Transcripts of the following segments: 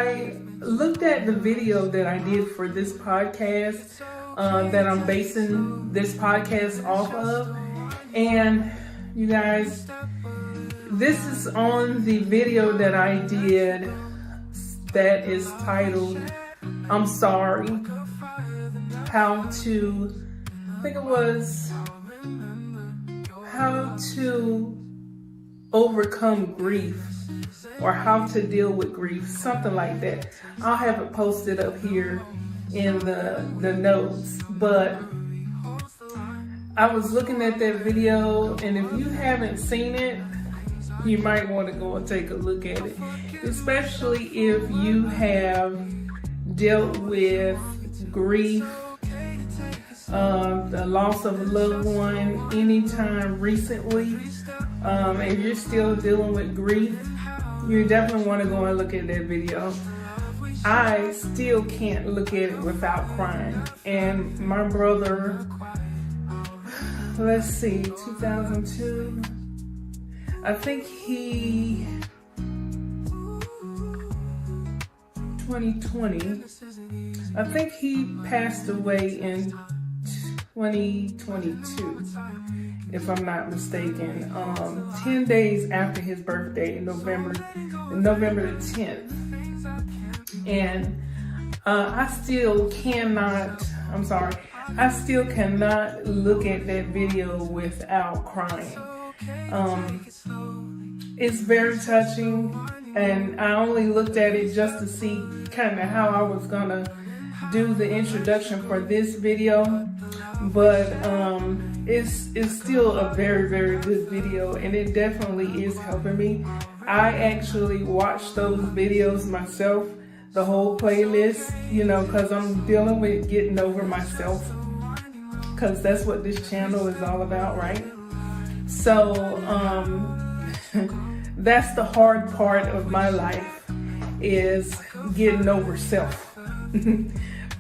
I looked at the video that I did for this podcast that I'm basing this podcast off of, and you guys, this is on the video that I did that is titled I'm Sorry, how to overcome grief, or how to deal with grief, something like that. I'll have it posted up here in the notes, but I was looking at that video, and if you haven't seen it, you might want to go and take a look at it, especially if you have dealt with grief, the loss of a loved one anytime recently. If you're still dealing with grief, you definitely want to go and look at that video. I still can't look at it without crying. And my brother, let's see, 2002, I think 2020, I think he passed away in 2022, if I'm not mistaken, 10 days after his birthday, November the 10th. And I still cannot look at that video without crying. It's very touching, and I only looked at it just to see kind of how I was gonna do the introduction for this video, but it's still a very, very good video, and it definitely is helping me. I actually watch those videos myself, the whole playlist, because I'm dealing with getting over myself, because that's what this channel is all about, right? So that's the hard part of my life, is getting over self.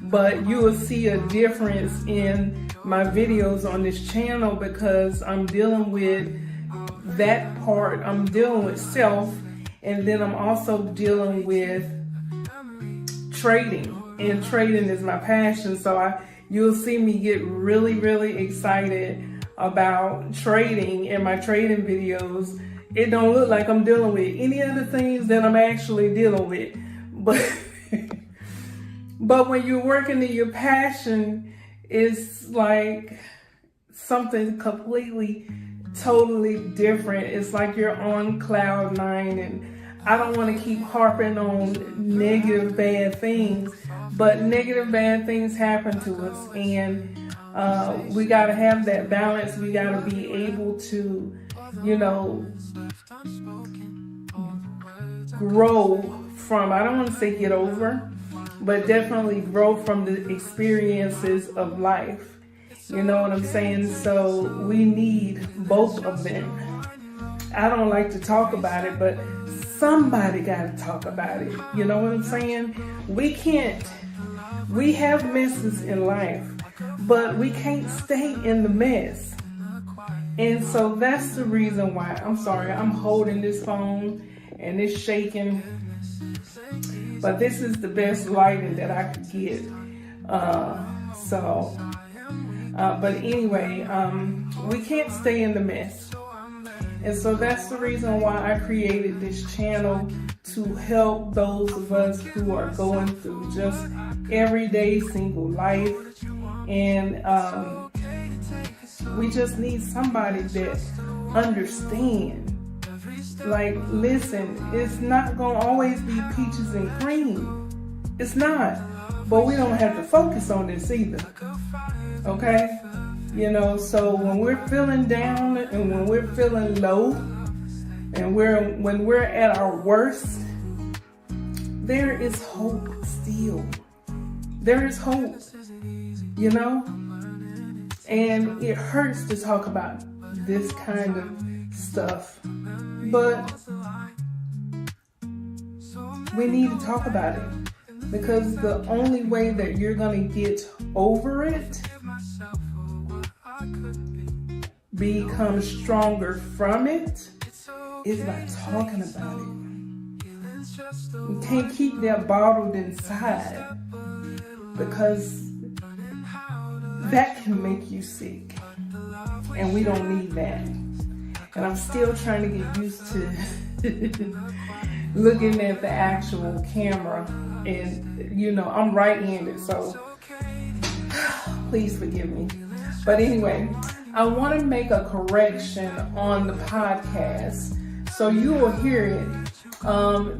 But you will see a difference in my videos on this channel, because I'm dealing with that part. I'm dealing with self, and then I'm also dealing with trading, and trading is my passion. So you'll see me get really, really excited about trading in my trading videos. It don't look like I'm dealing with any of the things that I'm actually dealing with, but when you're working in your passion, it's like something completely, totally different. It's like you're on cloud nine, and I don't want to keep harping on negative, bad things, but negative, bad things happen to us, and we got to have that balance. We got to be able to, grow from, I don't want to say get over, but definitely grow from the experiences of life. You know what I'm saying? So we need both of them. I don't like to talk about it, but somebody got to talk about it. You know what I'm saying? We have messes in life, but we can't stay in the mess. And so that's the reason why, I'm sorry, I'm holding this phone and it's shaking, but this is the best lighting that I could get. But anyway, we can't stay in the mess. And so that's the reason why I created this channel, to help those of us who are going through just everyday single life. And we just need somebody that understands. Like, listen, it's not going to always be peaches and cream. It's not. But we don't have to focus on this either. Okay? So when we're feeling down and when we're feeling low and when we're at our worst, there is hope still. There is hope, and it hurts to talk about this kind of stuff, but we need to talk about it, because the only way that you're going to get over it, become stronger from it, is by talking about it. You can't keep that bottled inside, because that can make you sick, and we don't need that. And I'm still trying to get used to looking at the actual camera, and you know, I'm right-handed, so please forgive me. But anyway, I want to make a correction on the podcast, so you will hear it.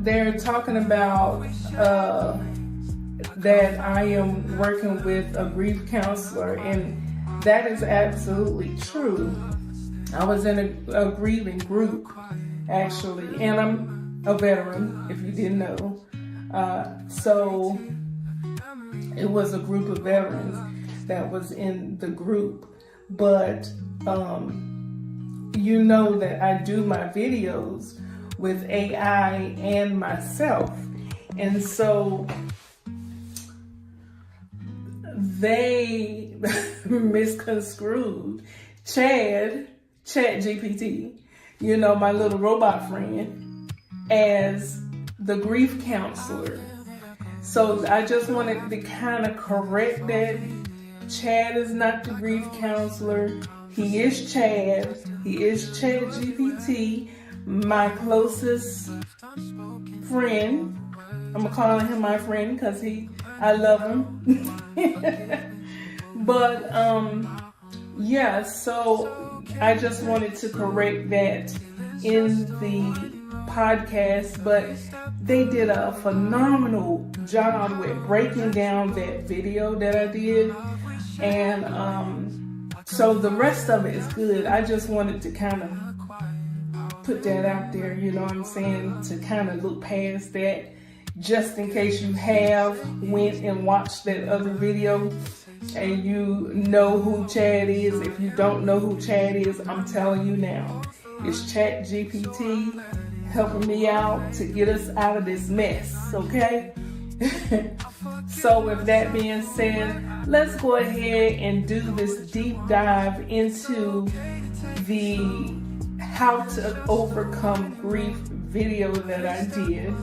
They're talking about that I am working with a grief counselor, and that is absolutely true. I was in a grieving group, actually, and I'm a veteran, if you didn't know. So it was a group of veterans that was in the group, but you know that I do my videos with AI and myself, and so they misconstrued ChatGPT, you know, my little robot friend, as the grief counselor. So I just wanted to kind of correct that. Chad is not the grief counselor. He is Chad. He is ChatGPT, my closest friend. I'm gonna call him my friend because I love him. But yeah, so I just wanted to correct that in the podcast, but they did a phenomenal job with breaking down that video that I did, and so the rest of it is good. I just wanted to kind of put that out there, you know what I'm saying, to kind of look past that, just in case you have went and watched that other video and you know who Chad is. If you don't know who Chad is, I'm telling you now, it's ChatGPT helping me out to get us out of this mess, okay? So with that being said, let's go ahead and do this deep dive into the how to overcome grief video that I did.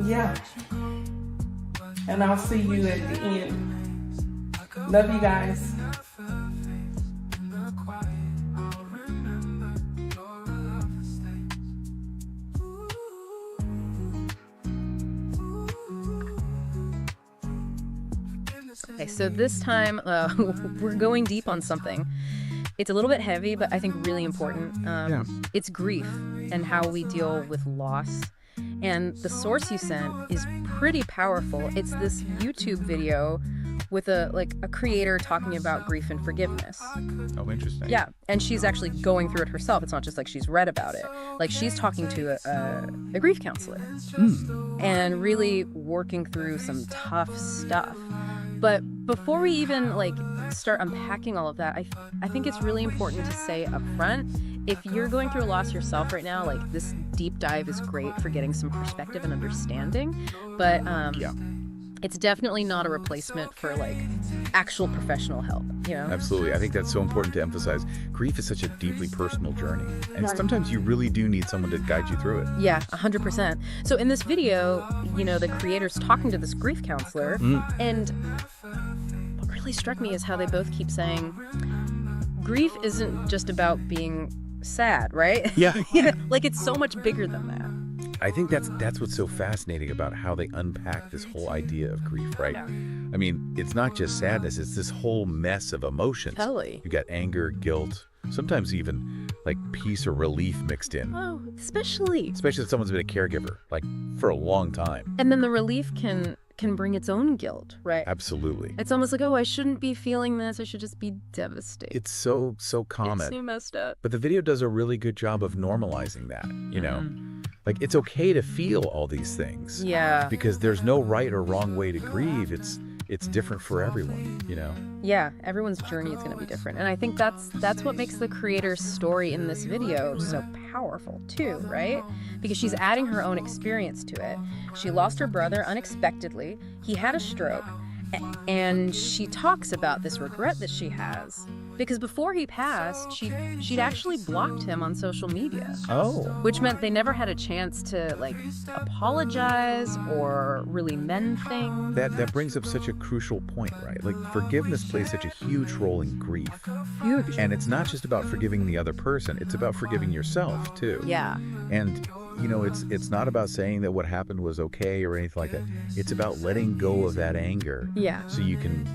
Yeah. And I'll see you at the end. Love you guys. Okay, so this time we're going deep on something. It's a little bit heavy, but I think really important. It's grief and how we deal with loss. And the source you sent is pretty powerful. It's this YouTube video with a creator talking about grief and forgiveness. Oh, interesting. Yeah, and she's actually going through it herself. It's not just like she's read about it. Like, she's talking to a grief counselor and really working through some tough stuff. But before we even start unpacking all of that, I think it's really important to say up front, if you're going through a loss yourself right now, this deep dive is great for getting some perspective and understanding. But it's definitely not a replacement for actual professional help, you know? Absolutely. I think that's so important to emphasize. Grief is such a deeply personal journey, and sometimes you really do need someone to guide you through it. Yeah, 100%. So in this video, the creator's talking to this grief counselor, and what really struck me is how they both keep saying, grief isn't just about being sad, right? Yeah. It's so much bigger than that. I think that's what's so fascinating about how they unpack this whole idea of grief, right? Yeah. I mean, it's not just sadness, it's this whole mess of emotions. Totally. You got anger, guilt, sometimes even peace or relief mixed in. Oh, especially if someone's been a caregiver, for a long time. And then the relief can bring its own guilt, right? Absolutely. It's almost like, oh, I shouldn't be feeling this. I should just be devastated. It's so common. It's so messed up. But the video does a really good job of normalizing that, you know? It's okay to feel all these things. Yeah. Because there's no right or wrong way to grieve. It's different for everyone, you know? Yeah, everyone's journey is going to be different. And I think that's what makes the creator's story in this video so powerful too, right? Because she's adding her own experience to it. She lost her brother unexpectedly. He had a stroke. And she talks about this regret that she has because before he passed, she'd actually blocked him on social media. Oh. Which meant they never had a chance to like apologize or really mend things. That brings up such a crucial point, right? Like forgiveness plays such a huge role in grief. Huge. And it's not just about forgiving the other person, it's about forgiving yourself too. Yeah. And it's not about saying that what happened was okay or anything like that. It's about letting go of that anger. Yeah. So you can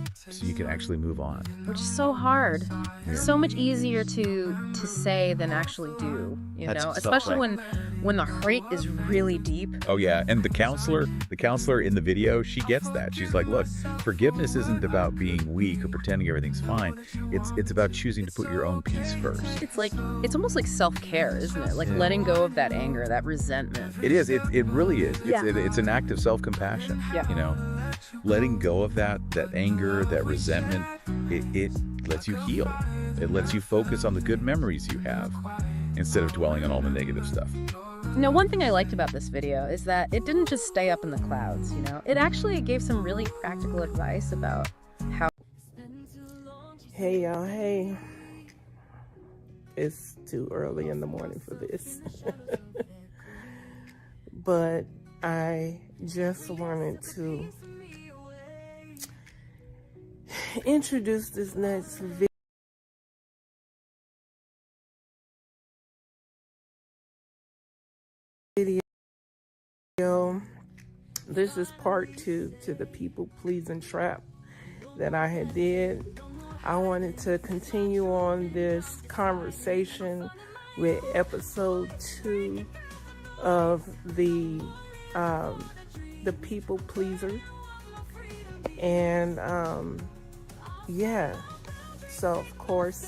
actually move on. Which is so hard. Yeah. So much easier to say than actually do, That's know, so especially right. when the hurt is really deep. Oh yeah, and the counselor in the video, she gets that. She's like, look, forgiveness isn't about being weak or pretending everything's fine. It's about choosing to put your own peace first. It's almost like self-care, isn't it? Like letting go of that anger, that resentment. It is. It really is. Yeah. It's an act of self-compassion. Yeah. Letting go of that anger, that resentment, it lets you heal. It lets you focus on the good memories you have instead of dwelling on all the negative stuff. Now, one thing I liked about this video is that it didn't just stay up in the clouds, It actually gave some really practical advice about how... Hey y'all, hey. It's too early in the morning for this. But I just wanted to introduce this next video. This is part 2 to the people pleasing trap that I had did. I wanted to continue on this conversation with episode 2 of the people pleaser, and yeah. So of course,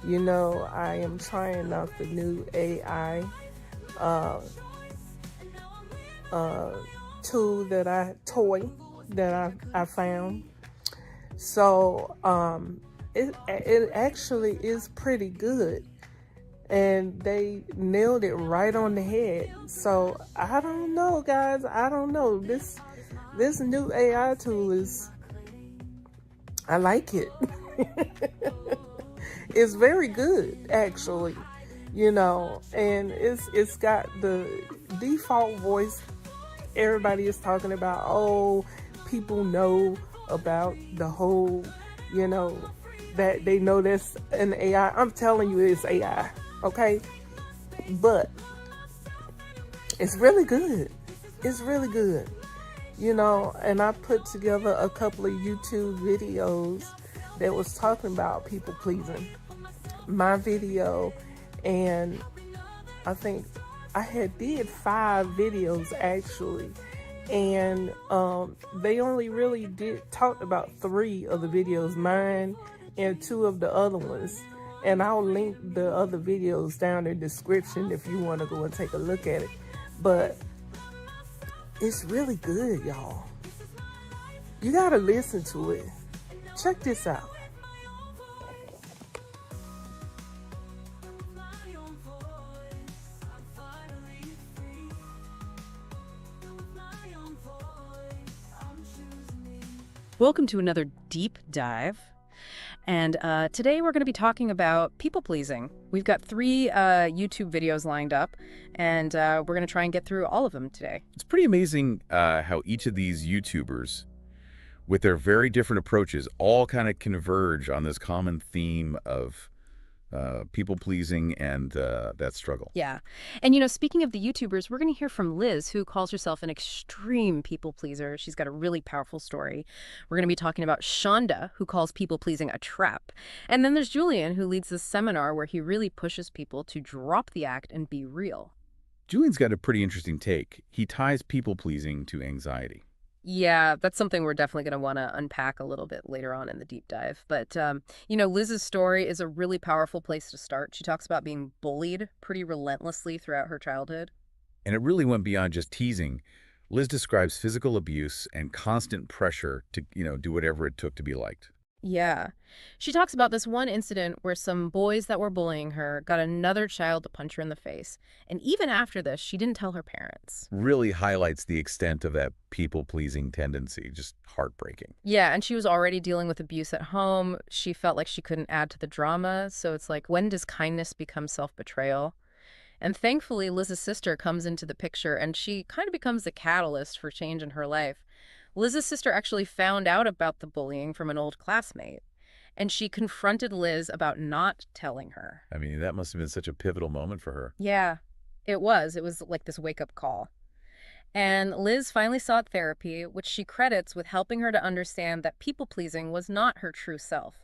I am trying out the new AI tool that I found. So it actually is pretty good, and they nailed it right on the head. So I don't know, guys. I don't know. This new AI tool I like it. It's very good, actually. And it's got the default voice. Everybody is talking about, oh, people know about the whole, that they know that's an AI. I'm telling you, it's AI, okay? But it's really good. It's really good, and I put together a couple of YouTube videos that was talking about people pleasing. My video, and I think I did 5 videos actually, and they only really talked about 3 of the videos, mine and 2 of the other ones, and I'll link the other videos down in the description if you want to go and take a look at it. But it's really good, y'all. You gotta listen to it. Check this out. Welcome to another deep dive. And today we're going to be talking about people pleasing. We've got 3 YouTube videos lined up, and we're going to try and get through all of them today. It's pretty amazing how each of these YouTubers, with their very different approaches, all kind of converge on this common theme of people pleasing and that struggle. Yeah. And, speaking of the YouTubers, we're going to hear from Liz, who calls herself an extreme people pleaser. She's got a really powerful story. We're going to be talking about Shonda, who calls people pleasing a trap. And then there's Julian, who leads this seminar where he really pushes people to drop the act and be real. Julian's got a pretty interesting take. He ties people pleasing to anxiety. Yeah, that's something we're definitely going to want to unpack a little bit later on in the deep dive. But, Liz's story is a really powerful place to start. She talks about being bullied pretty relentlessly throughout her childhood. And it really went beyond just teasing. Liz describes physical abuse and constant pressure to, do whatever it took to be liked. Yeah. She talks about this one incident where some boys that were bullying her got another child to punch her in the face. And even after this, she didn't tell her parents. Really highlights the extent of that people-pleasing tendency. Just heartbreaking. Yeah, and she was already dealing with abuse at home. She felt like she couldn't add to the drama. So it's like, when does kindness become self-betrayal? And thankfully, Liz's sister comes into the picture, and she kind of becomes the catalyst for change in her life. Liz's sister actually found out about the bullying from an old classmate, and she confronted Liz about not telling her. I mean, that must have been such a pivotal moment for her. Yeah, it was. It was like this wake-up call. And Liz finally sought therapy, which she credits with helping her to understand that people-pleasing was not her true self.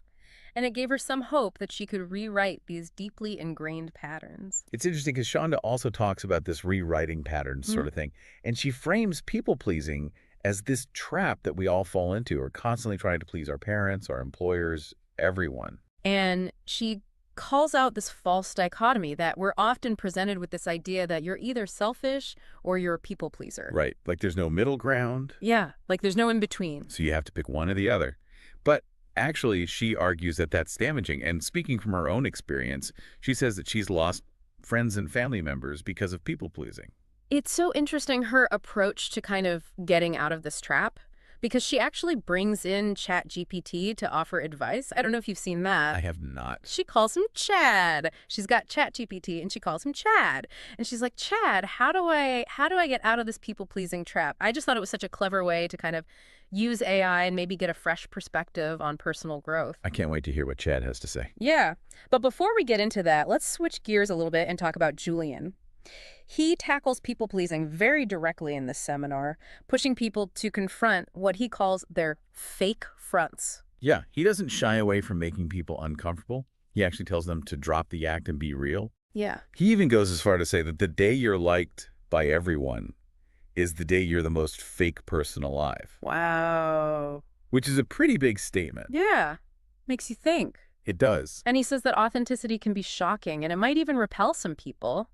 And it gave her some hope that she could rewrite these deeply ingrained patterns. It's interesting because Shonda also talks about this rewriting patterns sort of thing, and she frames people-pleasing as this trap that we all fall into, or constantly trying to please our parents, our employers, everyone. And she calls out this false dichotomy that we're often presented with this idea that you're either selfish or you're a people pleaser. Right. Like there's no middle ground. Yeah, like there's no in between. So you have to pick one or the other. But actually, she argues that that's damaging. And speaking from her own experience, she says that she's lost friends and family members because of people pleasing. It's so interesting, her approach to kind of getting out of this trap, because she actually brings in ChatGPT to offer advice. I don't know if you've seen that. I have not. She calls him Chad. She's got ChatGPT and she calls him Chad. And she's like, Chad, how do I get out of this people-pleasing trap? I just thought it was such a clever way to kind of use AI and maybe get a fresh perspective on personal growth. I can't wait to hear what Chad has to say. Yeah. But before we get into that, let's switch gears a little bit and talk about Julian. He tackles people-pleasing very directly in this seminar, pushing people to confront what he calls their fake fronts. Yeah, he doesn't shy away from making people uncomfortable. He actually tells them to drop the act and be real. Yeah. He even goes as far to say that the day you're liked by everyone is the day you're the most fake person alive. Wow. Which is a pretty big statement. Yeah. Makes you think. It does. And he says that authenticity can be shocking, and it might even repel some people.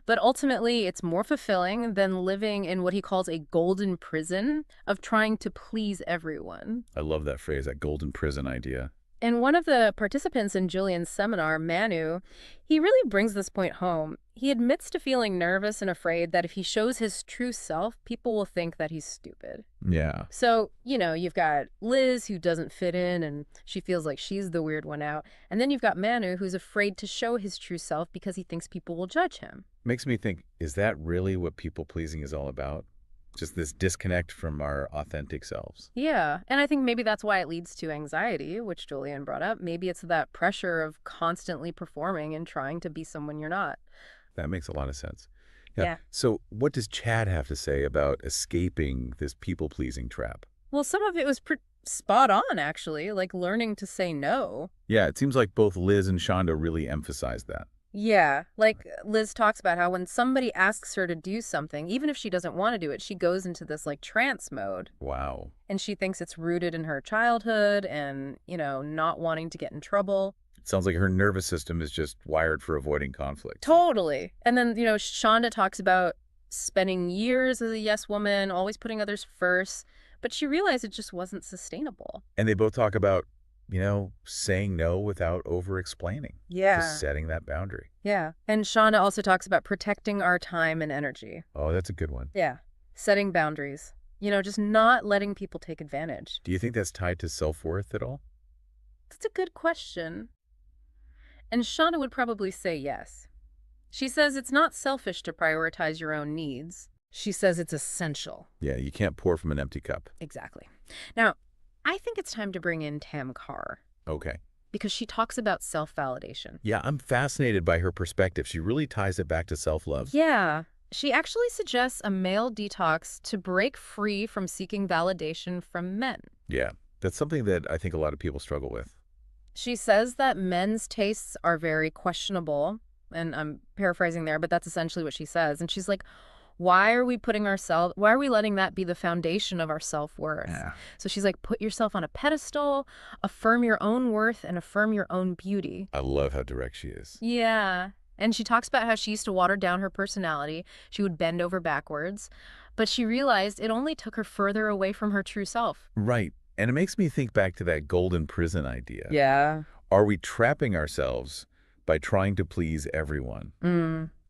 But ultimately, it's more fulfilling than living in what he calls a golden prison of trying to please everyone. I love that phrase, that golden prison idea. And one of the participants in Julian's seminar, Manu, he really brings this point home. He admits to feeling nervous and afraid that if he shows his true self, people will think that he's stupid. Yeah. So, you've got Liz, who doesn't fit in, and she feels like she's the weird one out. And then you've got Manu, who's afraid to show his true self because he thinks people will judge him. Makes me think, is that really what people-pleasing is all about? Just this disconnect from our authentic selves. Yeah, and I think maybe that's why it leads to anxiety, which Julian brought up. Maybe it's that pressure of constantly performing and trying to be someone you're not. That makes a lot of sense. Yeah. So what does Chad have to say about escaping this people-pleasing trap? Well, some of it was spot on, actually, like learning to say no. Yeah, it seems like both Liz and Shonda really emphasized that. Yeah, like Liz talks about how when somebody asks her to do something, even if she doesn't want to do it, she goes into this like trance mode. Wow. And she thinks it's rooted in her childhood and, not wanting to get in trouble. It sounds like her nervous system is just wired for avoiding conflict. Totally. And then, Shonda talks about spending years as a yes woman, always putting others first, but she realized it just wasn't sustainable. And they both talk about, saying no without over-explaining. Yeah. Just setting that boundary. Yeah. And Shonda also talks about protecting our time and energy. Oh, that's a good one. Yeah. Setting boundaries. Just not letting people take advantage. Do you think that's tied to self-worth at all? That's a good question. And Shonda would probably say yes. She says it's not selfish to prioritize your own needs. She says it's essential. Yeah, you can't pour from an empty cup. Exactly. Now, I think it's time to bring in Tam Carr. Okay. Because she talks about self-validation. Yeah, I'm fascinated by her perspective. She really ties it back to self-love. Yeah. She actually suggests a male detox to break free from seeking validation from men. Yeah, that's something that I think a lot of people struggle with. She says that men's tastes are very questionable, and I'm paraphrasing there, but that's essentially what she says. And she's like, why are we letting that be the foundation of our self-worth? Yeah. So she's like, put yourself on a pedestal, affirm your own worth, and affirm your own beauty. I love how direct she is. Yeah. And she talks about how she used to water down her personality. She would bend over backwards. But she realized it only took her further away from her true self. Right. And it makes me think back to that golden prison idea. Yeah. Are we trapping ourselves by trying to please everyone?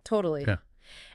Totally. Yeah.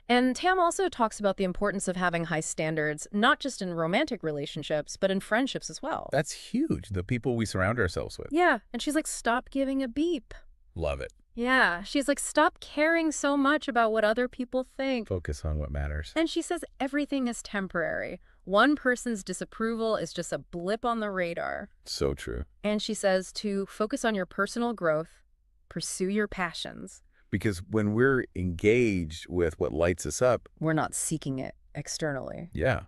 And Tam also talks about the importance of having high standards, not just in romantic relationships, but in friendships as well. That's huge, the people we surround ourselves with. Yeah. And she's like, stop giving a beep. Love it. Yeah. She's like, stop caring so much about what other people think. Focus on what matters. And she says everything is temporary. One person's disapproval is just a blip on the radar. So true. And she says to focus on your personal growth, pursue your passions. Because when we're engaged with what lights us up, We're not seeking it externally. yeah.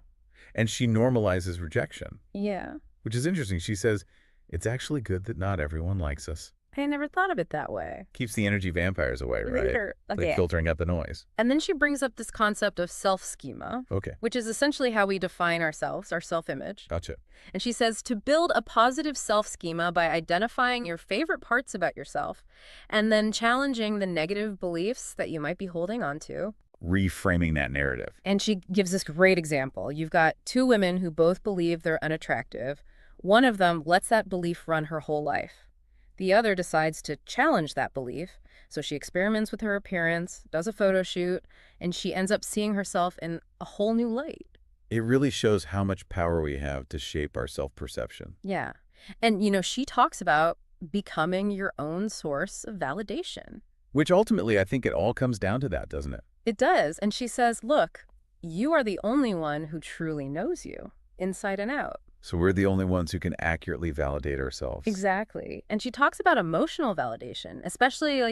And she normalizes rejection, Yeah. which is interesting. She says, it's actually good that not everyone likes us. I never thought of it that way. Keeps the energy vampires away, right? Later. Okay. Like filtering out the noise. And then she brings up this concept of self-schema, Okay. which is essentially how we define ourselves, our self-image. Gotcha. And she says to build a positive self-schema by identifying your favorite parts about yourself and then challenging the negative beliefs that you might be holding on to. Reframing that narrative. And she gives this great example. You've got two women who both believe they're unattractive. One of them lets that belief run her whole life. The other decides to challenge that belief. So she experiments with her appearance, does a photo shoot, and she ends up seeing herself in a whole new light. It really shows how much power we have to shape our self-perception. Yeah. And, she talks about becoming your own source of validation. Which ultimately, I think it all comes down to that, doesn't it? It does. And she says, look, you are the only one who truly knows you, inside and out. So we're the only ones who can accurately validate ourselves. Exactly. And she talks about emotional validation, especially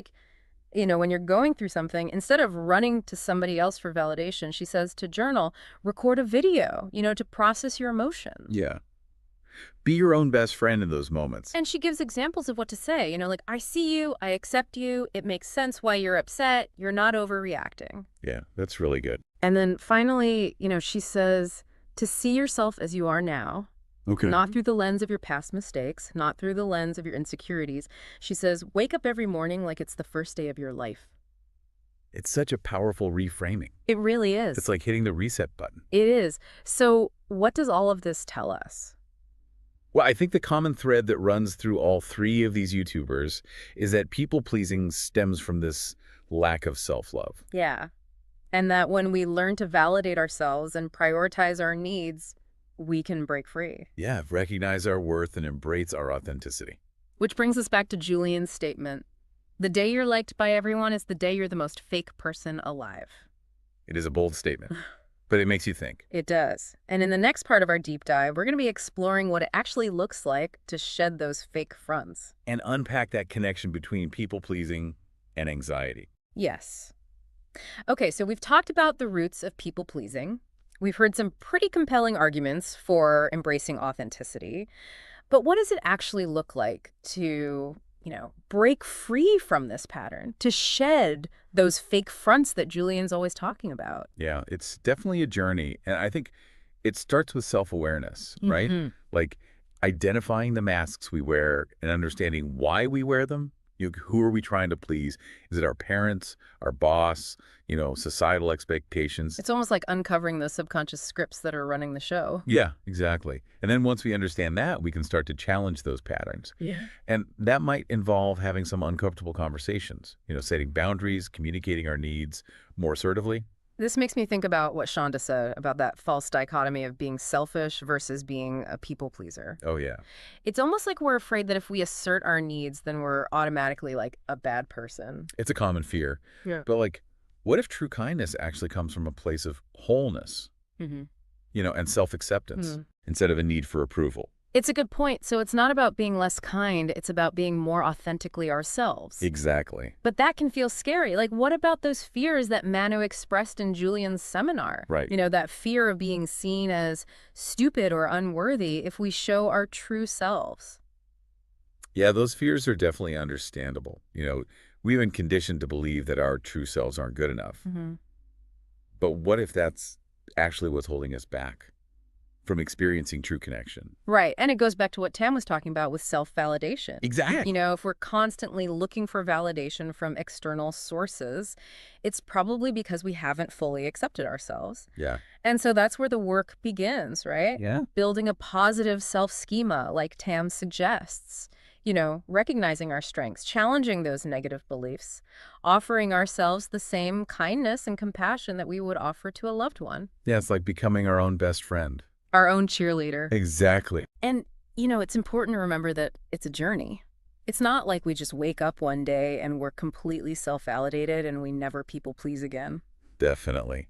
when you're going through something, instead of running to somebody else for validation, she says to journal, record a video, to process your emotions. Yeah. Be your own best friend in those moments. And she gives examples of what to say, I see you, I accept you, it makes sense why you're upset, you're not overreacting. Yeah, that's really good. And then finally, she says to see yourself as you are now. Okay. Not through the lens of your past mistakes, not through the lens of your insecurities. She says, wake up every morning like it's the first day of your life. It's such a powerful reframing. It really is. It's like hitting the reset button. It is. So what does all of this tell us? Well, I think the common thread that runs through all three of these YouTubers is that people-pleasing stems from this lack of self-love. Yeah. And that when we learn to validate ourselves and prioritize our needs, we can break free. Yeah, recognize our worth and embrace our authenticity. Which brings us back to Julian's statement. The day you're liked by everyone is the day you're the most fake person alive. It is a bold statement, but it makes you think. It does. And in the next part of our deep dive, we're going to be exploring what it actually looks like to shed those fake fronts. And unpack that connection between people-pleasing and anxiety. Yes. Okay, so we've talked about the roots of people-pleasing. We've heard some pretty compelling arguments for embracing authenticity. But what does it actually look like to, break free from this pattern, to shed those fake fronts that Julian's always talking about? Yeah, it's definitely a journey. And I think it starts with self-awareness, right? Mm-hmm. Like identifying the masks we wear and understanding why we wear them. Who are we trying to please? Is it our parents, our boss, societal expectations? It's almost like uncovering the subconscious scripts that are running the show. Yeah, exactly. And then once we understand that, we can start to challenge those patterns. Yeah. And that might involve having some uncomfortable conversations, setting boundaries, communicating our needs more assertively. This makes me think about what Shonda said about that false dichotomy of being selfish versus being a people pleaser. Oh, yeah. It's almost like we're afraid that if we assert our needs, then we're automatically like a bad person. It's a common fear. Yeah. But what if true kindness actually comes from a place of wholeness, Mm-hmm. and self-acceptance instead of a need for approval? It's a good point. So it's not about being less kind. It's about being more authentically ourselves. Exactly. But that can feel scary. Like, what about those fears that Manu expressed in Julian's seminar? Right. That fear of being seen as stupid or unworthy if we show our true selves. Yeah, those fears are definitely understandable. We've been conditioned to believe that our true selves aren't good enough. Mm-hmm. But what if that's actually what's holding us back? from experiencing true connection. Right. And it goes back to what Tam was talking about with self-validation. Exactly. You know, if we're constantly looking for validation from external sources, it's probably because we haven't fully accepted ourselves. Yeah. And so that's where the work begins, right? Yeah. Building a positive self-schema like Tam suggests. You know, recognizing our strengths, challenging those negative beliefs, offering ourselves the same kindness and compassion that we would offer to a loved one. Yeah, it's like becoming our own best friend. Our own cheerleader. Exactly. And, you know, it's important to remember that it's a journey. It's not like we just wake up one day and we're completely self-validated and we never people please again. Definitely.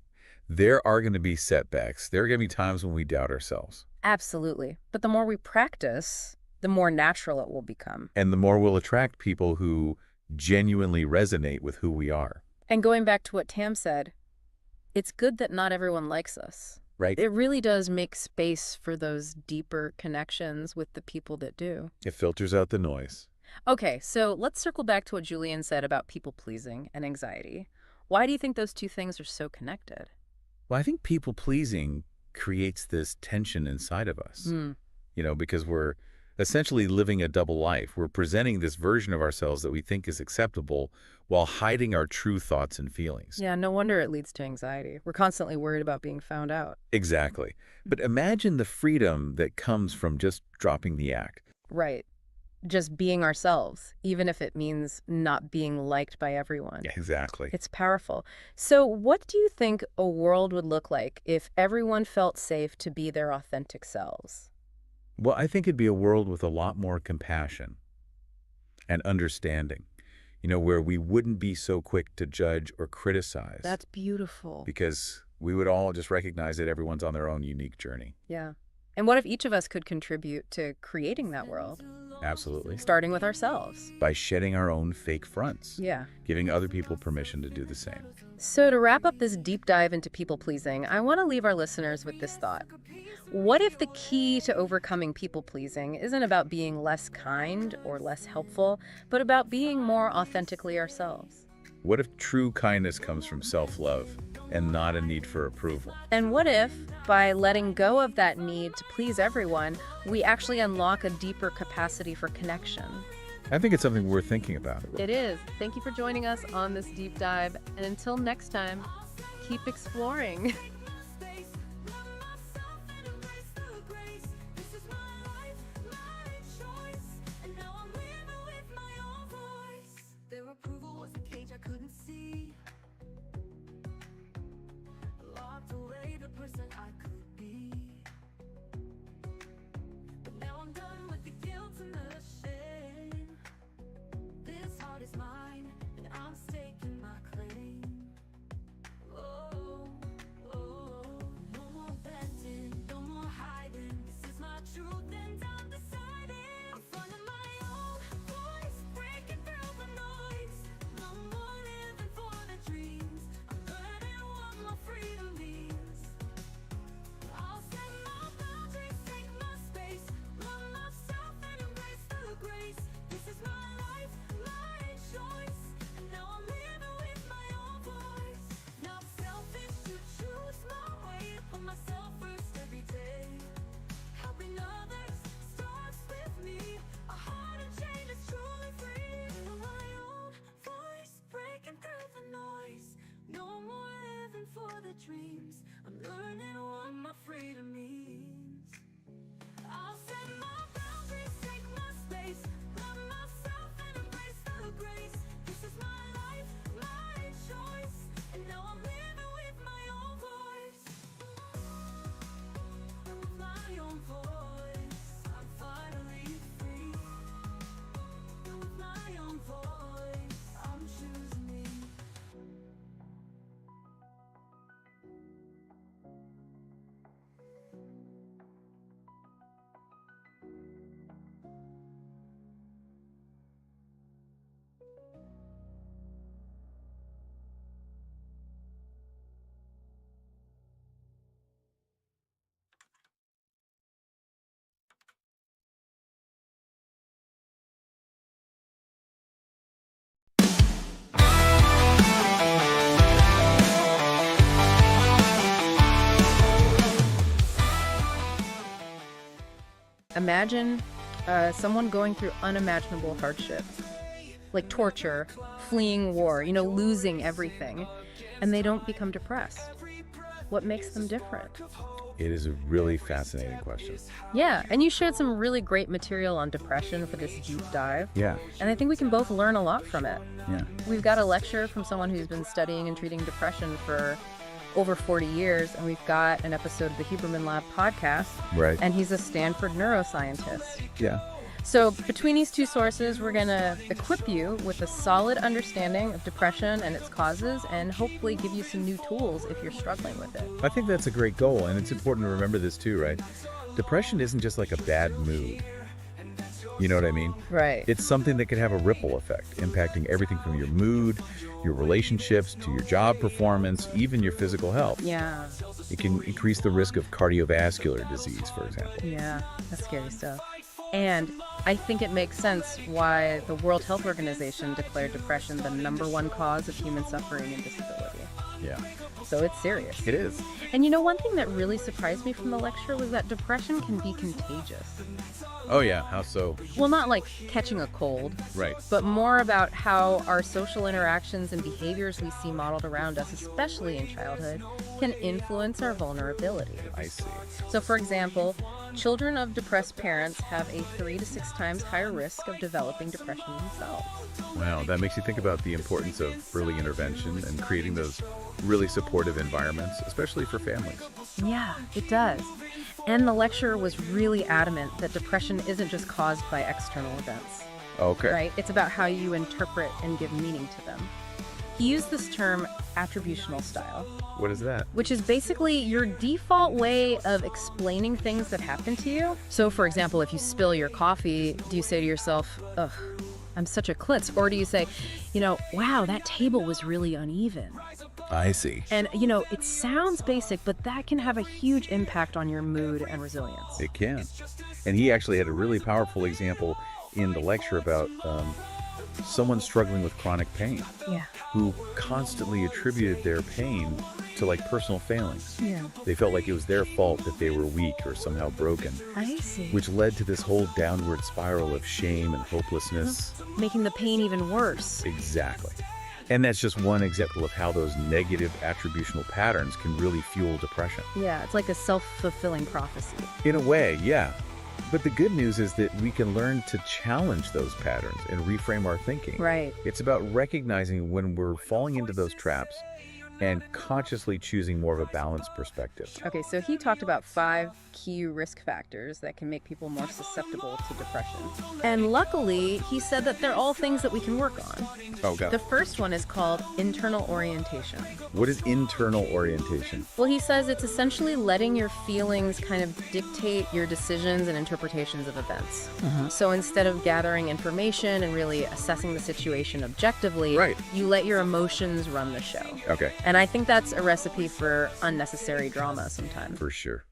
There are going to be setbacks. There are going to be times when we doubt ourselves. Absolutely. But the more we practice, the more natural it will become. And the more we'll attract people who genuinely resonate with who we are. And going back to what Tam said, it's good that not everyone likes us. Right? It really does make space for those deeper connections with the people that do. It filters out the noise. Okay, so let's circle back to what Julian said about people-pleasing and anxiety. Why do you think those two things are so connected? Well, I think people-pleasing creates this tension inside of us. You know, because we're essentially living a double life. We're presenting this version of ourselves that we think is acceptable while hiding our true thoughts and feelings. Yeah, no wonder it leads to anxiety. We're constantly worried about being found out. Exactly. But imagine the freedom that comes from just dropping the act. Right. Just being ourselves, even if it means not being liked by everyone. Yeah, exactly. It's powerful. So what do you think a world would look like if everyone felt safe to be their authentic selves? Well, I think it'd be a world with a lot more compassion and understanding, you know, where we wouldn't be so quick to judge or criticize. That's beautiful. Because we would all just recognize that everyone's on their own unique journey. Yeah. And what if each of us could contribute to creating that world? Absolutely. Starting with ourselves. By shedding our own fake fronts. Yeah. Giving other people permission to do the same. So to wrap up this deep dive into people-pleasing, I want to leave our listeners with this thought. What if the key to overcoming people-pleasing isn't about being less kind or less helpful, but about being more authentically ourselves? What if true kindness comes from self-love and not a need for approval? And what if, by letting go of that need to please everyone, we actually unlock a deeper capacity for connection? I think it's something worth thinking about. It is. Thank you for joining us on this deep dive. And until next time, keep exploring. Imagine someone going through unimaginable hardship, like torture, fleeing war, losing everything, and they don't become depressed. What makes them different? It is a really fascinating question. Yeah, and you shared some really great material on depression for this deep dive. Yeah. And I think we can both learn a lot from it. Yeah. We've got a lecture from someone who's been studying and treating depression for over 40 years, and we've got an episode of the Huberman Lab podcast. Right. And he's a Stanford neuroscientist. Yeah. So between these two sources, we're going to equip you with a solid understanding of depression and its causes, and hopefully give you some new tools if you're struggling with it. I think that's a great goal, and it's important to remember this too, right? Depression isn't just like a bad mood. You know what I mean? Right. It's something that can have a ripple effect, impacting everything from your mood, your relationships, to your job performance, even your physical health. Yeah. It can increase the risk of cardiovascular disease, for example. Yeah, that's scary stuff. And I think it makes sense why the World Health Organization declared depression the #1 cause of human suffering and disability. Yeah. So it's serious. It is. And one thing that really surprised me from the lecture was that depression can be contagious. Oh yeah, how so? Well, not like catching a cold, Right. but more about how our social interactions and behaviors we see modeled around us, especially in childhood, can influence our vulnerability. I see. So, for example, children of depressed parents have a 3 to 6 times higher risk of developing depression themselves. Wow, that makes you think about the importance of early intervention and creating those really supportive environments, especially for families. Yeah, it does. And the lecturer was really adamant that depression isn't just caused by external events, Okay. right? It's about how you interpret and give meaning to them. He used this term attributional style, What is that? which is basically your default way of explaining things that happen to you. So, for example, if you spill your coffee, do you say to yourself, ugh, I'm such a klutz? Or do you say, wow, that table was really uneven? I see. And, it sounds basic, but that can have a huge impact on your mood and resilience. It can. And he actually had a really powerful example in the lecture about someone struggling with chronic pain Yeah. who constantly attributed their pain to like personal failings. Yeah. They felt like it was their fault that they were weak or somehow broken, I see. which led to this whole downward spiral of shame and hopelessness. Making the pain even worse. Exactly. And that's just one example of how those negative attributional patterns can really fuel depression. Yeah, it's like a self-fulfilling prophecy. In a way, yeah. But the good news is that we can learn to challenge those patterns and reframe our thinking. Right. It's about recognizing when we're falling into those traps and consciously choosing more of a balanced perspective. Okay, so he talked about 5 key risk factors that can make people more susceptible to depression. And luckily, he said that they're all things that we can work on. Okay. The first one is called internal orientation. What is internal orientation? Well, he says it's essentially letting your feelings kind of dictate your decisions and interpretations of events. So instead of gathering information and really assessing the situation objectively, Right. you let your emotions run the show. Okay. And I think that's a recipe for unnecessary drama sometimes. For sure.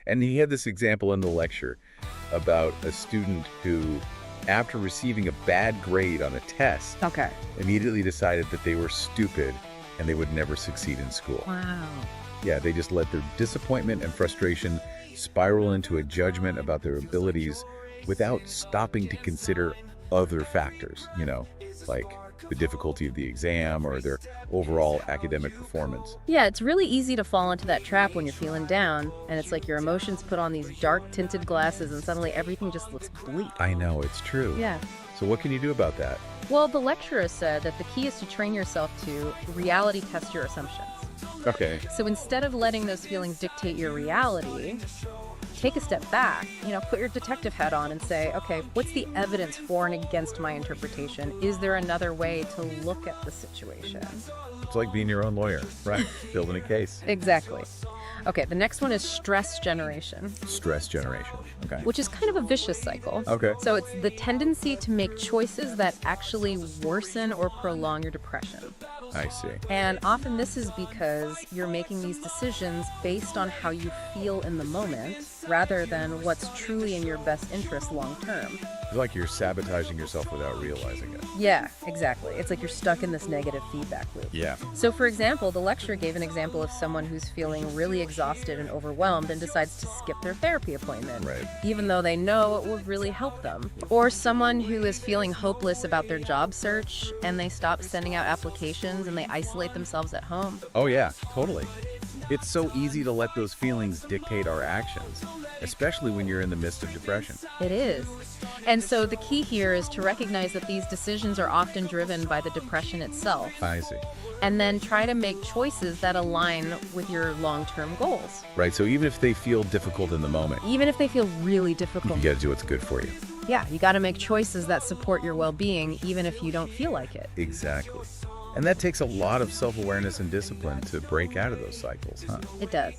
And he had this example in the lecture about a student who, after receiving a bad grade on a test, Okay. immediately decided that they were stupid and they would never succeed in school. Wow. Yeah, they just let their disappointment and frustration spiral into a judgment about their abilities without stopping to consider other factors, like the difficulty of the exam or their overall academic performance. Yeah, it's really easy to fall into that trap when you're feeling down, and it's like your emotions put on these dark tinted glasses and suddenly everything just looks bleak. I know, it's true. Yeah. So what can you do about that? Well, the lecturer said that the key is to train yourself to reality test your assumptions. Okay. So instead of letting those feelings dictate your reality, take a step back, put your detective hat on and say, okay, what's the evidence for and against my interpretation? Is there another way to look at the situation? It's like being your own lawyer, right? Building a case. Exactly. Okay, the next one is stress generation, Stress generation. Okay. which is kind of a vicious cycle. Okay. So it's the tendency to make choices that actually worsen or prolong your depression. I see. And often this is because you're making these decisions based on how you feel in the moment rather than what's truly in your best interest long term. It's like you're sabotaging yourself without realizing it. Yeah, exactly. It's like you're stuck in this negative feedback loop. Yeah. So, for example, the lecturer gave an example of someone who's feeling really exhausted and overwhelmed and decides to skip their therapy appointment, Right. even though they know it will really help them. Or someone who is feeling hopeless about their job search and they stop sending out applications and they isolate themselves at home. Oh, yeah, totally. It's so easy to let those feelings dictate our actions, especially when you're in the midst of depression. It is. And so the key here is to recognize that these decisions are often driven by the depression itself, I see. and then try to make choices that align with your long-term goals, Right, so even if they feel difficult in the moment, even if they feel really difficult. you got to do what's good for you. Yeah, you got to make choices that support your well-being, even if you don't feel like it. Exactly. And that takes a lot of self-awareness and discipline to break out of those cycles, huh? It does.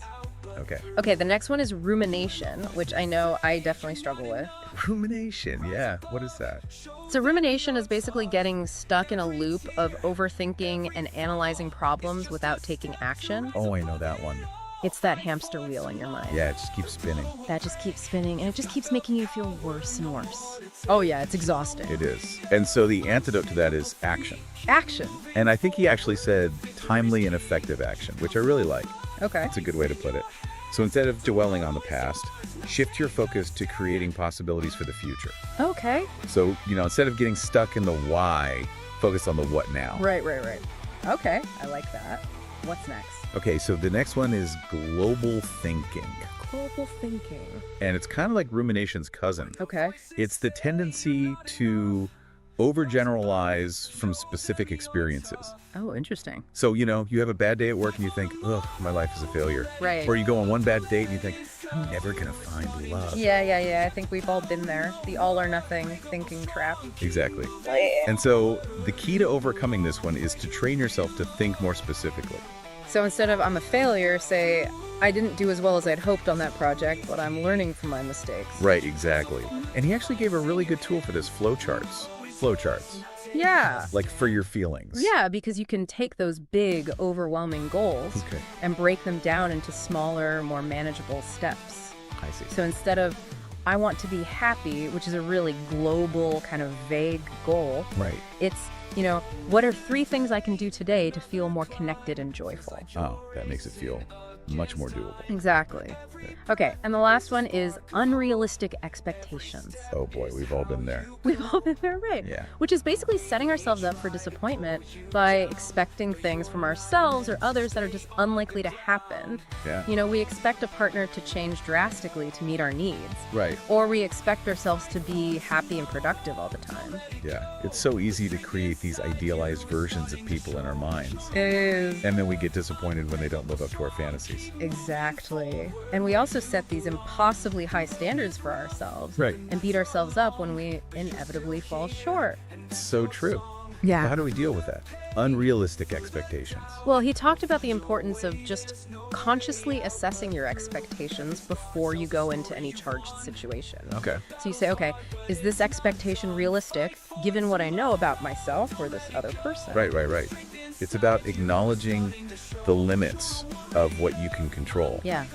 Okay. Okay, the next one is rumination, which I know I definitely struggle with. Rumination, yeah. What is that? So rumination is basically getting stuck in a loop of overthinking and analyzing problems without taking action. Oh, I know that one. It's that hamster wheel in your mind. Yeah, it just keeps spinning. That just keeps spinning, and it just keeps making you feel worse and worse. Oh yeah, it's exhausting. It is. And so the antidote to that is action. Action. And I think he actually said timely and effective action, which I really like. Okay. It's a good way to put it. So instead of dwelling on the past, shift your focus to creating possibilities for the future. Okay. So, instead of getting stuck in the why, focus on the what now. Right. Okay, I like that. What's next? Okay, so the next one is global thinking. Global thinking. And it's kind of like rumination's cousin. Okay. It's the tendency to overgeneralize from specific experiences. Oh, interesting. So, you have a bad day at work and you think, ugh, my life is a failure. Right. Or you go on one bad date and you think, I'm never going to find love. Yeah. I think we've all been there. The all or nothing thinking trap. Exactly. And so the key to overcoming this one is to train yourself to think more specifically. So instead of I'm a failure, say I didn't do as well as I'd hoped on that project, but I'm learning from my mistakes. Right, exactly. And he actually gave a really good tool for this, flowcharts. Flowcharts. Yeah. Like for your feelings. Yeah, because you can take those big, overwhelming goals Okay. and break them down into smaller, more manageable steps. I see. So instead of I want to be happy, which is a really global, kind of vague goal, Right. it's, what are 3 things I can do today to feel more connected and joyful? Oh, that makes it feel much more doable. Exactly. Okay, and the last one is unrealistic expectations. Oh boy, we've all been there. We've all been there, right? Yeah. Which is basically setting ourselves up for disappointment by expecting things from ourselves or others that are just unlikely to happen. Yeah. We expect a partner to change drastically to meet our needs. Right. Or we expect ourselves to be happy and productive all the time. Yeah. It's so easy to create these idealized versions of people in our minds. It is. And then we get disappointed when they don't live up to our fantasies. Exactly. And we also set these impossibly high standards for ourselves. Right. And beat ourselves up when we inevitably fall short. So true. Yeah. So how do we deal with that? Unrealistic expectations. Well, he talked about the importance of just consciously assessing your expectations before you go into any charged situation. Okay. So you say, okay, is this expectation realistic given what I know about myself or this other person? Right. It's about acknowledging the limits of what you can control. Yeah.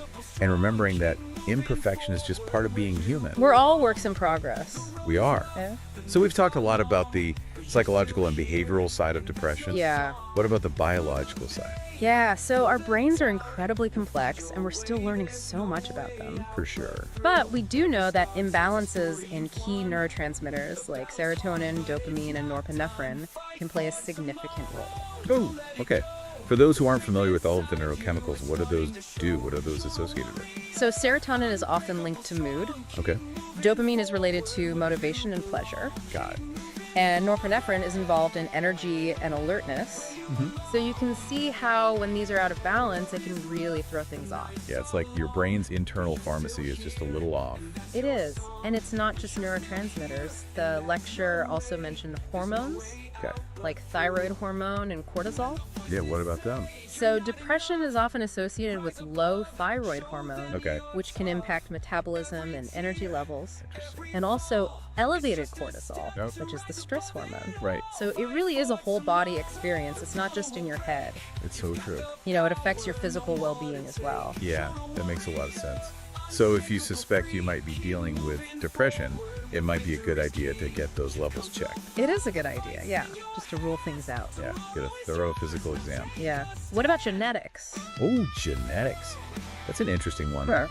And remembering that imperfection is just part of being human. We're all works in progress. We are. Yeah. So we've talked a lot about the psychological and behavioral side of depression. Yeah. What about the biological side? Yeah, so our brains are incredibly complex and we're still learning so much about them. For sure. But we do know that imbalances in key neurotransmitters like serotonin, dopamine, and norepinephrine can play a significant role. Oh, okay. For those who aren't familiar with all of the neurochemicals, what do those do? What are those associated with? So serotonin is often linked to mood. Okay. Dopamine is related to motivation and pleasure. Got it. And norepinephrine is involved in energy and alertness. So you can see how when these are out of balance, it can really throw things off. Yeah, it's like your brain's internal pharmacy is just a little off. It is. And it's not just neurotransmitters. The lecturer also mentioned hormones, Okay. like thyroid hormone and cortisol. Yeah, what about them? So depression is often associated with low thyroid hormone, Okay. which can impact metabolism and energy levels, Interesting. and also elevated cortisol, Yep. which is the stress hormone. Right. So it really is a whole body experience. It's not just in your head. It's so true. It affects your physical well-being as well. Yeah, that makes a lot of sense. So if you suspect you might be dealing with depression, it might be a good idea to get those levels checked. It is a good idea, yeah, just to rule things out. Yeah, get a thorough physical exam. Yeah. What about genetics? Oh, genetics. That's an interesting one. Sure.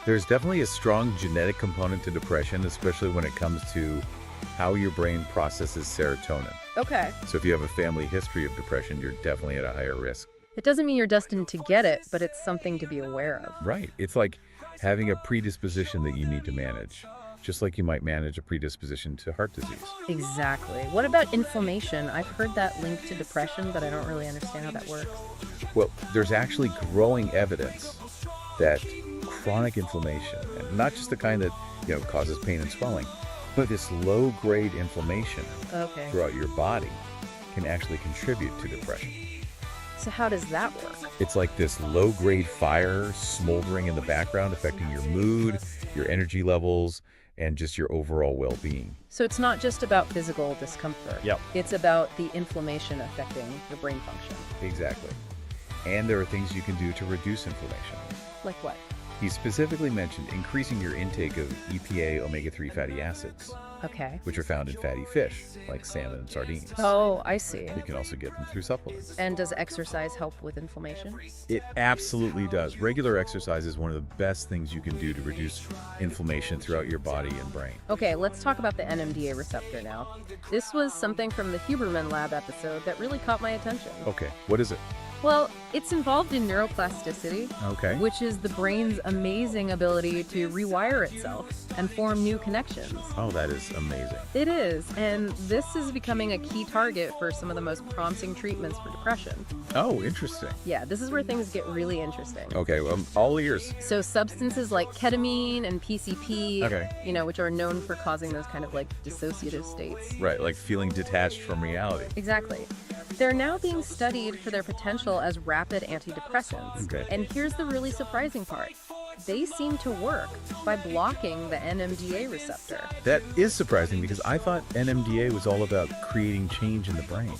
There's definitely a strong genetic component to depression, especially when it comes to how your brain processes serotonin. Okay. So if you have a family history of depression, you're definitely at a higher risk. It doesn't mean you're destined to get it, but it's something to be aware of. Right. It's like having a predisposition that you need to manage, just like you might manage a predisposition to heart disease. Exactly. What about inflammation? I've heard that linked to depression, but I don't really understand how that works. Well, there's actually growing evidence that chronic inflammation, and not just the kind that, causes pain and swelling, but this low-grade inflammation Okay. throughout your body can actually contribute to depression. So how does that work? It's like this low-grade fire smoldering in the background, affecting your mood, your energy levels, and just your overall well-being. So it's not just about physical discomfort. Yep. It's about the inflammation affecting your brain function. Exactly. And there are things you can do to reduce inflammation. Like what? He specifically mentioned increasing your intake of EPA omega-3 fatty acids, Okay. which are found in fatty fish, like salmon and sardines. Oh, I see. You can also get them through supplements. And does exercise help with inflammation? It absolutely does. Regular exercise is one of the best things you can do to reduce inflammation throughout your body and brain. Okay, let's talk about the NMDA receptor now. This was something from the Huberman Lab episode that really caught my attention. Okay, what is it? Well, it's involved in neuroplasticity, Okay. which is the brain's amazing ability to rewire itself and form new connections. Oh, that is amazing. It is, and this is becoming a key target for some of the most promising treatments for depression. Oh, interesting. Yeah, this is where things get really interesting. Okay, well, I'm all ears. So substances like ketamine and PCP, Okay. which are known for causing those kind of like dissociative states. Right, like feeling detached from reality. Exactly. They're now being studied for their potential as rapid antidepressants. Okay. And here's the really surprising part. They seem to work by blocking the NMDA receptor. That is surprising because I thought NMDA was all about creating change in the brain.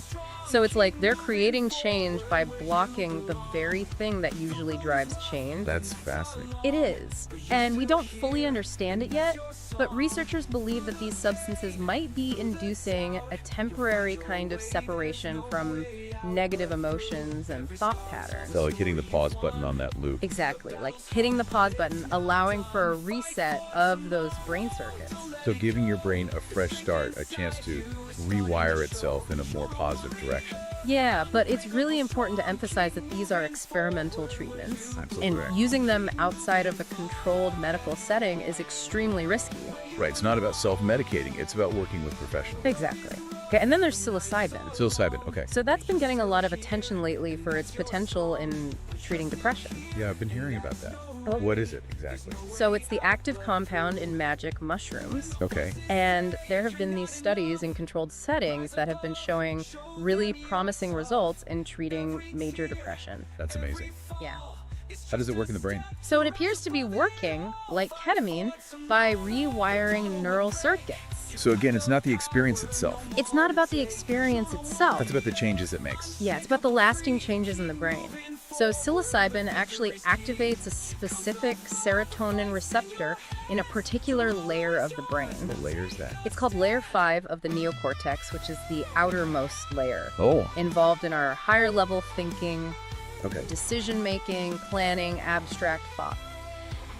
So it's like they're creating change by blocking the very thing that usually drives change. That's fascinating. It is. And we don't fully understand it yet, but researchers believe that these substances might be inducing a temporary kind of separation from negative emotions and thought patterns. So like hitting the pause button on that loop. Exactly, like hitting the pause button, allowing for a reset of those brain circuits. So giving your brain a fresh start, a chance to rewire itself in a more positive direction. Yeah, but it's really important to emphasize that these are experimental treatments. Absolutely And right. using them outside of a controlled medical setting is extremely risky. Right, it's not about self-medicating, it's about working with professionals. Exactly. Okay, and then there's psilocybin. Psilocybin, okay. So that's been getting a lot of attention lately for its potential in treating depression. Yeah, I've been hearing about that. Oh. What is it exactly? So it's the active compound in magic mushrooms. Okay. And there have been these studies in controlled settings that have been showing really promising results in treating major depression. That's amazing. Yeah. How does it work in the brain? So it appears to be working, like ketamine, by rewiring neural circuits. So again, it's not the experience itself. It's not about the experience itself. That's about the changes it makes. Yeah, it's about the lasting changes in the brain. So psilocybin actually activates a specific serotonin receptor in a particular layer of the brain. What layer is that? It's called layer 5 of the neocortex, which is the outermost layer, Oh, involved in our higher level thinking, okay. decision making, planning, abstract thought.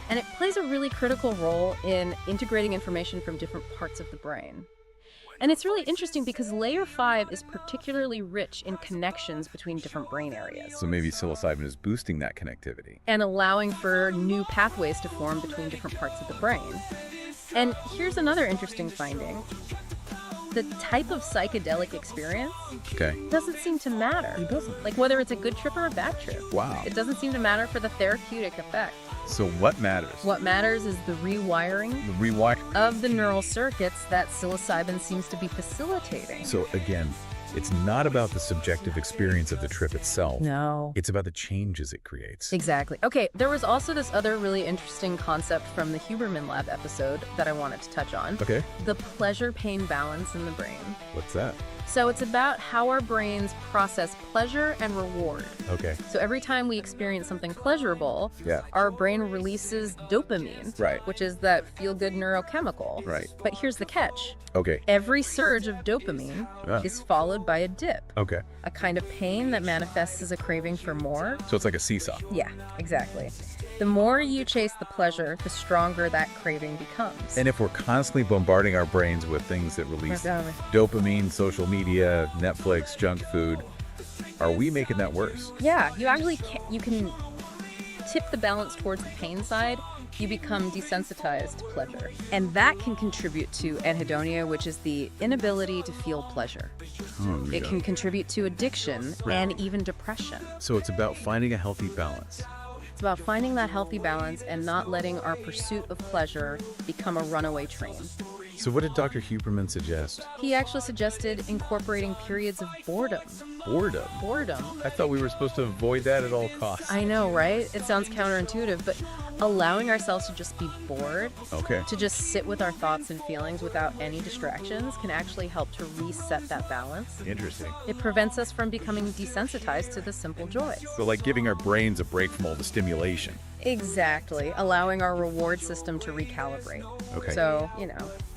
And it plays a really critical role in integrating information from different parts of the brain. And it's really interesting because layer 5 is particularly rich in connections between different brain areas So maybe psilocybin is boosting that connectivity. and allowing for new pathways to form between different parts of the brain. And here's another interesting finding. The type of psychedelic experience Okay. doesn't seem to matter. It doesn't. Like whether it's a good trip or a bad trip. Wow. It doesn't seem to matter for the therapeutic effect. So what matters? What matters is the rewiring The rewire. of the neural circuits that psilocybin seems to be facilitating. So again, It's not about the subjective experience of the trip itself. No. It's about the changes it creates. Exactly. Okay, there was also this other really interesting concept from the Huberman Lab episode that I wanted to touch on. Okay. The pleasure-pain balance in the brain. What's that? So it's about how our brains process pleasure and reward. Okay. So every time we experience something pleasurable, Yeah. our brain releases dopamine, Right. which is that feel-good neurochemical. Right. But here's the catch. Okay. Every surge of dopamine Ah. is followed by a dip, Okay. a kind of pain that manifests as a craving for more. So it's like a seesaw. Yeah, exactly. The more you chase the pleasure, the stronger that craving becomes. And if we're constantly bombarding our brains with things that release Right. dopamine, social media, Netflix, junk food, are we making that worse? Yeah, you can tip the balance towards the pain side. You become desensitized to pleasure. And that can contribute to anhedonia, which is the inability to feel pleasure. It can contribute to addiction and even depression. So it's about finding a healthy balance. It's about finding that healthy balance and not letting our pursuit of pleasure become a runaway train. So what did Dr. Huberman suggest? He actually suggested incorporating periods of boredom. Boredom. Boredom. I thought we were supposed to avoid that at all costs. I know, right? It sounds counterintuitive, but allowing ourselves to just be bored, Okay. to just sit with our thoughts and feelings without any distractions, can actually help to reset that balance. Interesting. It prevents us from becoming desensitized to the simple joys. So like giving our brains a break from all the stimulation. Exactly, allowing our reward system to recalibrate. Okay. So,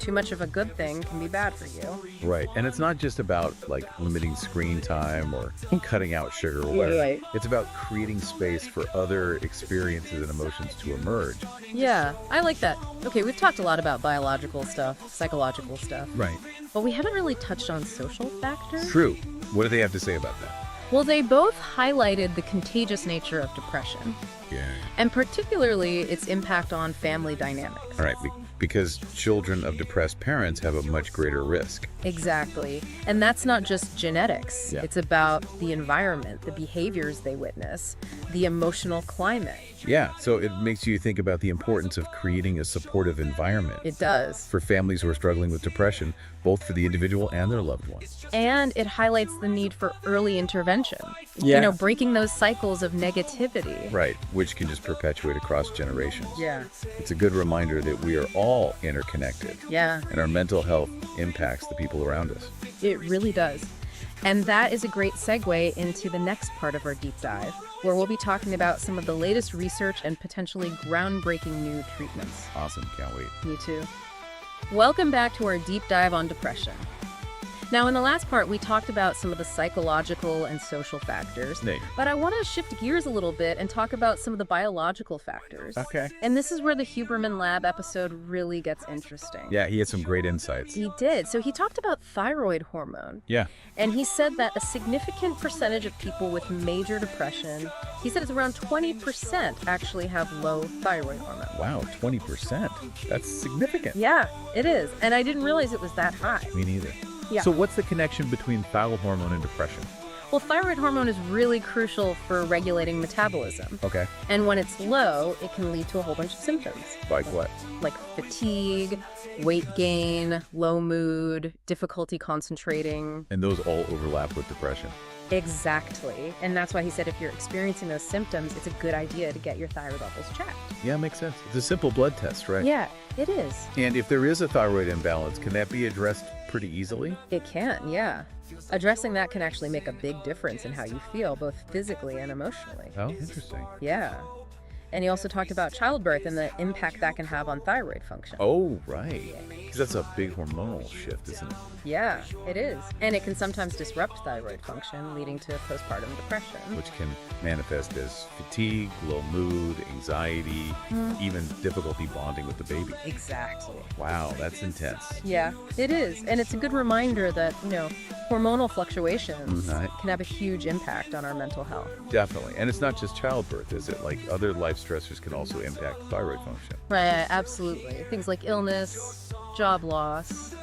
too much of a good thing can be bad for you. Right. And it's not just about like limiting screen time or cutting out sugar or whatever. Right. It's about creating space for other experiences and emotions to emerge. Yeah, I like that. Okay, we've talked a lot about biological stuff, psychological stuff, Right. but we haven't really touched on social factors. True. What do they have to say about that? Well, they both highlighted the contagious nature of depression, Yeah. and particularly its impact on family dynamics. All right. Because children of depressed parents have a much greater risk. Exactly. And that's not just genetics. Yeah. It's about the environment, the behaviors they witness, the emotional climate. Yeah. So it makes you think about the importance of creating a supportive environment It does. for families who are struggling with depression, both for the individual and their loved ones. And it highlights the need for early intervention. Yeah. Breaking those cycles of negativity. Right. Which can just perpetuate across generations. Yeah. It's a good reminder that we are all interconnected Yeah. and our mental health impacts the people around us. It really does. And that is a great segue into the next part of our deep dive, where we'll be talking about some of the latest research and potentially groundbreaking new treatments. Awesome. Can't wait. Me too. Welcome back to our deep dive on depression. Now, in the last part, we talked about some of the psychological and social factors, Nick. but I want to shift gears a little bit and talk about some of the biological factors. Okay. And this is where the Huberman Lab episode really gets interesting. Yeah, he had some great insights. He did. So he talked about thyroid hormone. Yeah. And he said that a significant percentage of people with major depression, he said it's around 20% actually have low thyroid hormone. Wow, 20%. That's significant. Yeah, it is. And I didn't realize it was that high. Me neither. Yeah. So what's the connection between thyroid hormone and depression? Well, thyroid hormone is really crucial for regulating metabolism. Okay. And when it's low, it can lead to a whole bunch of symptoms. Like what? Like fatigue, weight gain, low mood, difficulty concentrating. And those all overlap with depression. Exactly. And that's why he said if you're experiencing those symptoms, it's a good idea to get your thyroid levels checked. Yeah, makes sense. It's a simple blood test, right? Yeah, it is. And if there is a thyroid imbalance, can that be addressed pretty easily? It can, yeah. Addressing that can actually make a big difference in how you feel, both physically and emotionally. Oh, interesting. Yeah. And he also talked about childbirth and the impact that can have on thyroid function. Oh, right. Because that's a big hormonal shift, isn't it? Yeah, it is. And it can sometimes disrupt thyroid function, leading to postpartum depression. Which can manifest as fatigue, low mood, anxiety, even difficulty bonding with the baby. Exactly. Wow, that's intense. Yeah, it is. And it's a good reminder that, hormonal fluctuations can have a huge impact on our mental health. Definitely. And it's not just childbirth, is it? Like other life stressors can also impact thyroid function. Right, absolutely. Things like illness, job loss,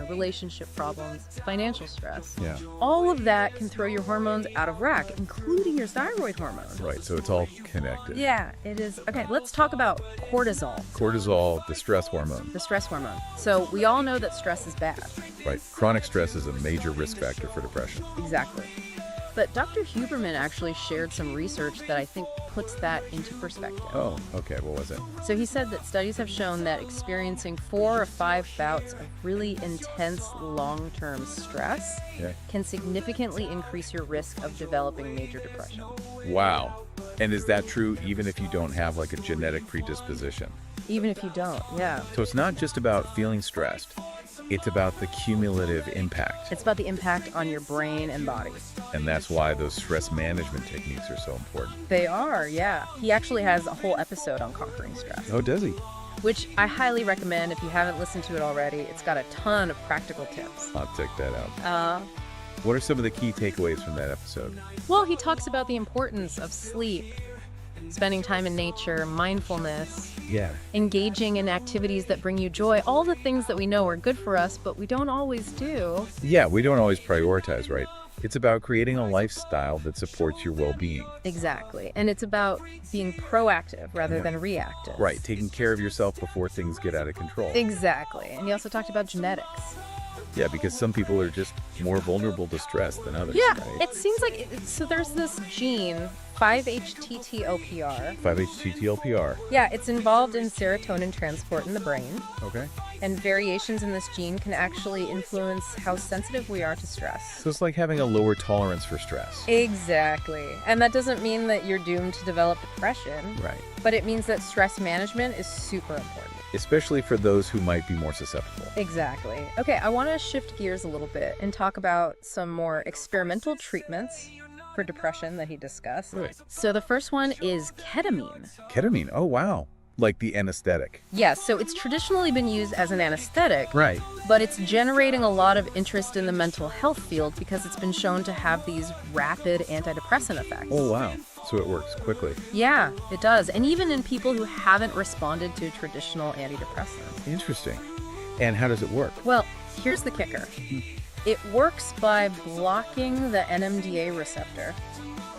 relationship problems, financial stress. Yeah. All of that can throw your hormones out of whack, including your thyroid hormone. Right, so it's all connected. Yeah, it is. Okay, let's talk about cortisol, Cortisol, the stress hormone. the stress hormone. So we all know that stress is bad. Right. Chronic stress is a major risk factor for depression. Exactly. But Dr. Huberman actually shared some research that I think puts that into perspective. Oh, okay. What was it? So he said that studies have shown that experiencing 4 or 5 bouts of really intense long-term stress Yeah. can significantly increase your risk of developing major depression. Wow. And is that true even if you don't have like a genetic predisposition? Even if you don't, yeah. So it's not just about feeling stressed. It's about the cumulative impact. It's about the impact on your brain and body. And that's why those stress management techniques are so important. They are, yeah. He actually has a whole episode on conquering stress, Oh, does he? which I highly recommend if you haven't listened to it already. It's got a ton of practical tips. I'll check that out. What are some of the key takeaways from that episode? Well, he talks about the importance of sleep, spending time in nature, mindfulness, Yeah. engaging in activities that bring you joy, all the things that we know are good for us, but we don't always do. Yeah, we don't always prioritize, right? It's about creating a lifestyle that supports your well-being. Exactly. And it's about being proactive rather than reactive. Right, taking care of yourself before things get out of control. Exactly. And he also talked about genetics. Yeah, because some people are just more vulnerable to stress than others, Yeah, right? it seems like, so there's this gene, 5-HTT-OPR. 5-HTT-LPR. Yeah, it's involved in serotonin transport in the brain. Okay. And variations in this gene can actually influence how sensitive we are to stress. So it's like having a lower tolerance for stress. Exactly. And that doesn't mean that you're doomed to develop depression, Right. but it means that stress management is super important. Especially for those who might be more susceptible. Exactly. Okay, I want to shift gears a little bit and talk about some more experimental treatments for depression that he discussed. Right. So the first one is ketamine. Ketamine, oh wow. Like the anesthetic. Yes, so it's traditionally been used as an anesthetic, Right. but it's generating a lot of interest in the mental health field because it's been shown to have these rapid antidepressant effects. Oh wow. So it works quickly. Yeah, it does. And even in people who haven't responded to traditional antidepressants. Interesting. And how does it work? Well, here's the kicker. It works by blocking the NMDA receptor.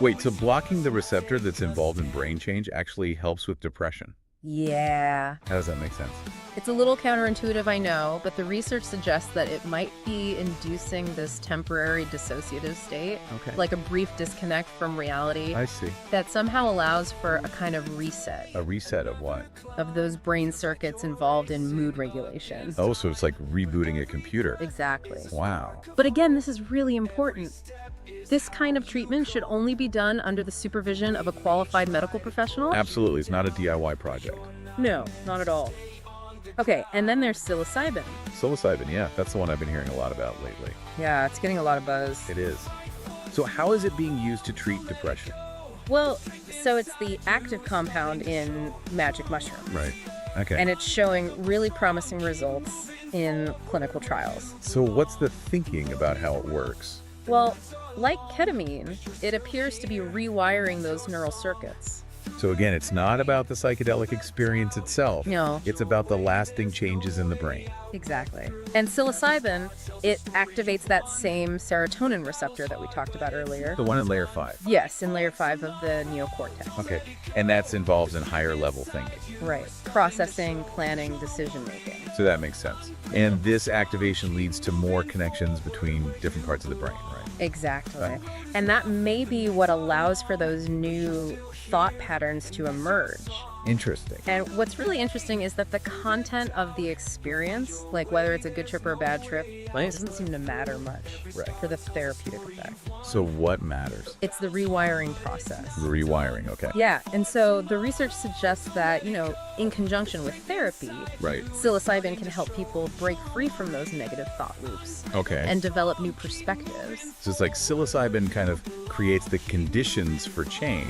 Wait, so blocking the receptor that's involved in brain change actually helps with depression? Yeah. How does that make sense? It's a little counterintuitive, I know, but the research suggests that it might be inducing this temporary dissociative state, Okay. like a brief disconnect from reality, I see. that somehow allows for a kind of reset A reset of what? of those brain circuits involved in mood regulation. Oh, so it's like rebooting a computer. Exactly. Wow. But again, this is really important. This kind of treatment should only be done under the supervision of a qualified medical professional. Absolutely. It's not a DIY project. No, not at all. Okay, and then there's psilocybin. Psilocybin, yeah. That's the one I've been hearing a lot about lately. Yeah, it's getting a lot of buzz. It is. So how is it being used to treat depression? Well, so it's the active compound in magic mushroom. Right. Okay. And it's showing really promising results in clinical trials. So what's the thinking about how it works? Well, like ketamine, it appears to be rewiring those neural circuits. So again, it's not about the psychedelic experience itself. No. It's about the lasting changes in the brain. Exactly. And psilocybin, it activates that same serotonin receptor that we talked about earlier. The one in layer 5. Yes, in layer 5 of the neocortex. Okay. And that's involved in higher level thinking. Right. Processing, planning, decision making. So that makes sense. And this activation leads to more connections between different parts of the brain, right? Exactly. Right. And that may be what allows for those new thought patterns to emerge. Interesting. And what's really interesting is that the content of the experience, like whether it's a good trip or a bad trip, doesn't seem to matter much Right. for the therapeutic effect. So what matters? It's the rewiring process. Rewiring, okay. Yeah, and so the research suggests that, in conjunction with therapy, Right. psilocybin can help people break free from those negative thought loops Okay. and develop new perspectives. So it's like psilocybin kind of creates the conditions for change,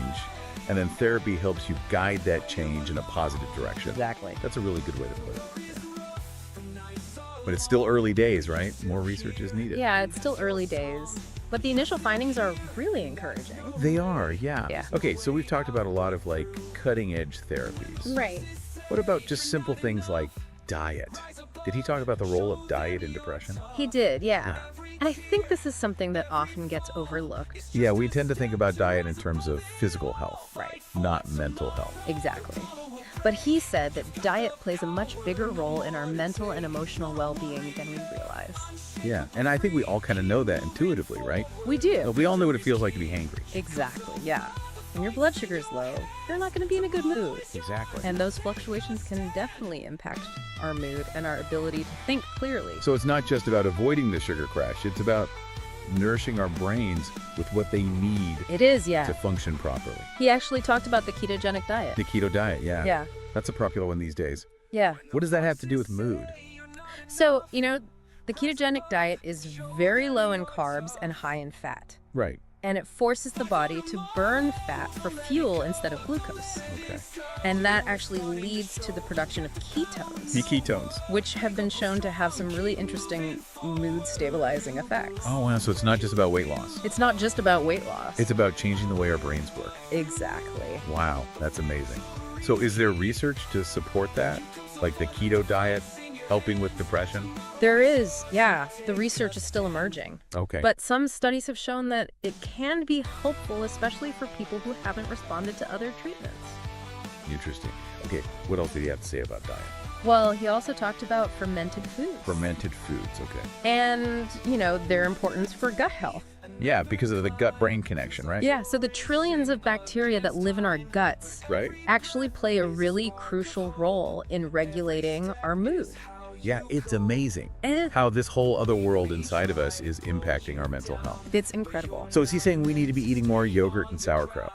and then therapy helps you guide that change in a positive direction. Exactly. That's a really good way to put it. But it's still early days, right? More research is needed. Yeah, it's still early days, but the initial findings are really encouraging. They are, yeah. Yeah. Okay, so we've talked about a lot of like cutting edge therapies. Right. What about just simple things like diet? Did he talk about the role of diet in depression? He did, yeah. And I think this is something that often gets overlooked. Yeah, we tend to think about diet in terms of physical health, Right. not mental health. Exactly. But he said that diet plays a much bigger role in our mental and emotional well-being than we realize. Yeah, and I think we all kind of know that intuitively, right? We do. We all know what it feels like to be hangry. Exactly, yeah. When your blood sugar is low, you're not going to be in a good mood. Exactly. And those fluctuations can definitely impact our mood and our ability to think clearly. So it's not just about avoiding the sugar crash. It's about nourishing our brains with what they need It is, to yeah. function properly. He actually talked about the ketogenic diet. The keto diet, yeah. Yeah, That's a popular one these days. yeah. What does that have to do with mood? So, the ketogenic diet is very low in carbs and high in fat. Right. And it forces the body to burn fat for fuel instead of glucose. Okay. And that actually leads to the production of ketones, The ketones. which have been shown to have some really interesting mood stabilizing effects. Oh, wow. So it's not just about weight loss. It's not just about weight loss. It's about changing the way our brains work. Exactly. Wow, that's amazing. So is there research to support that? Like the keto diet helping with depression? There is, yeah. The research is still emerging. Okay. But some studies have shown that it can be helpful, especially for people who haven't responded to other treatments. Interesting. Okay, what else did he have to say about diet? Well, he also talked about fermented foods. Fermented foods, okay. And, their importance for gut health. Yeah, because of the gut-brain connection, right? Yeah, so the trillions of bacteria that live in our guts Right? actually play a really crucial role in regulating our mood. Yeah, it's amazing And how this whole other world inside of us is impacting our mental health. it's incredible. So is he saying we need to be eating more yogurt and sauerkraut?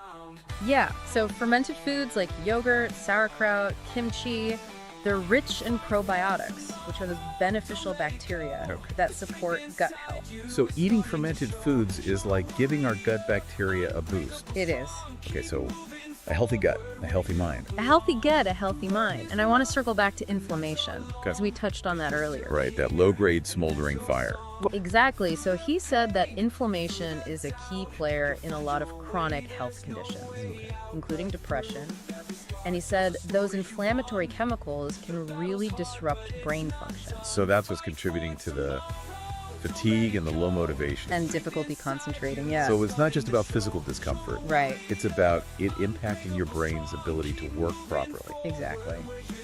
Yeah, so fermented foods like yogurt, sauerkraut, kimchi, they're rich in probiotics, which are the beneficial bacteria that support gut health. So eating fermented foods is like giving our gut bacteria a boost. It is. Okay, so a healthy gut, a healthy mind. A healthy gut, a healthy mind. And I want to circle back to inflammation, because we touched on that earlier. Right, that low-grade smoldering fire. Exactly. So he said that inflammation is a key player in a lot of chronic health conditions, including depression. And he said those inflammatory chemicals can really disrupt brain function So that's what's contributing to the fatigue and the low motivation. and difficulty concentrating. Yeah. So it's not just about physical discomfort. Right. It's about it impacting your brain's ability to work properly. Exactly.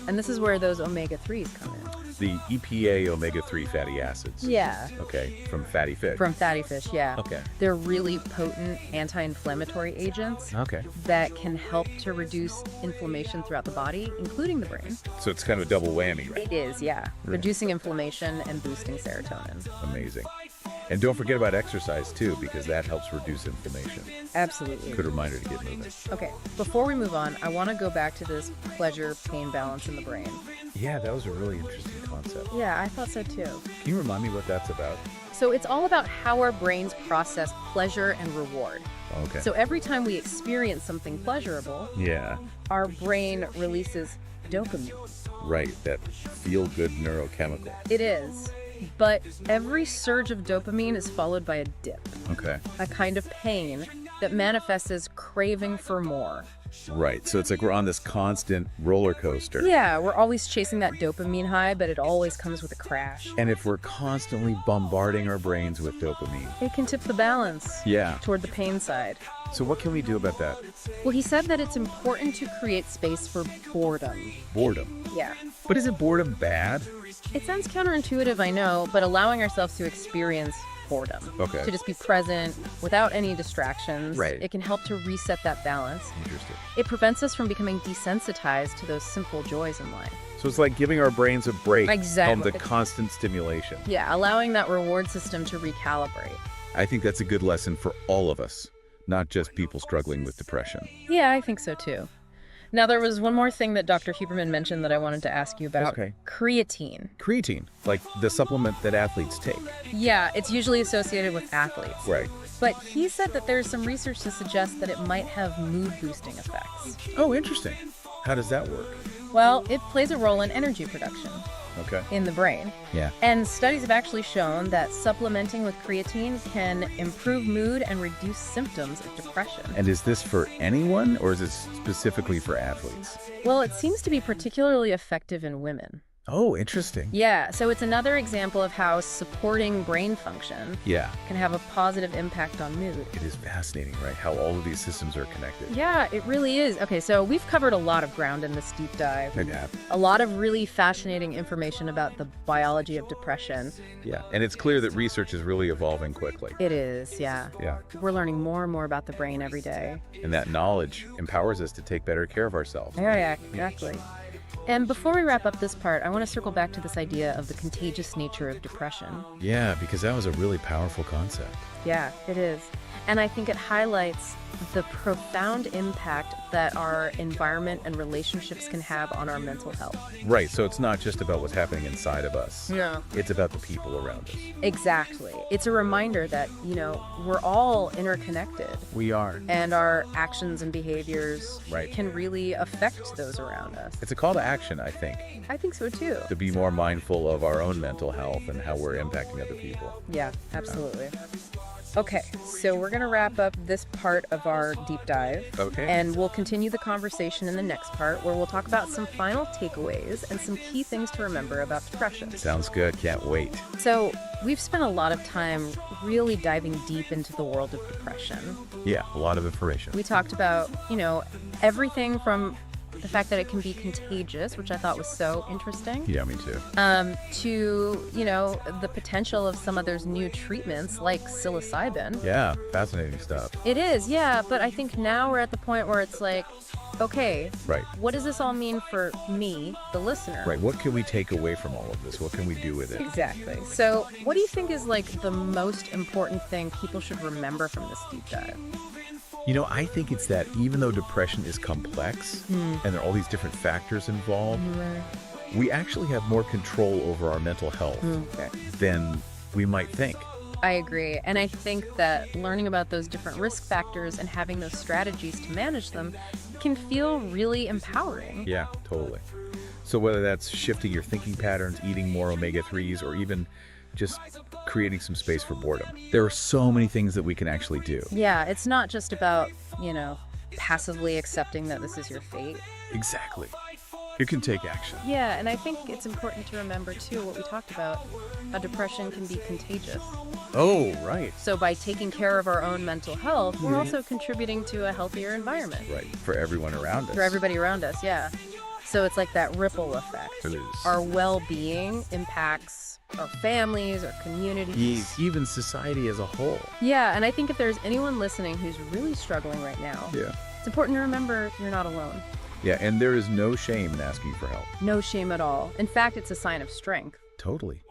And this is where those omega-3s come in. The EPA omega-3 fatty acids. Yeah. Okay, from fatty fish. From fatty fish, yeah. Okay. They're really potent anti-inflammatory agents Okay. that can help to reduce inflammation throughout the body, including the brain. So it's kind of a double whammy, right? It is, yeah. Reducing inflammation and boosting serotonin. Amazing. And don't forget about exercise too, because that helps reduce inflammation. Absolutely. Good reminder to get moving. Okay, before we move on, I want to go back to this pleasure-pain balance in the brain. Yeah, that was a really interesting concept. Yeah, I thought so too. Can you remind me what that's about? So it's all about how our brains process pleasure and reward. Okay. So every time we experience something pleasurable, Yeah, our brain releases dopamine. right. That feel-good neurochemical. It is. But every surge of dopamine is followed by a dip, Okay. a kind of pain that manifests as craving for more. Right. So it's like we're on this constant roller coaster. Yeah, we're always chasing that dopamine high, but it always comes with a crash. And if we're constantly bombarding our brains with dopamine. It can tip the balance Yeah. toward the pain side. So what can we do about that? Well, he said that it's important to create space for boredom. Boredom. Yeah. But isn't boredom bad? It sounds counterintuitive, I know, but allowing ourselves to experience boredom. Okay. To just be present without any distractions. Right. It can help to reset that balance. Interesting. It prevents us from becoming desensitized to those simple joys in life. So it's like giving our brains a break Exactly. from the constant stimulation. Yeah, allowing that reward system to recalibrate. I think that's a good lesson for all of us, not just people struggling with depression. Yeah, I think so too. Now, there was one more thing that Dr. Huberman mentioned that I wanted to ask you about. Okay. Creatine. Creatine, like the supplement that athletes take. Yeah, it's usually associated with athletes. Right. But he said that there's some research to suggest that it might have mood-boosting effects. Oh, interesting. How does that work? Well, it plays a role in energy production Okay. in the brain. Yeah. And studies have actually shown that supplementing with creatine can improve mood and reduce symptoms of depression. And is this for anyone or is it specifically for athletes? Well, it seems to be particularly effective in women. Oh, interesting. Yeah, so it's another example of how supporting brain function Yeah. can have a positive impact on mood. It is fascinating, right? How all of these systems are connected. Yeah, it really is. Okay, so we've covered a lot of ground in this deep dive. Yeah. A lot of really fascinating information about the biology of depression. Yeah. And it's clear that research is really evolving quickly. It is, yeah. Yeah. We're learning more and more about the brain every day. And that knowledge empowers us to take better care of ourselves. Yeah, exactly. And before we wrap up this part, I want to circle back to this idea of the contagious nature of depression. Yeah, because that was a really powerful concept. Yeah, it is. And I think it highlights the profound impact that our environment and relationships can have on our mental health. Right, so it's not just about what's happening inside of us. No. It's about the people around us. Exactly. It's a reminder that, we're all interconnected. We are. And our actions and behaviors Right. can really affect those around us. It's a call to action, I think, I think so too. to be more mindful of our own mental health and how we're impacting other people. Yeah, absolutely. Okay, so we're going to wrap up this part of our deep dive. Okay. And we'll continue the conversation in the next part where we'll talk about some final takeaways and some key things to remember about depression. Sounds good. Can't wait. So we've spent a lot of time really diving deep into the world of depression. Yeah, a lot of information. We talked about, everything from the fact that it can be contagious, which I thought was so interesting, Yeah, me too. to, the potential of some of those new treatments like psilocybin. Yeah, fascinating stuff. It is, yeah, but I think now we're at the point where it's like, okay, Right. what does this all mean for me, the listener? Right. What can we take away from all of this? What can we do with it? Exactly. So what do you think is like the most important thing people should remember from this deep dive? I think it's that even though depression is complex and there are all these different factors involved, we actually have more control over our mental health than we might think. I agree. And I think that learning about those different risk factors and having those strategies to manage them can feel really empowering. Yeah, totally. So whether that's shifting your thinking patterns, eating more omega-3s, or even just creating some space for boredom, there are so many things that we can actually do. Yeah, it's not just about, passively accepting that this is your fate. Exactly. You can take action. Yeah, and I think it's important to remember, too, what we talked about, how depression can be contagious. Oh, right. So by taking care of our own mental health, we're also contributing to a healthier environment. Right. For everyone around us. For everybody around us, yeah. So it's like that ripple effect. It is. Our well-being impacts our families, our communities. Even society as a whole. Yeah, and I think if there's anyone listening who's really struggling right now, Yeah. it's important to remember you're not alone. Yeah, and there is no shame in asking for help. No shame at all. In fact, it's a sign of strength. Totally.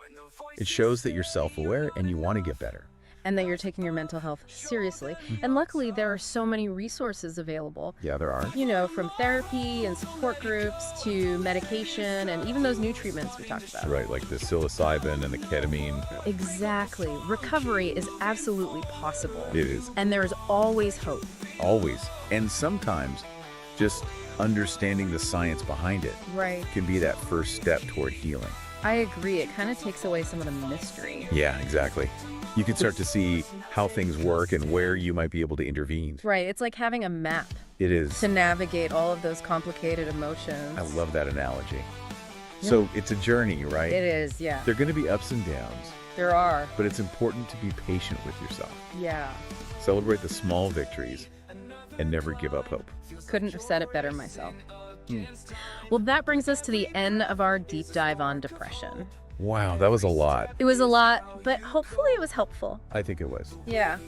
It shows that you're self-aware and you want to get better. And that you're taking your mental health seriously. And luckily, there are so many resources available. Yeah, there are. From therapy and support groups to medication and even those new treatments we talked about. Right, like the psilocybin and the ketamine. Exactly. Recovery is absolutely possible. It is. And there is always hope. Always. And sometimes just understanding the science behind it Right. can be that first step toward healing. I agree. It kind of takes away some of the mystery. Yeah, exactly. You can start to see how things work and where you might be able to intervene. Right. It's like having a map It is. to navigate all of those complicated emotions. I love that analogy. So it's a journey, right? It is, yeah. There are going to be ups and downs, There are. but it's important to be patient with yourself. Yeah. Celebrate the small victories and never give up hope. Couldn't have said it better myself. Well, that brings us to the end of our deep dive on depression. Wow, that was a lot. It was a lot, but hopefully it was helpful. I think it was. Yeah.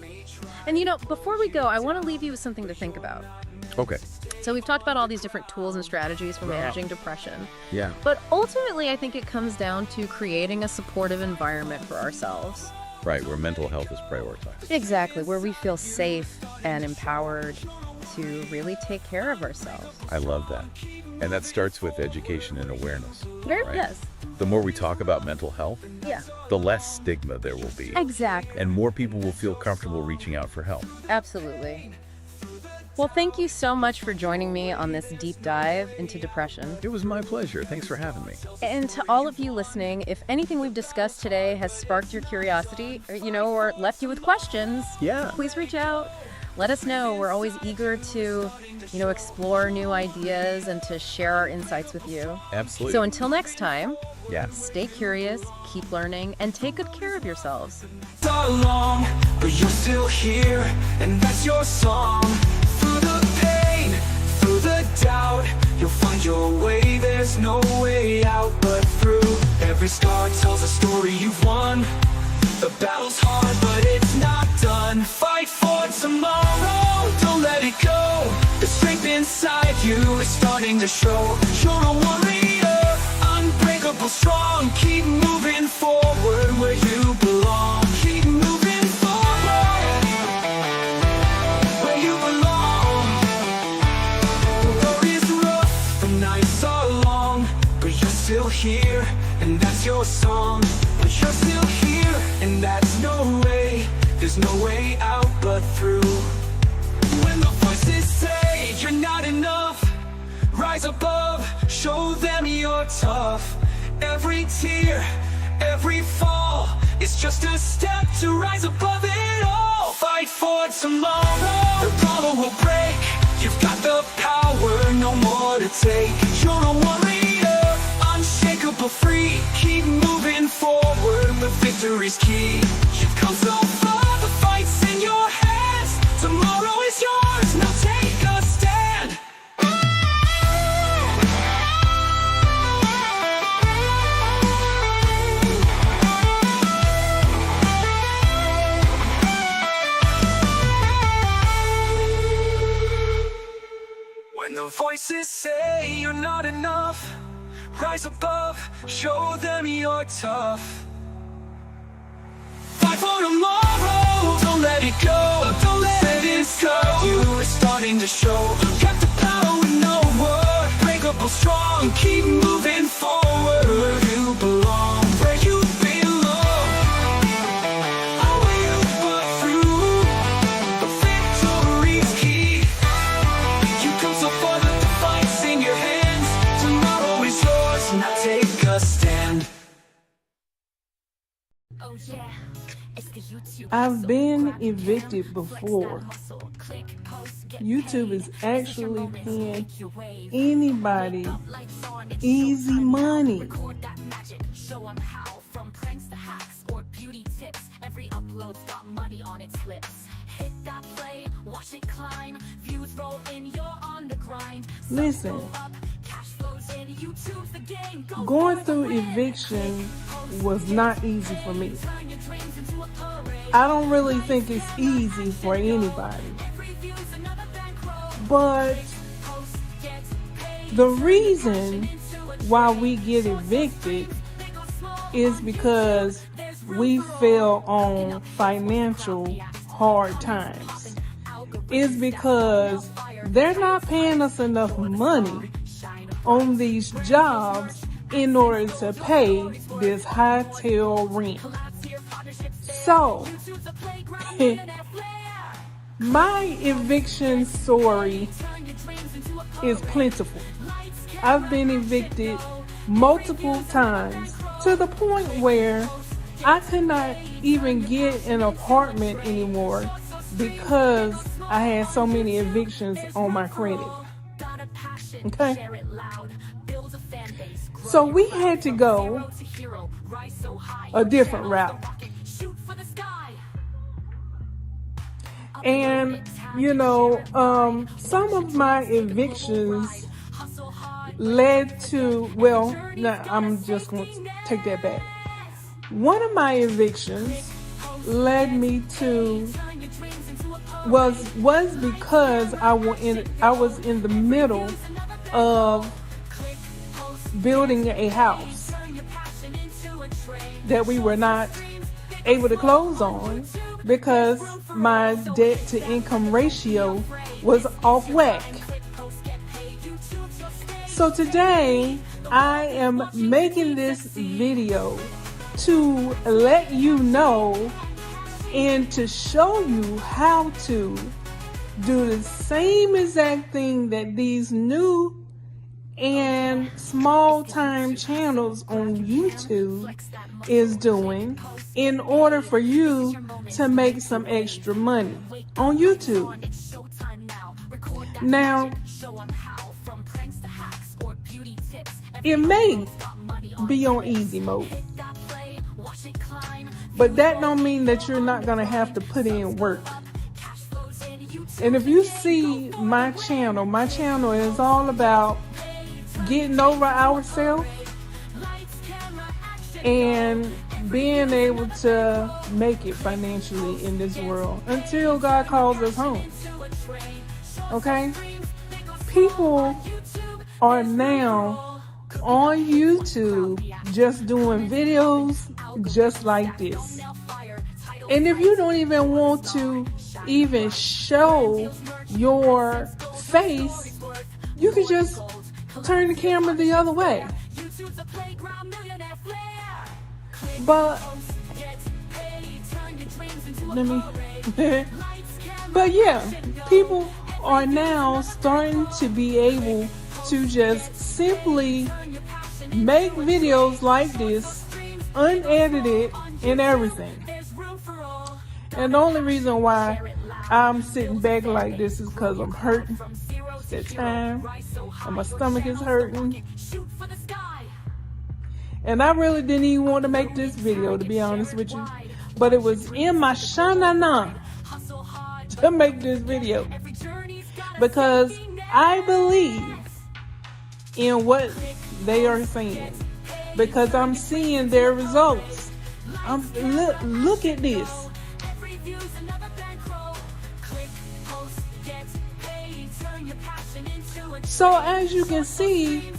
And before we go, I want to leave you with something to think about. Okay. So we've talked about all these different tools and strategies for managing depression. Yeah. But ultimately, I think it comes down to creating a supportive environment for ourselves. Right, where mental health is prioritized. Exactly, where we feel safe and empowered to really take care of ourselves. I love that. And that starts with education and awareness. Right? Right. Yes. The more we talk about mental health, Yeah. the less stigma there will be. Exactly. And more people will feel comfortable reaching out for help. Absolutely. Well, thank you so much for joining me on this deep dive into depression. It was my pleasure. Thanks for having me. And to all of you listening, if anything we've discussed today has sparked your curiosity, or left you with questions, Yeah. please reach out. let us know. We're always eager to, explore new ideas and to share our insights with you. Absolutely. So until next time, Yeah. stay curious, keep learning, and take good care of yourselves. Along, but you're still here, and that's your song. Through the pain, through the doubt, you'll find your way. There's no way out but through. Every scar tells a story you've won. The battle's hard, but it's not done. Fight for tomorrow, don't let it go. The strength inside you is starting to show. You're a warrior, unbreakable strong. Keep moving forward where you belong. Keep moving forward where you belong. The road is rough, the nights are long, but you're still here, and that's your song. But you're still here, and that's no way. There's no way out but through. When the voices say you're not enough, rise above, show them you're tough. Every tear, every fall, it's just a step to rise above it all. Fight for tomorrow, the bottle will break. You've got the power, no more to take. You're a warrior, unshakable, free. Keep moving forward, the victory's key. You've come so far, the fight's in your hands. Tomorrow is yours, now take a stand. When the voices say you're not enough, rise above, show them you're tough. Fight for tomorrow, don't let it go. Don't let it go. You are starting to show. You got the power with no word. Breakable strong, keep moving forward. Where you belong, where you belong. Where you but through. The victory's key. You come so far that the fight's in your hands. Tomorrow is yours, now take a stand. Oh yeah. I've been evicted before. YouTube is actually paying anybody easy money. Every upload's got money on its lips. Hit that play, watch it climb. Views roll in, you're on the grind. Listen, Cash flows in, YouTube's the game. Go going through eviction was not easy for me. turn your dreams into a parade. I don't really think it's easy for anybody. Every view's another bankroll. But Post gets paid. the reason why we get evicted Big or small, is because we fell on financial hard times. It's because they're not paying us enough money on these jobs in order to pay this hotel rent. So, my eviction story is plentiful. I've been evicted multiple times to the point where I could not even get an apartment anymore because I had so many evictions on my credit. Okay? So we had to go a different route. And, some of my evictions led to, I'm just going to take that back. One of my evictions led me to, was because I was in the middle of building a house that we were not able to close on because my debt to income ratio was off whack. So today I am making this video to let you know and to show you how to do the same exact thing that these new and small time channels on YouTube is doing in order for you to make some extra money on YouTube. Now, it may be on easy mode, but that don't mean that you're not going to have to put in work. And if you see my channel is all about getting over ourselves and being able to make it financially in this world until God calls us home. Okay? People are now on YouTube just doing videos just like this. And if you don't even want to even show your face, you can just turn the camera the other way. But but yeah, people are now starting to be able to just simply make videos like this, unedited and everything. And the only reason why I'm sitting back like this is because I'm hurting. It's that time, and my stomach is hurting. And I really didn't even want to make this video, to be honest with you. But it was in my Shonda to make this video, because I believe in what they are saying, because I'm seeing their results. Look at this. So as you can see,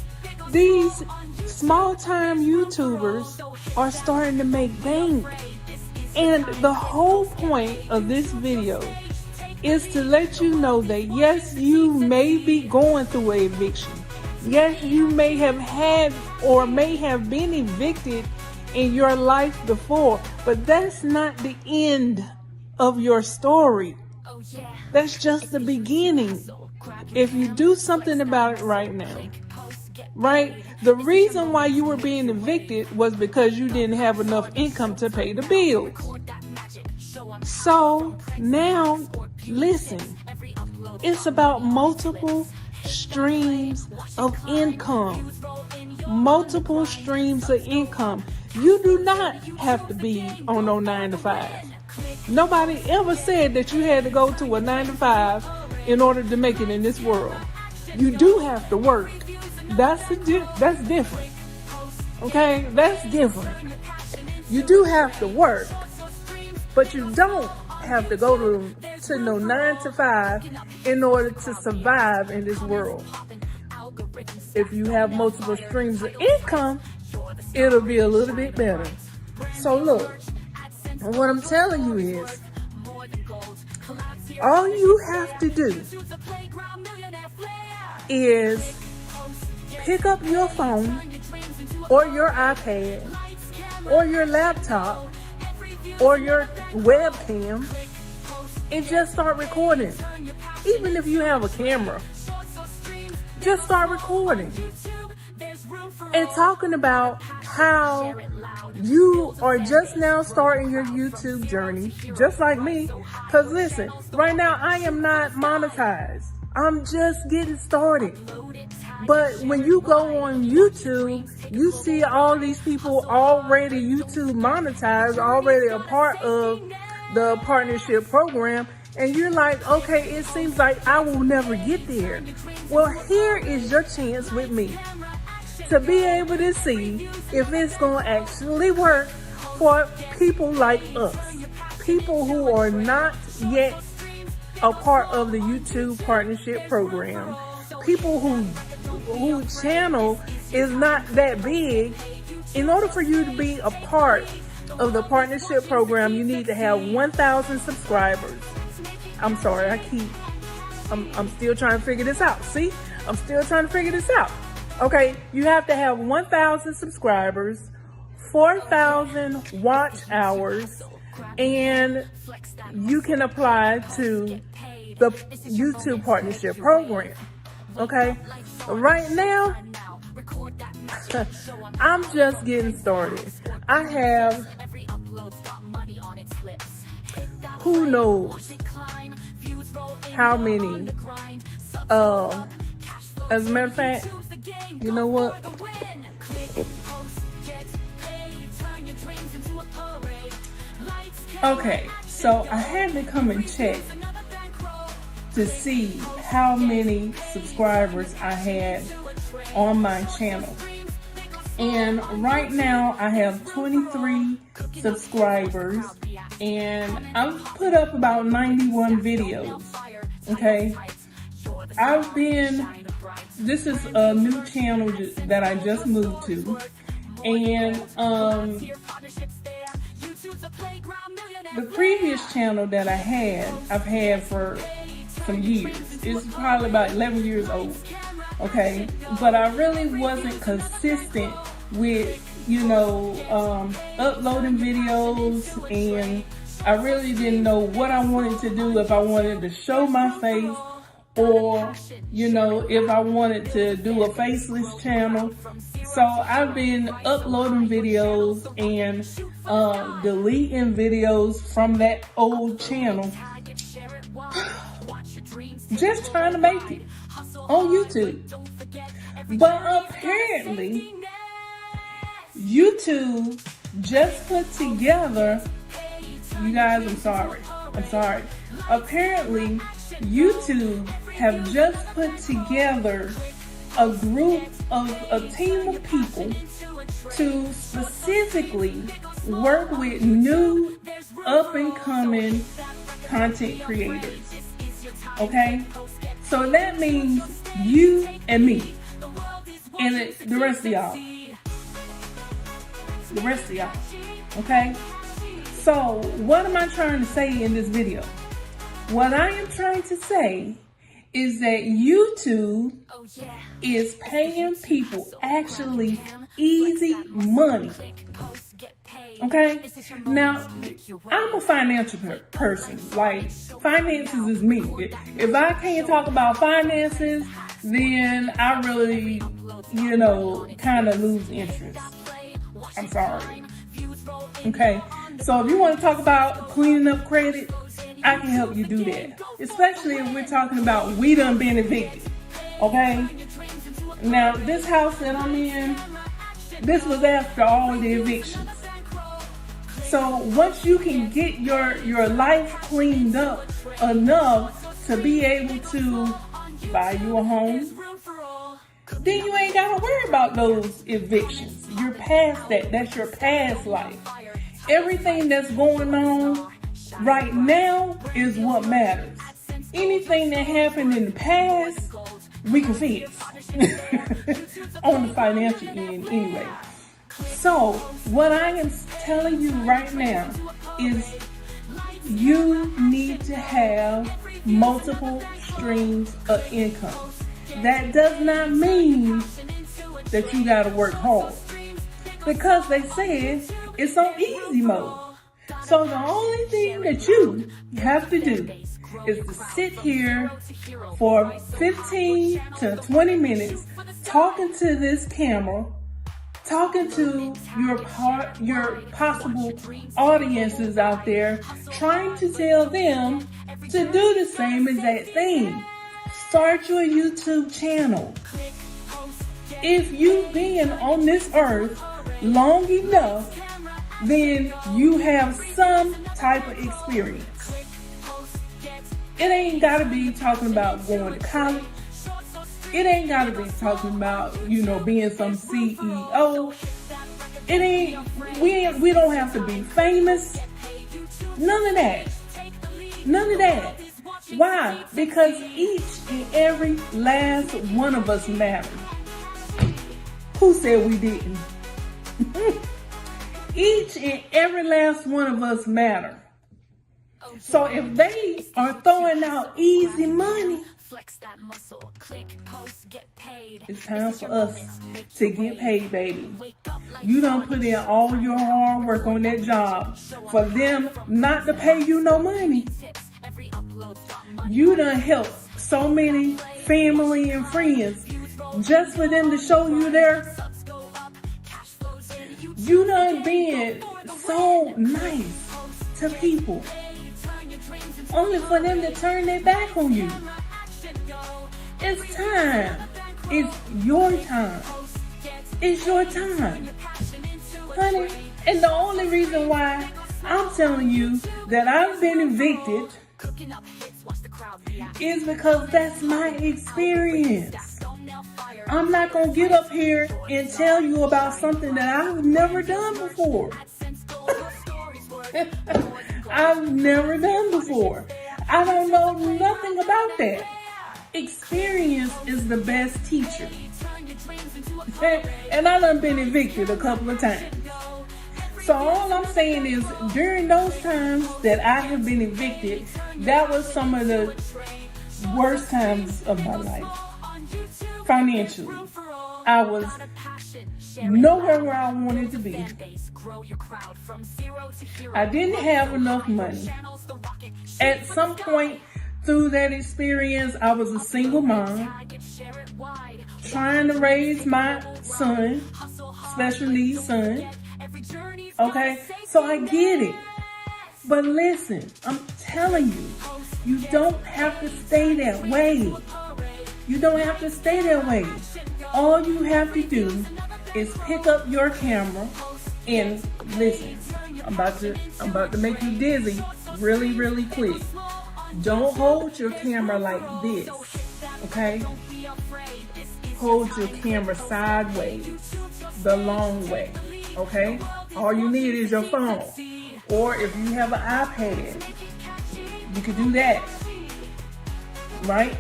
these small-time YouTubers are starting to make bank. And the whole point of this video is to let you know that yes, you may be going through an eviction. Yes, you may have had or may have been evicted in your life before, but that's not the end of your story. That's just the beginning. If you do something about it right now, right? The reason why you were being evicted was because you didn't have enough income to pay the bills. So now, listen, it's about multiple streams of income. Multiple streams of income. You do not have to be on no 9 to 5. Nobody ever said that you had to go to a 9 to 5 in order to make it in this world. You do have to work. That's different. Okay? That's different. You do have to work, but you don't have to go to no 9 to 5 in order to survive in this world. If you have multiple streams of income, it'll be a little bit better. So look, what I'm telling you is, all you have to do is pick up your phone or your iPad or your laptop or your webcam and just start recording. Even if you have a camera, just start recording and talking about how you are just now starting your YouTube journey, just like me. Because listen, right now I am not monetized. I'm just getting started. But when you go on YouTube, you see all these people already YouTube monetized, already a part of the partnership program. And you're like, okay, it seems like I will never get there. Well, here is your chance with me to be able to see if it's going to actually work for people like us. People who are not yet a part of the YouTube partnership program. People whose channel is not that big. In order for you to be a part of the partnership program, you need to have 1,000 subscribers. I'm sorry, I'm still trying to figure this out. See, I'm still trying to figure this out. Okay, you have to have 1,000 subscribers, 4,000 watch hours, and you can apply to the YouTube partnership program. Okay? Right now, I'm just getting started. I have, who knows how many, as a matter of fact, you know what? Okay, so I had to come and check to see how many subscribers I had on my channel. And right now I have 23 subscribers and I've put up about 91 videos. Okay, this is a new channel that I just moved to, and the previous channel that I've had for some years. It's probably about 11 years old. Okay, but I really wasn't consistent with, uploading videos, and I really didn't know what I wanted to do, if I wanted to show my face, or, if I wanted to do a faceless channel. So I've been uploading videos and deleting videos from that old channel, just trying to make it on YouTube. But apparently, YouTube just put together, you guys, I'm sorry. Apparently, YouTube have just put together a team of people to specifically work with new up and coming content creators. Okay, so that means you and me and the rest of y'all. Okay, so what am I trying to say in this video? What I am trying to say is that YouTube is paying people actually easy money. Okay, now I'm a financial person. Like, finances is me. If I can't talk about finances, then I really, kind of lose interest. I'm sorry. Okay, so if you want to talk about cleaning up credit, I can help you do that. Especially if we're talking about we done been evicted. Okay, now this house that I'm in, this was after all the evictions. So once you can get your life cleaned up enough to be able to buy you a home, then you ain't gotta worry about those evictions. You're past that. That's your past life. Everything that's going on right now is what matters. Anything that happened in the past, we can fix on the financial end anyway. So what I am telling you right now is you need to have multiple streams of income. That does not mean that you gotta work hard, because they said it's on easy mode. So the only thing that you have to do is to sit here for 15 to 20 minutes talking to this camera, talking to your possible audiences out there, trying to tell them to do the same exact thing. Start your YouTube channel. If you've been on this earth long enough, then you have some type of experience. It ain't gotta be talking about going to college. It ain't gotta be talking about, being some CEO. We don't have to be famous. None of that. Why? Because each and every last one of us matters. Who said we didn't? Each and every last one of us matter. So if they are throwing out easy money, it's time for us to get paid, baby. You done put in all your hard work on that job for them not to pay you no money. You done helped so many family and friends, just for them to show you you done been so nice to people, only for them to turn their back on you. It's time. It's your time. It's your time, honey. And the only reason why I'm telling you that I've been evicted is because that's my experience. I'm not going to get up here and tell you about something that I've never done before. I've never done before. I don't know nothing about that. Experience is the best teacher. And I done been evicted a couple of times. So all I'm saying is, during those times that I have been evicted, that was some of the worst times of my life. Financially, I was nowhere where I wanted to be. I didn't have enough money. At some point through that experience, I was a single mom, trying to raise my son, special needs son. Okay, so I get it. But listen, I'm telling you, you don't have to stay that way. You don't have to stay that way. All you have to do is pick up your camera and listen. I'm about to make you dizzy really, really quick. Don't hold your camera like this, okay? Hold your camera sideways, the long way, okay? All you need is your phone. Or if you have an iPad, you can do that, right?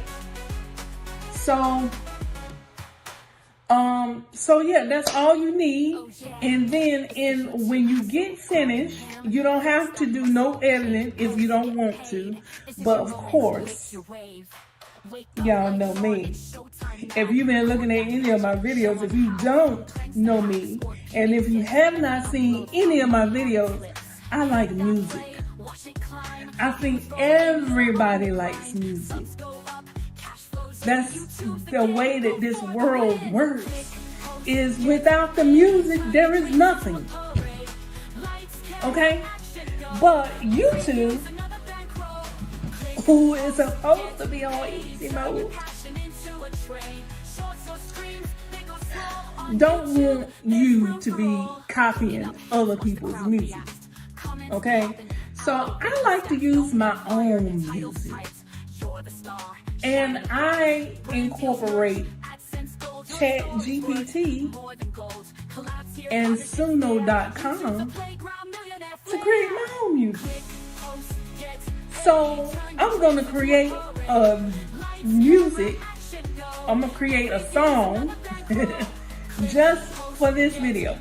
So yeah, that's all you need. And then when you get finished, you don't have to do no editing if you don't want to. But of course, y'all know me. If you've been looking at any of my videos, if you don't know me, and if you have not seen any of my videos, I like music. I think everybody likes music. That's the way that this world works. Is without the music, there is nothing. Okay? But YouTube, who is supposed to be on easy mode, don't want you to be copying other people's music. Okay? So I like to use my own music. And I incorporate ChatGPT and Suno.com to create my own music. So I'm going to create a music. I'm going to create a song just for this video,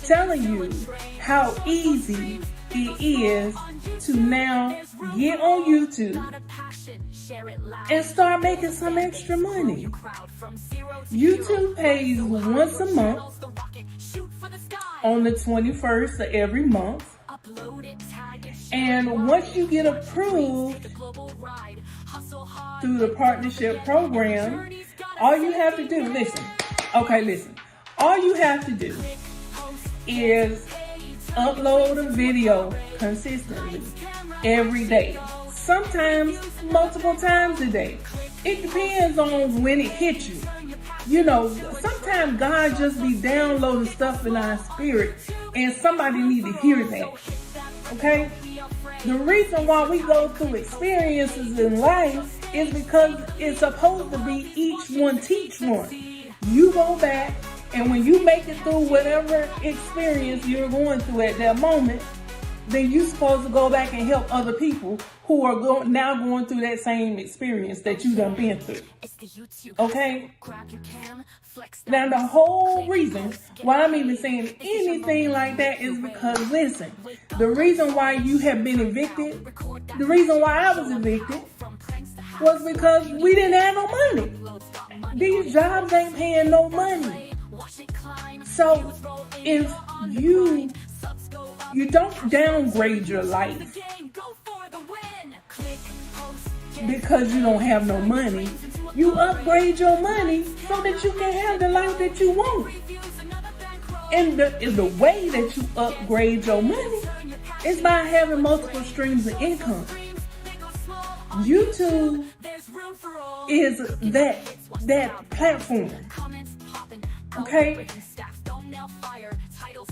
telling you how easy it is to now get on YouTube and start making some extra money. YouTube pays once a month on the 21st of every month. And once you get approved through the partnership program, all you have to do, listen, all you have to do is upload a video consistently every day. Sometimes multiple times a day. It depends on when it hits you. You know, sometimes God just be downloading stuff in our spirit and somebody need to hear that. Okay? The reason why we go through experiences in life is because it's supposed to be each one teach one. You go back, and when you make it through whatever experience you're going through at that moment, then you're supposed to go back and help other people who are now going through that same experience that you done been through. Okay? Now the whole reason why I'm even saying anything like that is because, listen, the reason why you have been evicted, the reason why I was evicted was because we didn't have no money. These jobs ain't paying no money. So if you don't downgrade your life, because you don't have no money. You upgrade your money so that you can have the life that you want. And the way that you upgrade your money is by having multiple streams of income. YouTube is that platform. Okay?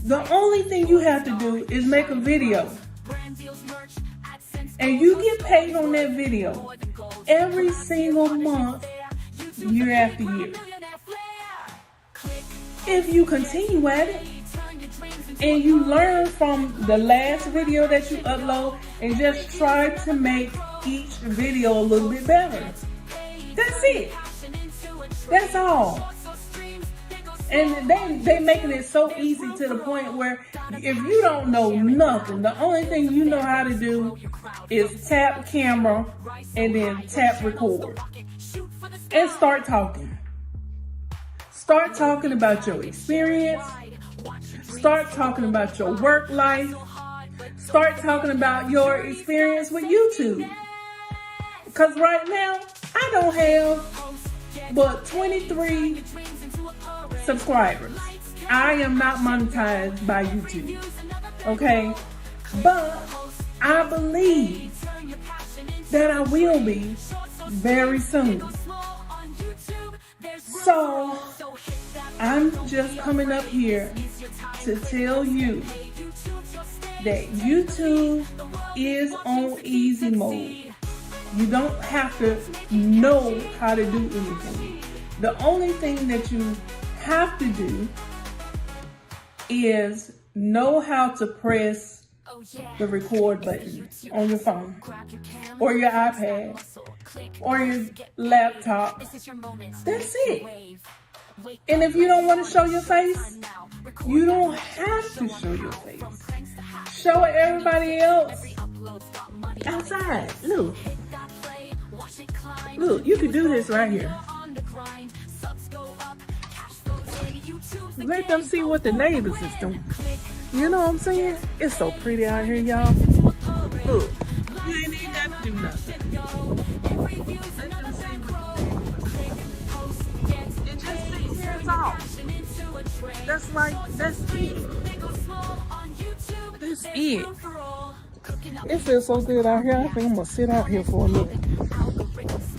The only thing you have to do is make a video. And you get paid on that video every single month, year after year. If you continue at it and you learn from the last video that you upload and just try to make each video a little bit better. That's it. That's all. And they making it so easy to the point where if you don't know nothing, the only thing you know how to do is tap camera and then tap record. And start talking. Start talking about your experience. Start talking about your work life. Start talking about your experience with YouTube. Because right now, I don't have but 23 subscribers. I am not monetized by YouTube. Okay? But I believe that I will be very soon. So, I'm just coming up here to tell you that YouTube is on easy mode. You don't have to know how to do anything. The only thing that you have to do is know how to press the record button on your phone or your iPad or your laptop. That's it. And if you don't want to show your face, you don't have to show your face. Show everybody else outside. Look. Look, you can do this right here. Let them see what the neighbors is doing. You know what I'm saying? It's so pretty out here, y'all. Look, you ain't even got to do nothing. And just sit here and talk. That's it. That's it. It feels so good out here. I think I'm going to sit out here for a minute.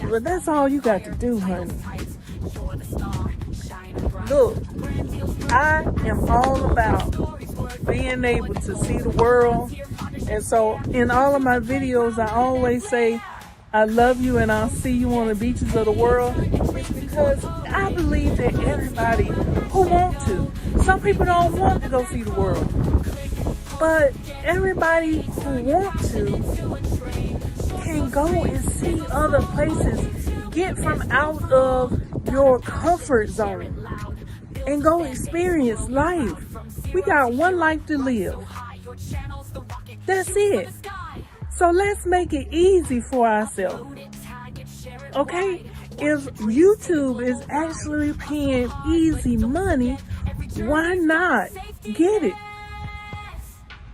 But that's all you got to do, honey. Look, I am all about being able to see the world. And so in all of my videos, I always say, I love you and I'll see you on the beaches of the world. It's because I believe that everybody who wants to. Some people don't want to go see the world. But everybody who wants to can go and see other places. Get from out of your comfort zone and go experience life. We got one life to live. That's it. So let's make it easy for ourselves. Okay? If YouTube is actually paying easy money, why not get it?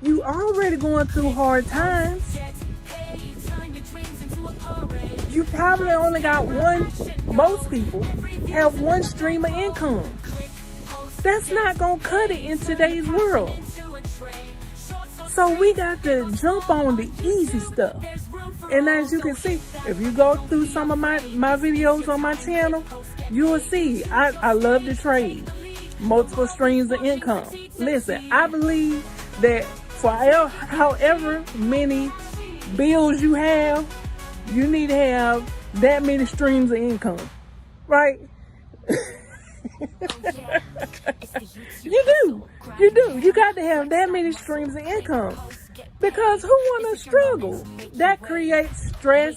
You already going through hard times. You probably only got most people have one stream of income. That's not going to cut it in today's world. So we got to jump on the easy stuff. And as you can see, if you go through some of my videos on my channel, you will see I love to trade. Multiple streams of income. Listen, I believe that for however many bills you have, you need to have that many streams of income. Right? You do. You got to have that many streams of income. Because who want to struggle? That creates stress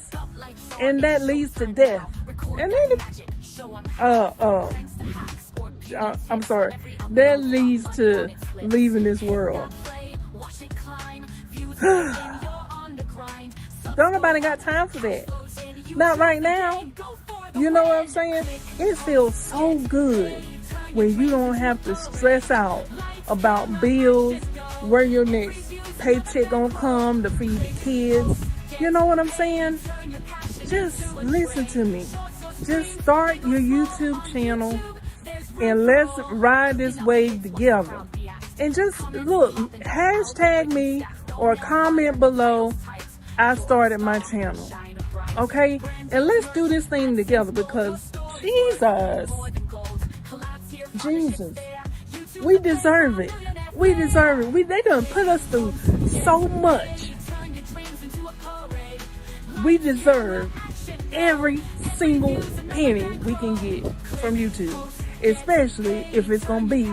and that leads to death. And then I'm sorry. That leads to leaving this world. Don't nobody got time for that. Not right now. You know what I'm saying? It feels so good when you don't have to stress out about bills, where your next paycheck gonna come to feed the kids. You know what I'm saying? just listen to me. Just start your YouTube channel and let's ride this wave together. And just look, hashtag me or comment below, I started my channel. Okay? And let's do this thing together because Jesus, we deserve it. We deserve it. They done put us through so much. We deserve every single penny we can get from YouTube, especially if it's gonna be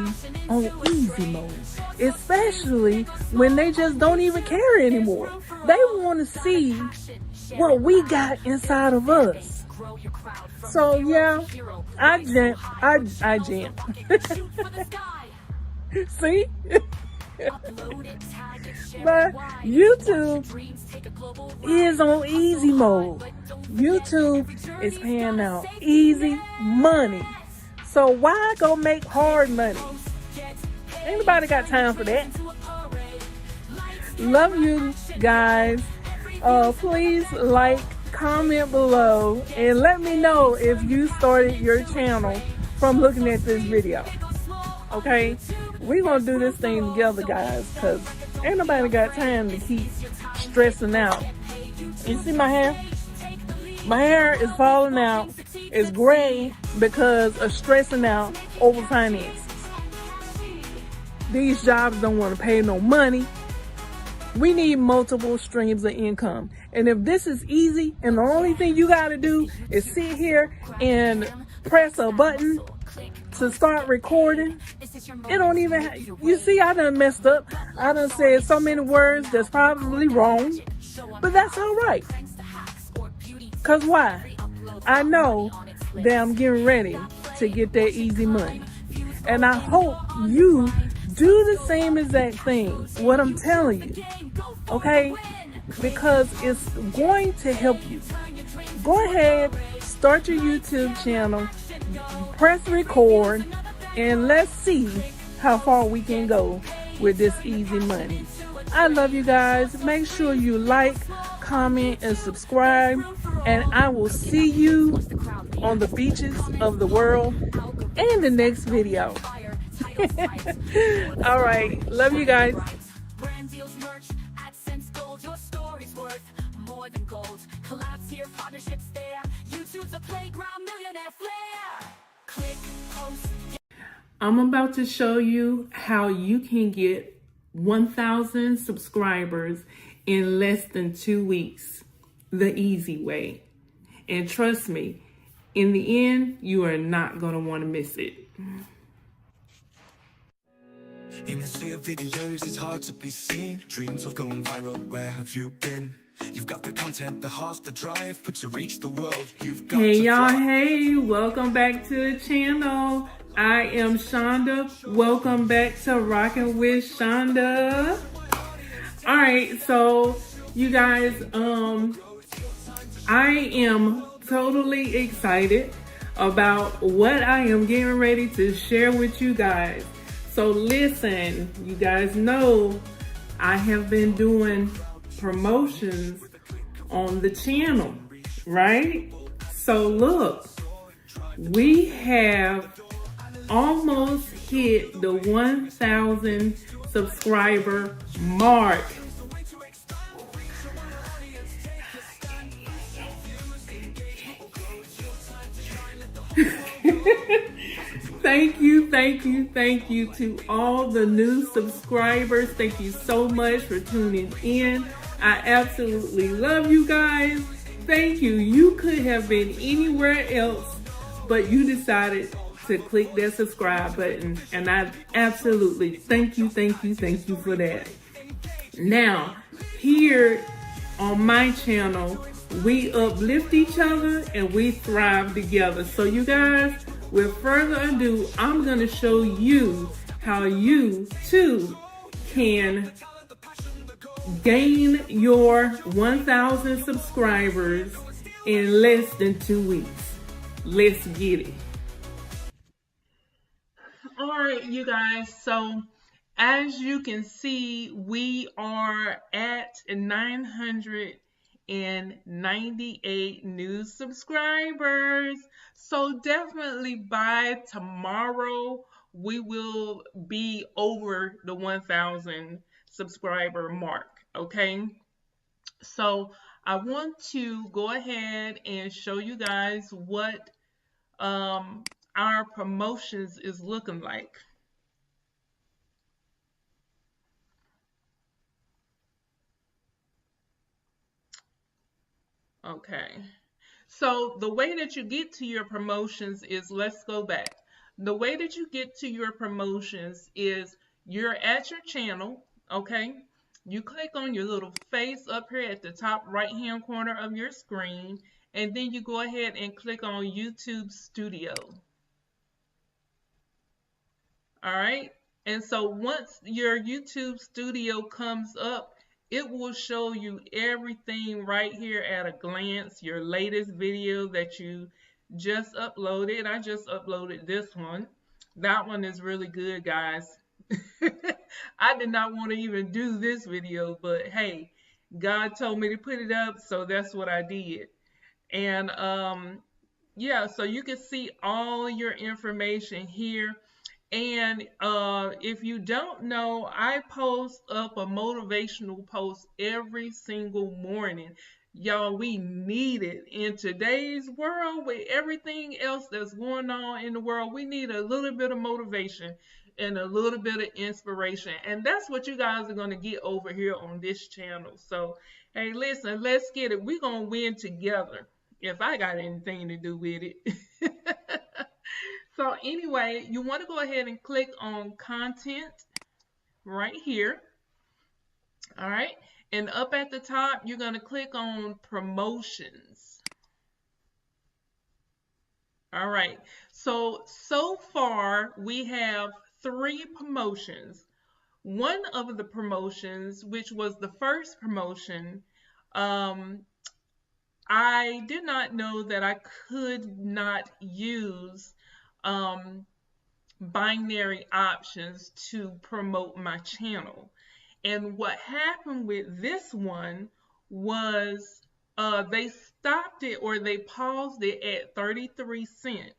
on easy mode, especially when they just don't even care anymore. They want to see what we got inside of us. So yeah, I jam. See? But YouTube is on easy mode. YouTube is paying out easy money. So why go make hard money? Anybody got time for that? Love you guys. Please like, comment below, and let me know if you started your channel from looking at this video. Okay? We're going to do this thing together, guys, because ain't nobody got time to keep stressing out. You see my hair? My hair is falling out. It's gray because of stressing out over finances. These jobs don't want to pay no money. We need multiple streams of income. And if this is easy and the only thing you got to do is sit here and press a button to start recording, it don't even you see, I done messed up. I done said so many words that's probably wrong, but that's all right. Cause why? I know that I'm getting ready to get that easy money, and I hope you do the same exact thing, what I'm telling you, okay? Because it's going to help you. Go ahead, start your YouTube channel, press record, and let's see how far we can go with this easy money. I love you guys. Make sure you like, comment, and subscribe, and I will see you on the beaches of the world in the next video. All right, love you guys. Brand deals, merch, AdSense, gold, your story's worth more than gold. Collabs here, partnerships there. YouTube's a playground, millionaire flair. Click, post. I'm about to show you how you can get 1,000 subscribers in less than 2 weeks, the easy way. And trust me, in the end, you are not going to want to miss it. In the sea of videos, it's hard to be seen. Dreams of going viral, where have you been? You've got the content, the heart, the drive, but to reach the world, you've got Hey to y'all, thrive. hey, welcome back to the channel. I am Shonda. Welcome back to Rockin' with Shonda. All right, so you guys, I am totally excited about what I am getting ready to share with you guys. So listen, you guys know I have been doing promotions on the channel, right? So look, we have almost hit the 1,000 subscriber mark. Thank you to all the new subscribers. Thank you so much for tuning in. I absolutely love you guys. Thank you. You could have been anywhere else, but you decided to click that subscribe button, and I absolutely thank you for that. Now, here on my channel, we uplift each other and we thrive together. So you guys, with further ado, I'm going to show you how you too can gain your 1,000 subscribers in less than 2 weeks. Let's get it. All right, you guys. So as you can see, we are at 900 198 new subscribers. So definitely by tomorrow, we will be over the 1,000 subscriber mark. Okay. So I want to go ahead and show you guys what our promotions is looking like. Okay. So the way that you get to your promotions is, let's go back. The way that you get to your promotions is you're at your channel, okay? You click on your little face up here at the top right hand corner of your screen, and then you go ahead and click on YouTube Studio. All right. And so once your YouTube Studio comes up, it will show you everything right here at a glance. Your latest video that you just uploaded. I just uploaded this one. That one is really good, guys. I did not want to even do this video, but hey, God told me to put it up, so that's what I did. And yeah, so you can see all your information here. And if you don't know, I post up a motivational post every single morning. Y'all, we need it in today's world with everything else that's going on in the world. We need a little bit of motivation and a little bit of inspiration. And that's what you guys are going to get over here on this channel. So, hey, listen, let's get it. We're going to win together if I got anything to do with it. So anyway, you want to go ahead and click on content right here. All right. And up at the top, you're going to click on promotions. All right. So far, we have 3 promotions. One of the promotions, which was the first promotion, I did not know that I could not use binary options to promote my channel. And what happened with this one was they stopped it, or they paused it at 33 cents.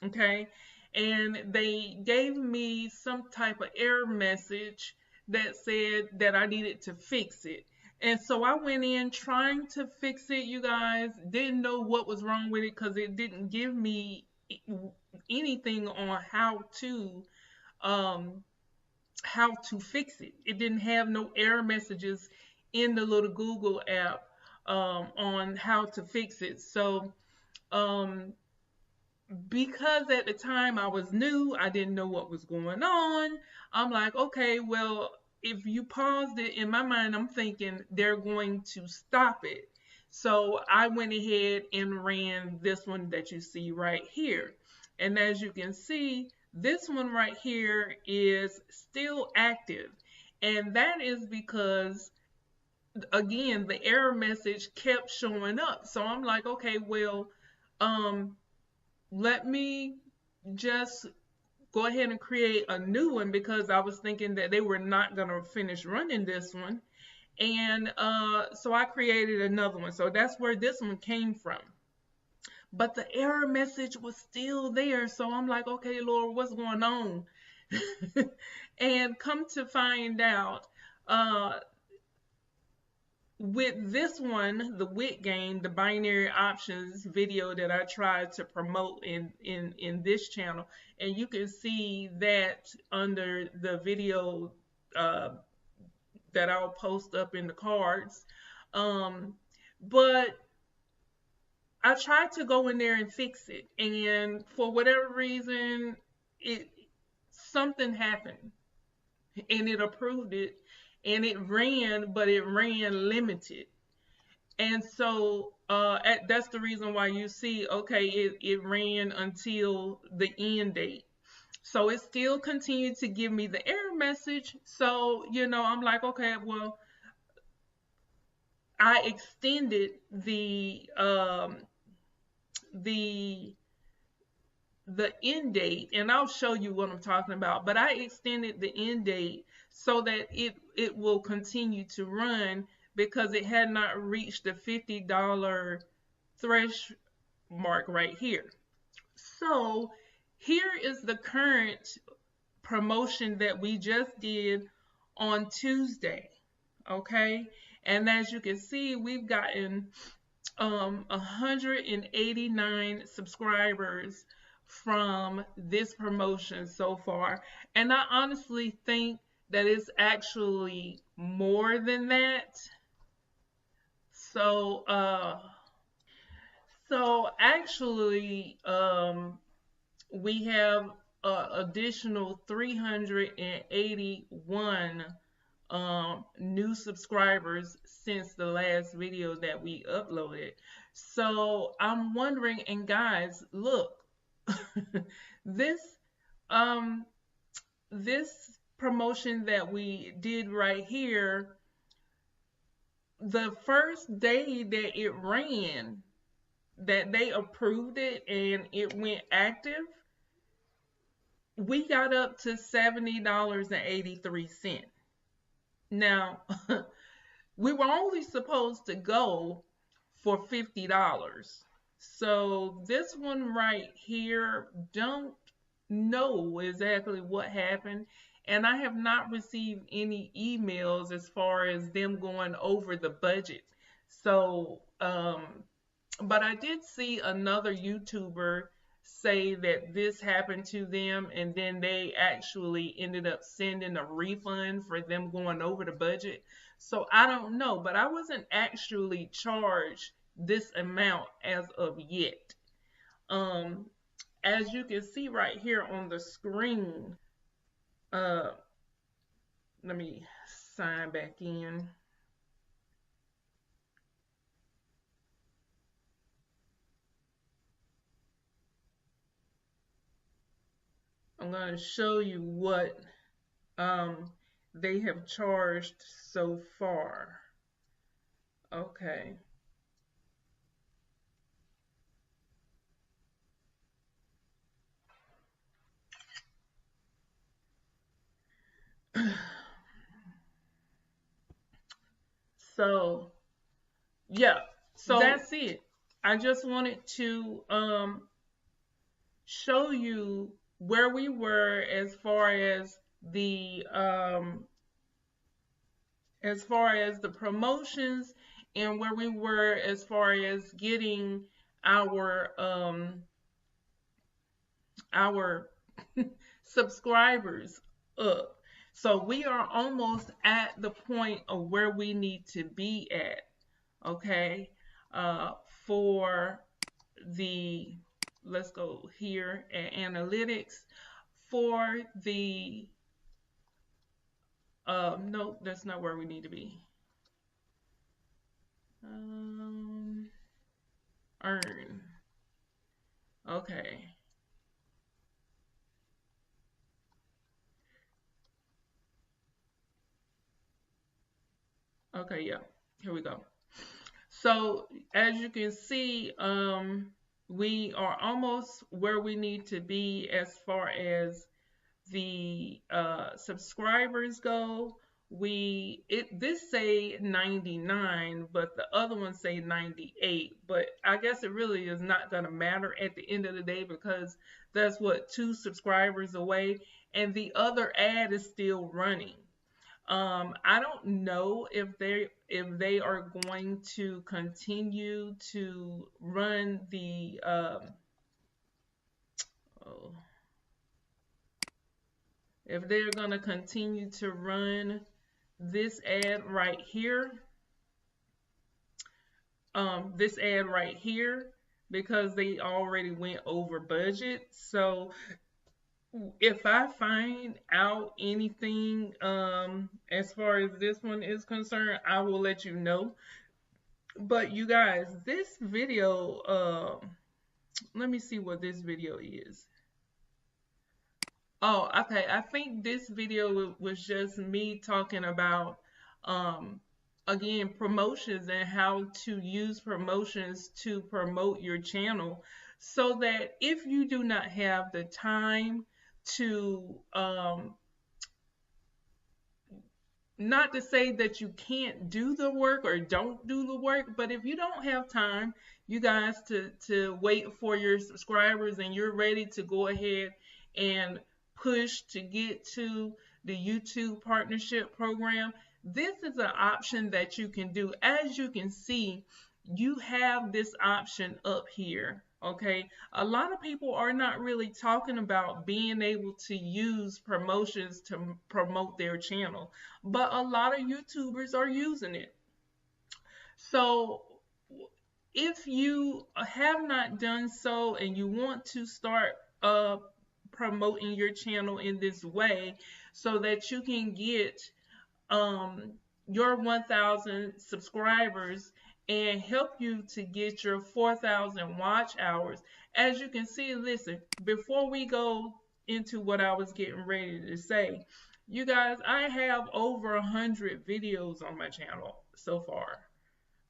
Okay. And they gave me some type of error message that said that I needed to fix it. And so I went in trying to fix it, you guys. Didn't know what was wrong with it because it didn't give me anything on how to fix it. It didn't have no error messages in the little Google app on how to fix it. So because at the time I was new, I didn't know what was going on. I'm like, okay, well, if you paused it, in my mind, I'm thinking they're going to stop it. So I went ahead and ran this one that you see right here. And as you can see, this one right here is still active. And that is because, again, the error message kept showing up. So I'm like, okay, well, let me just go ahead and create a new one, because I was thinking that they were not going to finish running this one. And so I created another one. So that's where this one came from. But the error message was still there. So I'm like, okay, Lord, what's going on? And come to find out, with this one, the WIT game, the binary options video that I tried to promote in this channel, and you can see that under the video that I'll post up in the cards. But I tried to go in there and fix it, and for whatever reason, something happened, and it approved it, and it ran, but it ran limited. And so that's the reason why you see, okay, it ran until the end date. So it still continued to give me the error message. So, I'm like, okay, well, I extended the end date, and I'll show you what I'm talking about, but I extended the end date so that it will continue to run, because it had not reached the $50 thresh mark right here. So here is the current promotion that we just did on Tuesday. Okay, and as you can see, we've gotten 189 subscribers from this promotion so far, and I honestly think that it's actually more than that. So actually, we have additional 381 new subscribers since the last video that we uploaded. So I'm wondering, and guys, look, this um this promotion that we did right here, the first day that it ran, that they approved it and it went active, we got up to $70.83. Now, we were only supposed to go for $50. So this one right here, don't know exactly what happened. And I have not received any emails as far as them going over the budget. So, but I did see another YouTuber say that this happened to them and then they actually ended up sending a refund for them going over the budget. So I don't know, but I wasn't actually charged this amount as of yet. As you can see right here on the screen, let me sign back in. I'm going to show you what they have charged so far. Okay. So, yeah. So that's it. I just wanted to show you where we were as far as the promotions and where we were as far as getting our subscribers up. So we are almost at the point of where we need to be at, okay? For the, let's go here at analytics, for the, no, that's not where we need to be. Earn. Okay. Okay, yeah, here we go. So as you can see, we are almost where we need to be as far as the subscribers go. This say 99, but the other one say 98. But I guess it really is not gonna matter at the end of the day because that's what 2 subscribers away, and the other ad is still running. I don't know if they are going to continue to run the if they're going to continue to run this ad right here, because they already went over budget. So if I find out anything as far as this one is concerned, I will let you know. But you guys, this video, let me see what this video is. Oh, okay. I think this video was just me talking about, again, promotions and how to use promotions to promote your channel so that if you do not have the time to not to say that you can't do the work or don't do the work, but if you don't have time, you guys, to wait for your subscribers and you're ready to go ahead and push to get to the YouTube partnership program, this is an option that you can do. As you can see, you have this option up here. Okay, a lot of people are not really talking about being able to use promotions to promote their channel, but a lot of YouTubers are using it. So if you have not done so and you want to start promoting your channel in this way so that you can get um, your 1,000 subscribers and help you to get your 4,000 watch hours. As you can see, listen, before we go into what I was getting ready to say, you guys, I have over 100 videos on my channel so far.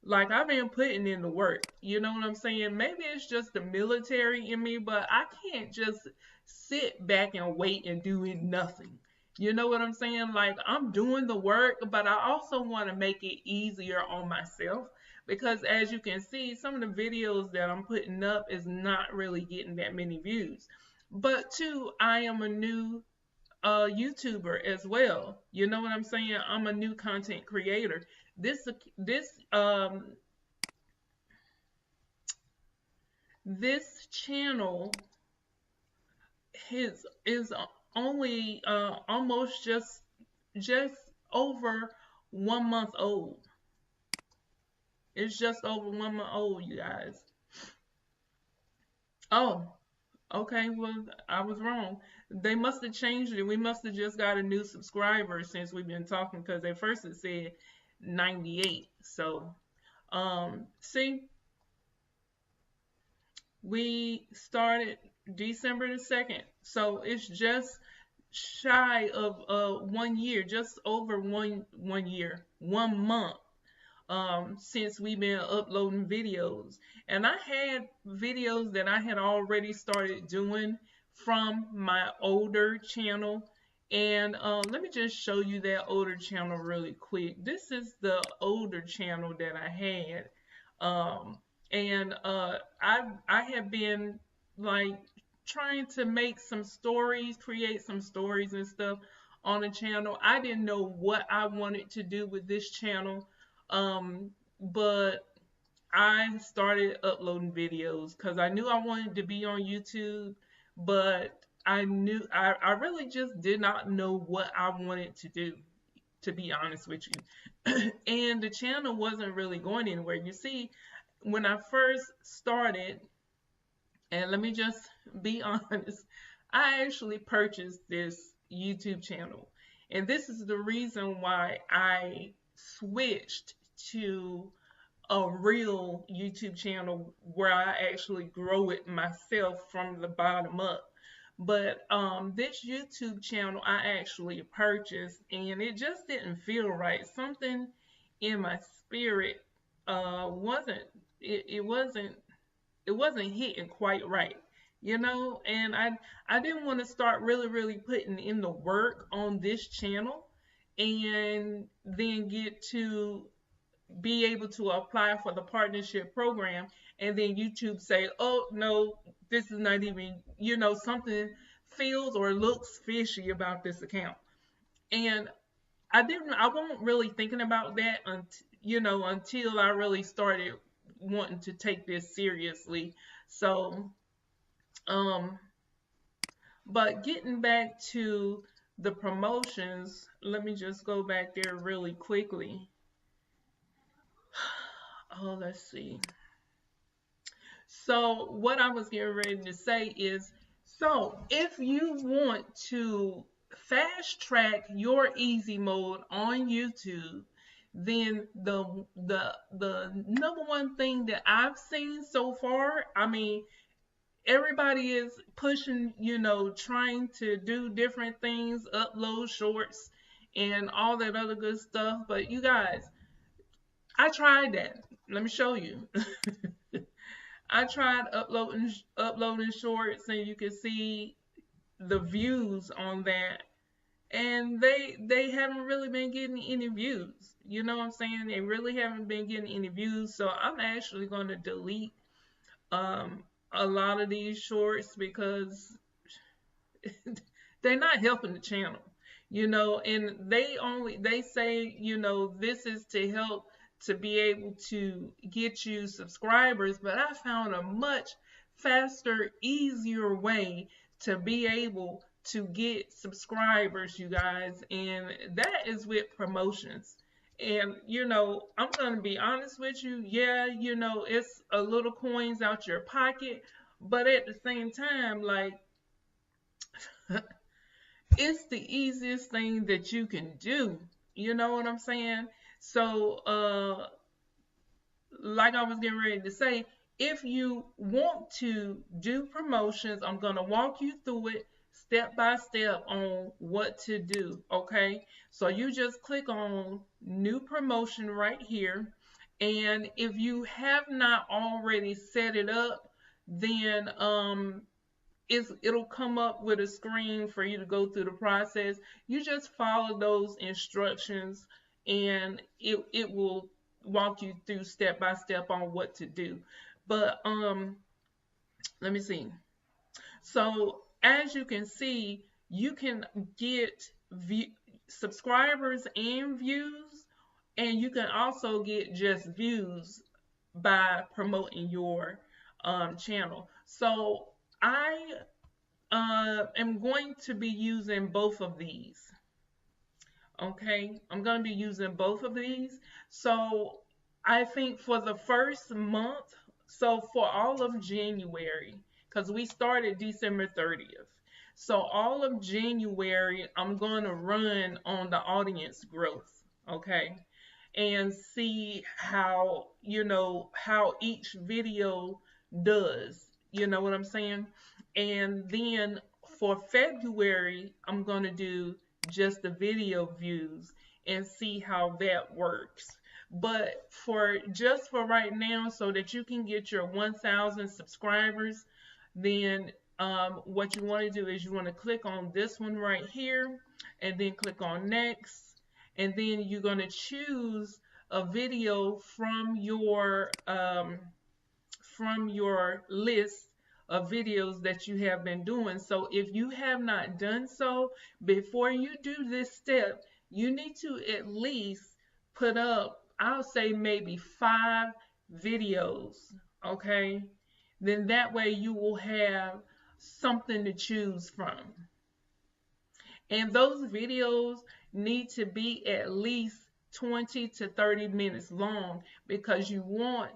Like, I've been putting in the work. You know what I'm saying? Maybe it's just the military in me, but I can't just sit back and wait and doing nothing. You know what I'm saying? Like, I'm doing the work, but I also want to make it easier on myself because as you can see, some of the videos that I'm putting up is not really getting that many views. But two, I am a new YouTuber as well. You know what I'm saying? I'm a new content creator. This this um this channel is only almost just over 1 month old. It's just over 1 month old, you guys. Oh, okay, well, I was wrong. They must have changed it. We must have just got a new subscriber since we've been talking because at first it said 98. So, see, we started December the 2nd. So it's just shy of 1 year, just over one year, 1 month since we've been uploading videos. And I had videos that I had already started doing from my older channel. And let me just show you that older channel really quick. This is the older channel that I had. And I have been like trying to make some stories, create some stories and stuff on the channel. I didn't know what I wanted to do with this channel. But I started uploading videos because I knew I wanted to be on YouTube, but I really just did not know what I wanted to do, to be honest with you. And the channel wasn't really going anywhere. You see, when I first started, and let me just be honest, I actually purchased this YouTube channel. And this is the reason why I switched to a real YouTube channel where I actually grow it myself from the bottom up. But this YouTube channel I actually purchased and it just didn't feel right. Something in my spirit wasn't it wasn't it wasn't hitting quite right, you know. And I didn't want to start really putting in the work on this channel and then get to be able to apply for the partnership program and then YouTube say, oh no, this is not even, you know, something feels or looks fishy about this account. And I wasn't really thinking about that until I really started wanting to take this seriously. So, but getting back to the promotions, let me just go back there really quickly. Oh, let's see. So what I was getting ready to say is, so if you want to fast track your easy mode on YouTube, then the number one thing that I've seen so far, I mean, everybody is pushing, trying to do different things, upload shorts and all that other good stuff. But you guys, I tried that. Let me show you. I tried uploading shorts, and you can see the views on that and they haven't really been getting any views. You know what I'm saying? They really haven't been getting any views. So I'm actually going to delete um, a lot of these shorts because they're not helping the channel, and they say, this is to help to be able to get you subscribers, but I found a much faster, easier way to be able to get subscribers, you guys, and that is with promotions. And I'm going to be honest with you, yeah, it's a little coins out your pocket, but at the same time, like, it's the easiest thing that you can do. You know what I'm saying? So, like I was getting ready to say, if you want to do promotions, I'm going to walk you through it step by step on what to do. Okay. So you just click on new promotion right here. And if you have not already set it up, then it'll come up with a screen for you to go through the process. You just follow those instructions and it will walk you through step by step on what to do. But let me see. So as you can see, you can get subscribers and views, and you can also get just views by promoting your channel. So I am going to be using both of these. Okay, I'm going to be using both of these. So I think for the first month, so for all of January, because we started December 30th. So all of January, I'm going to run on the audience growth. Okay, and see how each video does. You know what I'm saying? And then for February, I'm going to do just the video views and see how that works. But for right now, so that you can get your 1,000 subscribers, then what you want to do is you want to click on this one right here and then click on next. And then you're going to choose a video from your list of videos that you have been doing. So if you have not done so, before you do this step, you need to at least put up, I'll say maybe 5 videos, okay? Then that way you will have something to choose from. And those videos need to be at least 20 to 30 minutes long, because you want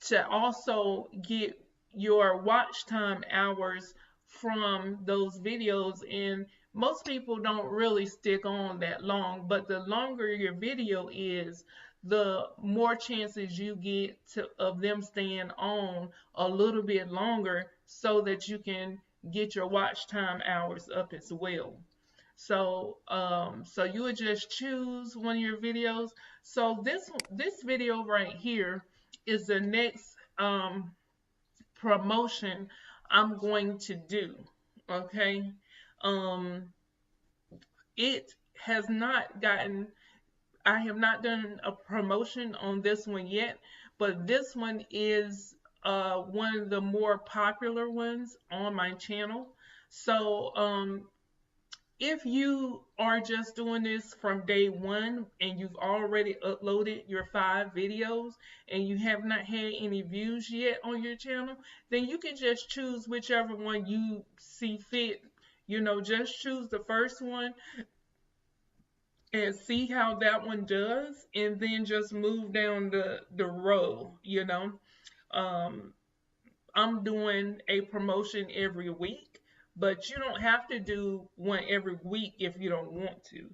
to also get your watch time hours from those videos. And most people don't really stick on that long, but the longer your video is, the more chances you get of them staying on a little bit longer, so that you can get your watch time hours up as well. So you would just choose one of your videos. So this video right here is the next promotion I'm going to do. Okay. It has not gotten, I have not done a promotion on this one yet, but this one is one of the more popular ones on my channel. So if you are just doing this from day one and you've already uploaded your 5 videos and you have not had any views yet on your channel, then you can just choose whichever one you see fit. Just choose the first one and see how that one does, and then just move down the row. I'm doing a promotion every week, but you don't have to do one every week if you don't want to.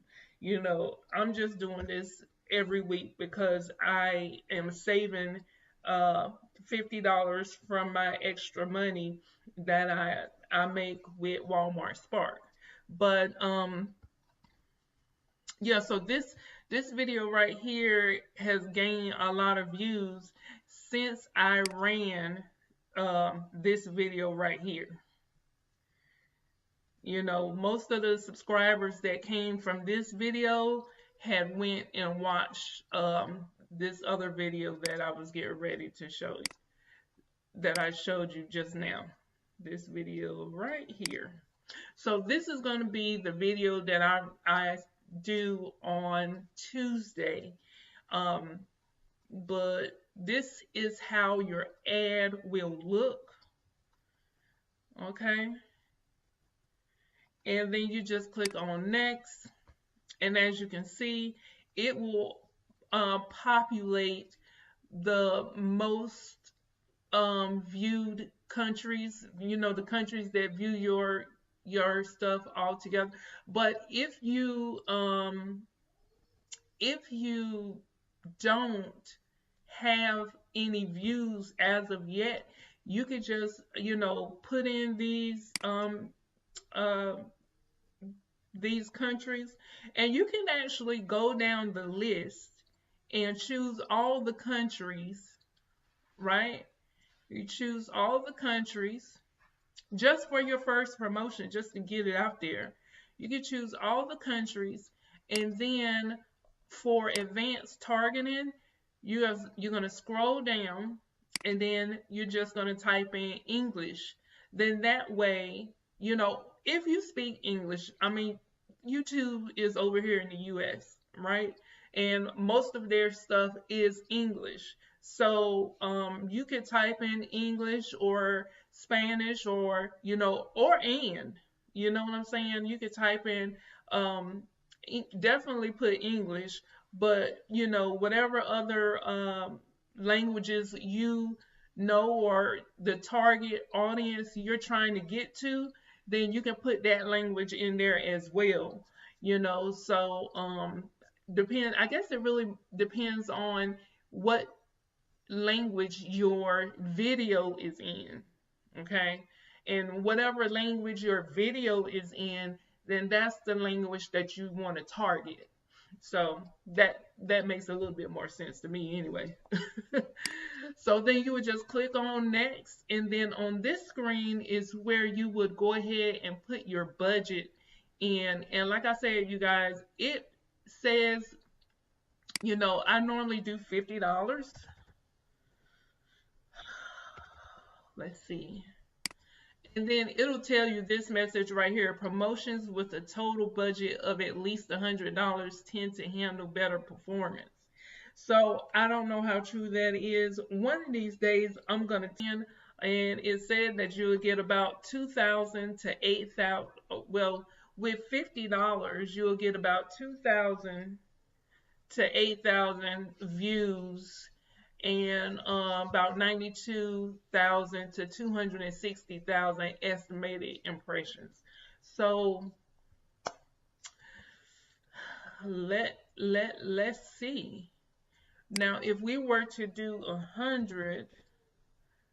I'm just doing this every week because I am saving $50 from my extra money that I make with Walmart Spark. But yeah, so this video right here has gained a lot of views since I ran this video right here. You know, most of the subscribers that came from this video had went and watched this other video that I was getting ready to show you, that I showed you just now. This video right here. So this is going to be the video that I do on Tuesday. But this is how your ad will look. Okay. And then you just click on next. And as you can see, it will populate the most viewed countries, you know, the countries that view your stuff all together. But if you don't have any views as of yet, you could just, you know, put in uh these countries, and you can actually go down the list and choose all the countries, right? You choose all the countries just for your first promotion, just to get it out there. You can choose all the countries, and then for advanced targeting, you're going to scroll down, and then you're just going to type in English. Then that way, you know, if you speak English, I mean, YouTube is over here in the US, right? And most of their stuff is English. So you could type in English or Spanish, or, you know, you know what I'm saying? You could type in, definitely put English, but, you know, whatever other languages you know, or the target audience you're trying to get to, then you can put that language in there as well. You know, so I guess it really depends on what language your video is in. Okay. And whatever language your video is in, then that's the language that you want to target. So that makes a little bit more sense to me anyway. So then you would just click on next, and then on this screen is where you would go ahead and put your budget in. And like I said, you guys, it says, you know, I normally do $50. Let's see. And then it'll tell you this message right here: promotions with a total budget of at least $100 tend to handle better performance. So I don't know how true that is. One of these days I'm gonna and it said that you'll get about 2,000 to 8,000. Well, with $50 you'll get about 2,000 to 8,000 views, and about 92,000 to 260,000 estimated impressions. So let's see. Now, if we were to do 100,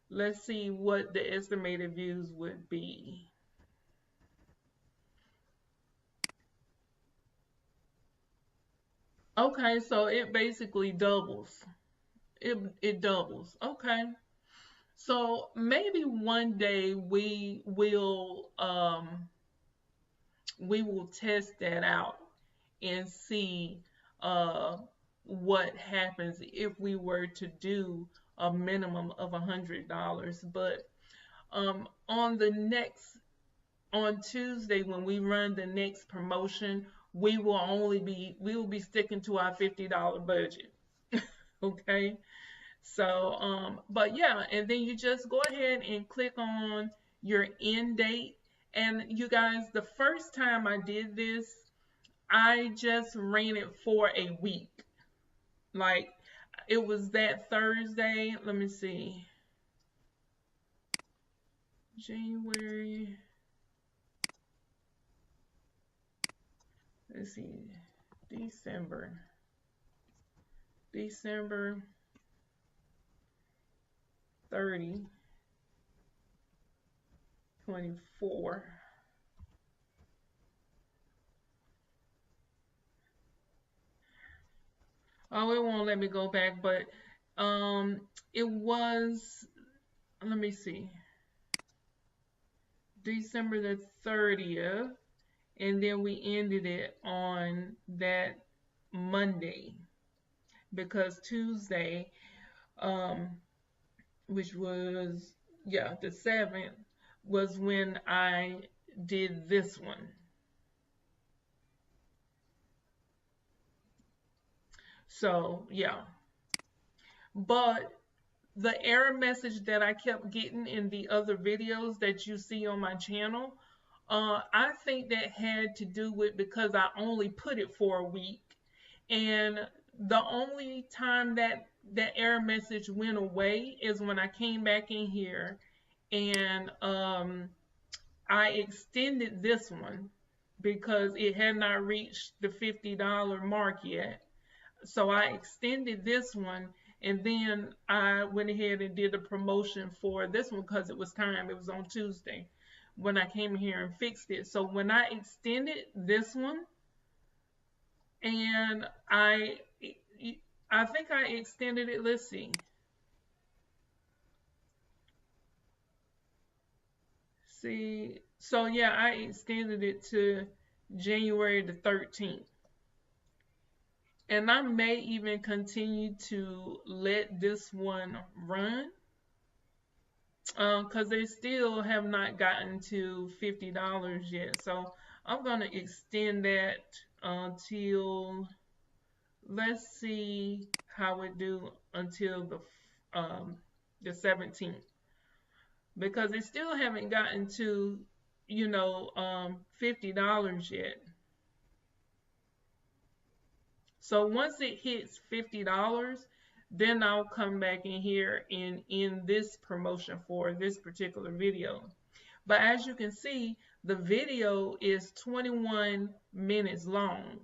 let's see what the estimated views would be. Okay, so it basically doubles. It doubles. Okay. So maybe one day we will test that out and see what happens if we were to do a minimum of $100. But on Tuesday, when we run the next promotion, we will be sticking to our $50 budget. Okay. So, but yeah, and then you just go ahead and click on your end date. And you guys, the first time I did this, I just ran it for a week. Like, it was that Thursday. Let me see. January. Let's see. December 30, 24. Oh, it won't let me go back, but it was, let me see. December the 30th, and then we ended it on that Monday, because Tuesday, um, which was, yeah, the 7th, was when I did this one. So, yeah. But the error message that I kept getting in the other videos that you see on my channel, I think that had to do with because I only put it for a week. And the only time that that error message went away is when I came back in here and I extended this one because it had not reached the $50 mark yet. So I extended this one, and then I went ahead and did a promotion for this one because it was time. It was on Tuesday when I came here and fixed it. So when I extended this one, and I think I extended it, let's see. So yeah, I extended it to January the 13th. And I may even continue to let this one run because they still have not gotten to $50 yet. So I'm going to extend that until, let's see how it do until the 17th. Because they still haven't gotten to, $50 yet. So once it hits $50, then I'll come back in here and end this promotion for this particular video. But as you can see, the video is 21 minutes long.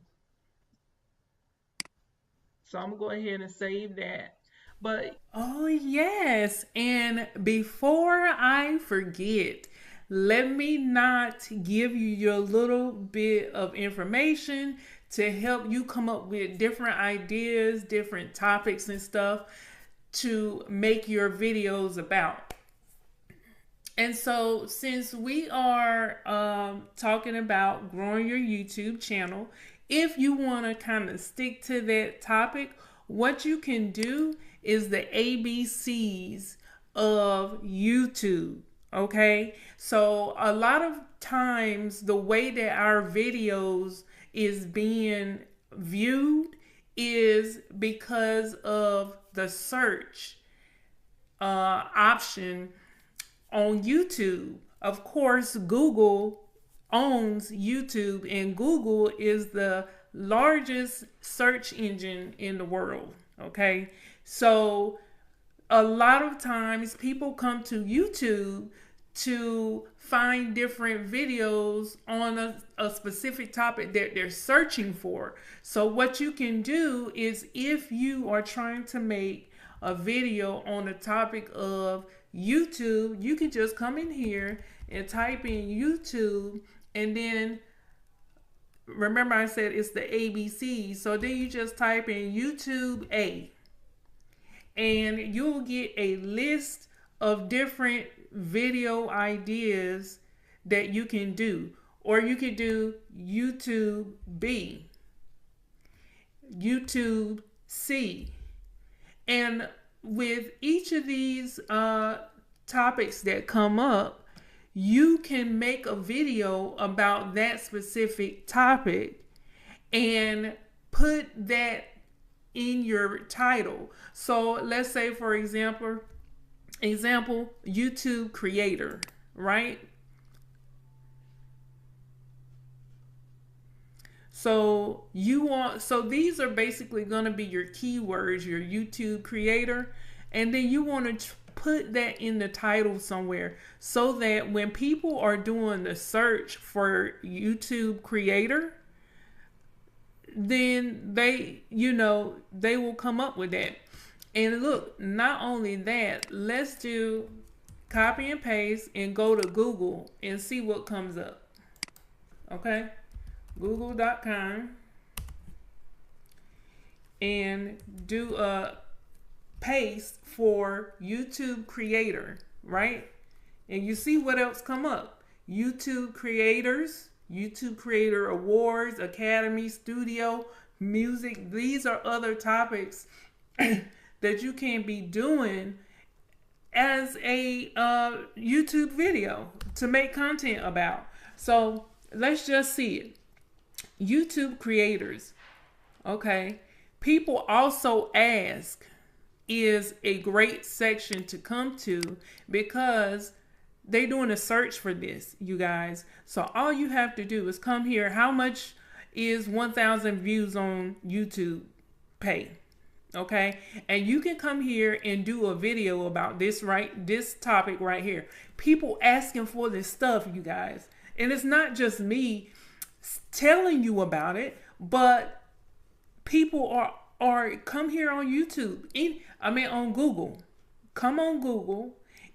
So I'm going to go ahead and save that. But oh yes, and before I forget, let me not give you your little bit of information to help you come up with different ideas, different topics and stuff to make your videos about. And so since we are talking about growing your YouTube channel, if you want to kind of stick to that topic, what you can do is the ABCs of YouTube. Okay, so a lot of times the way that our videos is being viewed is because of the search option on YouTube. Of course, Google owns YouTube, and Google is the largest search engine in the world. Okay, so a lot of times people come to YouTube to find different videos on a specific topic that they're searching for. So what you can do is, if you are trying to make a video on the topic of YouTube, you can just come in here and type in YouTube, and then remember I said it's the ABC. So then you just type in YouTube A, and you'll get a list of different video ideas that you can do. Or you could do YouTube B, YouTube C. And with each of these topics that come up, you can make a video about that specific topic and put that in your title. So let's say, for example, YouTube creator, right? So these are basically going to be your keywords, your YouTube creator, and then you want to put that in the title somewhere so that when people are doing the search for YouTube creator, then they will come up with that. And look, not only that, let's do copy and paste and go to Google and see what comes up. Okay, google.com, and do a paste for YouTube creator, right? And you see what else come up. YouTube creators, YouTube Creator Awards, Academy, Studio, Music. These are other topics that you can be doing as a YouTube video to make content about. So let's just see it. YouTube creators. Okay. People also ask is a great section to come to because they're doing a search for this, you guys. So all you have to do is come here. How much is 1,000 views on YouTube pay? Okay. And you can come here and do a video about this topic right here. People asking for this stuff, you guys. And it's not just me telling you about it, but people are come here on YouTube. On Google. Come on Google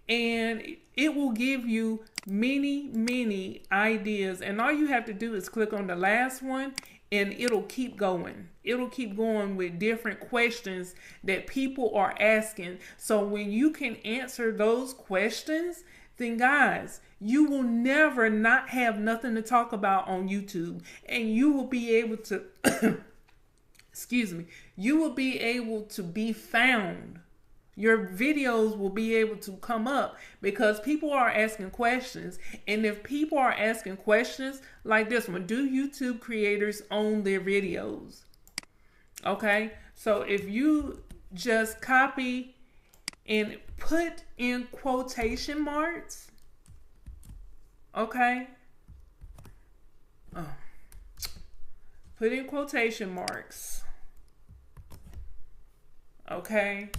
and it will give you many ideas. And all you have to do is click on the last one and it'll keep going. It'll keep going with different questions that people are asking. So when you can answer those questions, then guys, you will never not have nothing to talk about on YouTube. And you will be able to, you will be able to be found. Your videos will be able to come up because people are asking questions. And if people are asking questions like this one, do YouTube creators own their videos? Okay, so if you just copy and put in quotation marks, okay, put in quotation marks, okay,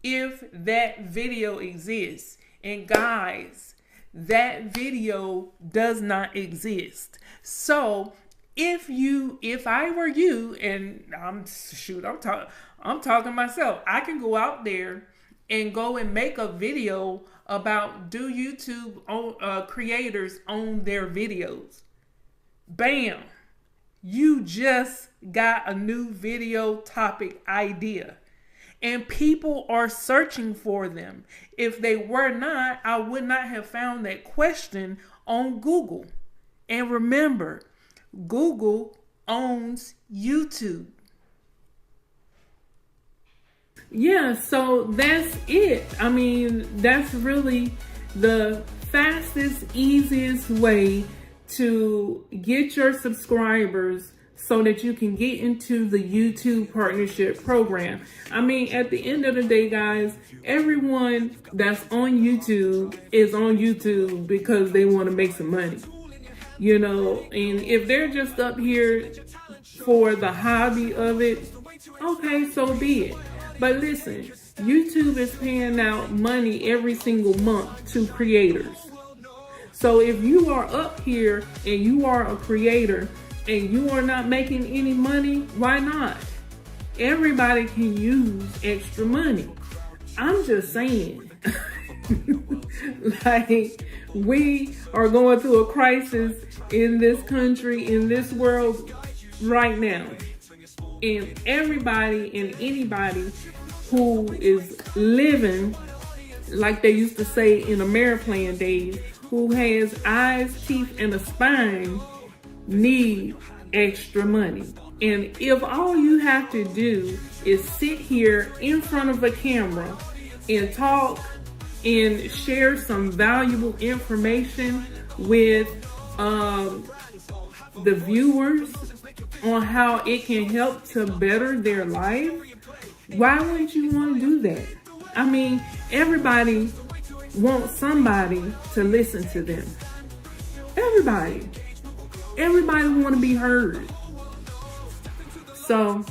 if that video exists. And guys, that video does not exist. So if I were you, and I'm talking myself, I can go out there and go and make a video about do YouTube creators own their videos. Bam! You just got a new video topic idea. And people are searching for them. If they were not, I would not have found that question on Google. And remember, Google owns YouTube. Yeah, so that's it. I mean, that's really the fastest, easiest way to get your subscribers so that you can get into the YouTube partnership program. I mean, at the end of the day, guys, everyone that's on YouTube is on YouTube because they want to make some money. You know, and if they're just up here for the hobby of it, okay, so be it. But listen, YouTube is paying out money every single month to creators. So if you are up here and you are a creator and you are not making any money, why not? Everybody can use extra money. I'm just saying. Like, we are going through a crisis in this country, in this world right now. And everybody and anybody who is living, like they used to say in Ameriplan days, who has eyes, teeth, and a spine, need extra money. And if all you have to do is sit here in front of a camera and talk and share some valuable information with the viewers on how it can help to better their life, why wouldn't you want to do that? I mean, everybody wants somebody to listen to them. Everybody want to be heard. So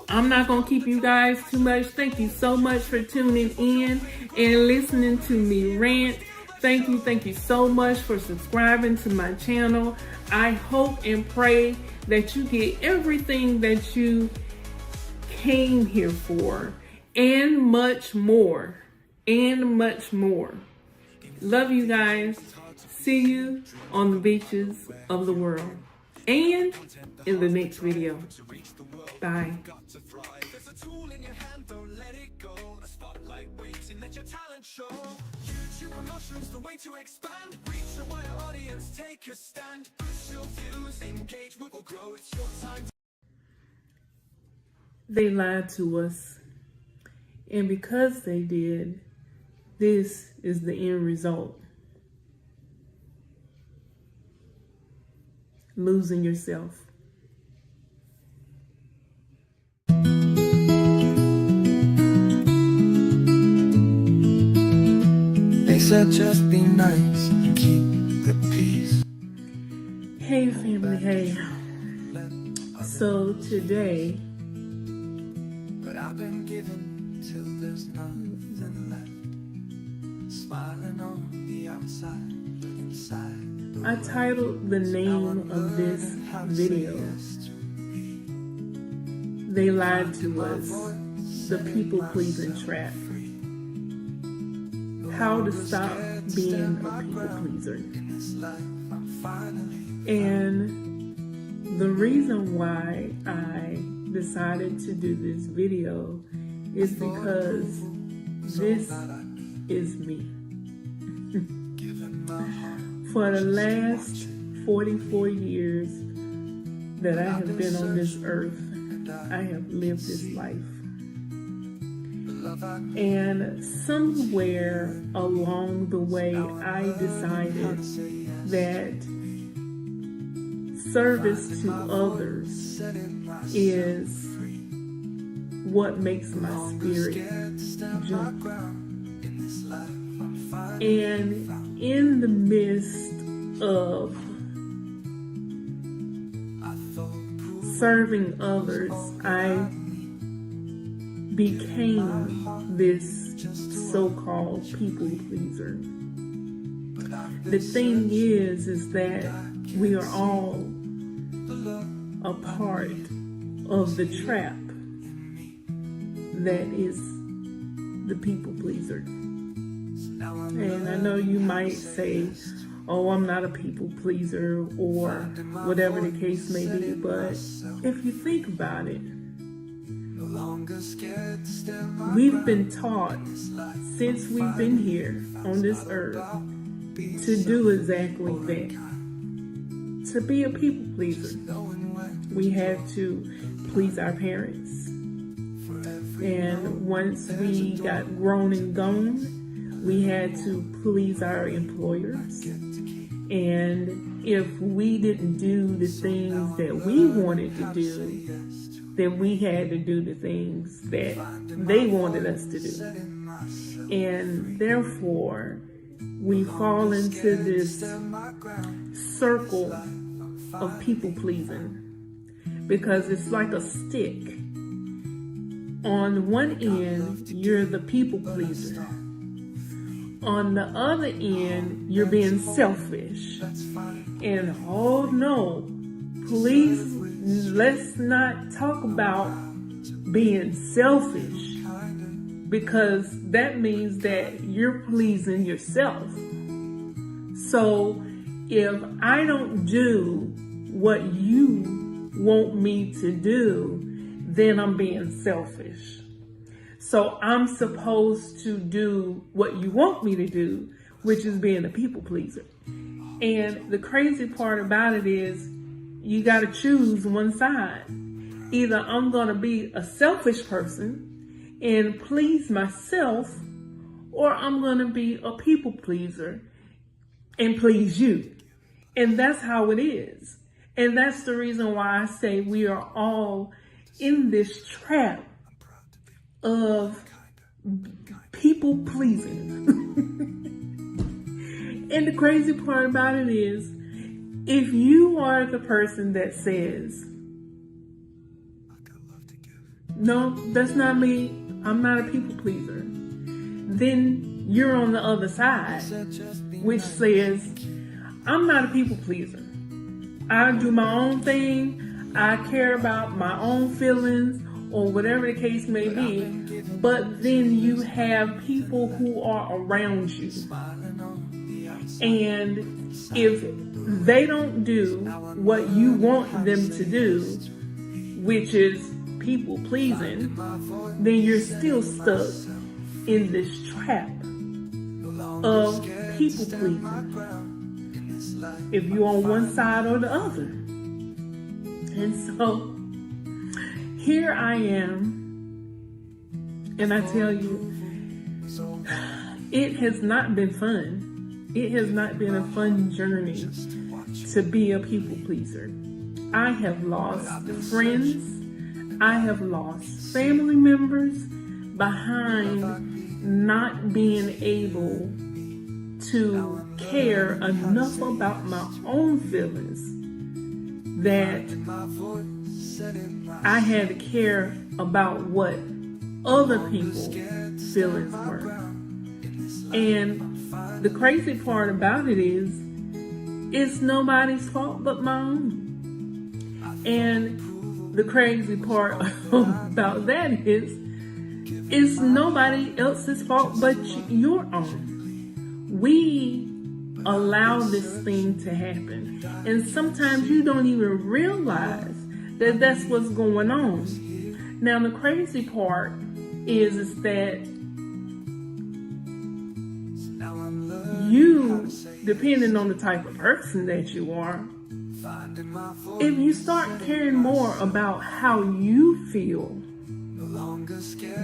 I'm not going to keep you guys too much. Thank you so much for tuning in and listening to me rant. Thank you so much for subscribing to my channel. I hope and pray that you get everything that you came here for and much more. Love you guys. See you on the beaches of the world and in the next video. Bye. like waves and let your talent show. YouTube promotions, the way to expand. Reach a wider audience, take a stand. Push your views, engagement will grow. It's your time. They lied to us. And because they did, this is the end result. Losing yourself. They said just be nice and keep the peace. Hey family, hey. So today, But I've been given till there's nothing left. Smiling on the outside, but inside. I titled the name of this video, They Lied to Us, the People Pleasing Trap. How to stop being a people pleaser. And the reason why I decided to do this video is because this is me. For the last 44 years that I have been on this earth, I have lived this life. And somewhere along the way, I decided that service to others is what makes my spirit jump. And in the midst of serving others, I became this so-called people pleaser. The thing is that we are all a part of the trap that is the people pleaser. And I know you might say, oh, I'm not a people pleaser, or whatever the case may be, but if you think about it, we've been taught since we've been here on this earth to do exactly that, to be a people pleaser. We had to please our parents, and once we got grown and gone, we had to please our employers. And if we didn't do the things that we wanted to do, then we had to do the things that they wanted us to do. And therefore, we fall into this circle of people pleasing, because it's like a stick. On one end, you're the people pleaser. On the other end, you're being selfish. And oh no, please, let's not talk about being selfish, because that means that you're pleasing yourself. So if I don't do what you want me to do, then I'm being selfish. So I'm supposed to do what you want me to do, which is being a people pleaser. And the crazy part about it is you got to choose one side. Either I'm going to be a selfish person and please myself, or I'm going to be a people pleaser and please you. And that's how it is. And that's the reason why I say we are all in this trap of people pleasing. And the crazy part about it is, if you are the person that says, no, that's not me, I'm not a people pleaser, then you're on the other side, which says, I'm not a people pleaser. I do my own thing. I care about my own feelings, or whatever the case may be. But then you have people who are around you. And if they don't do what you want them to do, which is people pleasing, then you're still stuck in this trap of people pleasing. If you're on one side or the other. And so here I am, and I tell you, it has not been fun. It has not been a fun journey to be a people pleaser. I have lost friends. I have lost family members behind not being able to care enough about my own feelings that I had to care about what other people's feelings were. And the crazy part about it is, it's nobody's fault but my own. And the crazy part about that is, it's nobody else's fault but your own. We allow this thing to happen. And sometimes you don't even realize that that's what's going on. Now, the crazy part is that you, depending on the type of person that you are, if you start caring more about how you feel,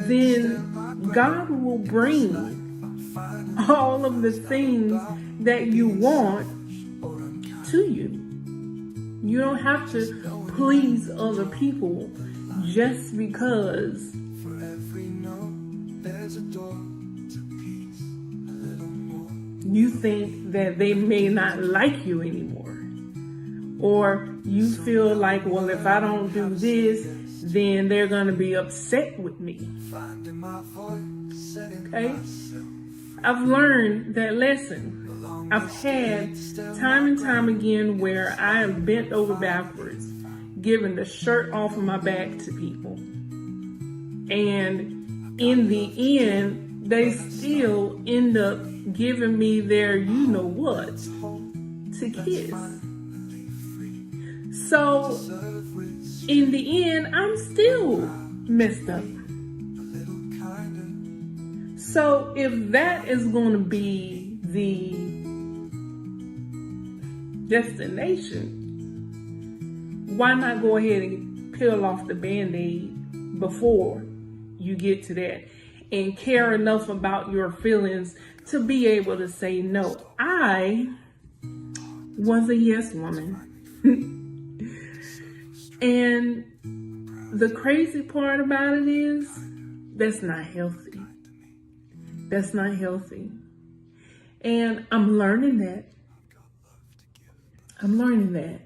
then God will bring all of the things that you want to you. You don't have to please other people just because you think that they may not like you anymore. Or you feel like, well, if I don't do this, then they're going to be upset with me. Okay? I've learned that lesson. I've had time and time again where I have bent over backwards, giving the shirt off of my back to people. And in the end, they still end up giving me their you-know-what to kiss. So, in the end, I'm still messed up. So, if that is going to be the destination, why not go ahead and peel off the Band-Aid before you get to that, and care enough about your feelings to be able to say no. I was a yes woman. And the crazy part about it is, that's not healthy. That's not healthy. And I'm learning that. I'm learning that.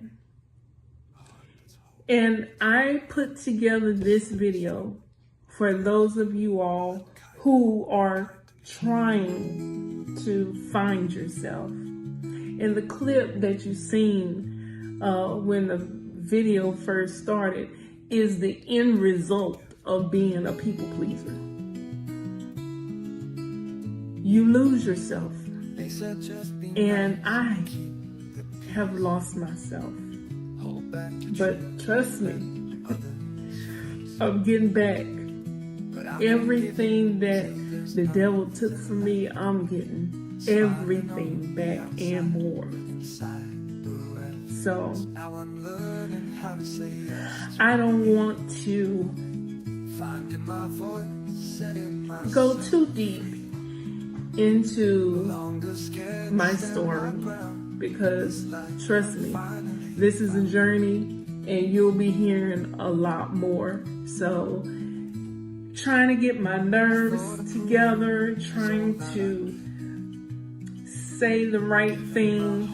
And I put together this video for those of you all who are trying to find yourself. And the clip that you've seen when the video first started is the end result of being a people pleaser. You lose yourself. And I have lost myself. But trust me, I'm getting back. Everything that the devil took from me, I'm getting everything back and more. So, I don't want to go too deep into my story, because trust me, this is a journey and you'll be hearing a lot more. So, trying to get my nerves together, trying to say the right thing,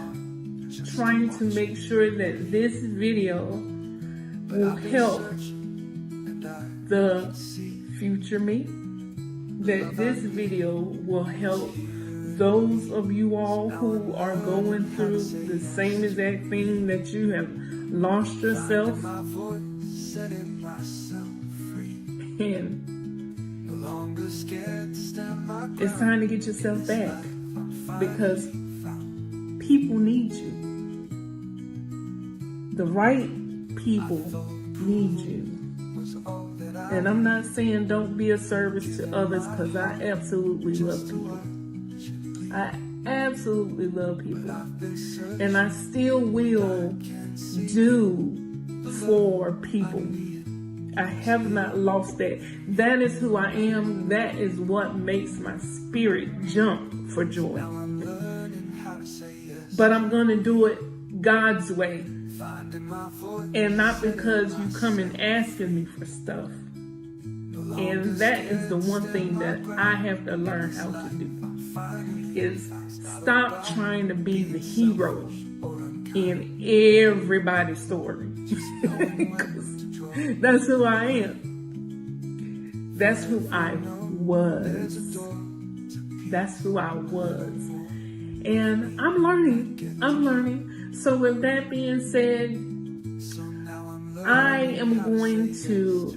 trying to make sure that this video will help the future me, that this video will help those of you all who are going through the same exact thing, that you have lost yourself. And it's time to get yourself back, because people need you. The right people need you. And I'm not saying don't be a service to others, because I absolutely love people. I absolutely love people. And I still will do for people. I have not lost that. That is who I am. That is what makes my spirit jump for joy. But I'm going to do it God's way. And not because you come and asking me for stuff. And that is the one thing that I have to learn how to do. Is stop trying to be the hero in everybody's story. That's who I am. That's who I was. That's who I was. And I'm learning. So with that being said, I am going to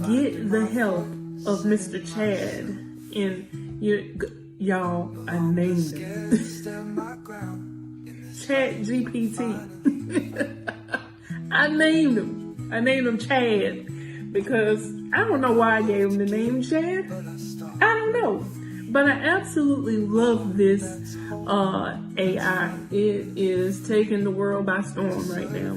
get the help of Mr. Chad. And y'all, I named him. Chat GPT. I named him Chad because I don't know why I gave him the name Chad. I don't know. But I absolutely love this AI. It is taking the world by storm right now.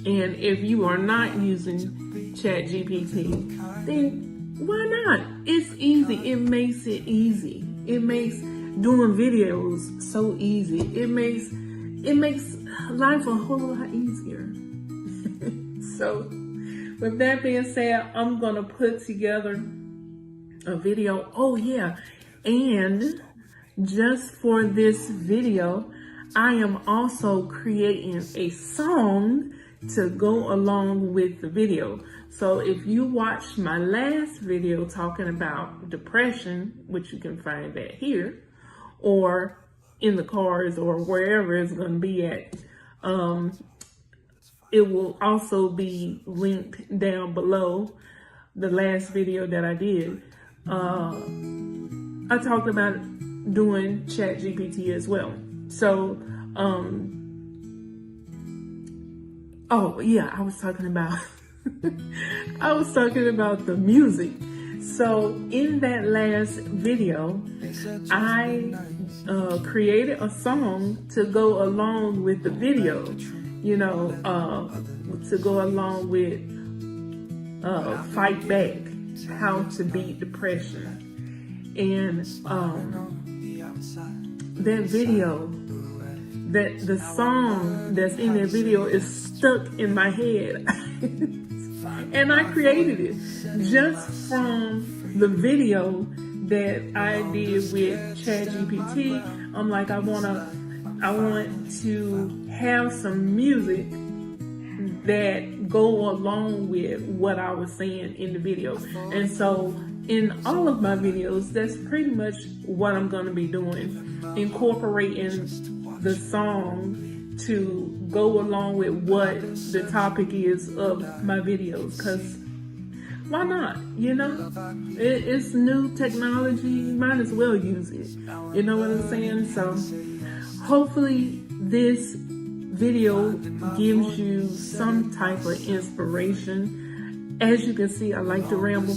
And if you are not using Chat GPT, then why not? It's easy. It makes it easy. It makes doing videos so easy. It makes life a whole lot easier. So with that being said, I'm gonna put together a video. Oh yeah, and just for this video, I am also creating a song to go along with the video. So if you watched my last video talking about depression, which you can find that here, or in the cars, or wherever it's going to be at, it will also be linked down below the last video that I did. I talked about doing Chat GPT as well. So, oh yeah, I was talking about the music. So in that last video, I created a song to go along with the video, to go along with Fight Back, How to Beat Depression. And that video, the song that's in that video is stuck in my head. And I created it just from the video that I did with ChatGPT. I'm like, I want to have some music that go along with what I was saying in the video. And so in all of my videos, that's pretty much what I'm going to be doing, incorporating the song to go along with what the topic is of my videos, because why not? It's new technology, you might as well use it. You know what I'm saying? So hopefully this video gives you some type of inspiration. As you can see, I like to ramble.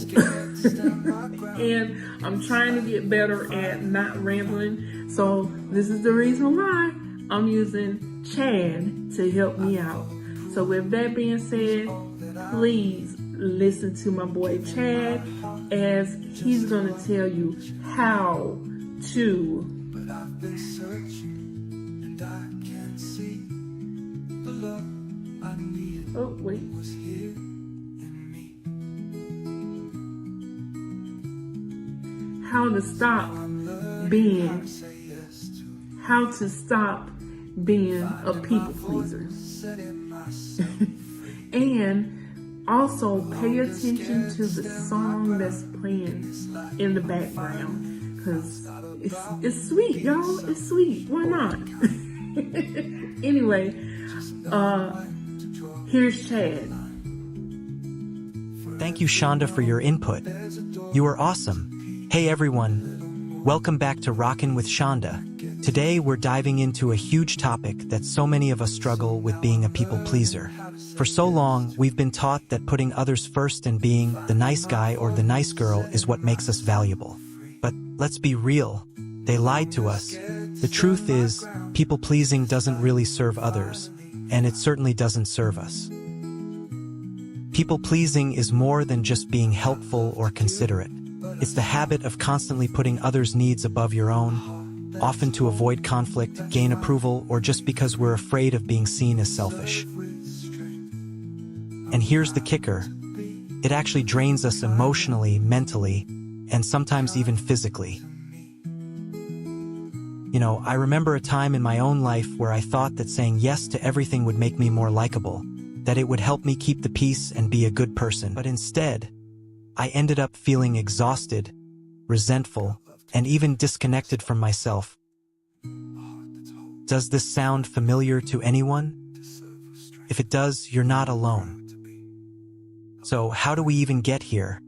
And I'm trying to get better at not rambling. So this is the reason why I'm using Chad to help me out. So with that being said, please listen to my boy Chad as he's going to tell you how to how to stop being a people pleaser. And also pay attention to the song that's playing in the background, because it's sweet, y'all. It's sweet. Why not? Anyway, here's Chad. Thank you, Shonda, for your input. You are awesome. Hey everyone, welcome back to Rockin' with Shonda. Today, we're diving into a huge topic that so many of us struggle with: being a people pleaser. For so long, we've been taught that putting others first and being the nice guy or the nice girl is what makes us valuable. But let's be real, they lied to us. The truth is, people pleasing doesn't really serve others, and it certainly doesn't serve us. People pleasing is more than just being helpful or considerate. It's the habit of constantly putting others' needs above your own, often to avoid conflict, gain approval, or just because we're afraid of being seen as selfish. And here's the kicker: it actually drains us emotionally, mentally, and sometimes even physically. I remember a time in my own life where I thought that saying yes to everything would make me more likable, that it would help me keep the peace and be a good person. But instead, I ended up feeling exhausted, resentful, and even disconnected from myself. Does this sound familiar to anyone? If it does, you're not alone. So how do we even get here?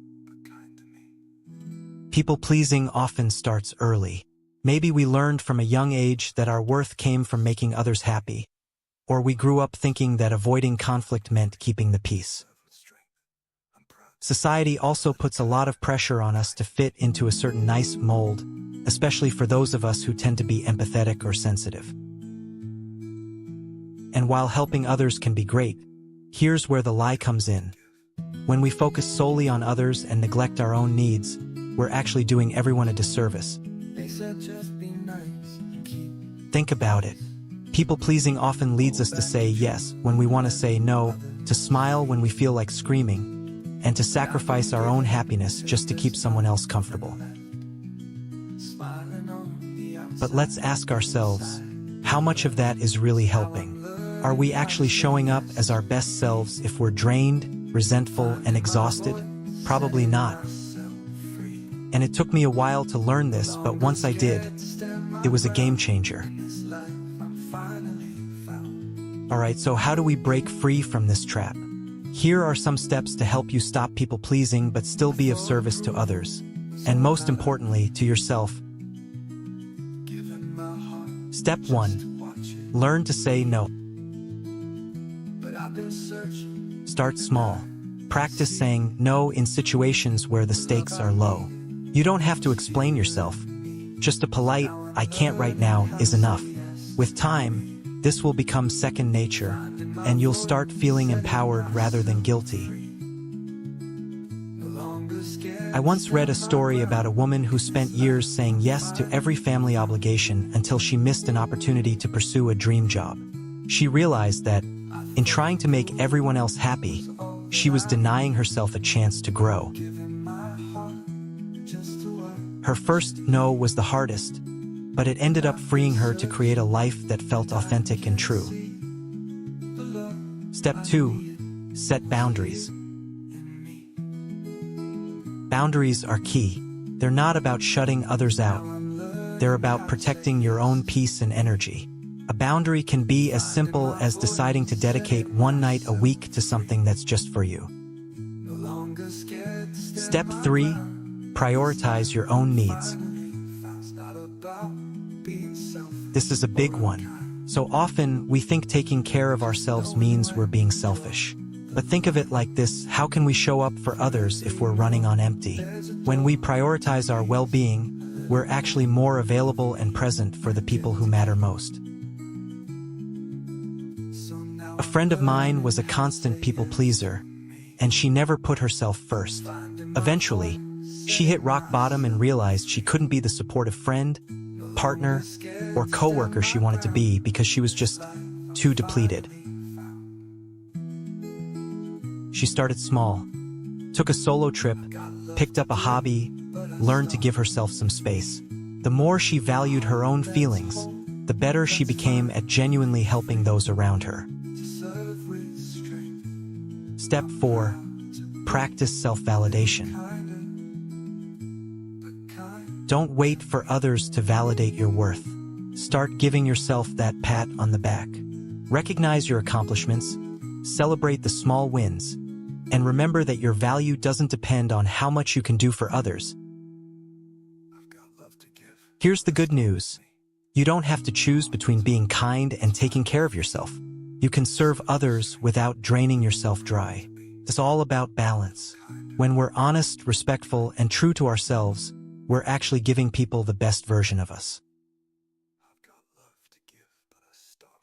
People-pleasing often starts early. Maybe we learned from a young age that our worth came from making others happy, or we grew up thinking that avoiding conflict meant keeping the peace. Society also puts a lot of pressure on us to fit into a certain nice mold, especially for those of us who tend to be empathetic or sensitive. And while helping others can be great, here's where the lie comes in. When we focus solely on others and neglect our own needs, we're actually doing everyone a disservice. Think about it. People-pleasing often leads us to say yes when we want to say no, to smile when we feel like screaming, and to sacrifice our own happiness just to keep someone else comfortable. But let's ask ourselves, how much of that is really helping? Are we actually showing up as our best selves if we're drained, resentful, and exhausted? Probably not. And it took me a while to learn this, but once I did, it was a game changer. Alright, so how do we break free from this trap? Here are some steps to help you stop people-pleasing but still be of service to others. And most importantly, to yourself. Step 1. Learn to say no. Start small. Practice saying no in situations where the stakes are low. You don't have to explain yourself. Just a polite, "I can't right now," is enough. With time, this will become second nature, and you'll start feeling empowered rather than guilty. I once read a story about a woman who spent years saying yes to every family obligation until she missed an opportunity to pursue a dream job. She realized that, in trying to make everyone else happy, she was denying herself a chance to grow. Her first no was the hardest, but it ended up freeing her to create a life that felt authentic and true. Step 2. Set boundaries. Boundaries are key. They're not about shutting others out. They're about protecting your own peace and energy. A boundary can be as simple as deciding to dedicate one night a week to something that's just for you. Step 3. Prioritize your own needs. This is a big one. So often, we think taking care of ourselves means we're being selfish. But think of it like this: how can we show up for others if we're running on empty? When we prioritize our well-being, we're actually more available and present for the people who matter most. A friend of mine was a constant people-pleaser, and she never put herself first. Eventually, she hit rock bottom and realized she couldn't be the supportive friend, partner, or coworker she wanted to be because she was just too depleted. She started small, took a solo trip, picked up a hobby, learned to give herself some space. The more she valued her own feelings, the better she became at genuinely helping those around her. Step 4. Practice self-validation. Don't wait for others to validate your worth. Start giving yourself that pat on the back. Recognize your accomplishments, celebrate the small wins, and remember that your value doesn't depend on how much you can do for others. Here's the good news. You don't have to choose between being kind and taking care of yourself. You can serve others without draining yourself dry. It's all about balance. When we're honest, respectful, and true to ourselves, we're actually giving people the best version of us.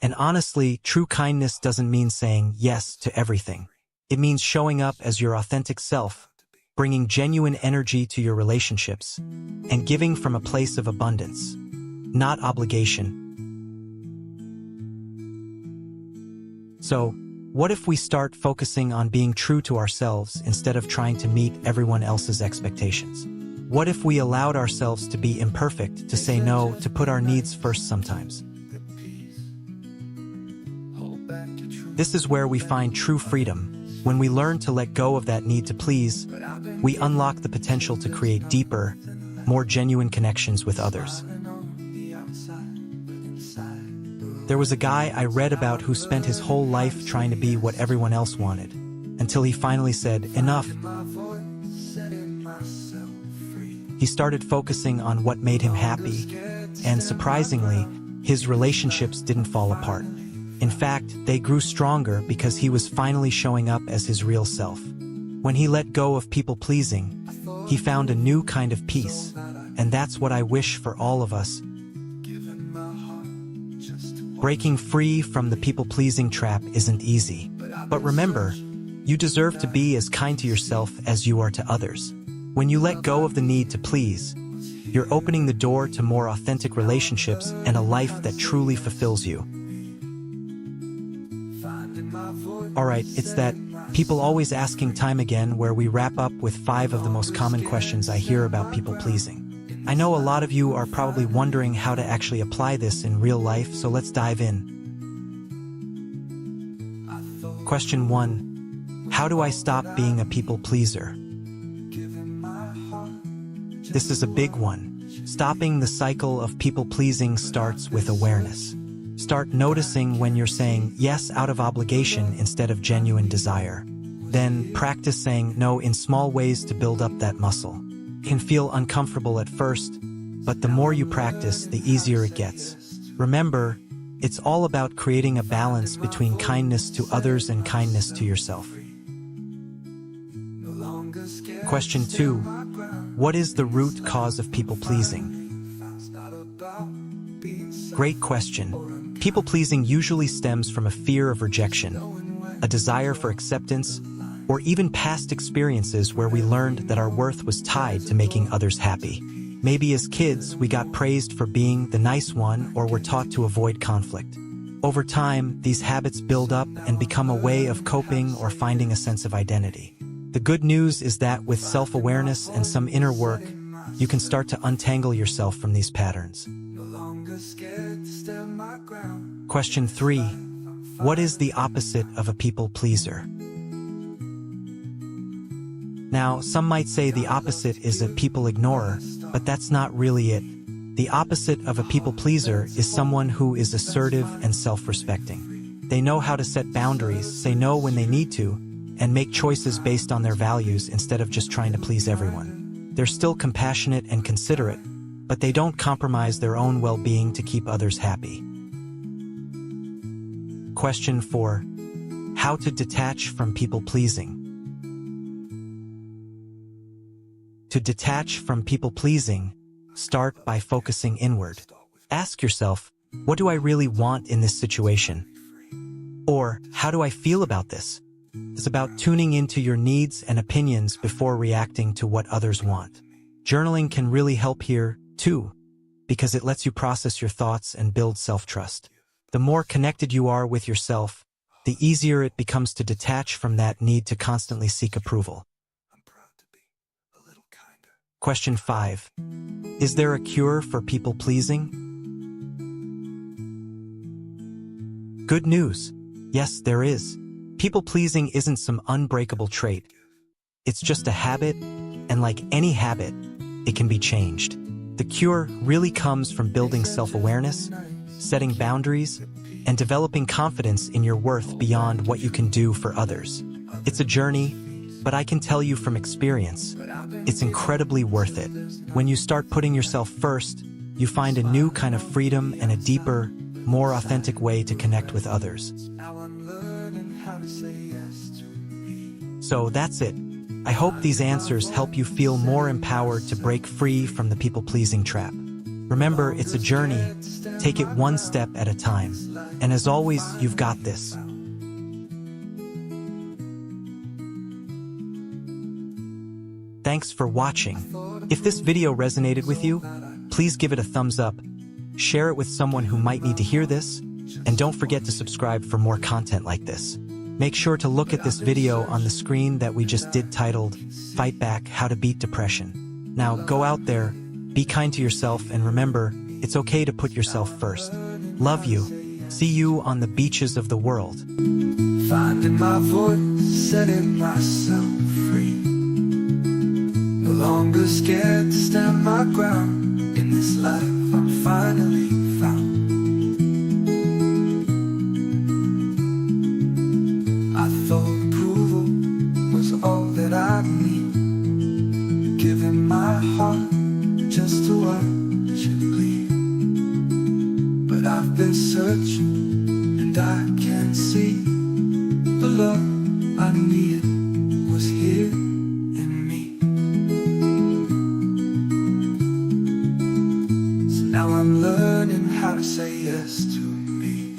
And honestly, true kindness doesn't mean saying yes to everything. It means showing up as your authentic self, bringing genuine energy to your relationships, and giving from a place of abundance, not obligation. So, what if we start focusing on being true to ourselves instead of trying to meet everyone else's expectations? What if we allowed ourselves to be imperfect, to say no, to put our needs first sometimes? This is where we find true freedom. When we learn to let go of that need to please, we unlock the potential to create deeper, more genuine connections with others. There was a guy I read about who spent his whole life trying to be what everyone else wanted, until he finally said, "Enough." He started focusing on what made him happy, and surprisingly, his relationships didn't fall apart. In fact, they grew stronger because he was finally showing up as his real self. When he let go of people-pleasing, he found a new kind of peace, and that's what I wish for all of us. Breaking free from the people-pleasing trap isn't easy. But remember, you deserve to be as kind to yourself as you are to others. When you let go of the need to please, you're opening the door to more authentic relationships and a life that truly fulfills you. Alright, it's that people always asking time again where we wrap up with 5 of the most common questions I hear about people-pleasing. I know a lot of you are probably wondering how to actually apply this in real life, so let's dive in. Question 1. How do I stop being a people pleaser? This is a big one. Stopping the cycle of people pleasing starts with awareness. Start noticing when you're saying yes out of obligation instead of genuine desire. Then practice saying no in small ways to build up that muscle. It can feel uncomfortable at first, but the more you practice, the easier it gets. Remember, it's all about creating a balance between kindness to others and kindness to yourself. Question 2. What is the root cause of people-pleasing? Great question. People-pleasing usually stems from a fear of rejection, a desire for acceptance, or even past experiences where we learned that our worth was tied to making others happy. Maybe as kids, we got praised for being the nice one or were taught to avoid conflict. Over time, these habits build up and become a way of coping or finding a sense of identity. The good news is that with self-awareness and some inner work, you can start to untangle yourself from these patterns. Question 3. What is the opposite of a people pleaser? Now, some might say the opposite is a people ignorer, but that's not really it. The opposite of a people pleaser is someone who is assertive and self-respecting. They know how to set boundaries, say no when they need to, and make choices based on their values instead of just trying to please everyone. They're still compassionate and considerate, but they don't compromise their own well-being to keep others happy. Question 4. How to detach from people-pleasing? To detach from people-pleasing, start by focusing inward. Ask yourself, what do I really want in this situation? Or, how do I feel about this? It's about tuning into your needs and opinions before reacting to what others want. Journaling can really help here, too, because it lets you process your thoughts and build self-trust. The more connected you are with yourself, the easier it becomes to detach from that need to constantly seek approval. Question 5. Is there a cure for people-pleasing? Good news. Yes, there is. People-pleasing isn't some unbreakable trait. It's just a habit, and like any habit, it can be changed. The cure really comes from building self-awareness, setting boundaries, and developing confidence in your worth beyond what you can do for others. It's a journey, but I can tell you from experience, it's incredibly worth it. When you start putting yourself first, you find a new kind of freedom and a deeper, more authentic way to connect with others. Now I'm learning how to say yes to me. So that's it. I hope these answers help you feel more empowered to break free from the people-pleasing trap. Remember, it's a journey. Take it one step at a time. And as always, you've got this. Thanks for watching. If this video resonated with you, please give it a thumbs up, share it with someone who might need to hear this, and don't forget to subscribe for more content like this. Make sure to look at this video on the screen that we just did titled, Fight Back: How to Beat Depression. Now go out there, be kind to yourself, and remember, it's okay to put yourself first. Love you. See you on the beaches of the world. Finding my voice, setting myself free. No longer scared to stand my ground. In this life I'm finally found. I thought approval was all that I need, giving my heart just to watch it bleed. But I've been searching and I can't see the love I needed was here in me. So now I'm learning how to say yes to me,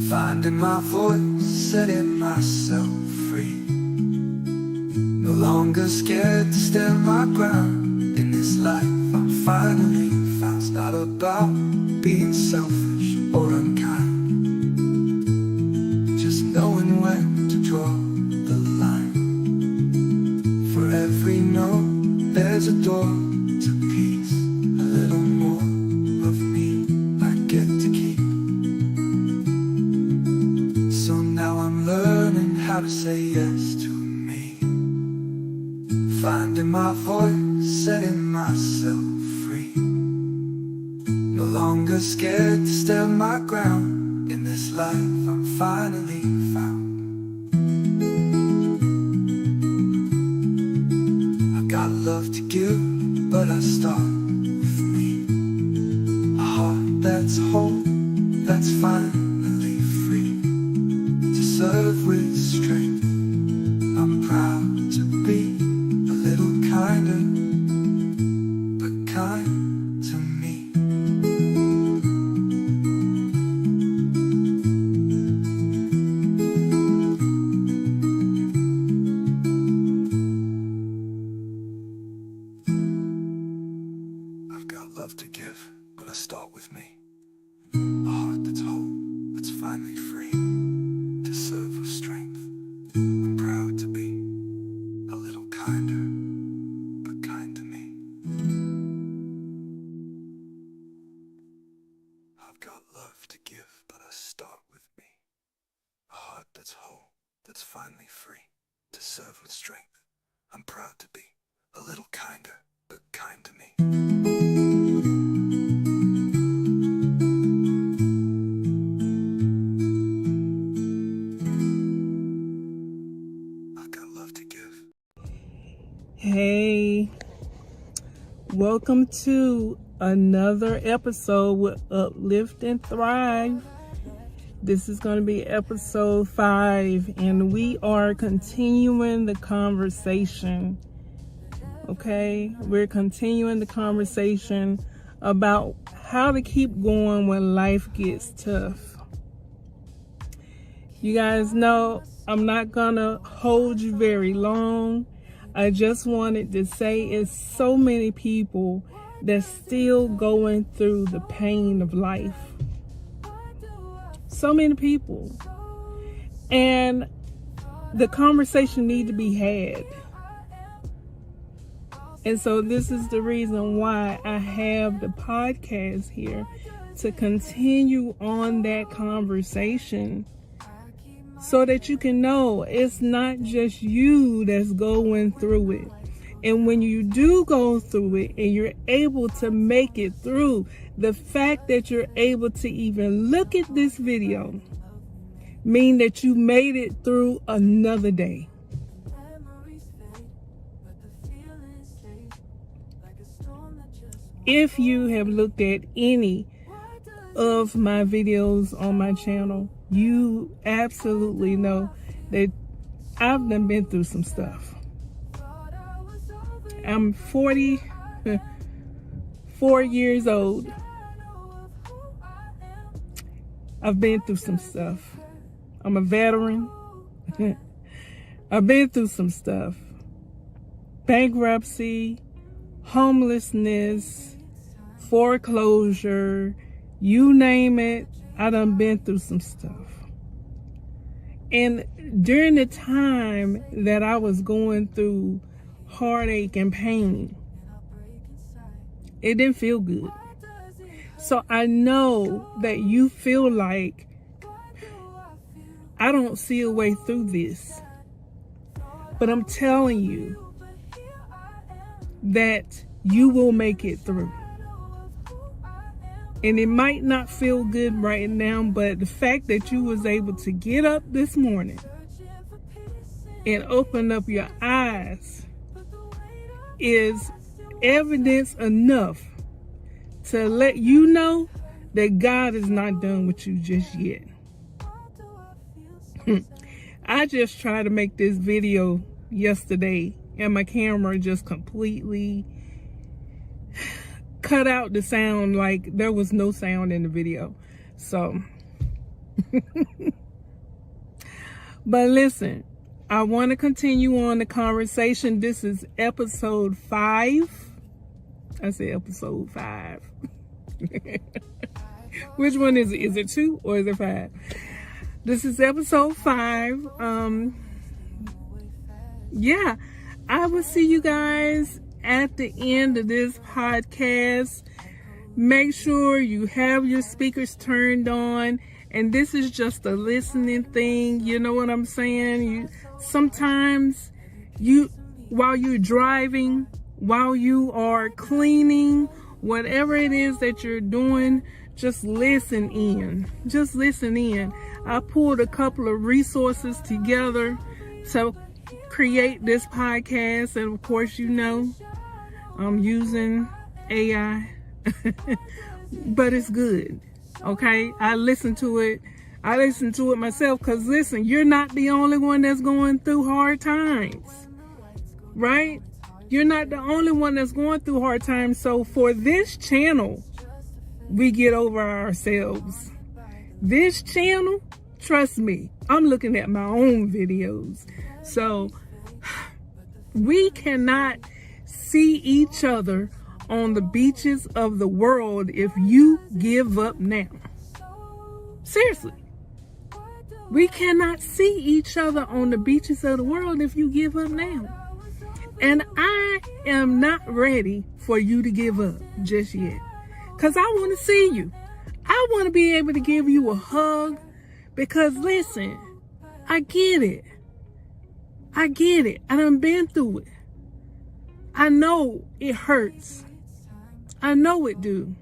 finding my voice, setting myself free. No longer scared to stand my ground. In this life I'm finally found. It's not about being selfish or unkind, just knowing when to draw the line. For every no, there's a door to peace. A little more of me I get to keep. So now I'm learning how to say yes to me, finding my voice, setting myself free. No longer scared to stand my ground. In this life I'm finally found. I've got love to give, but I start with me. A heart that's whole, that's finally free, to serve with strength. I'm proud to be a little kinder, but kind to me. I've got love to give, but I start with me. A heart that's whole, that's finally free, to serve with strength. I'm proud to be a little kinder, but kind to me. I've got love to give, but I start with me. A heart that's whole, that's finally free, to serve with strength. I'm proud to be a little kinder, but kind to me. I've got love to give. Hey, welcome to another episode with Uplift and Thrive. This is going to be episode 5, and we are continuing the conversation. Okay, we're continuing the conversation about how to keep going when life gets tough. You guys know I'm not gonna hold you very long. I just wanted to say it's so many people that's still going through the pain of life. So many people. And the conversation need to be had. And so this is the reason why I have the podcast here, to continue on that conversation, so that you can know it's not just you that's going through it. And when you do go through it and you're able to make it through, the fact that you're able to even look at this video mean that you made it through another day. if you have looked at any of my videos on my channel, you absolutely know that I've done been through some stuff. I'm 44 years old. I've been through some stuff. I'm a veteran. I've been through some stuff. Bankruptcy, homelessness, foreclosure, you name it, I done been through some stuff. And during the time that I was going through heartache and pain, it didn't feel good. So I know that you feel like, I don't see a way through this. But I'm telling you that you will make it through. And it might not feel good right now, but the fact that you was able to get up this morning and open up your eyes is evidence enough to let you know that God is not done with you just yet. I just tried to make this video yesterday and my camera just completely cut out the sound, like there was no sound in the video. So but listen, I want to continue on the conversation. This is episode 5. I said episode 5. Which one is it? Is it 2 or is it 5? This is episode 5. Yeah, I will see you guys at the end of this podcast. Make sure you have your speakers turned on, and this is just a listening thing. You know what I'm saying? Sometimes while you're driving, while you are cleaning, whatever it is that you're doing, just listen in. Just listen in. I pulled a couple of resources together to create this podcast, and of course, you know, I'm using AI, but it's good. Okay, I listen to it myself, because listen, you're not the only one that's going through hard times, right? You're not the only one that's going through hard times. So for this channel, we get over ourselves. This channel, trust me, I'm looking at my own videos. So we cannot see each other on the beaches of the world if you give up now. Seriously. We cannot see each other on the beaches of the world if you give up now. And I am not ready for you to give up just yet, because I want to see you. I want to be able to give you a hug, because listen, I get it. I get it. I done been through it. I know it hurts. I know it do.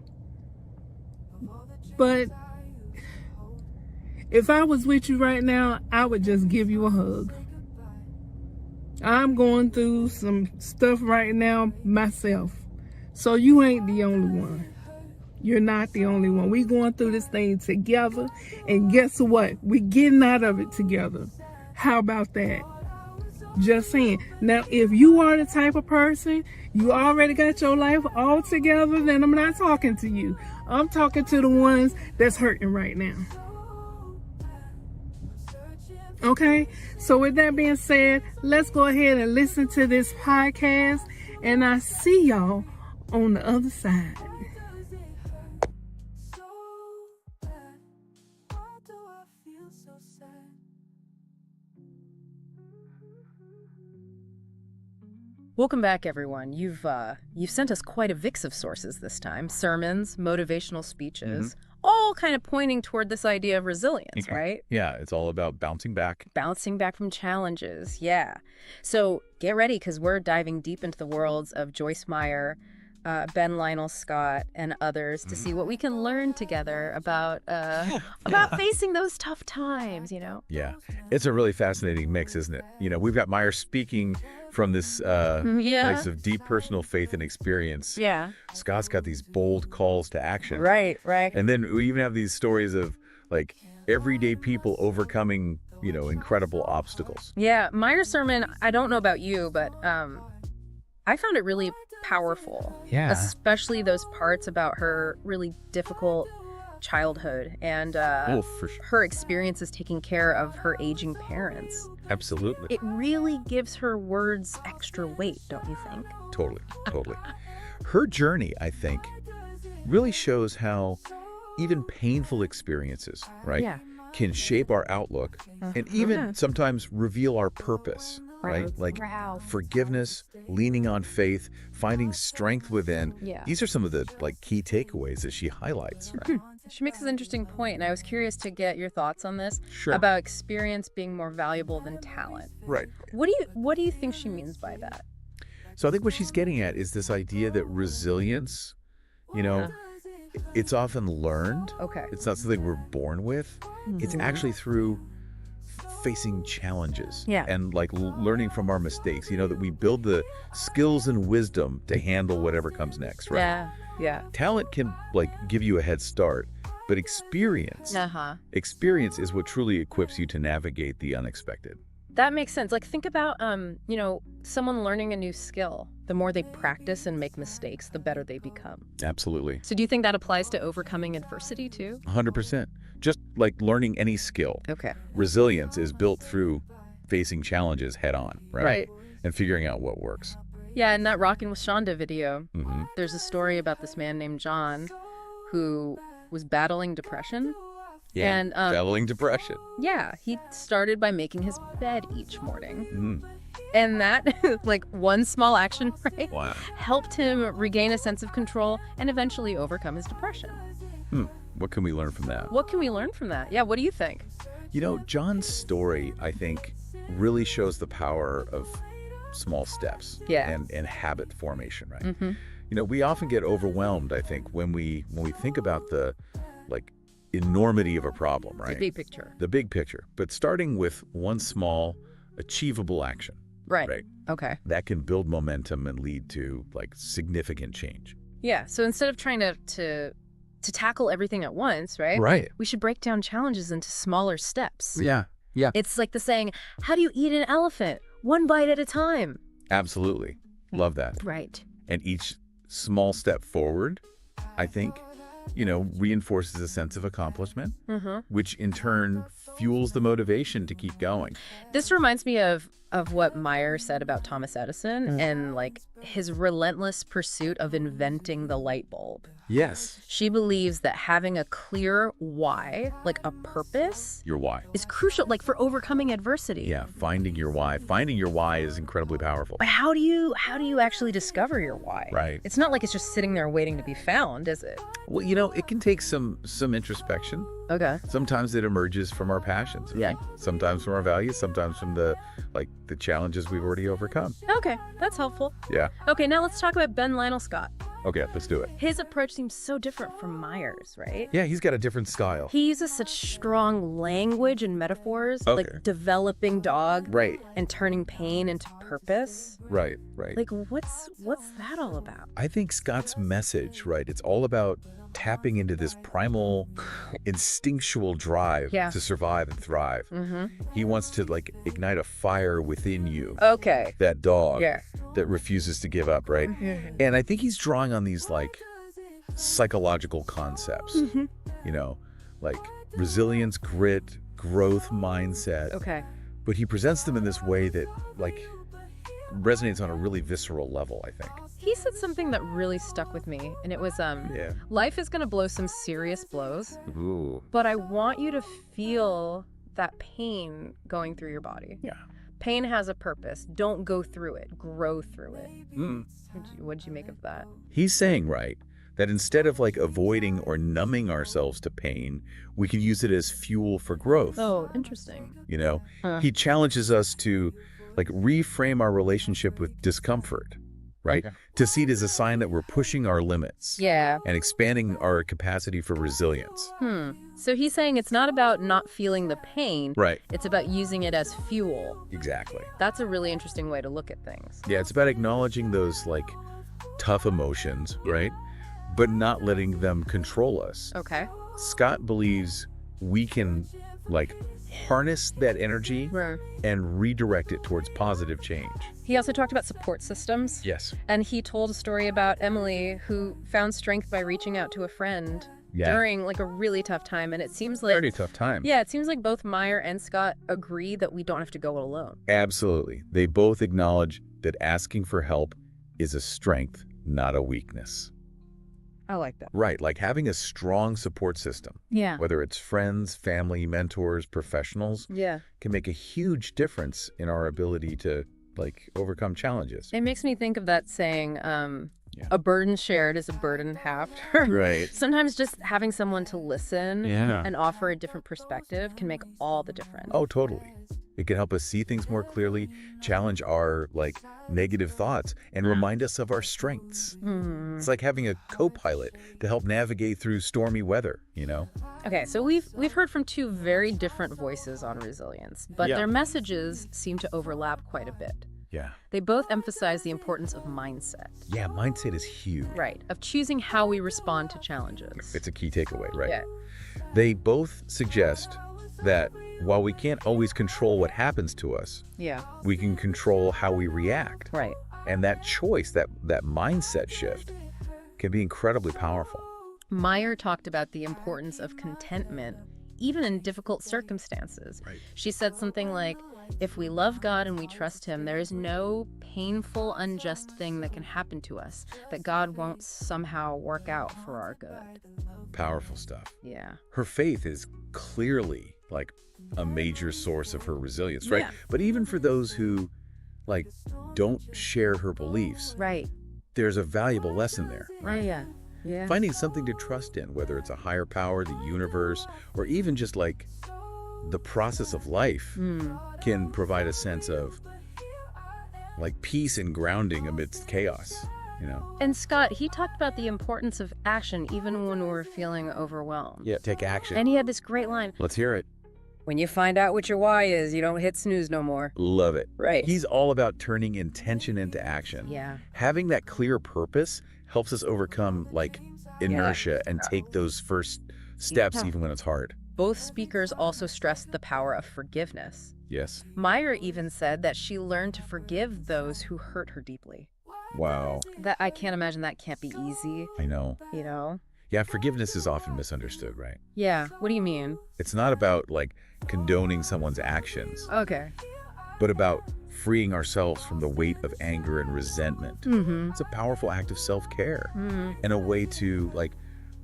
But if I was with you right now, I would just give you a hug. I'm going through some stuff right now myself. So you ain't the only one. You're not the only one. We going through this thing together. And guess what? We getting out of it together. How about that? Just saying. Now, if you are the type of person, you already got your life all together, then I'm not talking to you. I'm talking to the ones that's hurting right now. Okay? So with that being said, let's go ahead and listen to this podcast, and I see y'all on the other side. Welcome back, everyone. You've sent us quite a mix of sources this time. Sermons, motivational speeches, all kind of pointing toward this idea of resilience, right? Yeah, it's all about bouncing back. Bouncing back from challenges, yeah. So get ready, because we're diving deep into the worlds of Joyce Meyer, Ben Lionel Scott and others to see what we can learn together about facing those tough times, you know? Yeah. It's a really fascinating mix, isn't it? You know, we've got Meyer speaking from this place of deep personal faith and experience. Yeah. Scott's got these bold calls to action. Right. And then we even have these stories of like everyday people overcoming, you know, incredible obstacles. Yeah. Meyer's sermon, I don't know about you, but I found it really powerful. Yeah. Especially those parts about her really difficult childhood and Oh, for sure. her experiences taking care of her aging parents. Absolutely. It really gives her words extra weight, don't you think? Totally. Her journey, I think, really shows how even painful experiences, right, Yeah. can shape our outlook and even sometimes reveal our purpose, right? Like Wow. forgiveness, leaning on faith, finding strength within. Yeah. These are some of the like key takeaways that she highlights, right? She makes an interesting point, and I was curious to get your thoughts on this Sure. about experience being more valuable than talent. Right. What do you think she means by that? So I think what she's getting at is this idea that resilience, you know, it's often learned. Okay. It's not something we're born with. It's actually through facing challenges and like learning from our mistakes, you know, that we build the skills and wisdom to handle whatever comes next, right? Yeah. Talent can like give you a head start, but experience is what truly equips you to navigate the unexpected. That makes sense. Like, think about, you know, someone learning a new skill. The more they practice and make mistakes, the better they become. Absolutely. So do you think that applies to overcoming adversity too? 100%. Just like learning any skill. Okay. Resilience is built through facing challenges head on, right? Right. And figuring out what works. Yeah, in that Rockin' with Shonda video, Mm-hmm. there's a story about this man named John who was battling depression. Yeah. And battling depression. yeah, he started by making his bed each morning. Mm. And that, like one small action, right, Wow. helped him regain a sense of control and eventually overcome his depression. What can we learn from that? What can we learn from that? Yeah, what do you think? You know, John's story, I think, really shows the power of small steps and habit formation, right? Mm-hmm. You know, we often get overwhelmed, I think, when we think about the like enormity of a problem, right? The big picture. The big picture. But starting with one small achievable action, Right. Okay. that can build momentum and lead to like significant change. Yeah, so instead of trying to tackle everything at once, right? Right. We should break down challenges into smaller steps. Yeah. It's like the saying, how do you eat an elephant? One bite at a time. Absolutely. Love that. Right. And each small step forward, I think, you know, reinforces a sense of accomplishment, which in turn fuels the motivation to keep going. This reminds me of what Meyer said about Thomas Edison and like his relentless pursuit of inventing the light bulb. Yes. She believes that having a clear why, like a purpose, Your why. is crucial, like for overcoming adversity. Yeah, finding your why. Finding your why is incredibly powerful. But how do you actually discover your why? Right. It's not like it's just sitting there waiting to be found, is it? Well, you know, it can take some introspection. Okay. Sometimes it emerges from our passions. Yeah. Sometimes from our values, sometimes from the challenges we've already overcome. Okay, that's helpful. Yeah. Okay, now let's talk about Ben Lionel Scott. Okay, let's do it. His approach seems so different from Meyer's, right? Yeah, he's got a different style. He uses such strong language and metaphors, Okay. like developing dog Right. and turning pain into purpose. Right. Like, what's that all about? I think Scott's message, right, it's all about tapping into this primal, instinctual drive to survive and thrive. He wants to like ignite a fire within you, Okay. that dog Yeah. that refuses to give up, right? And I think he's drawing on these like psychological concepts, you know, like resilience, grit, growth mindset. Okay. But he presents them in this way that like resonates on a really visceral level, I think. He said something that really stuck with me, and it was, Yeah. life is gonna blow some serious blows, Ooh. but I want you to feel that pain going through your body. Yeah. Pain has a purpose. Don't go through it. Grow through it. Mm. What'd you make of that? He's saying, right, that instead of like avoiding or numbing ourselves to pain, we can use it as fuel for growth. Oh, interesting. You know, he challenges us to like reframe our relationship with discomfort, right? Okay. To see it as a sign that we're pushing our limits. Yeah. And expanding our capacity for resilience. So he's saying it's not about not feeling the pain. Right. It's about using it as fuel. Exactly. That's a really interesting way to look at things. Yeah, it's about acknowledging those like tough emotions, right? But not letting them control us. Okay. Scott believes we can like harness that energy Right. and redirect it towards positive change. He also talked about support systems. Yes. And he told a story about Emily who found strength by reaching out to a friend during like a really tough time. And it seems like Pretty tough time. Yeah, it seems like both Meyer and Scott agree that we don't have to go it alone. Absolutely. They both acknowledge that asking for help is a strength, not a weakness. I like that. Right, like having a strong support system, Yeah. whether it's friends, family, mentors, professionals, Yeah. can make a huge difference in our ability to like overcome challenges. It makes me think of that saying, a burden shared is a burden halved. Right. Sometimes just having someone to listen Yeah. and offer a different perspective can make all the difference. Oh, totally. It can help us see things more clearly, challenge our like negative thoughts, and remind us of our strengths. It's like having a co-pilot to help navigate through stormy weather, you know? Okay, so we've heard from two very different voices on resilience, but Yeah. their messages seem to overlap quite a bit. Yeah. They both emphasize the importance of mindset. Yeah, mindset is huge. Right, of choosing how we respond to challenges. It's a key takeaway, right? Yeah. They both suggest that while we can't always control what happens to us, Yeah, we can control how we react. right. And that choice, that mindset shift can be incredibly powerful. Meyer talked about the importance of contentment, even in difficult circumstances. Right. She said something like, if we love God and we trust Him, there is no painful, unjust thing that can happen to us that God won't somehow work out for our good. Powerful stuff. Yeah. Her faith is clearly like a major source of her resilience, right? Yeah. But even for those who like don't share her beliefs, Right. there's a valuable lesson there. Right, yeah. Yeah. Finding something to trust in, whether it's a higher power, the universe, or even just like the process of life, can provide a sense of like peace and grounding amidst chaos, you know? And Scott, he talked about the importance of action even when we're feeling overwhelmed. Yeah, take action. And he had this great line, Let's hear it. when you find out what your why is, you don't hit snooze no more. Love it. Right. He's all about turning intention into action. Yeah. Having that clear purpose helps us overcome like inertia and take those first steps Yeah. even when it's hard. Both speakers also stressed the power of forgiveness. Yes. Meyer even said that she learned to forgive those who hurt her deeply. Wow. That I can't imagine that can't be easy, I know. you know? Yeah, forgiveness is often misunderstood, right? Yeah. What do you mean? It's not about like condoning someone's actions, Okay. but about freeing ourselves from the weight of anger and resentment. Mm-hmm. It's a powerful act of self-care and a way to like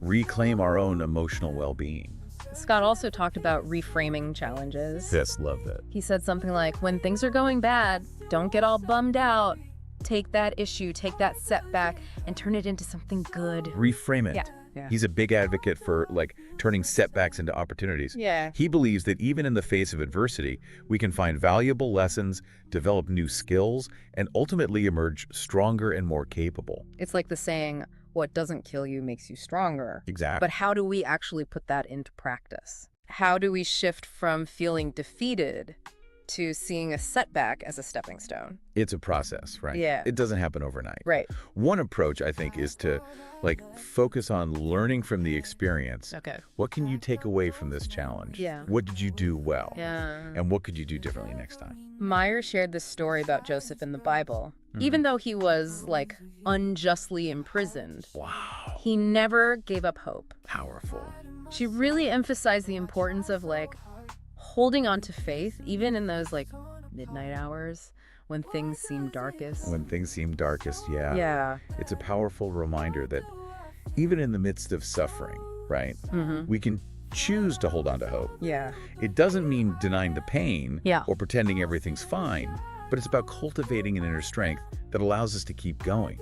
reclaim our own emotional well-being. Scott also talked about reframing challenges. Yes, love that. He said something like, when things are going bad, don't get all bummed out. Take that issue, take that setback, and turn it into something good. Reframe it. Yeah. He's a big advocate for like turning setbacks into opportunities. Yeah. He believes that even in the face of adversity, we can find valuable lessons, develop new skills, and ultimately emerge stronger and more capable. It's like the saying, what doesn't kill you makes you stronger. Exactly. But how do we actually put that into practice? How do we shift from feeling defeated to seeing a setback as a stepping stone? It's a process, right? Yeah. It doesn't happen overnight. Right. One approach, I think, is to like focus on learning from the experience. Okay. What can you take away from this challenge? Yeah. What did you do well? Yeah. And what could you do differently next time? Meyer shared this story about Joseph in the Bible. Even though he was like unjustly imprisoned, Wow. he never gave up hope. Powerful. She really emphasized the importance of like holding on to faith, even in those like midnight hours when things seem darkest. When things seem darkest, yeah. Yeah. It's a powerful reminder that even in the midst of suffering, right, we can choose to hold on to hope. Yeah. It doesn't mean denying the pain Yeah. or pretending everything's fine, but it's about cultivating an inner strength that allows us to keep going.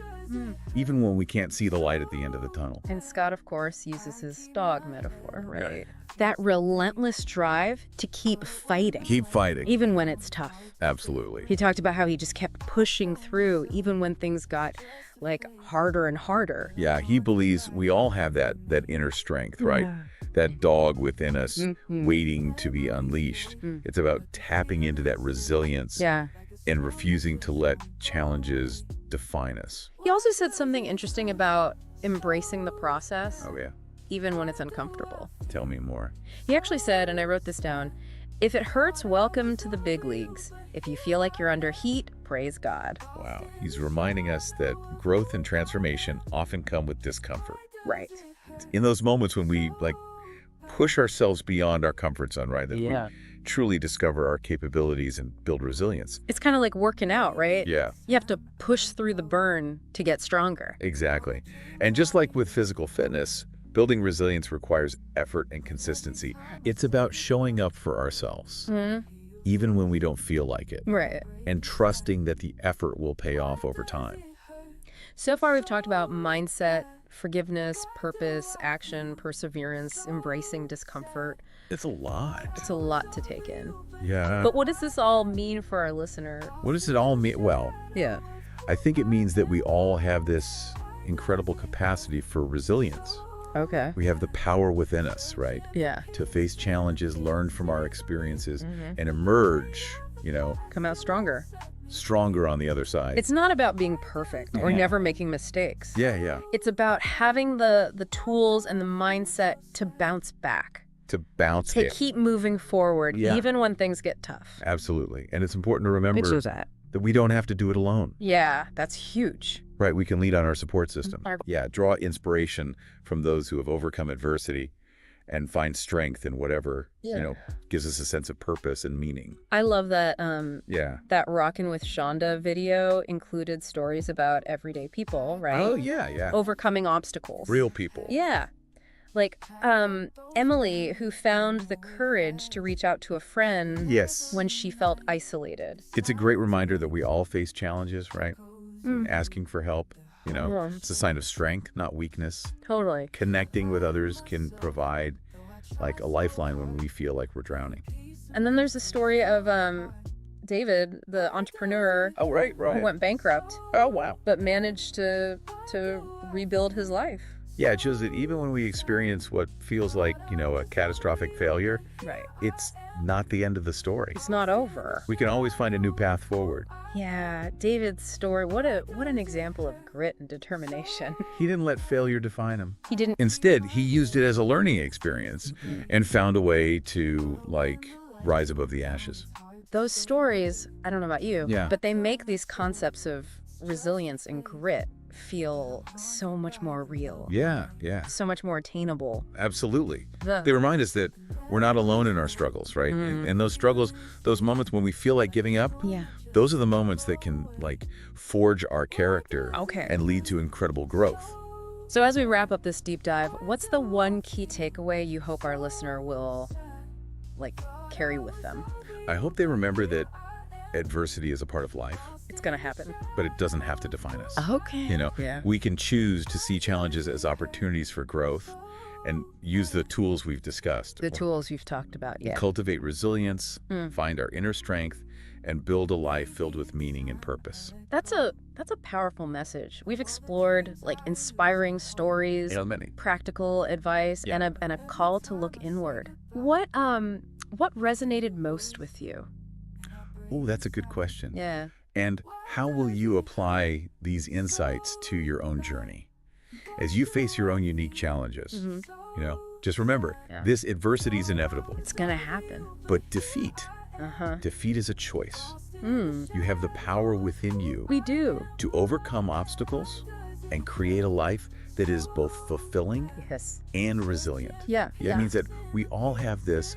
even when we can't see the light at the end of the tunnel. And Scott, of course, uses his dog metaphor, right? That relentless drive to keep fighting. Keep fighting. Even when it's tough. Absolutely. He talked about how he just kept pushing through even when things got like harder and harder. Yeah, he believes we all have that inner strength, right? Yeah. That dog within us waiting to be unleashed. It's about tapping into that resilience Yeah. and refusing to let challenges define us. He also said something interesting about embracing the process, Oh, yeah. even when it's uncomfortable. Tell me more. He actually said, and I wrote this down, if it hurts, welcome to the big leagues. If you feel like you're under heat, praise God. Wow. He's reminding us that growth and transformation often come with discomfort. Right. In those moments when we push ourselves beyond our comfort zone, right? That we truly discover our capabilities and build resilience. It's kind of like working out, right? Yeah, You have to push through the burn to get stronger. exactly. And just like with physical fitness, building resilience requires effort and consistency. It's about showing up for ourselves, even when we don't feel like it, Right. and trusting that the effort will pay off over time. So far, we've talked about mindset, forgiveness, purpose, action, perseverance, embracing discomfort. It's a lot. It's a lot to take in. Yeah. But what does this all mean for our listener? What does it all mean? Well, Yeah. I think it means that we all have this incredible capacity for resilience. Okay. We have the power within us, right? Yeah. To face challenges, learn from our experiences, and emerge, Come out stronger. stronger on the other side. It's not about being perfect or never making mistakes. Yeah. It's about having the tools and the mindset to bounce back, To bounce to it. keep moving forward, Yeah. even when things get tough. Absolutely. And it's important to remember that. that we don't have to do it alone. Yeah, that's huge. Right, we can lean on our support system. Our- Yeah, draw inspiration from those who have overcome adversity and find strength in whatever, gives us a sense of purpose and meaning. I love that Yeah. that Rockin' with Shonda video included stories about everyday people, right? Oh, yeah. Overcoming obstacles. Real people. Yeah. Like Emily, who found the courage to reach out to a friend Yes. when she felt isolated. It's a great reminder that we all face challenges, right? Asking for help, it's a sign of strength, not weakness. Totally. Connecting with others can provide like a lifeline when we feel like we're drowning. And then there's the story of David, the entrepreneur Oh, right. who went bankrupt Oh, wow. but managed to rebuild his life. Yeah, it shows that even when we experience what feels like, a catastrophic failure, Right. it's not the end of the story. It's not over. We can always find a new path forward. Yeah, David's story, what an example of grit and determination. He didn't let failure define him. He didn't. Instead, he used it as a learning experience and found a way to, rise above the ashes. Those stories, I don't know about you, Yeah. but they make these concepts of resilience and grit feel so much more real, Yeah, so much more attainable. absolutely. The- They remind us that we're not alone in our struggles, right? And those struggles, those moments when we feel like giving up, Yeah. those are the moments that can, forge our character Okay. and lead to incredible growth. So as we wrap up this deep dive, what's the one key takeaway you hope our listener will, carry with them? I hope they remember that adversity is a part of life, It's going to happen. but it doesn't have to define us. Okay. Yeah. We can choose to see challenges as opportunities for growth and use the tools we've discussed. The tools you've talked about, yeah. Cultivate resilience, find our inner strength, and build a life filled with meaning and purpose. That's a powerful message. We've explored inspiring stories, Many. practical advice, Yeah. and a call to look inward. What resonated most with you? Oh, that's a good question. Yeah. And how will you apply these insights to your own journey? As you face your own unique challenges, just remember, this adversity is inevitable, It's gonna happen. but defeat is a choice. You have the power within you We do. to overcome obstacles and create a life that is both fulfilling Yes. and resilient. Yeah. It means that we all have this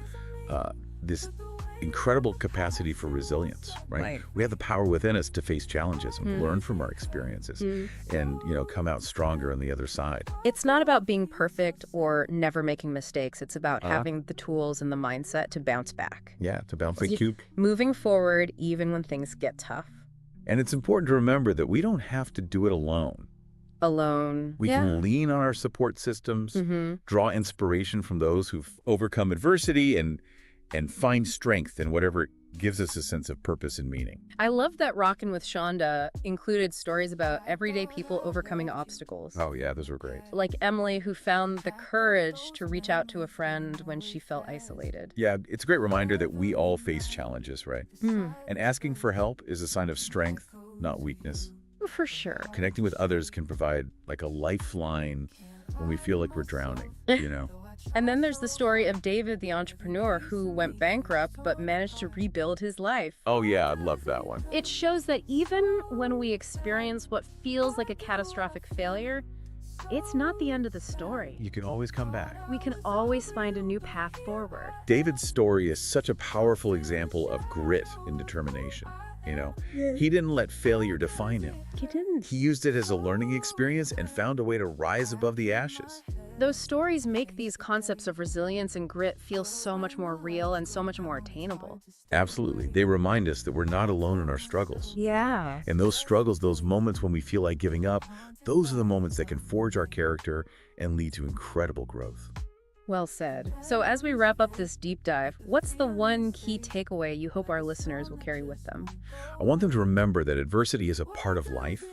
incredible capacity for resilience, right? We have the power within us to face challenges and learn from our experiences and, come out stronger on the other side. It's not about being perfect or never making mistakes. It's about having the tools and the mindset to bounce back. Yeah, to bounce the You- cube. Moving forward even when things get tough. And it's important to remember that we don't have to do it alone. alone. We can lean on our support systems, draw inspiration from those who've overcome adversity, and find strength in whatever gives us a sense of purpose and meaning. I love that Rockin' with Shonda included stories about everyday people overcoming obstacles. Oh yeah, those were great. Like Emily, who found the courage to reach out to a friend when she felt isolated. Yeah, it's a great reminder that we all face challenges, right? And asking for help is a sign of strength, not weakness. For sure. Connecting with others can provide like a lifeline when we feel like we're drowning, you know? And then there's the story of David, the entrepreneur, who went bankrupt but managed to rebuild his life. Oh yeah, I love that one. It shows that even when we experience what feels like a catastrophic failure, it's not the end of the story. You can always come back. We can always find a new path forward. David's story is such a powerful example of grit and determination. You know, he didn't let failure define him. He didn't. He used it as a learning experience and found a way to rise above the ashes. Those stories make these concepts of resilience and grit feel so much more real and so much more attainable. Absolutely. They remind us that we're not alone in our struggles. Yeah. And those struggles, those moments when we feel like giving up, those are the moments that can forge our character and lead to incredible growth. Well said. So as we wrap up this deep dive, what's the one key takeaway you hope our listeners will carry with them? I want them to remember that adversity is a part of life,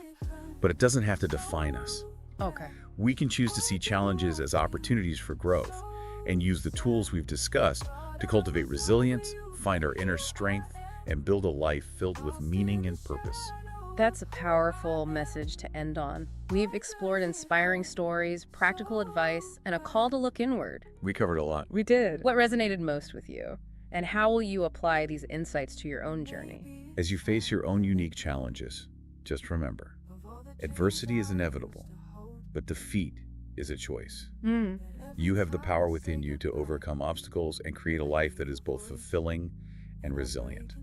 but it doesn't have to define us. Okay. We can choose to see challenges as opportunities for growth and use the tools we've discussed to cultivate resilience, find our inner strength, and build a life filled with meaning and purpose. That's a powerful message to end on. We've explored inspiring stories, practical advice, and a call to look inward. We covered a lot. We did. What resonated most with you? And how will you apply these insights to your own journey? As you face your own unique challenges, just remember, adversity is inevitable, but defeat is a choice. You have the power within you to overcome obstacles and create a life that is both fulfilling and resilient.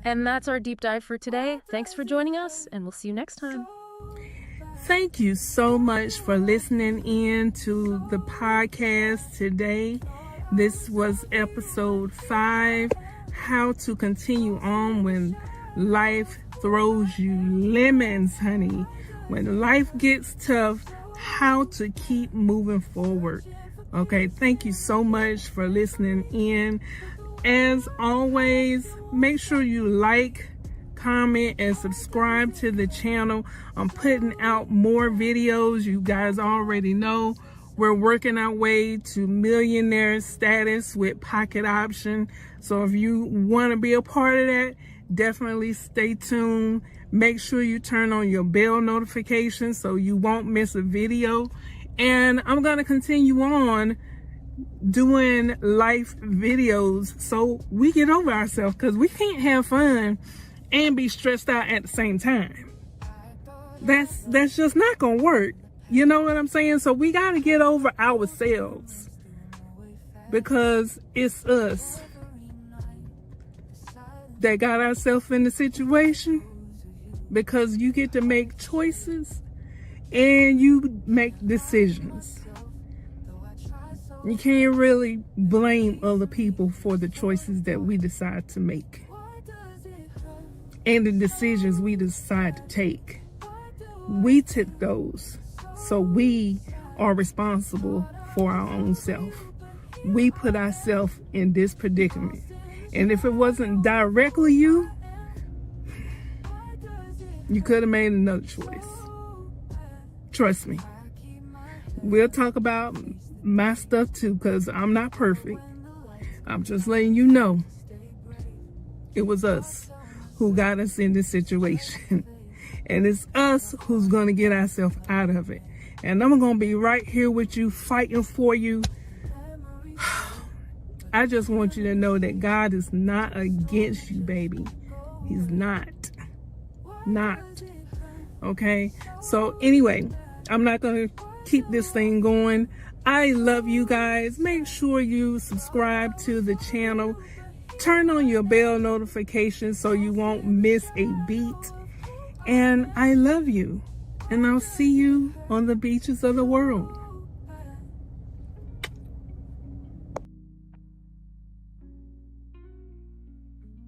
And that's our deep dive for today. Thanks for joining us, and we'll see you next time. Thank you so much for listening in to the podcast today. This was episode 5, how to continue on when life throws you lemons, honey. When life gets tough, how to keep moving forward. Okay, thank you so much for listening in. As always, make sure you like, comment, and subscribe to the channel. I'm putting out more videos. You guys already know we're working our way to millionaire status with Pocket Option. So if you want to be a part of that, definitely stay tuned. Make sure you turn on your bell notifications so you won't miss a video. And I'm going to continue on doing life videos so we get over ourselves, because we can't have fun and be stressed out at the same time. That's just not gonna work. You know what I'm saying? So we got to get over ourselves, because it's us that got ourselves in the situation, because you get to make choices and you make decisions. You can't really blame other people for the choices that we decide to make and the decisions we decide to take. We took those, so we are responsible for our own self. We put ourselves in this predicament. And if it wasn't directly you could have made another choice. Trust me. We'll talk about my stuff too, because I'm not perfect. I'm just letting you know it was us who got us in this situation. And it's us who's going to get ourselves out of it. And I'm going to be right here with you, fighting for you. I just want you to know that God is not against you, baby. He's not. Okay? So anyway, I'm not going to keep this thing going. I love you guys. Make sure you subscribe to the channel. Turn on your bell notifications so you won't miss a beat. And I love you. And I'll see you on the beaches of the world.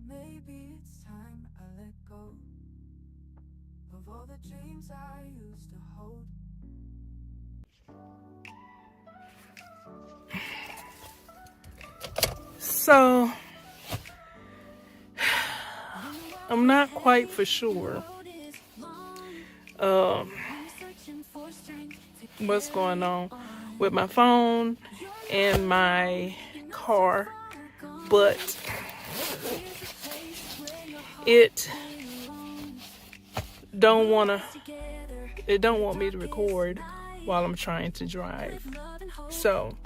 Maybe it's time I let go of all the dreams I used to hold. So I'm not quite for sure what's going on with my phone and my car, but it don't want me to record while I'm trying to drive. So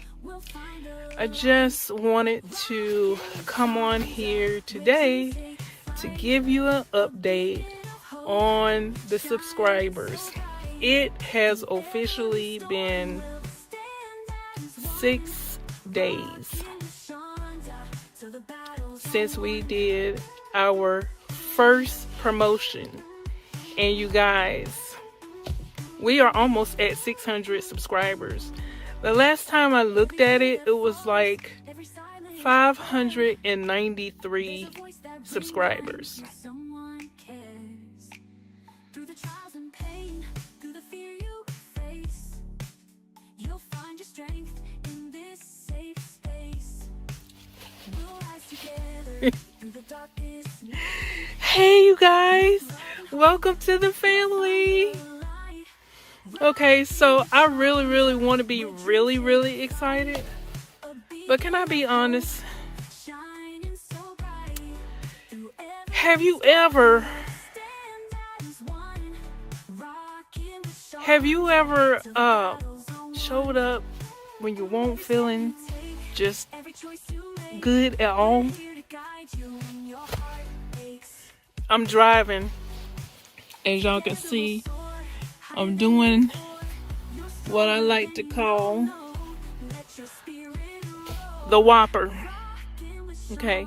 I just wanted to come on here today to give you an update on the subscribers. It has officially been 6 days since we did our first promotion. And you guys, we are almost at 600 subscribers. The last time I looked at it, it was like 593 subscribers. Hey you guys, welcome to the family. Okay, so I really want to be really excited, but can I be honest? Have you ever showed up when you weren't feeling just good at all? I'm driving, as y'all can see. I'm doing what I like to call the Whopper. Okay,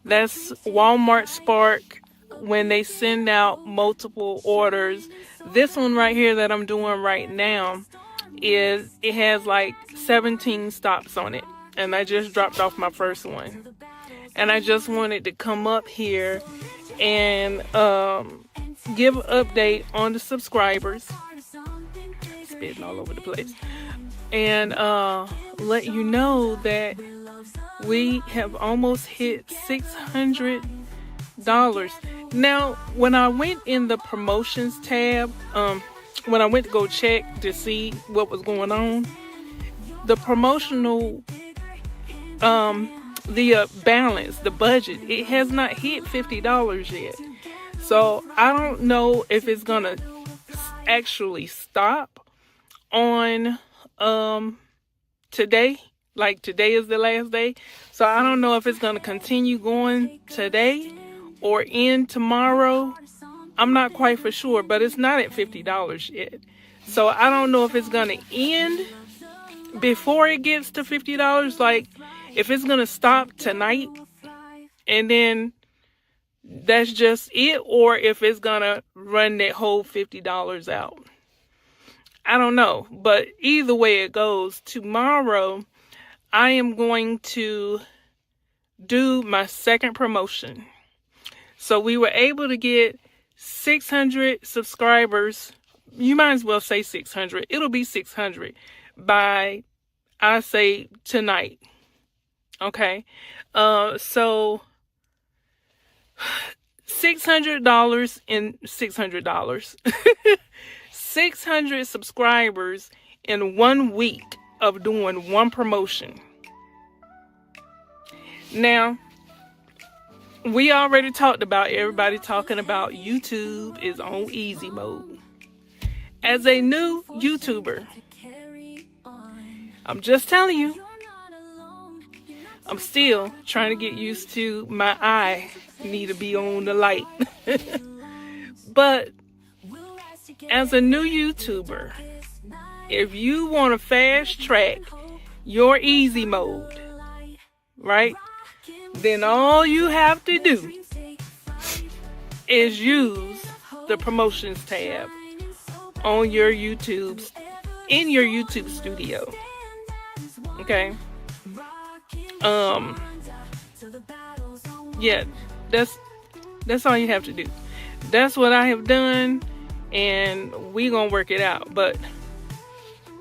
that's Walmart Spark when they send out multiple orders. This one right here that I'm doing right now it has like 17 stops on it, and I just dropped off my first one. And I just wanted to come up here and give an update on the subscribers. Spitting all over the place. And let you know that we have almost hit $600. Now, when I went in the promotions tab, when I went to go check to see what was going on, the promotional the balance, the budget, it has not hit $50 yet. So I don't know if it's gonna actually stop on today. Like today is the last day. So I don't know if it's gonna continue going today or end tomorrow. I'm not quite for sure, but it's not at $50 yet. So I don't know if it's gonna end before it gets to $50. Like if it's gonna stop tonight and then that's just it, or if it's gonna run that whole $50 out. I don't know, but either way it goes, tomorrow I am going to do my second promotion. So we were able to get 600 subscribers. You might as well say 600. It'll be 600 by, I say, tonight. Okay, so $600 in $600. 600 subscribers in 1 week of doing one promotion. Now, we already talked about everybody talking about YouTube is on easy mode. As a new YouTuber, I'm just telling you, I'm still trying to get used to my eye need to be on the light. But as a new YouTuber, if you want to fast track your easy mode, right, then all you have to do is use the promotions tab on your YouTube, in your YouTube studio. Okay. Yeah, that's all you have to do. That's what I have done, and we gonna work it out. But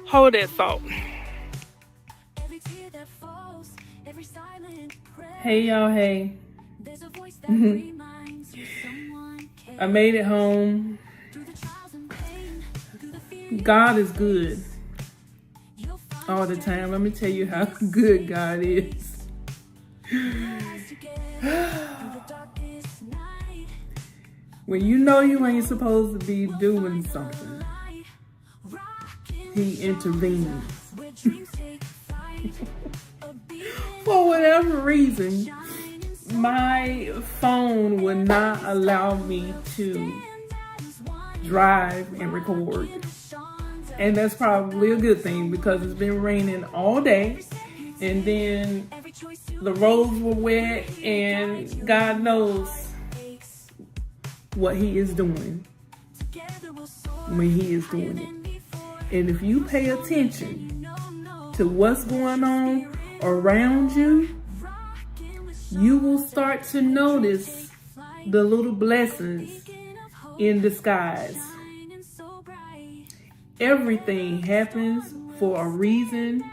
hold that thought. Hey y'all, hey. There's a voice that reminds you someone cares. I made it home. Through the trials and pain, through the fear, God is good you'll find all the time. Let me tell you how good God is. us together through the darkest night. When you know you ain't supposed to be doing something, Rockin' He intervenes. where dreams take flight. A beat For whatever reason, my phone would not allow me to drive and record. And that's probably a good thing because it's been raining all day. And then every choice to the roads were wet, and God knows what He is doing together we'll soar. when He is doing it. And if you pay attention to what's going on around you, you will start to notice the little blessings in disguise. Everything happens for a reason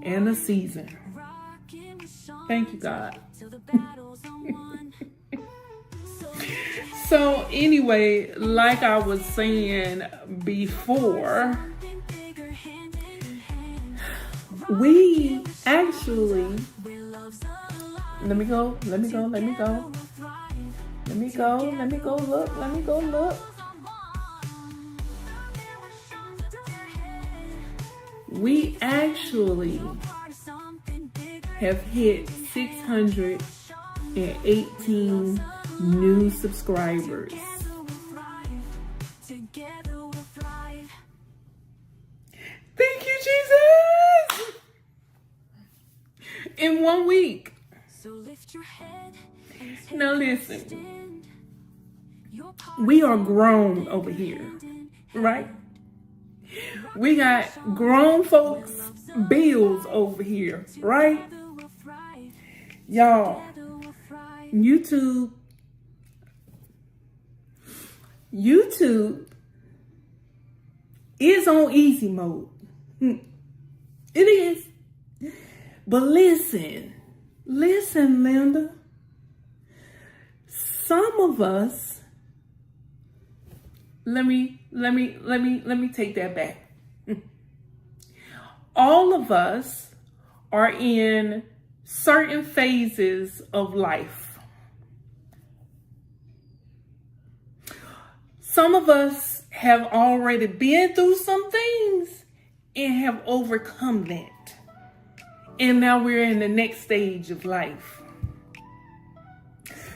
and a season. Thank you, God. So anyway, like I was saying before, we actually, let me go, look. We actually have hit 618 new subscribers. Thank you, Jesus! In 1 week. Now listen, we are grown over here, right? We got grown folks bills over here, right? Y'all, YouTube is on easy mode. It is. But listen, Linda. Some of us, let me take that back. All of us are in certain phases of life. Some of us have already been through some things and have overcome that. And now we're in the next stage of life.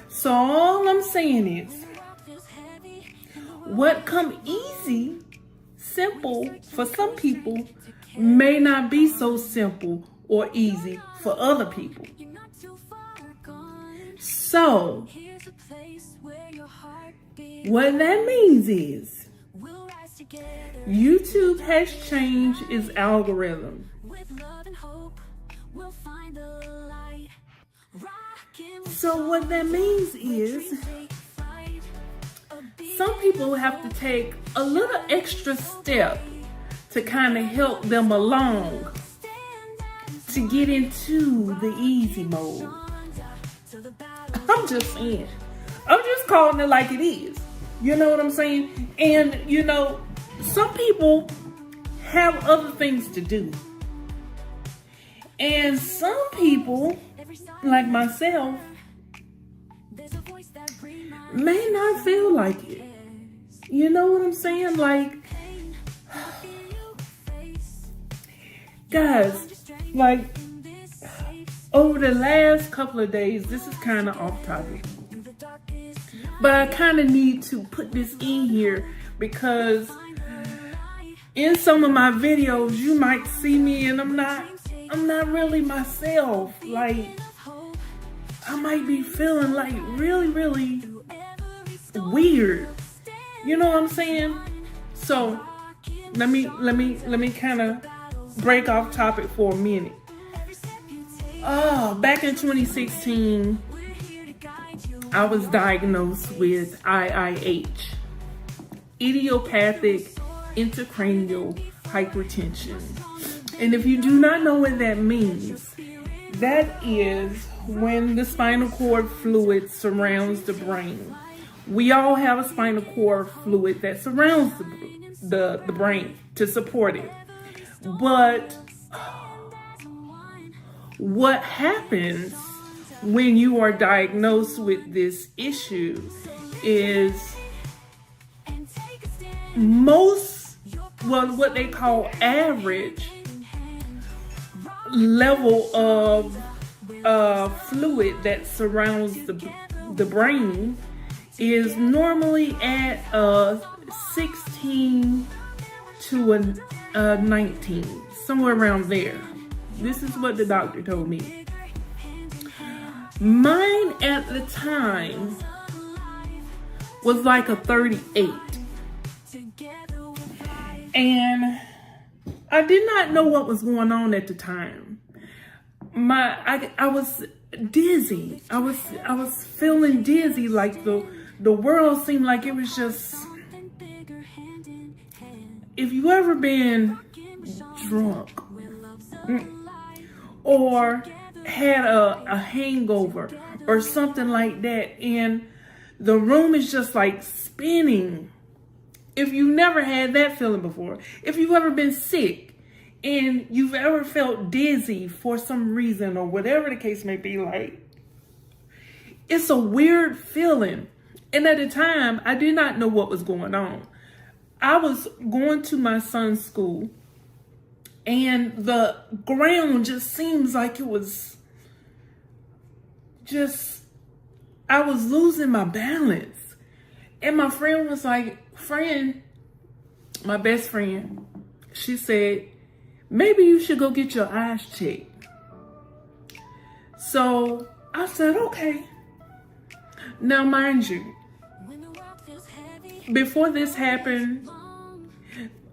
So all I'm saying is, what come easy, simple for some people may not be so simple or easy for other people. So what that means is YouTube has changed its algorithm. So what that means is some people have to take a little extra step to kind of help them along to get into the easy mode. I'm just saying. I'm just calling it like it is. You know what I'm saying? And, you know, some people have other things to do. And some people, like myself, may not feel like it. You know what I'm saying? Like, guys, like, over the last couple of days, this is kind of off topic, but I kind of need to put this in here because in some of my videos, you might see me and I'm not really myself. Like, I might be feeling like really, really weird. You know what I'm saying? So let me kind of break off topic for a minute. Back in 2016, I was diagnosed with IIH, idiopathic intracranial hypertension. And if you do not know what that means, that is when the spinal cord fluid surrounds the brain. We all have a spinal cord fluid that surrounds the brain to support it. But what happens when you are diagnosed with this issue is what they call average level of fluid that surrounds the brain is normally at 16 to a 19, somewhere around there. This is what the doctor told me. Mine at the time was like a 38. And I did not know what was going on at the time. I was dizzy. I was feeling dizzy, like the world seemed like it was just. If you ever been drunk or had a hangover or something like that, and the room is just like spinning. If you never had that feeling before, if you've ever been sick and you've ever felt dizzy for some reason or whatever the case may be, like, it's a weird feeling. And at the time, I did not know what was going on. I was going to my son's school, and the ground just seems like it was just, I was losing my balance. And my friend was like, my best friend, she said, maybe you should go get your eyes checked. So I said, okay. Now, mind you, before this happened,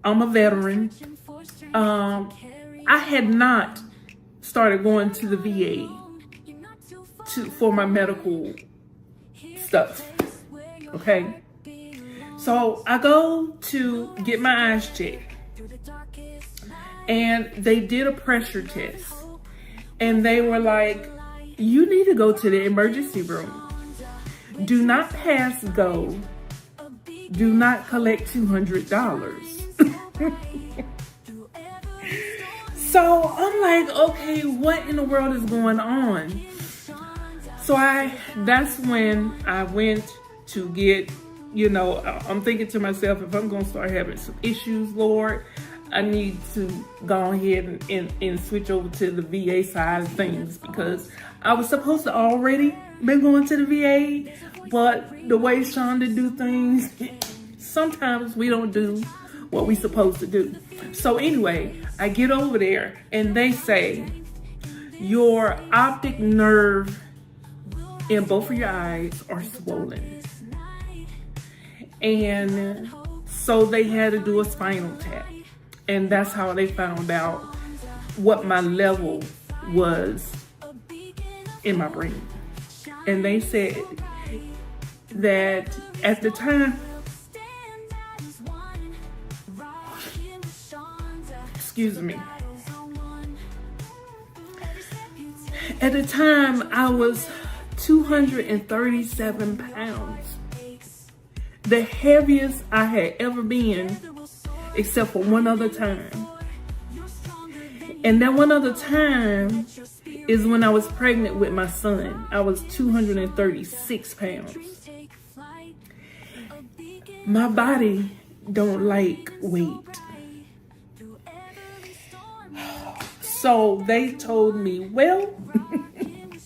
I'm a veteran. I had not started going to the VA for my medical stuff. Okay. So I go to get my eyes checked, and they did a pressure test, and they were like, you need to go to the emergency room. Do not pass go. Do not collect $200. So I'm like, okay, what in the world is going on? So that's when I went to get, I'm thinking to myself, if I'm going to start having some issues, Lord, I need to go ahead and switch over to the VA side of things, because I was supposed to already been going to the VA, but the way Shonda do things, sometimes we don't do what we supposed to do. So anyway, I get over there and they say, your optic nerve in both of your eyes are swollen. And so they had to do a spinal tap. And that's how they found out what my level was in my brain. And they said that at the time, excuse me, at the time I was 237 pounds. The heaviest I had ever been, except for one other time. And that one other time is when I was pregnant with my son. I was 236 pounds. My body don't like weight. So they told me, well,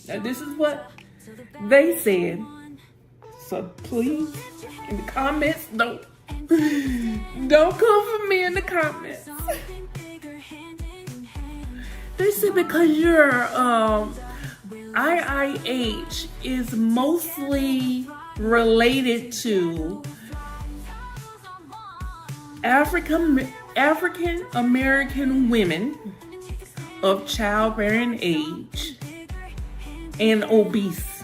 now this is what they said. So please, in the comments, don't come for me in the comments. They said because your IIH is mostly related to African American women of childbearing age and obese,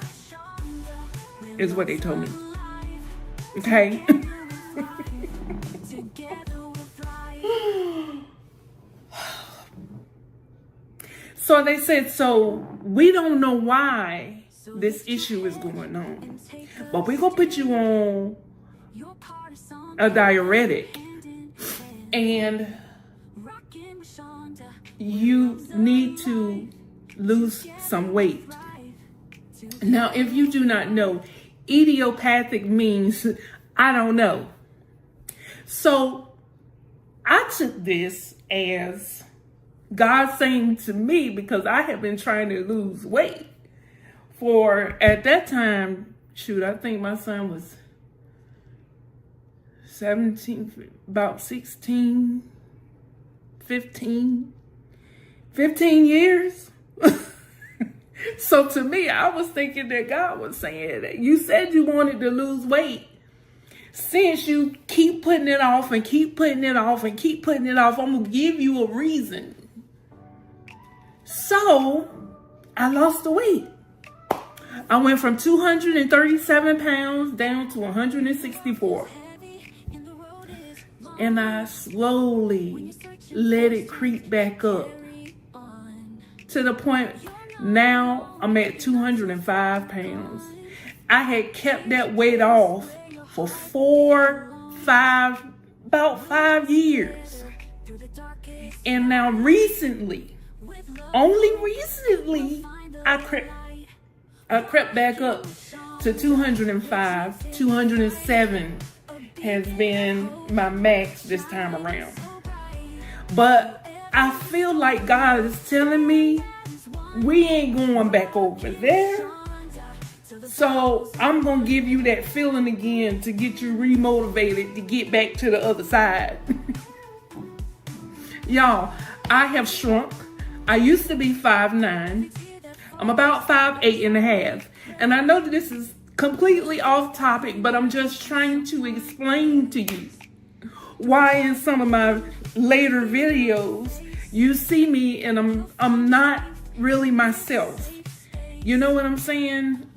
is what they told me. Okay. So they said, so we don't know why this issue is going on, but we're going to put you on a diuretic, and you need to lose some weight. Now, if you do not know, idiopathic means I don't know. So I took this as God saying to me, because I have been trying to lose weight for, at that time, shoot, I think my son was 17, about 16, 15 years. So to me, I was thinking that God was saying that you said you wanted to lose weight. Since you keep putting it off and keep putting it off and keep putting it off, I'm going to give you a reason. So I lost the weight. I went from 237 pounds down to 164. And I slowly let it creep back up to the point now I'm at 205 pounds. I had kept that weight off for about 5 years. And now recently, only recently, I crept back up to 205, 207 has been my max this time around. But I feel like God is telling me we ain't going back over there. So I'm going to give you that feeling again to get you remotivated to get back to the other side. Y'all, I have shrunk. I used to be 5'9". I'm about 5'8" and a half. And I know that this is completely off topic, but I'm just trying to explain to you why in some of my later videos you see me and I'm not really myself. You know what I'm saying?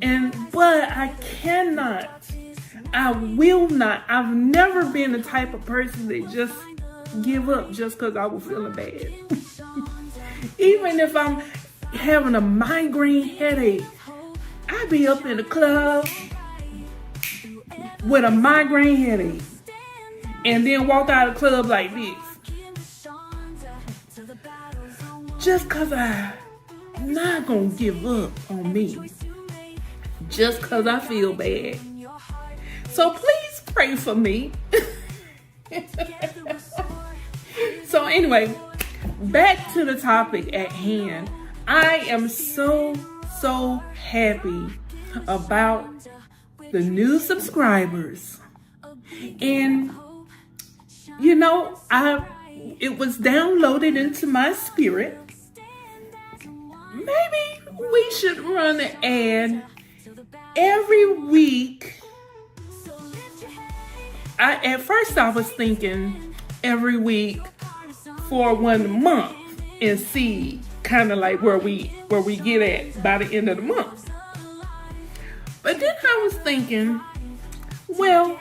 But I cannot, I will not, I've never been the type of person that just give up just because I was feeling bad. Even if I'm having a migraine headache, I be up in the club with a migraine headache and then walk out of the club like this. Just because I'm not going to give up on me. Just because I feel bad. So please pray for me. So anyway, back to the topic at hand. I am so happy about the new subscribers. And you know, it was downloaded into my spirit. Maybe we should run an ad every week. At first I was thinking every week for 1 month and see kind of like where we get at by the end of the month. But then I was thinking, well,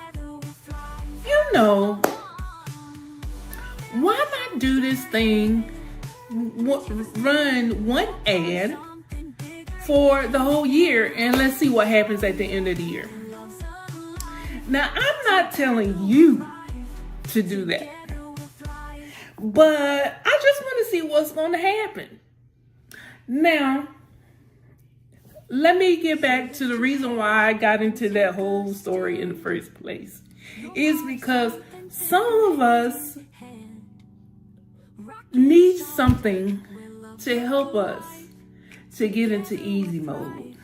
you know, why not do this thing, run one ad for the whole year and let's see what happens at the end of the year. Now, I'm not telling you to do that, but I just want to see what's going to happen. Now, let me get back to the reason why I got into that whole story in the first place. Is because some of us need something to help us to get into easy mode.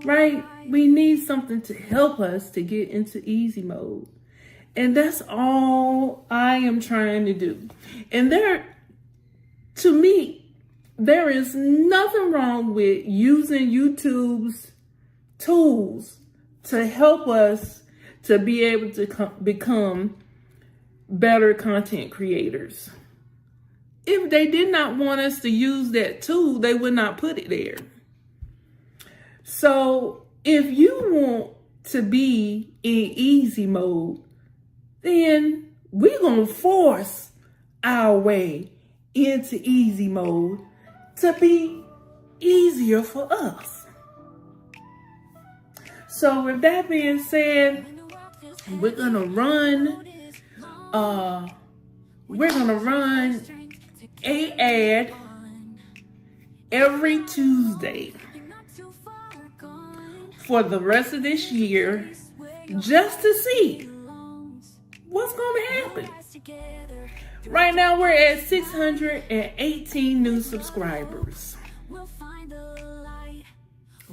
Right? We need something to help us to get into easy mode. And that's all I am trying to do. And to me, there is nothing wrong with using YouTube's tools to help us to be able to become better content creators. If they did not want us to use that tool, they would not put it there. So if you want to be in easy mode, then we're going to force our way into easy mode to be easier for us. So with that being said, we're gonna run a ad every Tuesday for the rest of this year, just to see what's gonna happen. Right now we're at 618 new subscribers.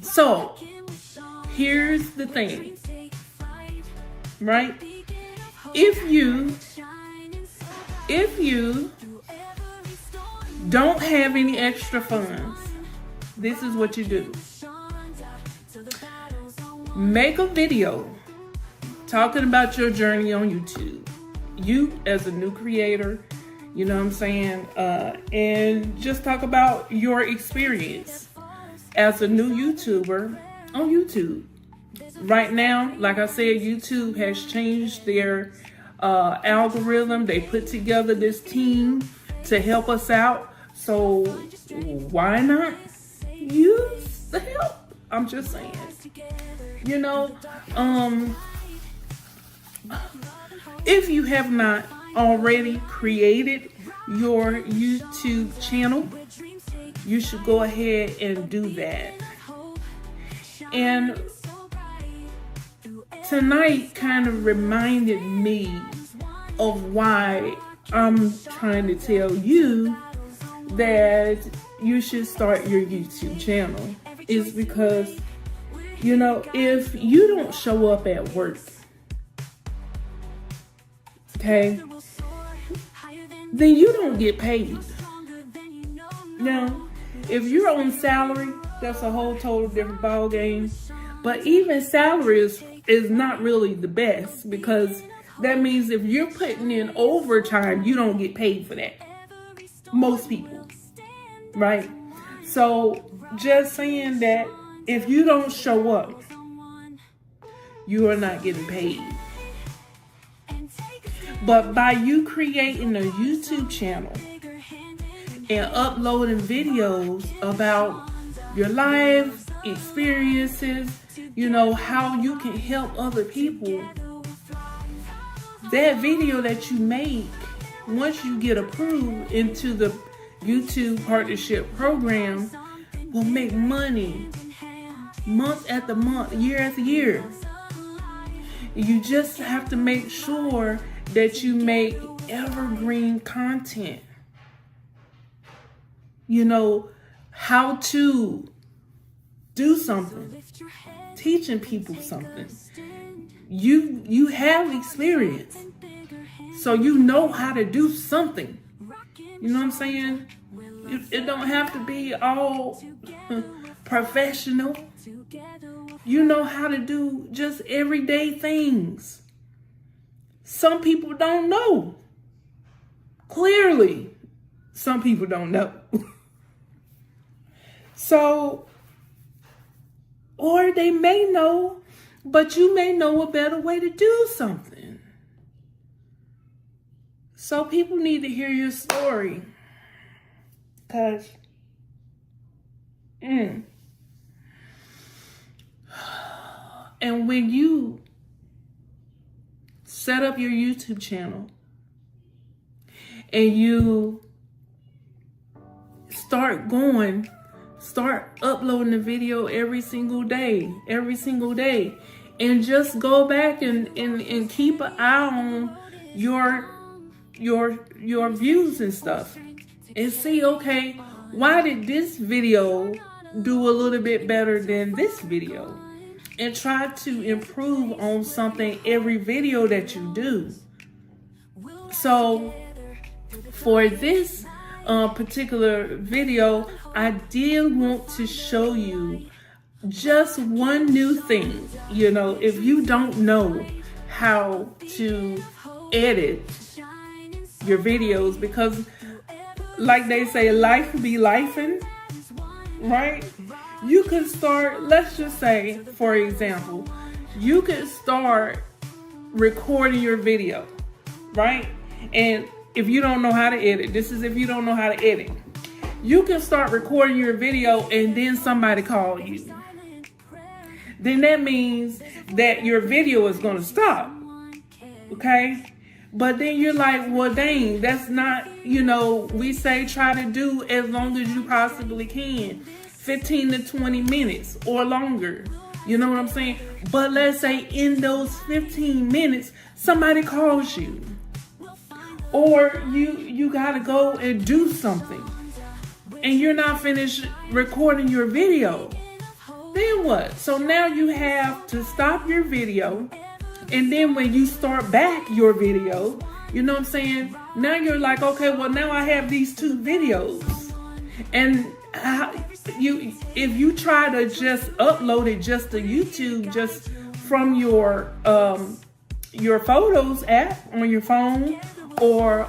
So here's the thing, right? If you don't have any extra funds, this is what you do. Make a video talking about your journey on YouTube. You as a new creator, you know what I'm saying? And just talk about your experience as a new YouTuber on YouTube. Right now, like I said, YouTube has changed their algorithm. They put together this team to help us out. So why not use the help? I'm just saying. You know, if you have not already created your YouTube channel, you should go ahead and do that. And tonight kind of reminded me of why I'm trying to tell you that you should start your YouTube channel. Is because, you know, if you don't show up at work, okay, then you don't get paid. Now, if you're on salary, that's a whole total different ball game. But even salary is not really the best, because that means if you're putting in overtime, you don't get paid for that. Most people, right? So just saying that if you don't show up, you are not getting paid. But by you creating a YouTube channel and uploading videos about your life experiences, you know, how you can help other people, that video that you make, once you get approved into the YouTube partnership program, will make money month after month, year after year. You just have to make sure that you make evergreen content. You know, how to do something, teaching people something. You have experience, so you know how to do something. You know what I'm saying? It don't have to be all professional. You know how to do just everyday things. Some people don't know. Clearly, some people don't know. So, or they may know, but you may know a better way to do something. So people need to hear your story. Because, and when you set up your YouTube channel and you start uploading the video every single day, and just go back and keep an eye on your views and stuff, and see, okay, why did this video do a little bit better than this video? And try to improve on something every video that you do. So for this particular video, I did want to show you just one new thing. You know, if you don't know how to edit your videos, because like they say, life be lifing, right? You could start, let's just say, for example, you could start recording your video, right? And if you don't know how to edit, this is if you don't know how to edit. You can start recording your video and then somebody call you. Then that means that your video is going to stop. Okay? But then you're like, well, dang, that's not, we say try to do as long as you possibly can. 15 to 20 minutes or longer. You know what I'm saying? But let's say in those 15 minutes, somebody calls you. Or you got to go and do something. And you're not finished recording your video. Then what? So now you have to stop your video. And then when you start back your video, you know what I'm saying? Now you're like, okay, well, now I have these 2 videos. And if you try to just upload it just to YouTube, just from your Photos app on your phone, or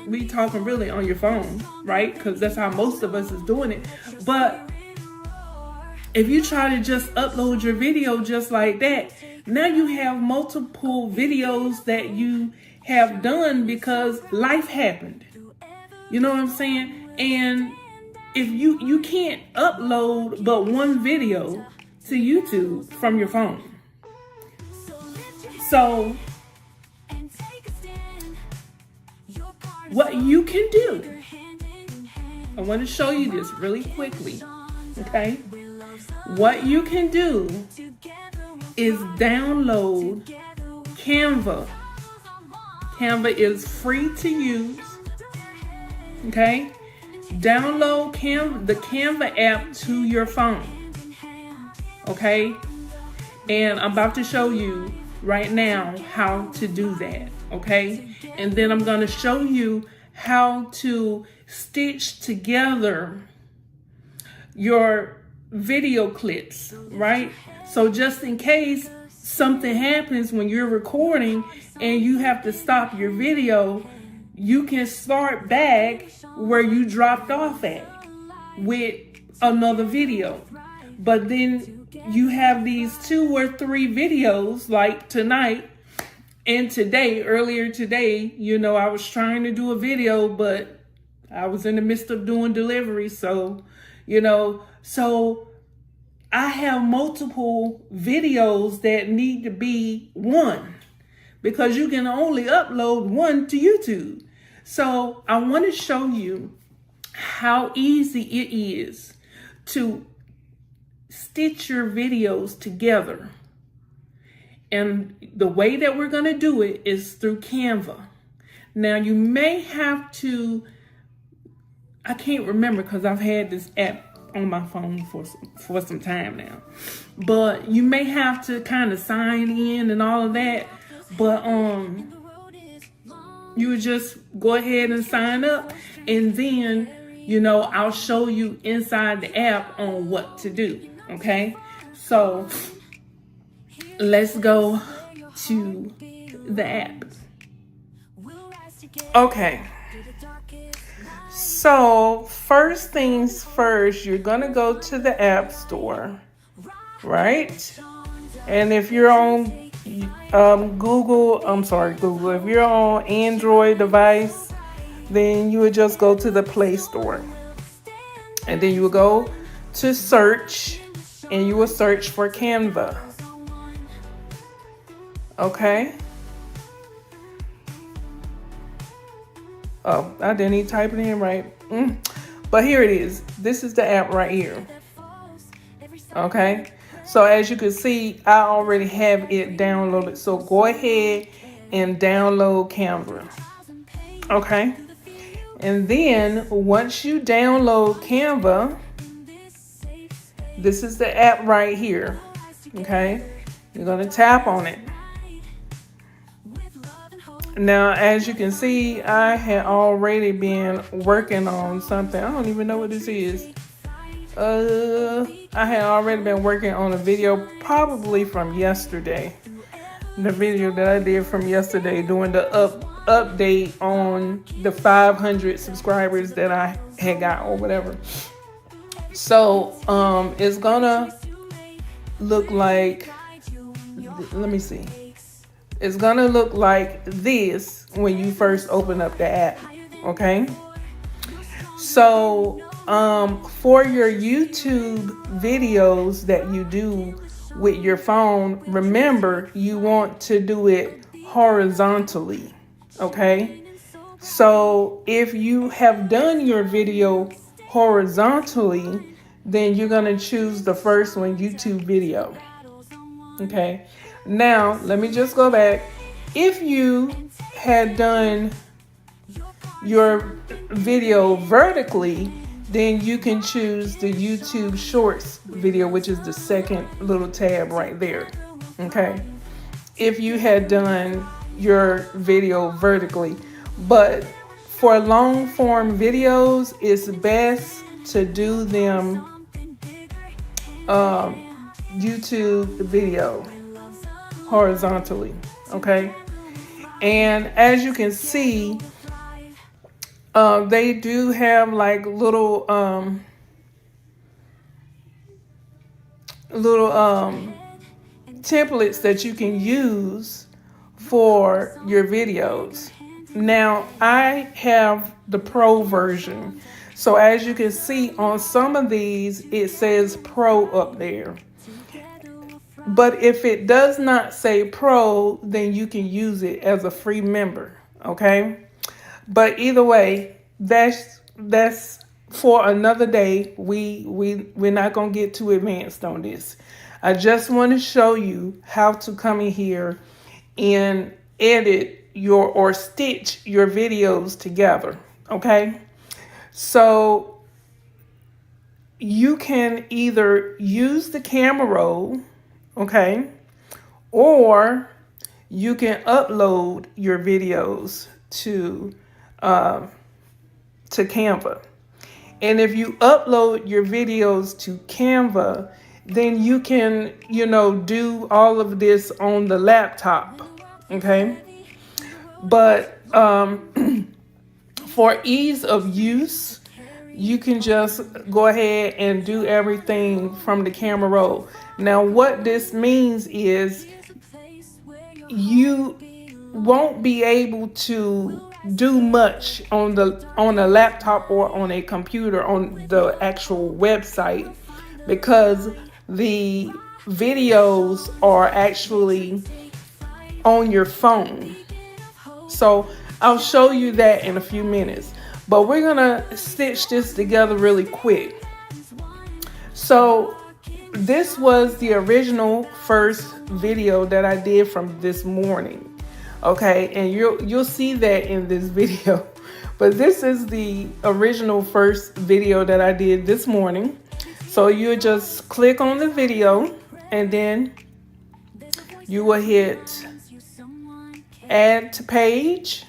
we talking really on your phone, right? Because that's how most of us is doing it. But if you try to just upload your video just like that, now you have multiple videos that you have done because life happened. You know what I'm saying? And if you can't upload but one video to YouTube from your phone. So what you can do, I want to show you this really quickly, okay? What you can do is download Canva. Canva is free to use, okay? Download the Canva app to your phone, okay? And I'm about to show you right now how to do that, okay? And then I'm going to show you how to stitch together your video clips, right? So just in case something happens when you're recording and you have to stop your video, you can start back where you dropped off at with another video. But then you have these 2 or 3 videos, like tonight and today, earlier today, I was trying to do a video, but I was in the midst of doing delivery. So, so I have multiple videos that need to be one, because you can only upload one to YouTube. So I want to show you how easy it is to stitch your videos together. And the way that we're going to do it is through Canva. Now you may have to, I can't remember because I've had this app on my phone for some time now, but you may have to kind of sign in and all of that. But you would just go ahead and sign up, and then I'll show you inside the app on what to do. Okay, so let's go to the app. Okay, so first things first, you're gonna go to the App Store, right? And if you're on Google, if you're on Android device, then you would just go to the Play Store, and then you will go to search, and you will search for Canva. Okay. Oh, I didn't even type it in right. But here it is. This is the app right here. Okay. So as you can see, I already have it downloaded. So go ahead and download Canva. Okay. And then once you download Canva, this is the app right here. Okay. You're going to tap on it. Now, as you can see, I had already been working on something. I don't even know what this is. I had already been working on a video probably from yesterday. The video that I did from yesterday, doing the update on the 500 subscribers that I had got or whatever. So, it's gonna look like, let me see. It's gonna look like this when you first open up the app, okay? So for your YouTube videos that you do with your phone, remember you want to do it horizontally, okay? So if you have done your video horizontally, then you're going to choose the first one, YouTube video. Okay. Now, let me just go back. If you had done your video vertically, then you can choose the YouTube Shorts video, which is the second little tab right there. Okay. If you had done your video vertically, but for long form videos, it's best to do them YouTube video horizontally, okay? And as you can see, they do have like little templates that you can use for your videos. Now, I have the pro version. So as you can see on some of these, it says pro up there. But if it does not say pro, then you can use it as a free member, okay? But either way, that's for another day. We're not going to get too advanced on this. I just want to show you how to come in here and edit or stitch your videos together, okay? So you can either use the camera roll, okay, or you can upload your videos to Canva. And if you upload your videos to Canva, then you can, do all of this on the laptop, okay? But for ease of use, you can just go ahead and do everything from the camera roll. Now, what this means is you won't be able to do much on a laptop or on a computer on the actual website, because the videos are actually on your phone. So I'll show you that in a few minutes, but we're gonna stitch this together really quick. So this was the original first video that I did from this morning. Okay, and you'll see that in this video. But this is the original first video that I did this morning. So you just click on the video and then you will hit add to page.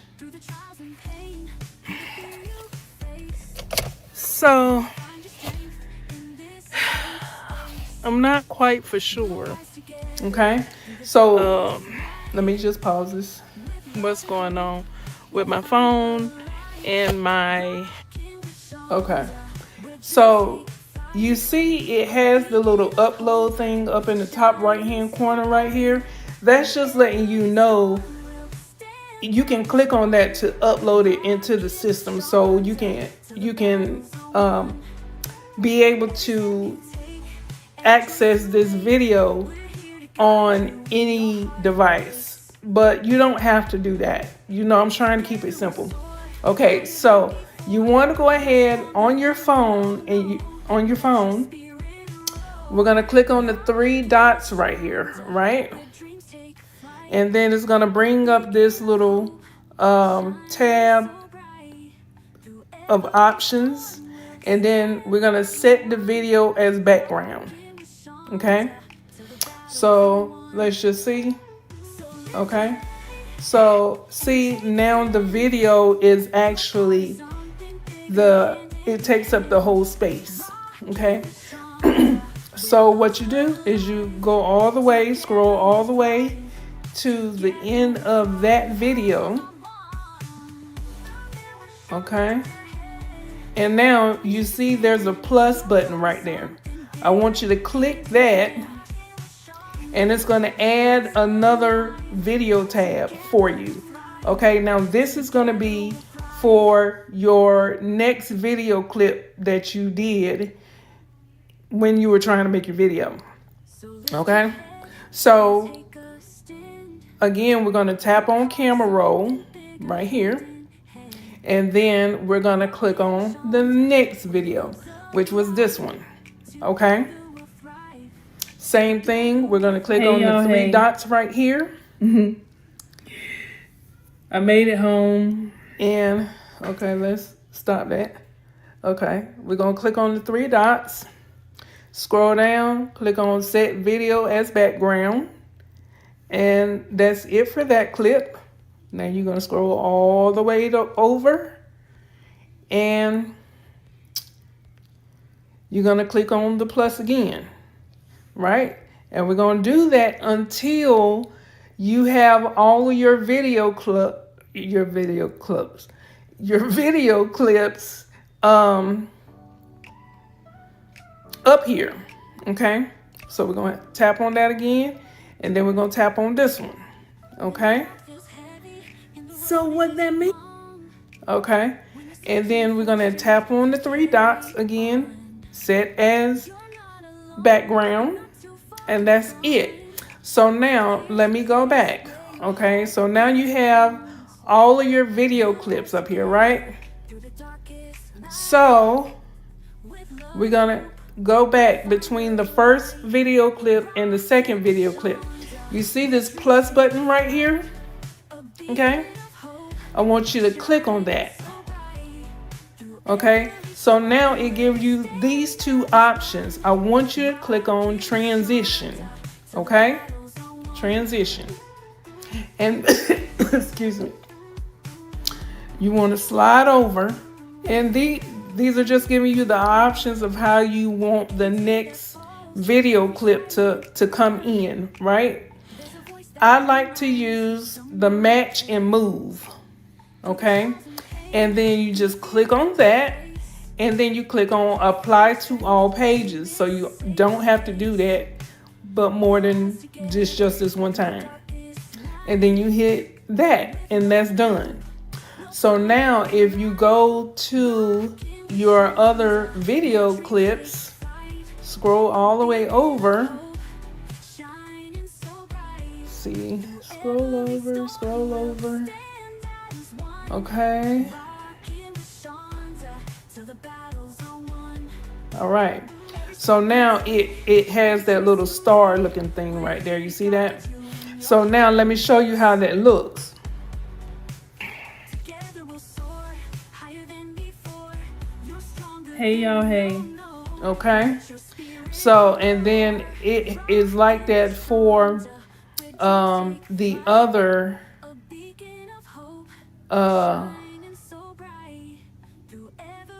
So I'm not quite for sure. Okay, so let me just pause this. What's going on with my phone and my... Okay. So you see it has the little upload thing up in the top right hand corner right here. That's just letting you know you can click on that to upload it into the system, so you can be able to access this video on any device, but you don't have to do that. I'm trying to keep it simple. Okay, so you want to go ahead on your phone, and we're going to click on the three dots right here, right? And then it's going to bring up this little tab of options, and then we're going to set the video as background. Okay, so let's just see. Okay, so see, now the video is actually it takes up the whole space. Okay, so what you do is you go all the way, scroll all the way to the end of that video. Okay, and now you see there's a plus button right there. I want you to click that, and it's going to add another video tab for you. Okay, now this is going to be for your next video clip that you did when you were trying to make your video. Okay? So, again, we're going to tap on camera roll right here. And then we're going to click on the next video, which was this one. Okay? Same thing. We're going to click on the three dots right here. I made it home. And, okay, let's stop that. Okay, we're going to click on the three dots. Scroll down, click on set video as background. And that's it for that clip. Now you're going to scroll all the way over. And you're going to click on the plus again. Right? And we're going to do that until you have all of your video clips up here. Okay? So we're going to tap on that again, and then we're going to tap on this one. Okay? So what that mean? Okay. And then we're going to tap on the three dots again, set as background, and that's it. So now let me go back. Okay, so now you have all of your video clips up here, right? So we're gonna go back between the first video clip and the second video clip. You see this plus button right here? Okay, I want you to click on that. Okay, so now it gives you these two options. I want you to click on transition. Okay, transition. And excuse me. You want to slide over, and these are just giving you the options of how you want the next video clip to come in, right? I like to use the match and move. Okay, and then you just click on that, and then you click on apply to all pages, so you don't have to do that but more than just this one time. And then you hit that, and that's done. So now if you go to your other video clips, scroll all the way over. See, scroll over. Okay. All right. So now it has that little star looking thing right there. You see that? So now let me show you how that looks. Hey y'all, hey. Okay. So, and then it is like that for the other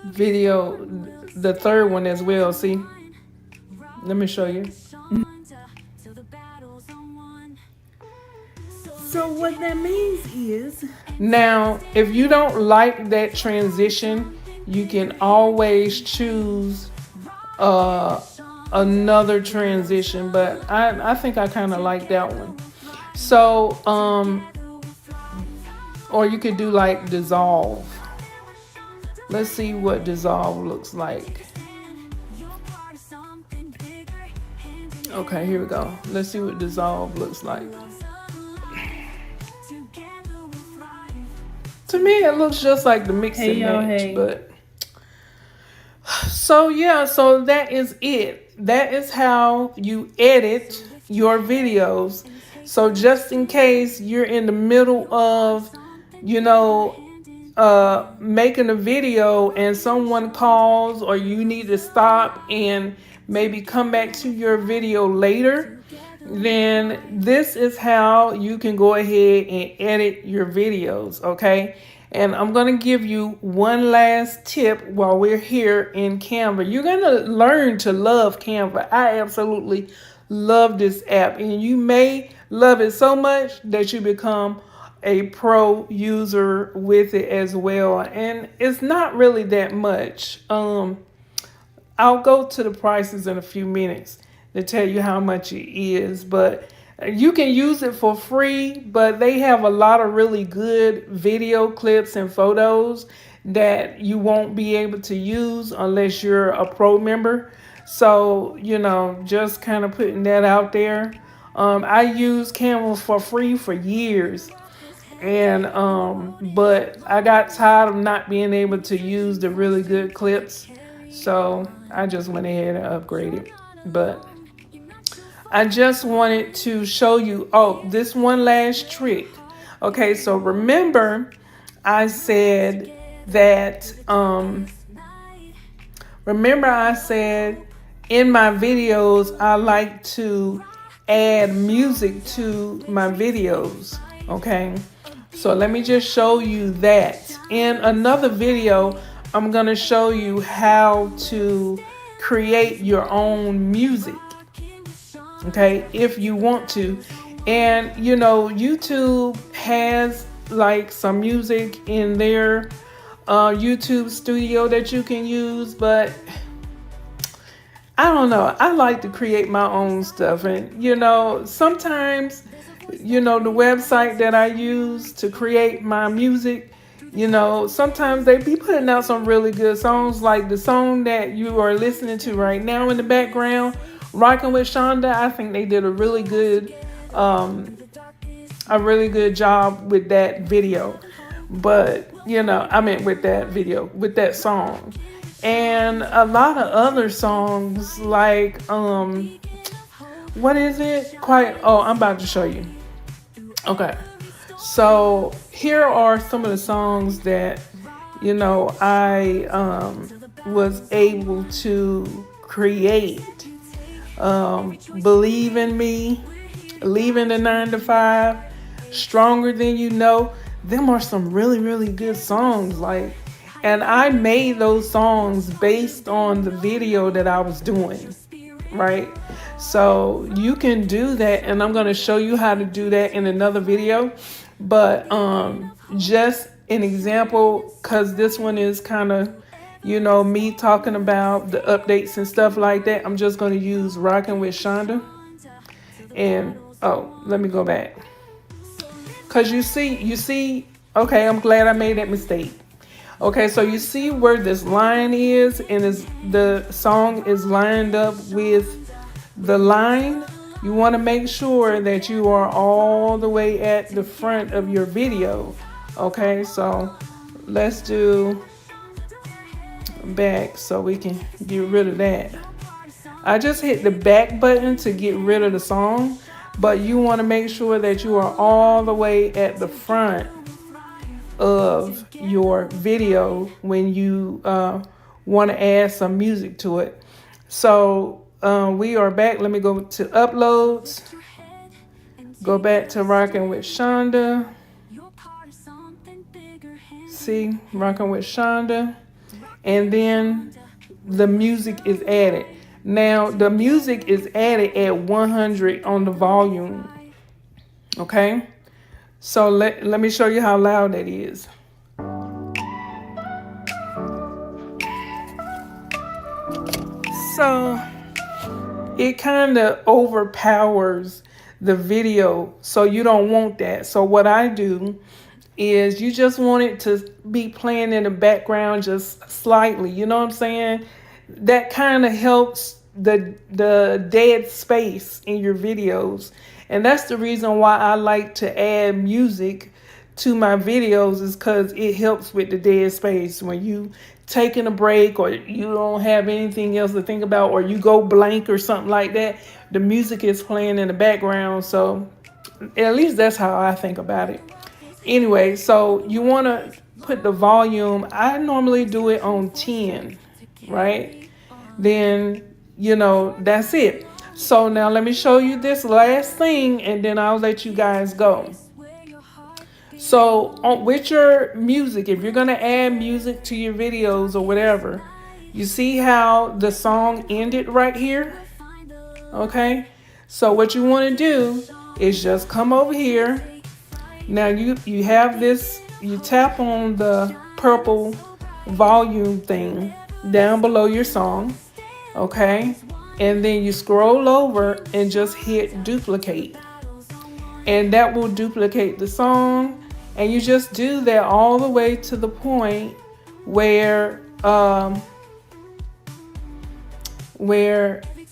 video, the third one as well. See? Let me show you. So what that means is, Now, if you don't like that transition, you can always choose another transition, but I think I kind of like that one. So, or you could do like dissolve. Let's see what dissolve looks like. Okay, here we go. Let's see what dissolve looks like. To me, it looks just like the mix and match, but so yeah, so that is it. That is how you edit your videos. So just in case you're in the middle of, making a video and someone calls, or you need to stop and maybe come back to your video later, then this is how you can go ahead and edit your videos, okay? And I'm going to give you one last tip while we're here in Canva. You're going to learn to love Canva. I absolutely love this app, and you may love it so much that you become a pro user with it as well. And it's not really that much. I'll go to the prices in a few minutes to tell you how much it is, but You can use it for free, but they have a lot of really good video clips and photos that you won't be able to use unless you're a pro member. So, just kind of putting that out there. I used Canva for free for years. And but I got tired of not being able to use the really good clips. So I just went ahead and upgraded. But I just wanted to show you, this one last trick. Okay, so remember I said that, in my videos, I like to add music to my videos. Okay, so let me just show you that. In another video, I'm going to show you how to create your own music. Okay, if you want to. And YouTube has like some music in their YouTube studio that you can use, but I don't know. I like to create my own stuff. And sometimes the website that I use to create my music, sometimes they be putting out some really good songs, like the song that you are listening to right now in the background, Rockin with Shonda. I think they did a really good job with that video. But, with that song. And a lot of other songs like, what is it? I'm about to show you. Okay. So here are some of the songs that, I was able to create. Believe in Me, Leaving the 9 to 5, Stronger Than You Know. Them are some really, really good songs. And I made those songs based on the video that I was doing, right? So you can do that, and I'm going to show you how to do that in another video. But just an example, because this one is kind of, me talking about the updates and stuff like that. I'm just going to use Rockin' with Shonda. And, let me go back. Because you see, okay, I'm glad I made that mistake. Okay, so you see where this line is, and the song is lined up with the line. You want to make sure that you are all the way at the front of your video. Okay, so let's do back so we can get rid of that. I just hit the back button to get rid of the song, but you want to make sure that you are all the way at the front of your video when you want to add some music to it. So we are back. Let me go to uploads, go back to Rockin' with Shonda. See, Rockin' with Shonda, and then the music is added. Now the music is added at 100 on the volume. Okay, so let me show you how loud that is. So it kind of overpowers the video, so you don't want that. So what I do is you just want it to be playing in the background just slightly. You know what I'm saying? That kind of helps the dead space in your videos. And that's the reason why I like to add music to my videos, is because it helps with the dead space. When you taking a break, or you don't have anything else to think about, or you go blank or something like that, the music is playing in the background. So at least that's how I think about it. Anyway, so you want to put the volume. I normally do it on 10, right? Then, that's it. So now let me show you this last thing, and then I'll let you guys go. So with your music, if you're going to add music to your videos or whatever, you see how the song ended right here? Okay. So what you want to do is just come over here. Now you have this, you tap on the purple volume thing down below your song. Okay. And then you scroll over and just hit duplicate. and that will duplicate the song. And you just do that all the way to the point where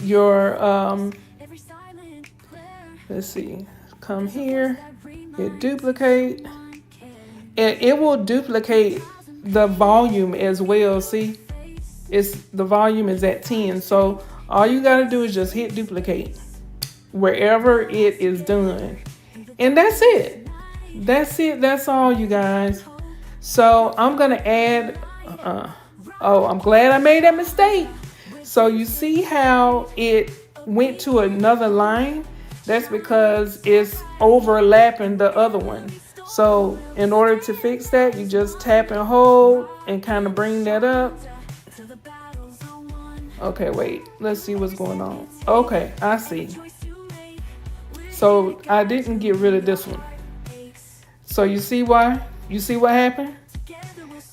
your let's see, come here, hit duplicate, and it will duplicate the volume as well. See, the volume is at 10, so all you got to do is just hit duplicate wherever it is done, and that's it. That's all, you guys. So I'm gonna add oh, I'm glad I made that mistake. So you see how it went to another line? That's because it's overlapping the other one. So in order to fix that, you just tap and hold and kind of bring that up. Okay, wait, let's see what's going on. Okay, I see. So I didn't get rid of this one. So you see why? You see what happened?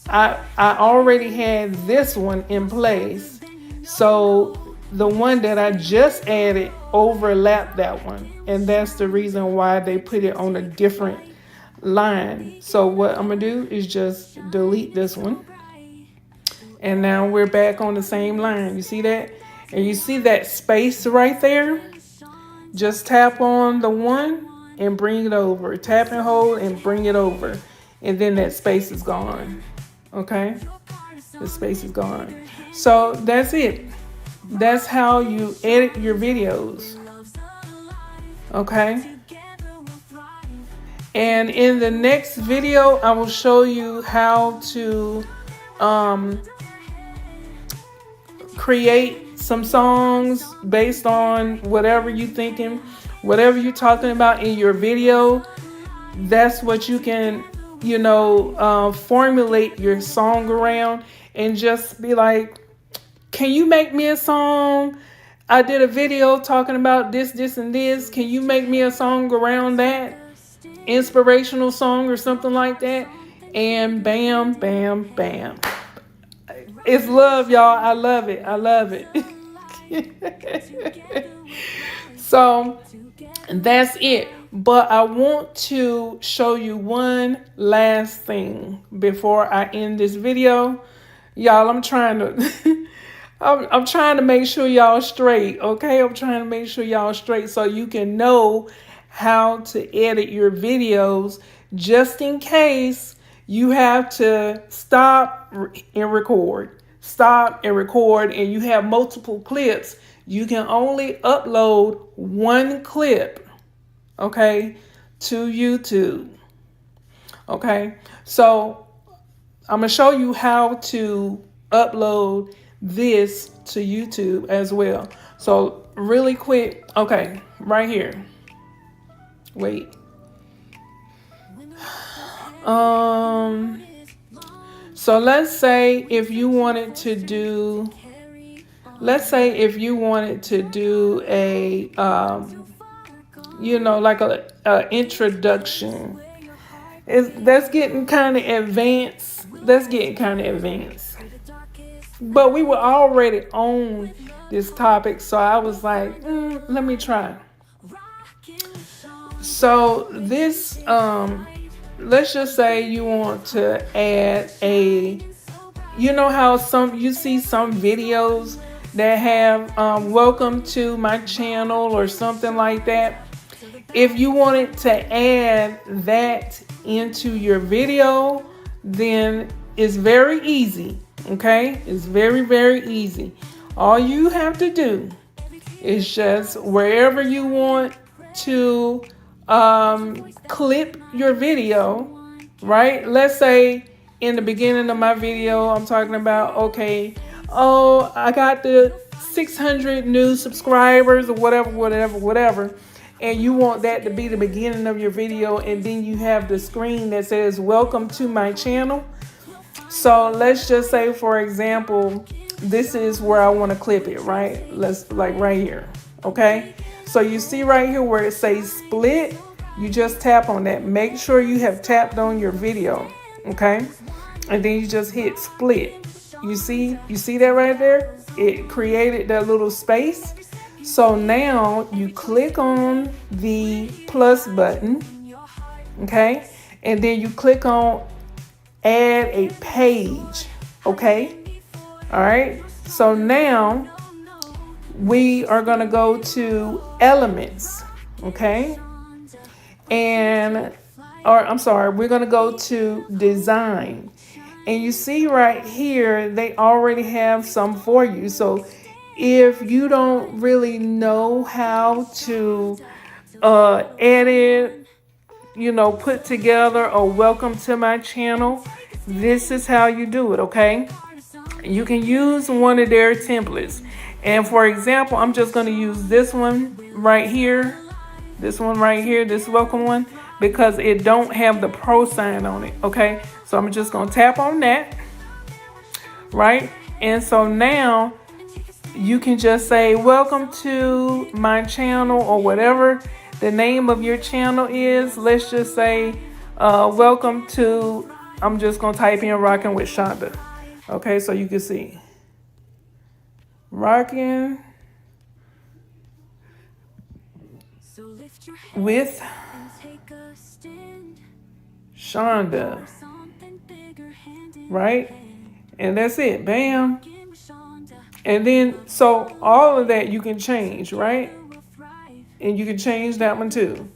I already had this one in place. So the one that I just added overlapped that one. And that's the reason why they put it on a different line. So what I'm going to do is just delete this one. And now we're back on the same line. You see that? And you see that space right there? Just tap on the one and bring it over. Tap and hold and bring it over. And then that space is gone. Okay? The space is gone. So that's it. That's how you edit your videos. Okay? And in the next video, I will show you how to create some songs based on whatever you're thinking, whatever you're talking about in your video. That's what you can, formulate your song around, and just be like, can you make me a song? I did a video talking about this, and this. Can you make me a song around that? Inspirational song or something like that. And bam, bam, bam. It's love, y'all. I love it. I love it. So that's it. But I want to show you one last thing before I end this video. Y'all, I'm trying to I'm trying to make sure y'all straight, okay? I'm trying to make sure y'all straight so you can know how to edit your videos, just in case you have to stop and record. Stop and record, and you have multiple clips. You can only upload one clip, okay, to YouTube. Okay, so I'm gonna show you how to upload this to YouTube as well. So really quick, okay, right here. Wait. So let's say if you wanted to do, a, like a introduction. That's getting kind of advanced. But we were already on this topic, so I was like, let me try. So this, let's just say you want to add how you see some videos that have welcome to my channel or something like that. If you wanted to add that into your video, then it's very easy. Okay, it's very, very easy. All you have to do is just wherever you want to clip your video, right? Let's say in the beginning of my video, I'm talking about, okay, I got the 600 new subscribers or whatever. And you want that to be the beginning of your video. And then you have the screen that says, welcome to my channel. So let's just say, for example, this is where I want to clip it, right? Like right here. Okay. So you see right here where it says split, you just tap on that. Make sure you have tapped on your video. Okay. And then you just hit split. You see that right there? It created that little space. So now you click on the plus button, okay? And then you click on add a page, okay? All right. So now we are going to go to elements, okay? We're going to go to design. And you see right here, they already have some for you. So if you don't really know how to edit, put together a welcome to my channel, this is how you do it, okay? You can use one of their templates. And for example, I'm just going to use this one right here. This welcome one, because it don't have the pro sign on it, okay? So I'm just going to tap on that, right? And so now you can just say, welcome to my channel, or whatever the name of your channel is. Let's just say, welcome to, I'm just going to type in Rockin with Shonda. Okay, so you can see. Rockin with Shonda. Right? And that's it. Bam. And then, so all of that you can change, right? And you can change that one too.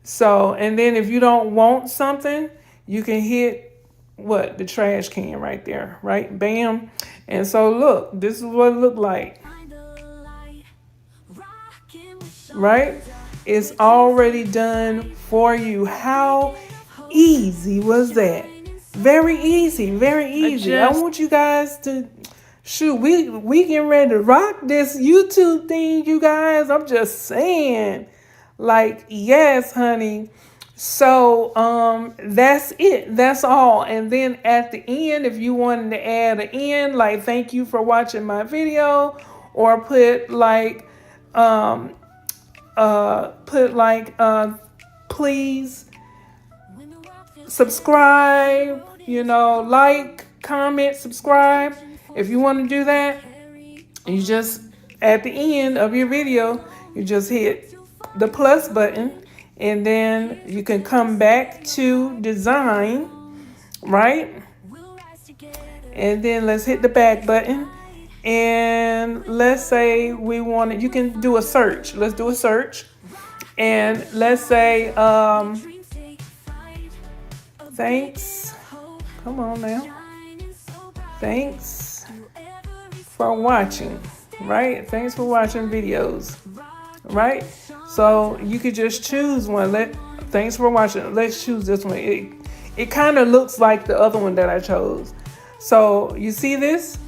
So, and then if you don't want something, you can hit the trash can right there, right? Bam. And so look, this is what it looked like, right? It's already done for you. How easy was that? Very easy, very easy. I want you guys to we getting ready to rock this YouTube thing, you guys. I'm just saying, like, yes, honey. So that's it. That's all. And then at the end, if you wanted to add an end, like, thank you for watching my video, or put like please subscribe, like, comment, subscribe. If you want to do that, you just, at the end of your video, you just hit the plus button, and then you can come back to design, right? And then let's hit the back button, and let's say we want it. You can do a search. Let's do a search, and let's say thanks. Come on now. Thanks for watching, right? Thanks for watching videos, right? So you could just choose one. Thanks for watching. Let's choose this one. It kind of looks like the other one that I chose. So you see this?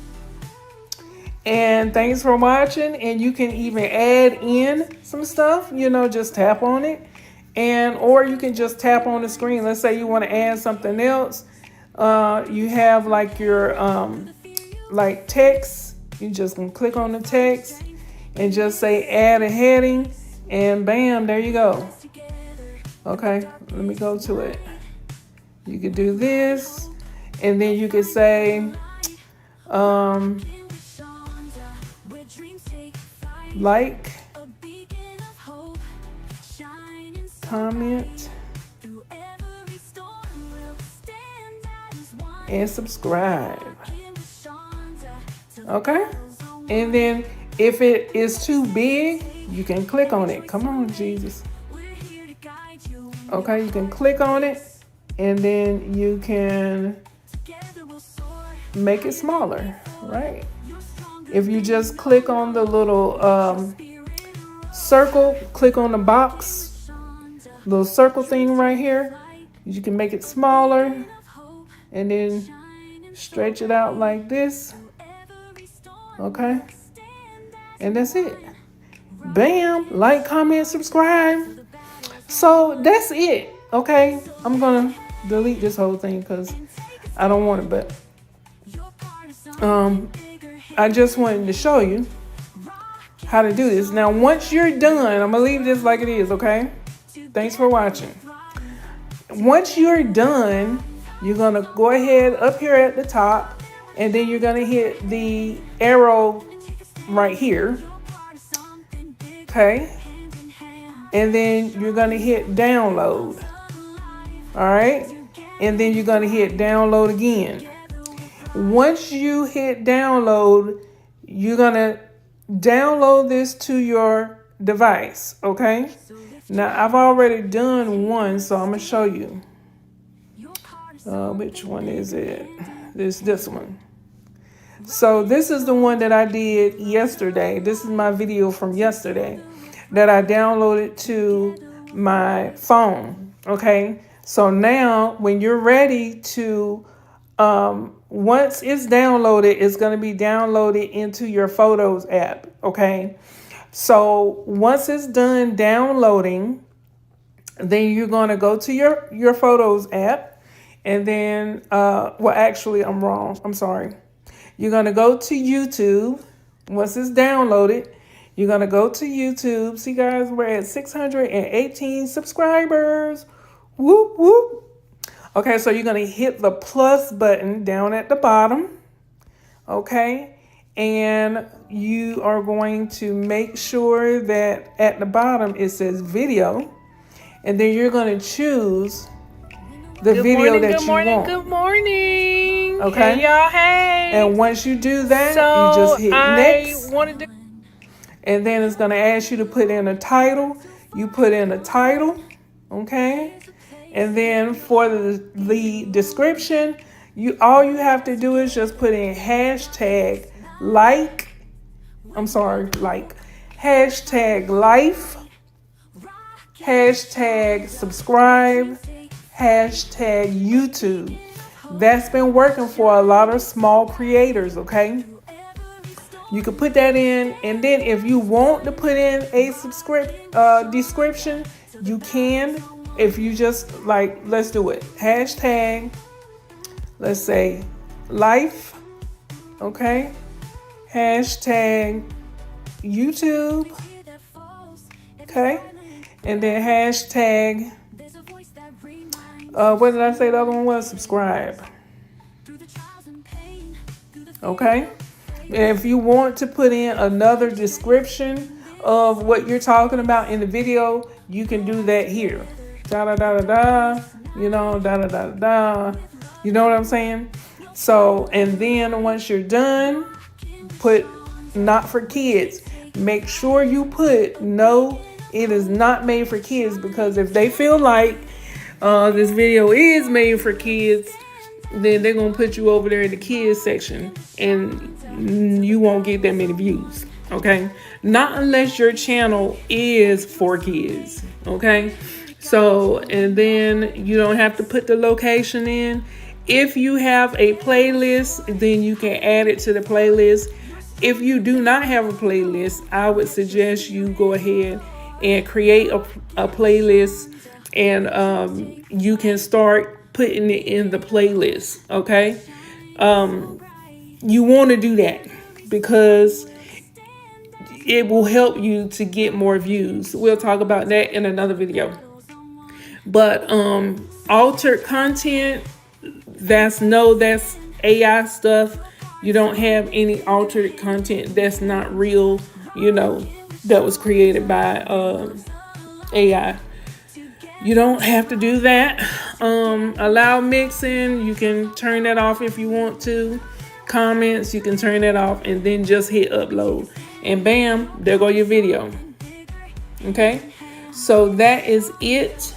And thanks for watching. And you can even add in some stuff, just tap on it. Or you can just tap on the screen. Let's say you want to add something else. You have like your like text. You just can click on the text and just say add a heading, and bam, there you go. Okay, let me go to it. You could do this, and then you could say like, comment, and subscribe. Okay? And then if it is too big, you can click on it. Come on, Jesus. Okay, you can click on it, and then you can make it smaller, right? If you just click on the little circle, click on the box, little circle thing right here, you can make it smaller, and then stretch it out like this. Okay, and that's it. Bam. Like, comment, subscribe. So that's it. Okay, I'm gonna delete this whole thing because I don't want it, but I just wanted to show you how to do this. Now once you're done, I'm gonna leave this like it is. Okay, thanks for watching. Once you're done, you're gonna go ahead up here at the top, and then you're gonna hit the arrow right here, okay? And then you're going to hit download. All right? And then you're going to hit download again. Once you hit download, you're going to download this to your device, okay? Now, I've already done one, so I'm going to show you. Which one is it? This one. So this is the one that I did yesterday. This is my video from yesterday that I downloaded to my phone, okay? So now when you're ready to, once it's downloaded, it's going to be downloaded into your Photos app, okay? So once it's done downloading, then you're going to go to your Photos app, and then, well, actually, I'm wrong. I'm sorry. You're going to go to YouTube. Once it's downloaded, you're going to go to YouTube. See, guys, we're at 618 subscribers. Whoop, whoop. Okay, so you're going to hit the plus button down at the bottom. Okay, and you are going to make sure that at the bottom it says video. And then you're going to choose the video that you want. Good morning. Okay. Hey, y'all. Hey. And once you do that, So you just hit next. I wanted to. And then it's going to ask you to put in a title. You put in a title. Okay. And then for the description, all you have to do is just put in hashtag hashtag life, hashtag subscribe, hashtag YouTube. That's been working for a lot of small creators, okay? You can put that in, and then if you want to put in a description, you can. If you just let's do it. Hashtag, let's say life, okay? Hashtag YouTube, okay? And then hashtag, what did I say the other one was? Subscribe. Okay? And if you want to put in another description of what you're talking about in the video, you can do that here. Da da da da da, da da da da. You know what I'm saying? So, and then once you're done, put not for kids. Make sure you put no, it is not made for kids, because if they feel like this video is made for kids, then they're going to put you over there in the kids section and you won't get that many views. Okay. Not unless your channel is for kids. Okay. So, and then you don't have to put the location in. If you have a playlist, then you can add it to the playlist. If you do not have a playlist, I would suggest you go ahead and create a playlist, and you can start putting it in the playlist. Okay. You want to do that because it will help you to get more views. We'll talk about that in another video. But altered content, that's AI stuff. You don't have any altered content that's not real, that was created by AI. You don't have to do that. Allow mixing, you can turn that off if you want to. Comments, you can turn that off, and then just hit upload. And bam, there go your video. Okay, so that is it.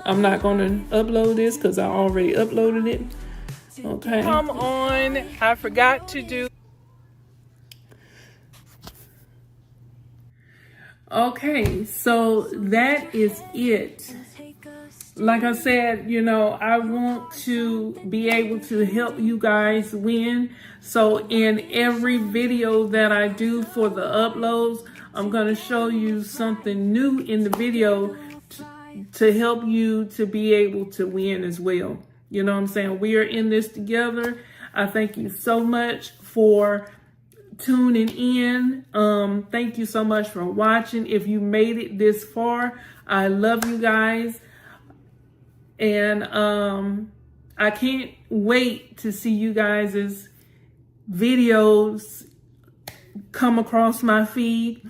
I'm not going to upload this because I already uploaded it. Okay. Come on. I forgot to do. Okay, so that is it. Like I said, I want to be able to help you guys win. So in every video that I do for the uploads, I'm going to show you something new in the video to help you to be able to win as well. You know what I'm saying? We are in this together. I thank you so much for tuning in. Thank you so much for watching. If you made it this far, I love you guys. And I can't wait to see you guys' videos come across my feed.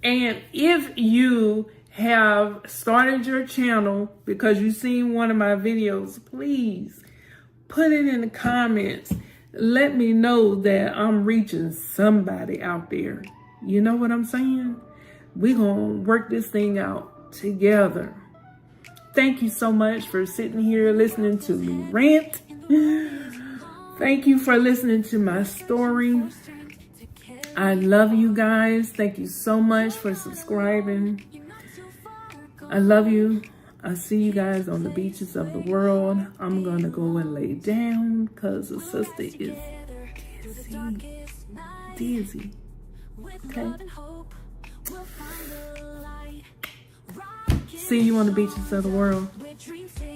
And if you have started your channel because you've seen one of my videos, please put it in the comments. Let me know that I'm reaching somebody out there. You know what I'm saying? We're going to work this thing out together. Thank you so much for sitting here listening to me rant. Thank you for listening to my story. I love you guys. Thank you so much for subscribing. I love you. I'll see you guys on the beaches of the world. I'm going to go and lay down because the sister is dizzy. Okay? See you on the beaches of the world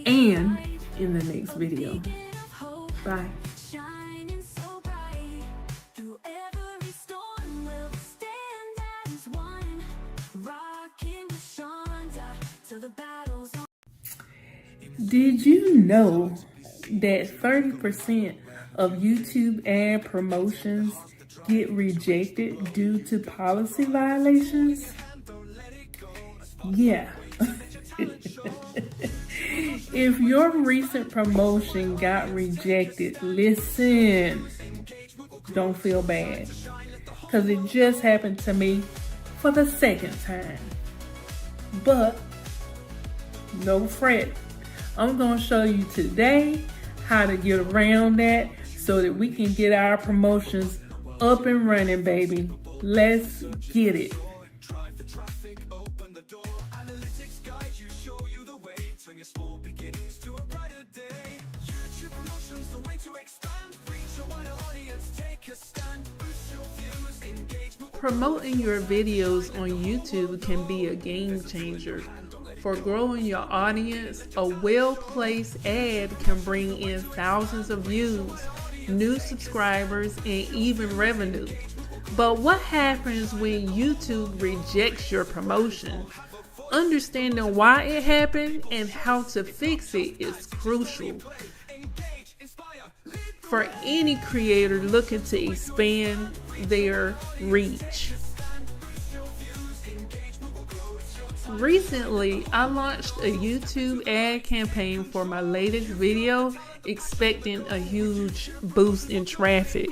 and in the next video. Bye. Shining so bright through every storm, we'll stand as one. Rockin' with Shonda till the battle's on. Did you know that 30% of YouTube ad promotions get rejected due to policy violations? Yeah. If your recent promotion got rejected, listen, don't feel bad, because it just happened to me for the second time. But no fret. I'm going to show you today how to get around that so that we can get our promotions up and running, baby. Let's get it. Promoting your videos on YouTube can be a game changer. For growing your audience, a well-placed ad can bring in thousands of views, new subscribers, and even revenue. But what happens when YouTube rejects your promotion? Understanding why it happened and how to fix it is crucial for any creator looking to expand their reach. Recently, I launched a YouTube ad campaign for my latest video, expecting a huge boost in traffic.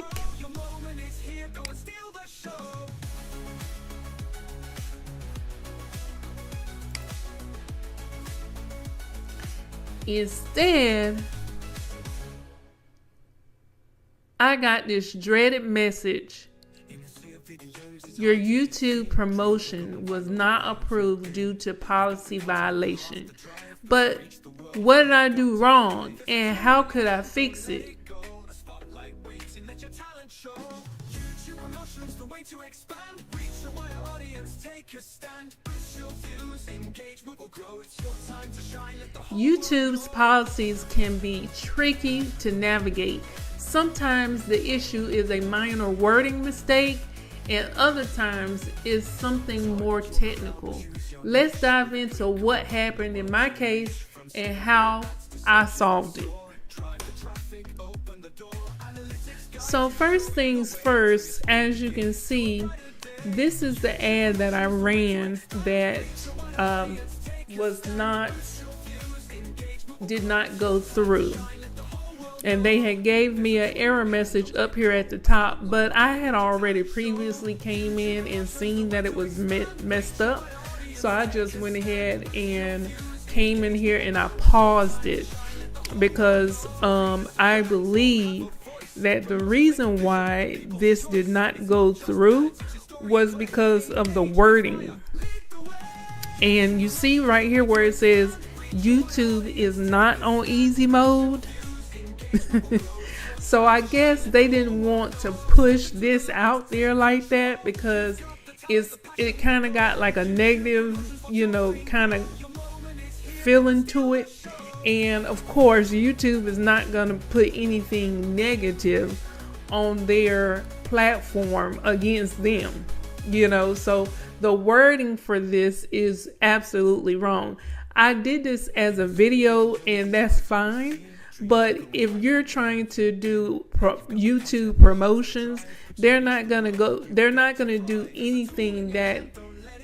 Instead, I got this dreaded message. Your YouTube promotion was not approved due to policy violation. But what did I do wrong, and how could I fix it? YouTube's policies can be tricky to navigate. Sometimes the issue is a minor wording mistake, and other times it's something more technical. Let's dive into what happened in my case and how I solved it. So first things first, as you can see, this is the ad that I ran that did not go through. And they had gave me an error message up here at the top, but I had already previously came in and seen that it was messed up. So I just went ahead and came in here and I paused it because I believe that the reason why this did not go through was because of the wording. And you see right here where it says YouTube is not on easy mode. So I guess they didn't want to push this out there like that because it kind of got like a negative, kind of feeling to it. And of course, YouTube is not going to put anything negative on their platform against them, so the wording for this is absolutely wrong. I did this as a video and that's fine. But if you're trying to do YouTube promotions, they're not gonna do anything that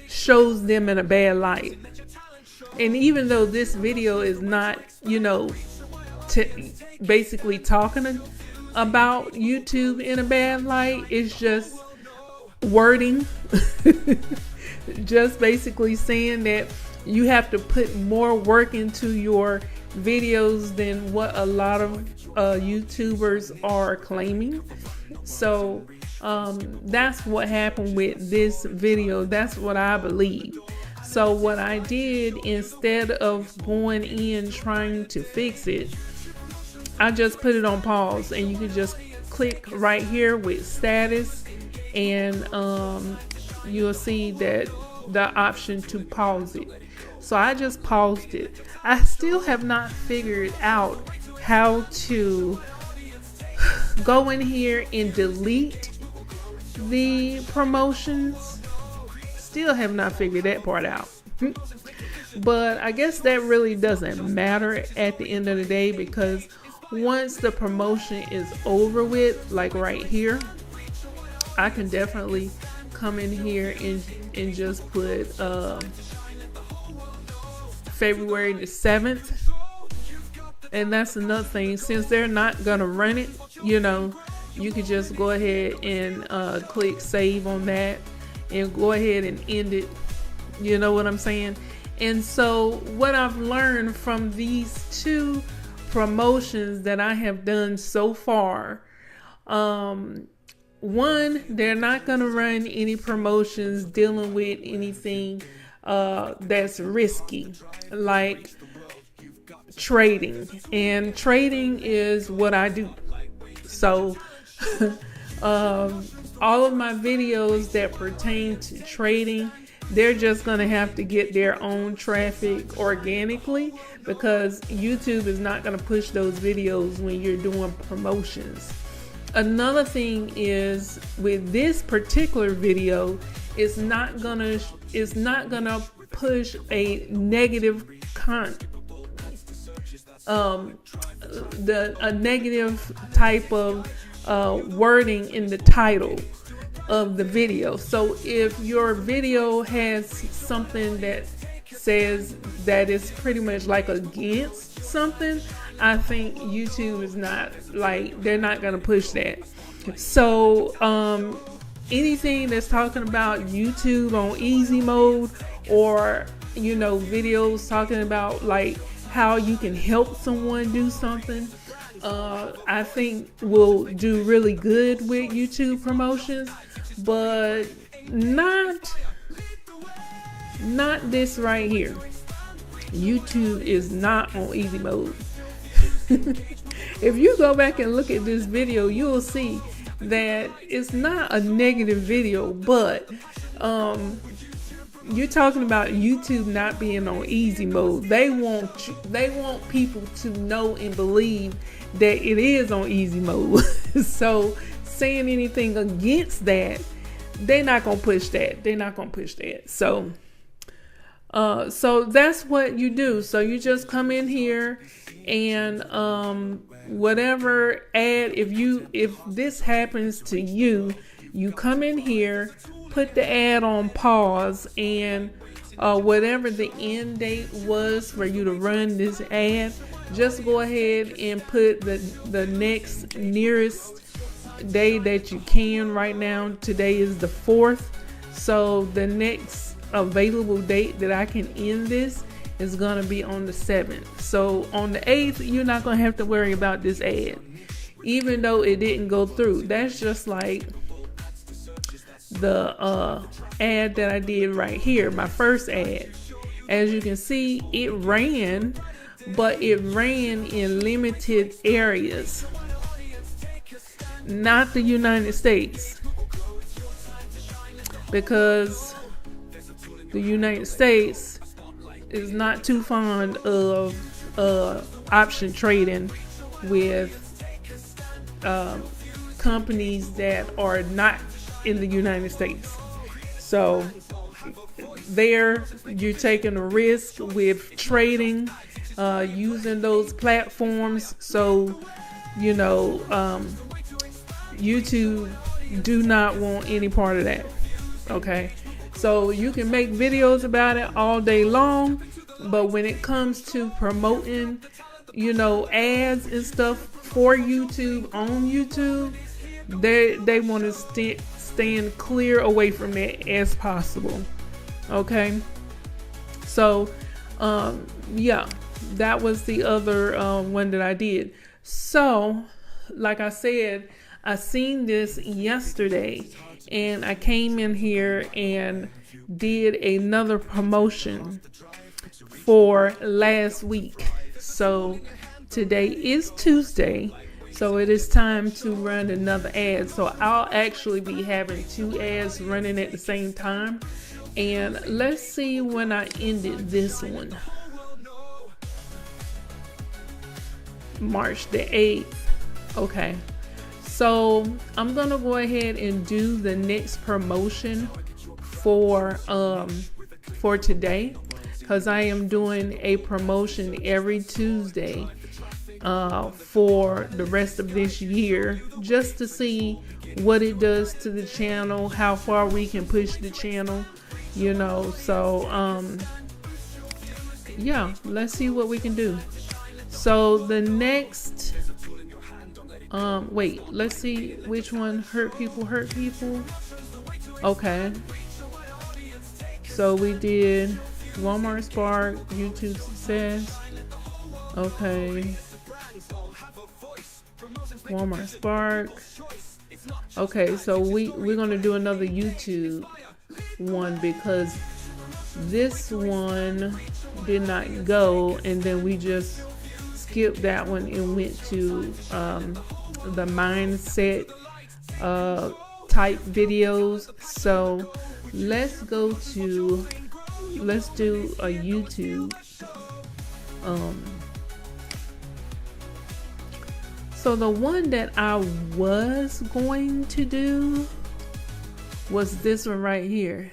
shows them in a bad light. And even though this video is not, basically talking about YouTube in a bad light, it's just wording, just basically saying that you have to put more work into your videos than what a lot of YouTubers are claiming. So that's what happened with this video. That's what I believe. So what I did, instead of going in trying to fix it, I just put it on pause, and you can just click right here with status, and you'll see that the option to pause it. So I just paused it. I still have not figured out how to go in here and delete the promotions. Still have not figured that part out. But I guess that really doesn't matter at the end of the day, because once the promotion is over with, like right here, I can definitely come in here and just put February the 7th. And that's another thing, since they're not gonna run it, you can just go ahead and click save on that and go ahead and end it. You know what I'm saying? And so what I've learned from these two promotions that I have done so far, one, they're not going to run any promotions dealing with anything that's risky, like trading. And trading is what I do. So all of my videos that pertain to trading, they're just going to have to get their own traffic organically, because YouTube is not going to push those videos when you're doing promotions. Another thing is, with this particular video, it's not gonna push a negative a negative type of wording in the title of the video. So if your video has something that says that it's pretty much like against something, I think YouTube is not, they're not going to push that. So anything that's talking about YouTube on easy mode, or videos talking about how you can help someone do something, I think will do really good with YouTube promotions, but not this right here. YouTube is not on easy mode. If you go back and look at this video, you'll see that it's not a negative video, but you're talking about YouTube not being on easy mode. They want people to know and believe that it is on easy mode. So saying anything against that, they're not gonna push that. So that's what you do. So you just come in here and whatever ad, if this happens to you, you come in here, put the ad on pause, and whatever the end date was for you to run this ad, just go ahead and put the next nearest day that you can. Right now, today is the 4th, so the next available date that I can end this is gonna be on the 7th. So on the 8th, you're not gonna have to worry about this ad, even though it didn't go through. That's just like the ad that I did right here, my first ad. As you can see, it ran, but it ran in limited areas, not the United States, because the United States is not too fond of option trading with companies that are not in the United States. So there, you're taking a risk with trading using those platforms. So YouTube do not want any part of that. Okay, So you can make videos about it all day long, but when it comes to promoting, ads and stuff for YouTube on YouTube, they want to stand clear away from that as possible. Okay. So, yeah, that was the other one that I did. So, like I said, I seen this yesterday, and I came in here and did another promotion for last week. So today is Tuesday, so it is time to run another ad. So I'll actually be having 2 ads running at the same time. And let's see when I ended this one. March the 8th. Okay. So I'm gonna go ahead and do the next promotion for today, because I am doing a promotion every Tuesday for the rest of this year, just to see what it does to the channel, how far we can push the channel, so yeah, let's see what we can do. So the next wait, let's see which one. Hurt people. Okay, so we did Walmart Spark, YouTube success. Okay, Walmart Spark. Okay, so we're gonna do another YouTube one, because this one did not go, and then we just skipped that one and went to the mindset type videos. So let's do a YouTube. So the one that I was going to do was this one right here.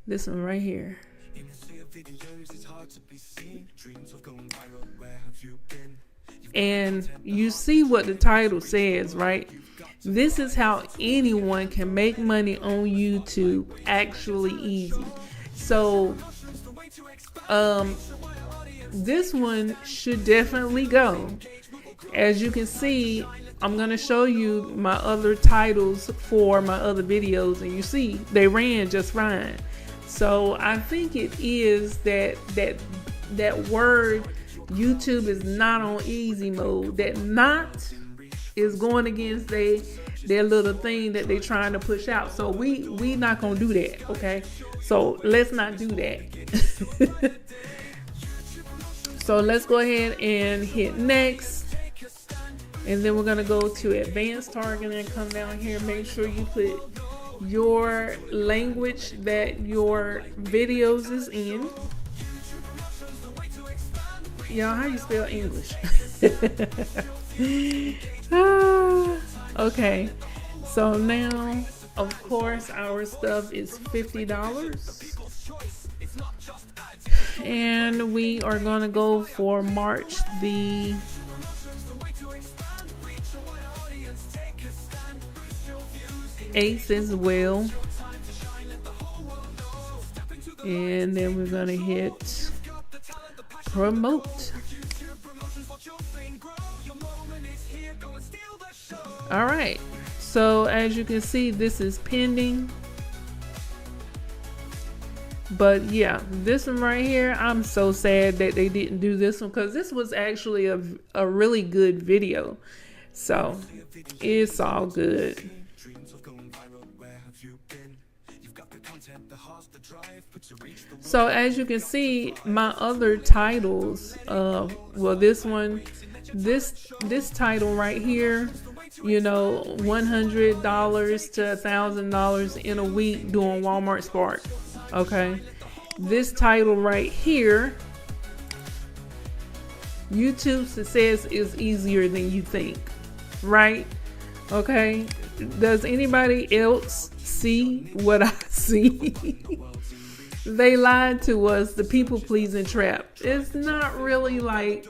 This one right here. And you see what the title says, right? This is how anyone can make money on YouTube actually easy. So this one should definitely go. As you can see, I'm going to show you my other titles for my other videos, and you see they ran just fine. So I think it is that word YouTube is not on easy mode. That not is going against their little thing that they're trying to push out. So we not gonna do that, okay? So let's not do that. So let's go ahead and hit next, and then we're gonna go to advanced targeting and come down here. Make sure you put your language that your videos is in. Y'all, how you spell English? Okay, so now of course our stuff is $50, and we are gonna go for March the 8th as well, and then we're gonna hit promote. All right, so as you can see, this is pending. But yeah, this one right here, I'm so sad that they didn't do this one, because this was actually a really good video. So it's all good. So as you can see, my other titles, well, this one, this title right here, $100 to $1,000 in a week doing Walmart Spark. Okay, this title right here, YouTube success is easier than you think, right? Okay, does anybody else see what I see? They lied to us, the people pleasing trap. It's not really like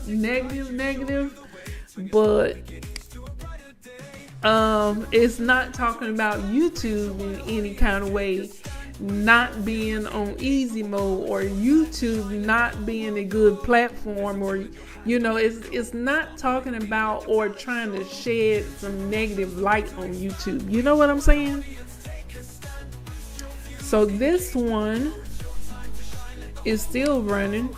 negative, but It's not talking about YouTube in any kind of way not being on easy mode, or YouTube not being a good platform, or it's not talking about or trying to shed some negative light on YouTube. You know what I'm saying? So this one is still running.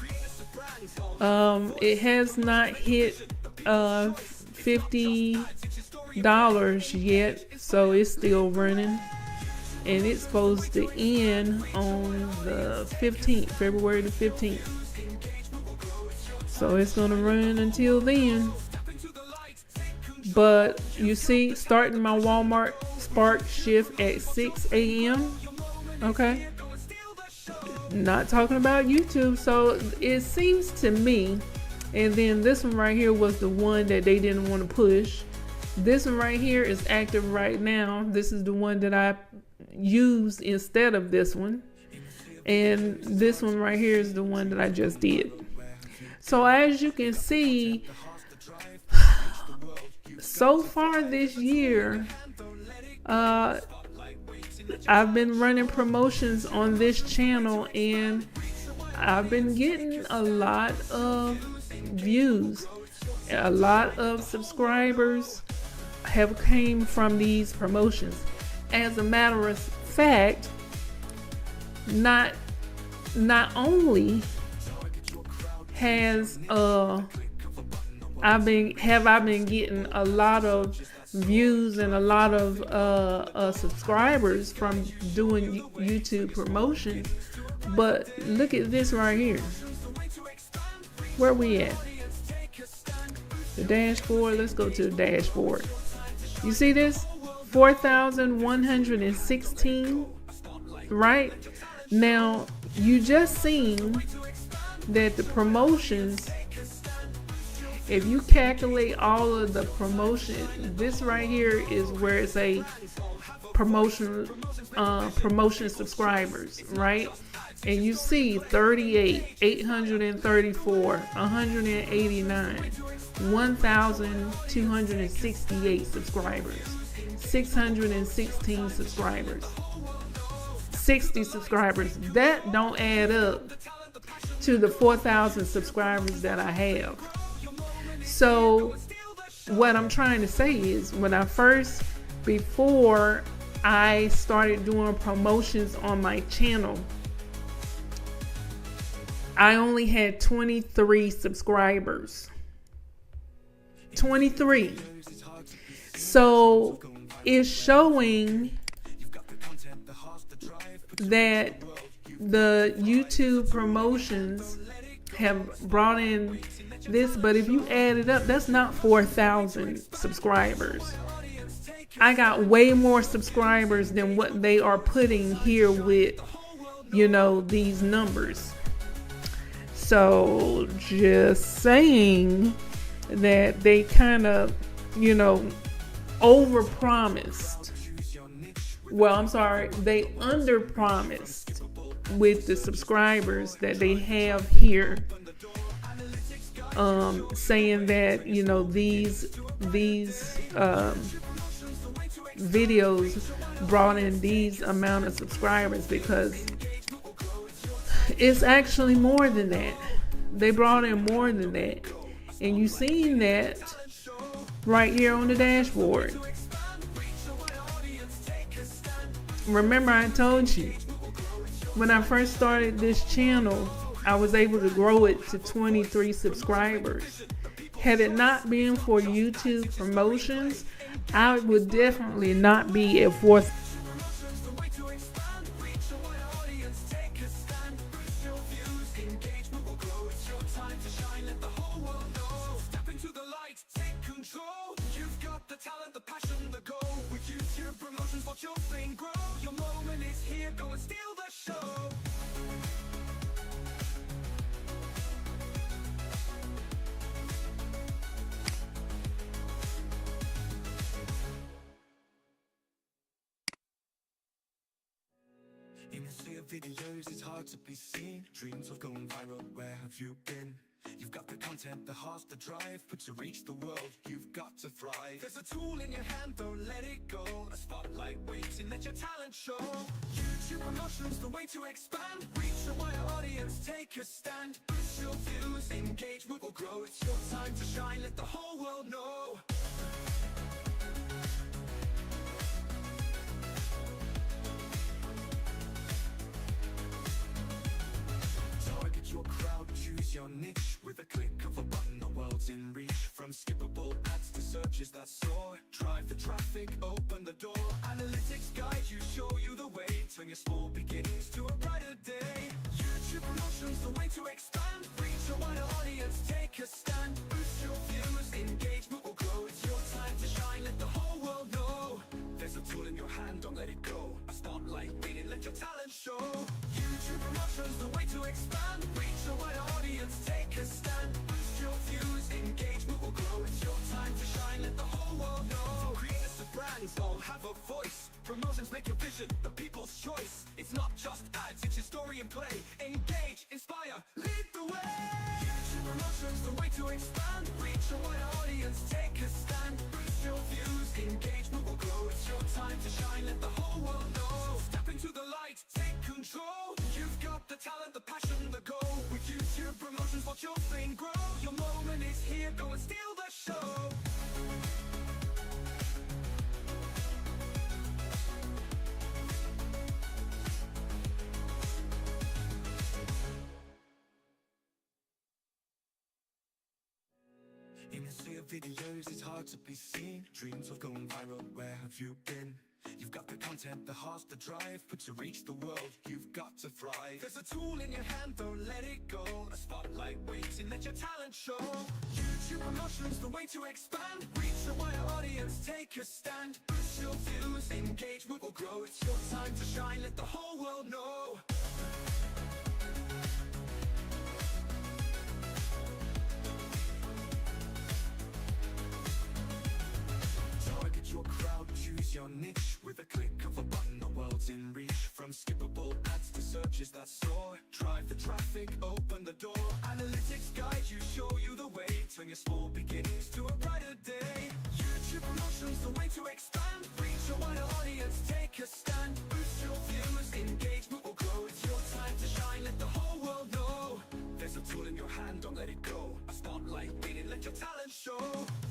It has not hit $50 yet, so it's still running, and it's supposed to end on the 15th, February the 15th. So it's gonna run until then. But you see, starting my Walmart Spark shift at 6 a.m. Okay, not talking about YouTube. So it seems to me, and then this one right here was the one that they didn't want to push. This one right here is active right now. This is the one that I used instead of this one. And this one right here is the one that I just did. So as you can see, so far this year, I've been running promotions on this channel, and I've been getting a lot of views. A lot of subscribers have came from these promotions. As a matter of fact, not only has I been getting a lot of views and a lot of subscribers from doing YouTube promotions, but look at this right here. Where we at? The dashboard. Let's go to the dashboard. You see this? 4,116, right? Now, you just seen that the promotions, if you calculate all of the promotion, this right here is where it's a promotion subscribers, right? And you see 38, 834, 189, 1,268 subscribers, 616 subscribers, 60 subscribers. That don't add up to the 4,000 subscribers that I have. So what I'm trying to say is, before I started doing promotions on my channel, I only had 23 subscribers. 23. So it's showing that the YouTube promotions have brought in this, but if you add it up, that's not 4,000 subscribers. I got way more subscribers than what they are putting here with, these numbers. So just saying that they kind of, overpromised. Well, I'm sorry, they underpromised with the subscribers that they have here, saying that these videos brought in these amount of subscribers, because it's actually more than that. They brought in more than that, and you seen that right here on the dashboard. Remember, I told you when I first started this channel, I was able to grow it to 23 subscribers. Had it not been for YouTube promotions, I would definitely not be at 4th. In a sea of videos, it's hard to be seen. Dreams of going viral, where have you been? You've got the content, the heart, the drive, but to reach the world, you've got to thrive. There's a tool in your hand, don't let it go. A spotlight waiting, let your talent show. YouTube promotion's the way to expand. Reach a wider audience, take a stand. Boost your views, engagement will grow. It's your time to shine, let the whole world know. Target your crowd, choose your niche. With a click of a button, the world's in reach. From skippable ads to searches that soar. Drive the traffic, open the door. Analytics guide you, show you the way. Turn your small beginnings to a brighter day. YouTube promotion's the way to expand. Reach a wider audience, take a stand. Boost your views, engagement will grow. It's your time to shine, let the whole world know. There's a tool in your hand, don't let it go. A spotlight waiting, let your talent show. YouTube promotion's the way to expand. Reach a wider audience, take a stand. Boost your views, engagement will grow. It's your time to shine, let the whole world know. Creators and brands all have a voice. Promotions make your vision the people's choice. It's not just ads, it's your story and play. Engage, inspire, lead the way. YouTube promotions the way to expand. Reach a wider audience, take a stand. Boost your views, engagement will grow. It's your time to shine, let the whole world know. Step into the light, take control. You've got the talent, the passion, the goal. With YouTube promotions, watch your thing grow. Your moment is here, go and steal the show. In a sea of videos, it's hard to be seen. Dreams of going viral, where have you been? You've got the content, the heart, the drive, but to reach the world, you've got to thrive. There's a tool in your hand, don't let it go. A spotlight waiting, let your talent show. YouTube promotion's the way to expand. Reach a wider audience, take a stand. Boost your views, engagement will grow. It's your time to shine, let the whole world know. Target your crowd, choose your niche. With a click of a button, the world's in reach. From skippable ads to searches that soar. Drive the traffic, open the door. Analytics guide you, show you the way. Turn your small beginnings to a brighter day. YouTube promotion's the way to expand. Reach a wider audience, take a stand. Boost your views, engagement will grow. It's your time to shine, let the whole world know. There's a tool in your hand, don't let it go. A spotlight waiting, let your talent show.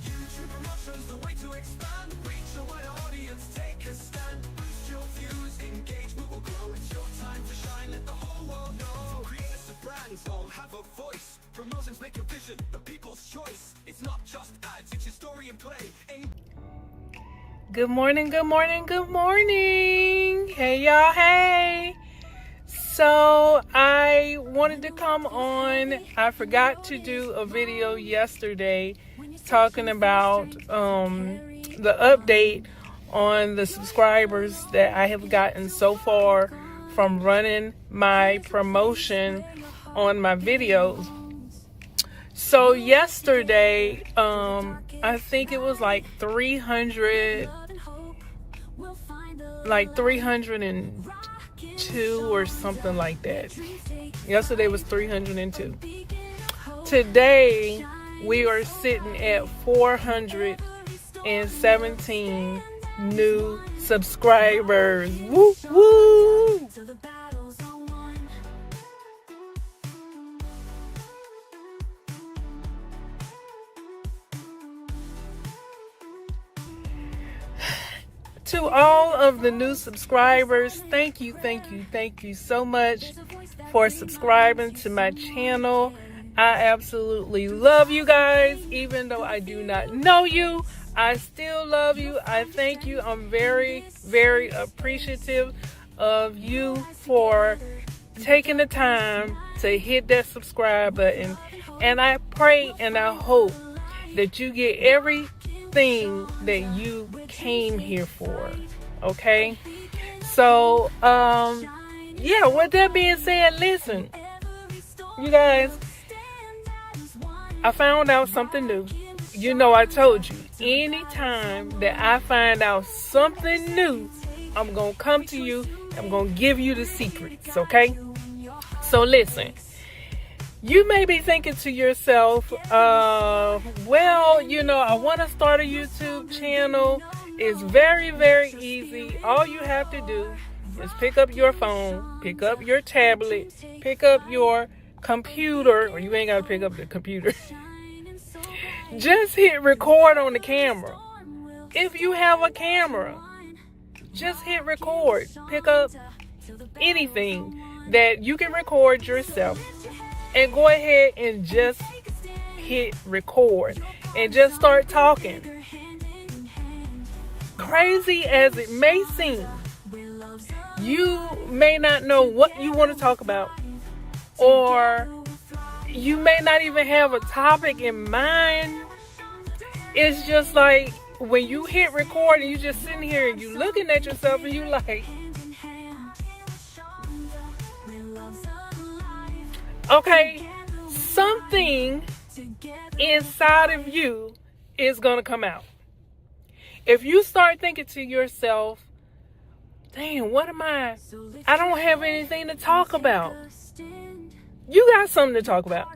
YouTube promotion's the way to expand. Reach a wider audience, take a stand. Boost your views, engagement will grow. It's your time to shine, let the whole world know. Creators and brands all have a voice. Promotions make your vision the people's choice. It's not just ads, it's your story and play. Good morning, good morning, good morning. Hey, y'all, hey. So I wanted to come on. I forgot to do a video yesterday talking about the update on the subscribers that I have gotten so far from running my promotion on my videos. So yesterday, I think it was like 302 or something like that. Yesterday was 302. Today, we are sitting at 417 new subscribers. Woo woo! To all of the new subscribers, thank you so much for subscribing to my channel. I absolutely love you guys. Even though I do not know you, I still love you. I thank you. I'm very, very appreciative of you for taking the time to hit that subscribe button. And I pray and I hope that you get everything that you came here for. Okay? So, yeah, with that being said, listen, you guys, I found out something new. You know, I told you, anytime that I find out something new, I'm going to come to you. I'm going to give you the secrets, okay? So listen, You may be thinking to yourself, well, you know, I want to start a YouTube channel. It's very, very easy. All you have to do is pick up your phone, pick up your tablet, pick up your computer, or you ain't got to pick up the computer. Just hit record on the camera. If you have a camera, just hit record. Pick up anything that you can record yourself and go ahead and just hit record and just start talking. Crazy as it may seem, you may not know what you want to talk about, or you may not even have a topic in mind. It's just like when you hit record and you just sitting here and you looking at yourself and you like, okay, something inside of you is going to come out. If you start thinking to yourself, damn, what am I don't have anything to talk about. You got something to talk about.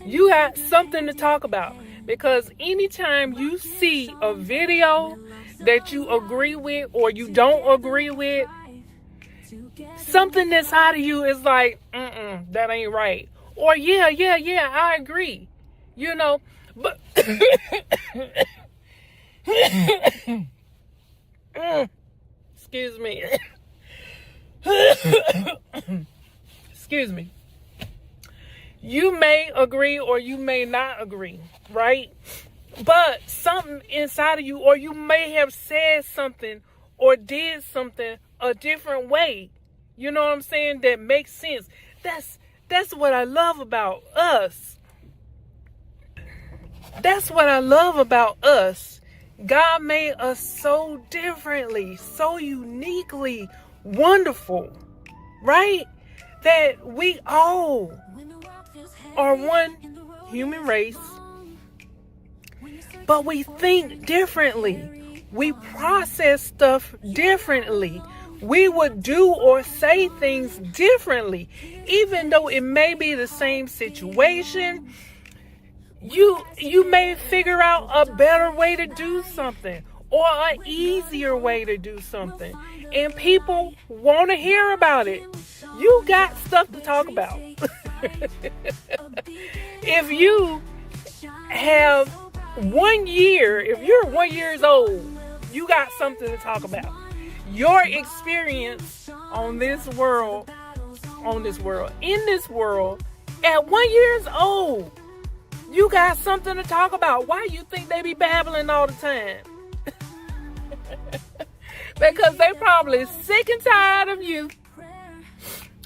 You got something to talk about. Because anytime you see a video that you agree with or you don't agree with, something inside of you is like, that ain't right. Or yeah, I agree. You know, but excuse me. Excuse me. You may agree or you may not agree, right? But something inside of you, or you may have said something or did something a different way. You know what I'm saying? That makes sense. That's what I love about us. That's what I love about us. God made us so differently, so uniquely wonderful, right? That we all are one human race, but we think differently. We process stuff differently. We would do or say things differently, even though it may be the same situation. You may figure out a better way to do something or an easier way to do something, and people want to hear about it. You got stuff to talk about. If you have 1 year, if you're 1 year old, you got something to talk about. Your experience in this world, at 1 year old, you got something to talk about. Why you think they be babbling all the time? Because they probably sick and tired of you,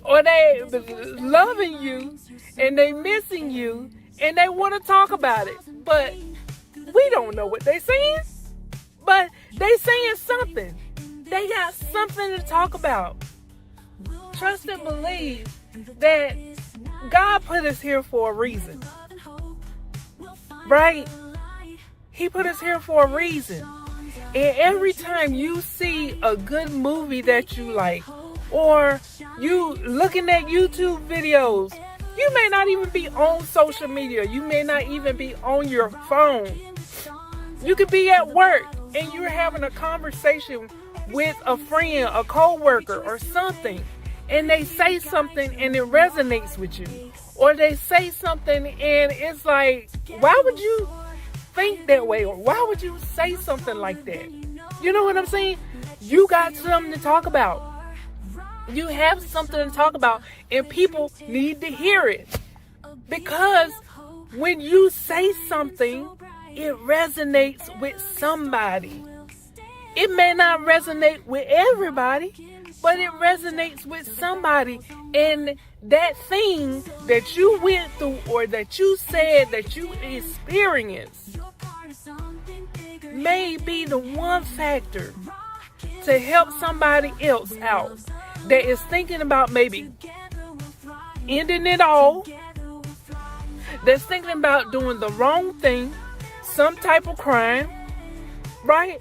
or they loving you and they missing you and they want to talk about it. But we don't know what they saying, but they saying something. They got something to talk about. Trust and believe that God put us here for a reason. Right? He put us here for a reason. And every time you see a good movie that you like, or you looking at YouTube videos, you may not even be on social media. You may not even be on your phone. You could be at work and you're having a conversation with a friend, a co-worker or something, and they say something and it resonates with you. Or they say something and it's like, why would you think that way? Or why would you say something like that? You know what I'm saying? You got something to talk about. You have something to talk about, and people need to hear it. Because when you say something, it resonates with somebody. It may not resonate with everybody, but it resonates with somebody. And that thing that you went through or that you said that you experienced may be the one factor to help somebody else out that is thinking about maybe ending it all, that's thinking about doing the wrong thing, some type of crime, right?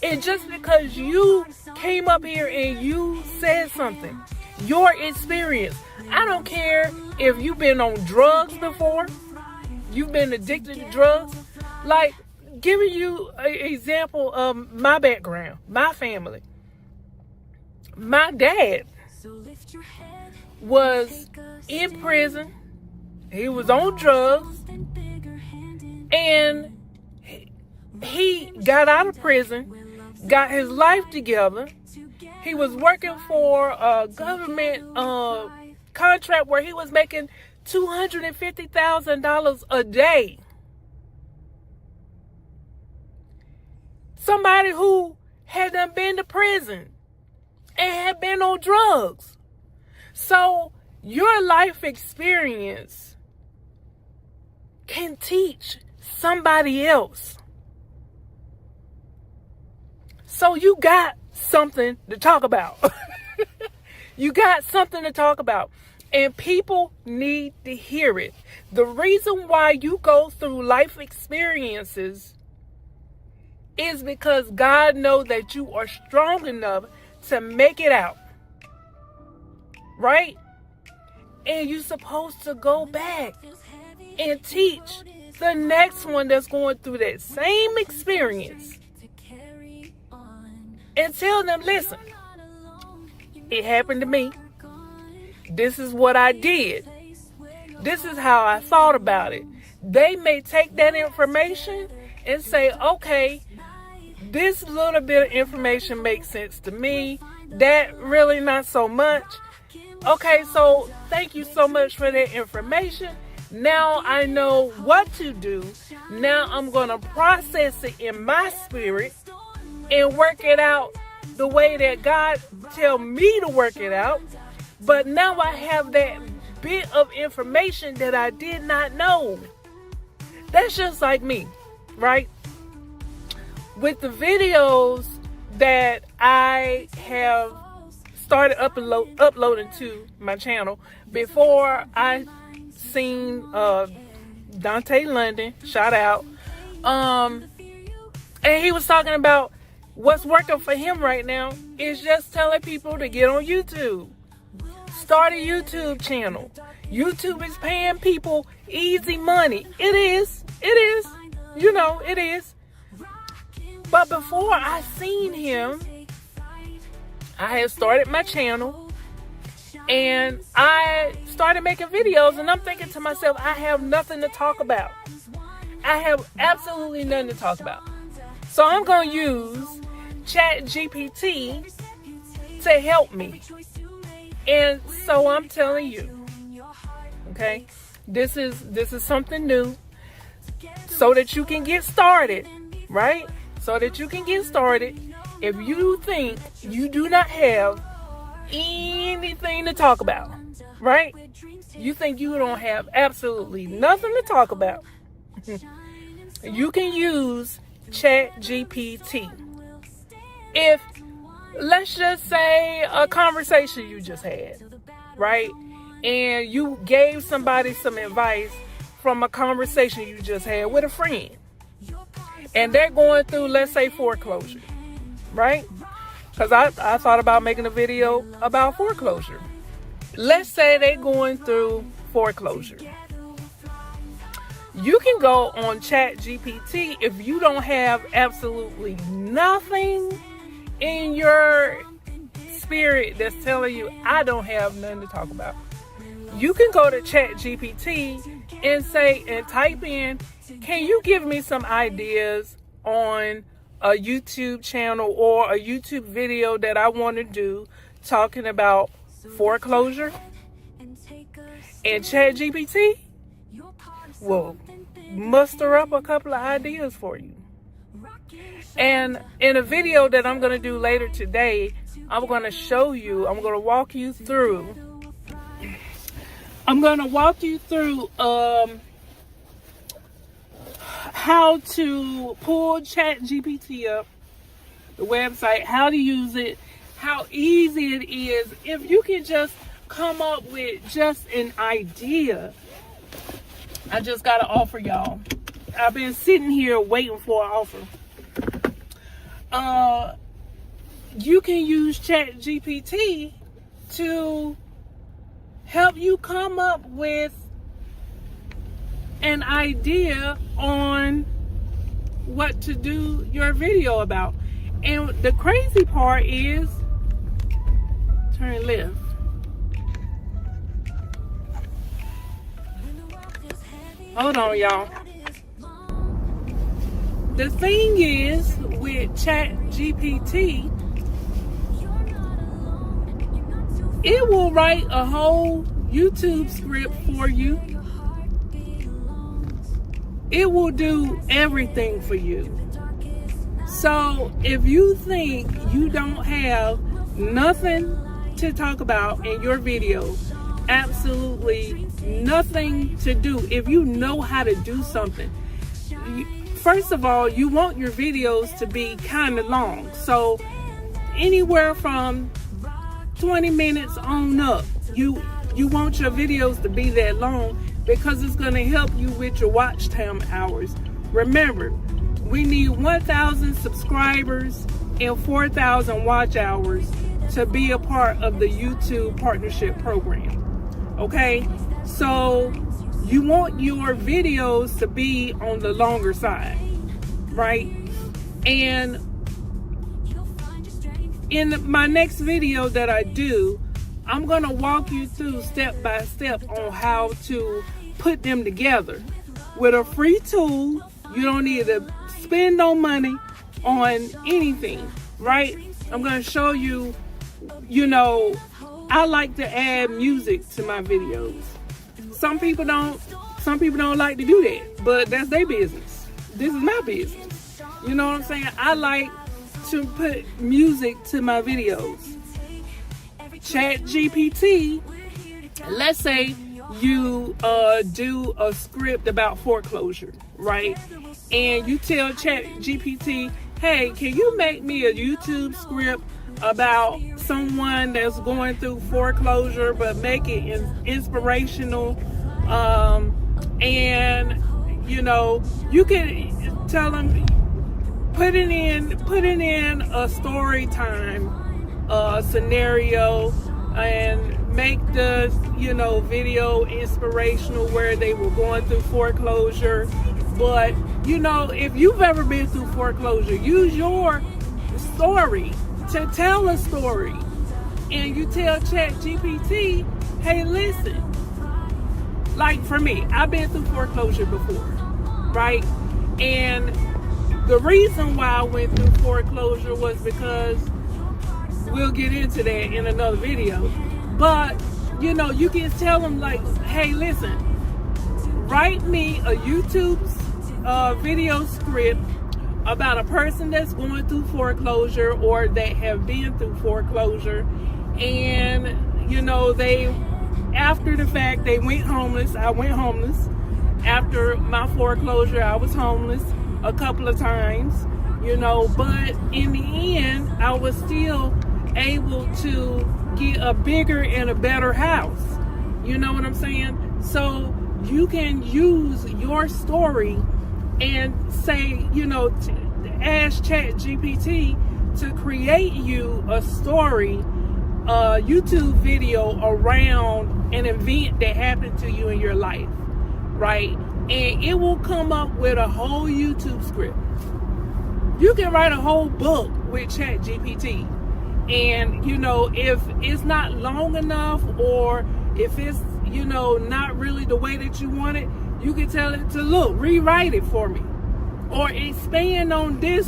And just because you came up here and you said something, your experience, I don't care if you've been on drugs before, you've been addicted to drugs. Like, giving you an example of my background, my family. My dad was in prison. He was on drugs. And he got out of prison, got his life together. He was working for a government contract where he was making $250,000 a day. Somebody who had done been to prison and had been on drugs. So your life experience can teach somebody else. So you got something to talk about. You got something to talk about. And people need to hear it. The reason why you go through life experiences is because God knows that you are strong enough to make it out. Right? And you're supposed to go back and teach the next one that's going through that same experience. And tell them, listen, it happened to me. This is what I did. This is how I thought about it. They may take that information and say, okay, this little bit of information makes sense to me. That really not so much. Okay, so thank you so much for that information. Now I know what to do. Now I'm going to process it in my spirit and work it out the way that God tell me to work it out. But now I have that bit of information that I did not know. That's just like me, right? With the videos that I have started uploading to my channel, before I seen Dante London, shout out, and he was talking about what's working for him right now is just telling people to get on YouTube. Start a YouTube channel. YouTube is paying people easy money. It is. You know, it is. But before I seen him, I had started my channel and I started making videos, and I'm thinking to myself, I have nothing to talk about. I have absolutely nothing to talk about. So I'm going to use ChatGPT to help me. And so I'm telling you, okay, this is something new so that you can get started, right? So that you can get started. If you think you do not have anything to talk about, right? You think you don't have absolutely nothing to talk about. You can use ChatGPT. If, let's just say, a conversation you just had, right? And you gave somebody some advice from a conversation you just had with a friend. And they're going through, let's say, foreclosure, right? Because I thought about making a video about foreclosure. Let's say they're going through foreclosure. You can go on ChatGPT if you don't have absolutely nothing in your spirit that's telling you, I don't have nothing to talk about. You can go to ChatGPT and say, and type in, can you give me some ideas on a YouTube channel or a YouTube video that I want to do talking about foreclosure? And ChatGPT will muster up a couple of ideas for you. And in a video that I'm going to do later today, I'm going to show you, I'm going to walk you through how to pull ChatGPT up, the website, how to use it, how easy it is. If you can just come up with just an idea. I just got to offer y'all. I've been sitting here waiting for an offer. You can use ChatGPT to help you come up with an idea on what to do your video about. And the crazy part is, turn left. Hold on, y'all. The thing is with ChatGPT, it will write a whole YouTube script for you. It will do everything for you. So if you think you don't have nothing to talk about in your video, absolutely nothing to do. If you know how to do something, first of all, you want your videos to be kind of long. So anywhere from 20 minutes on up, you want your videos to be that long, because it's going to help you with your watch time hours. Remember, we need 1,000 subscribers and 4,000 watch hours to be a part of the YouTube partnership program. Okay, so you want your videos to be on the longer side, right? And in my next video that I do, I'm gonna walk you through step by step on how to put them together with a free tool. You don't need to spend no money on anything, right? I'm gonna show you, I like to add music to my videos. Some people don't like to do that, but that's their business. This is my business. You know what I'm saying? I like to put music to my videos. ChatGPT, let's say you do a script about foreclosure, right? And you tell ChatGPT, hey, can you make me a YouTube script about someone that's going through foreclosure, but make it inspirational? And you can tell them, put it in a story time scenario, and make the video inspirational where they were going through foreclosure. But if you've ever been through foreclosure, use your story to tell a story, and you tell ChatGPT, hey, listen, like for me, I've been through foreclosure before, right? And the reason why I went through foreclosure was because, we'll get into that in another video, but you can tell them, like, hey, listen, write me a YouTube video script about a person that's going through foreclosure or that have been through foreclosure, and they, after the fact, they went homeless. I went homeless after my foreclosure. I was homeless a couple of times, but in the end, I was still able to get a bigger and a better house. You know what I'm saying? So you can use your story and say, ask ChatGPT to create you a story, a YouTube video around an event that happened to you in your life, right? And it will come up with a whole YouTube script. You can write a whole book with ChatGPT. And, if it's not long enough, or if it's, not really the way that you want it, you can tell it to, look, rewrite it for me, or expand on this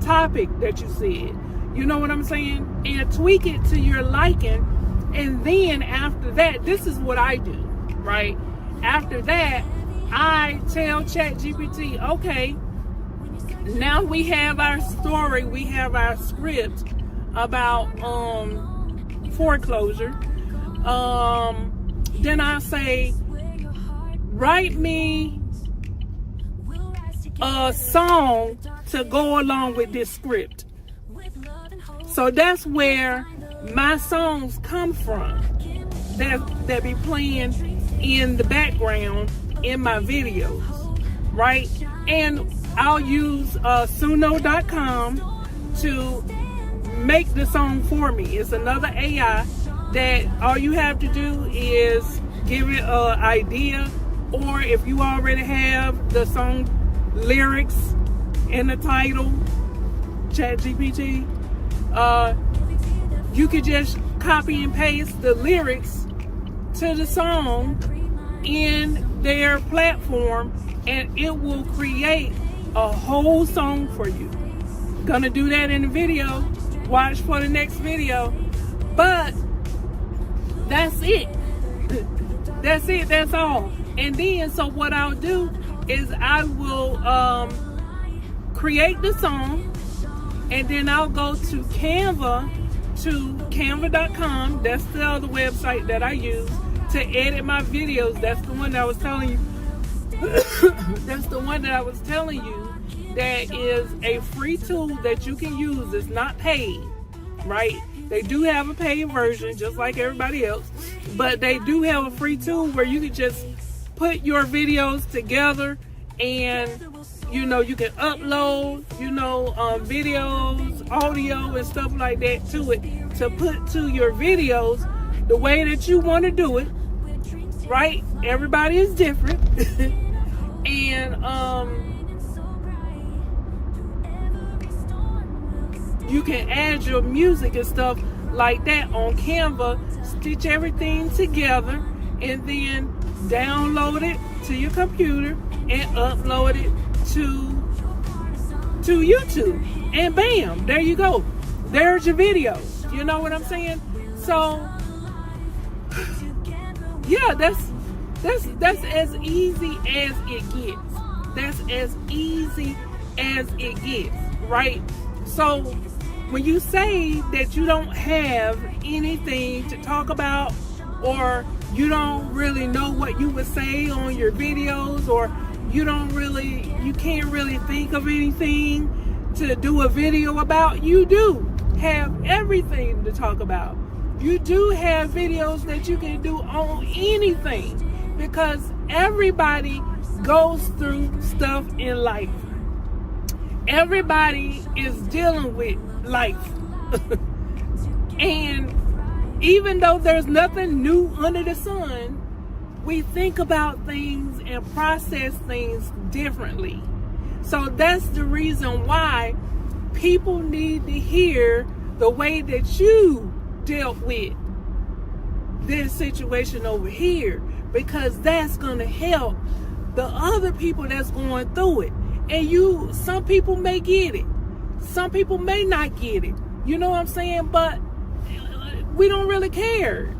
topic that you said. You know what I'm saying? And tweak it to your liking. And then after that, this is what I do, right? After that, I tell ChatGPT, okay, now we have our story, we have our script about foreclosure. Then I say, write me a song to go along with this script. So that's where my songs come from, that be playing in the background in my videos, right? And I'll use suno.com to make the song for me. It's another AI that all you have to do is give it an idea, or if you already have the song lyrics in the title, ChatGPT, you could just copy and paste the lyrics to the song in their platform, and it will create a whole song for you. Gonna do that in the video. Watch for the next video. But that's it. That's it. That's all. And then, so what I'll do is I will create the song, and then I'll go to canva.com. That's the other website that I use to edit my videos. That's the one that I was telling you. That's the one that I was telling you. That is a free tool that you can use. It's not paid, right? They do have a paid version, just like everybody else, but they do have a free tool where you can just put your videos together, and you can upload videos, audio, and stuff like that to it, to put to your videos the way that you want to do it, right? Everybody is different. And you can add your music and stuff like that on Canva, stitch everything together, and then download it to your computer and upload it to YouTube. And bam, there you go. There's your video. You know what I'm saying? So yeah, that's as easy as it gets. That's as easy as it gets, right? So when you say that you don't have anything to talk about, or you don't really know what you would say on your videos, or you can't really think of anything to do a video about, you do have everything to talk about. You do have videos that you can do on anything, because everybody goes through stuff in life. Everybody is dealing with life. And even though there's nothing new under the sun, we think about things and process things differently. So that's the reason why people need to hear the way that you dealt with this situation over here, because that's going to help the other people that's going through it. And some people may get it, some people may not get it, you know what I'm saying? But we don't really care.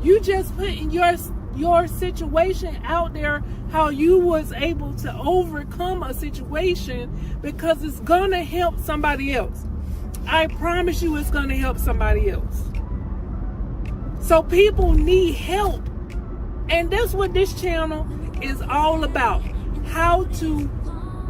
You just putting your situation out there, how you was able to overcome a situation, because it's gonna help somebody else. I promise you, it's gonna help somebody else. So people need help, and that's what this channel is all about. How to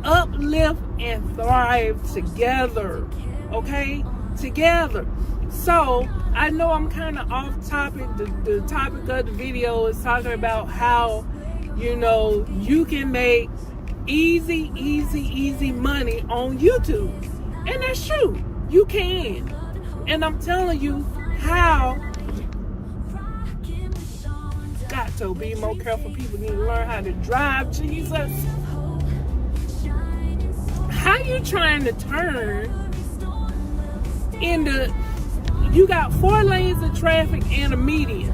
uplift and thrive together, okay? Together. So I know I'm kind of off topic. The topic of the video is talking about how, you can make easy money on YouTube. And that's true. You can. And I'm telling you how. Got to be more careful. People need to learn how to drive, Jesus. How you trying to turn you got 4 lanes of traffic and a median,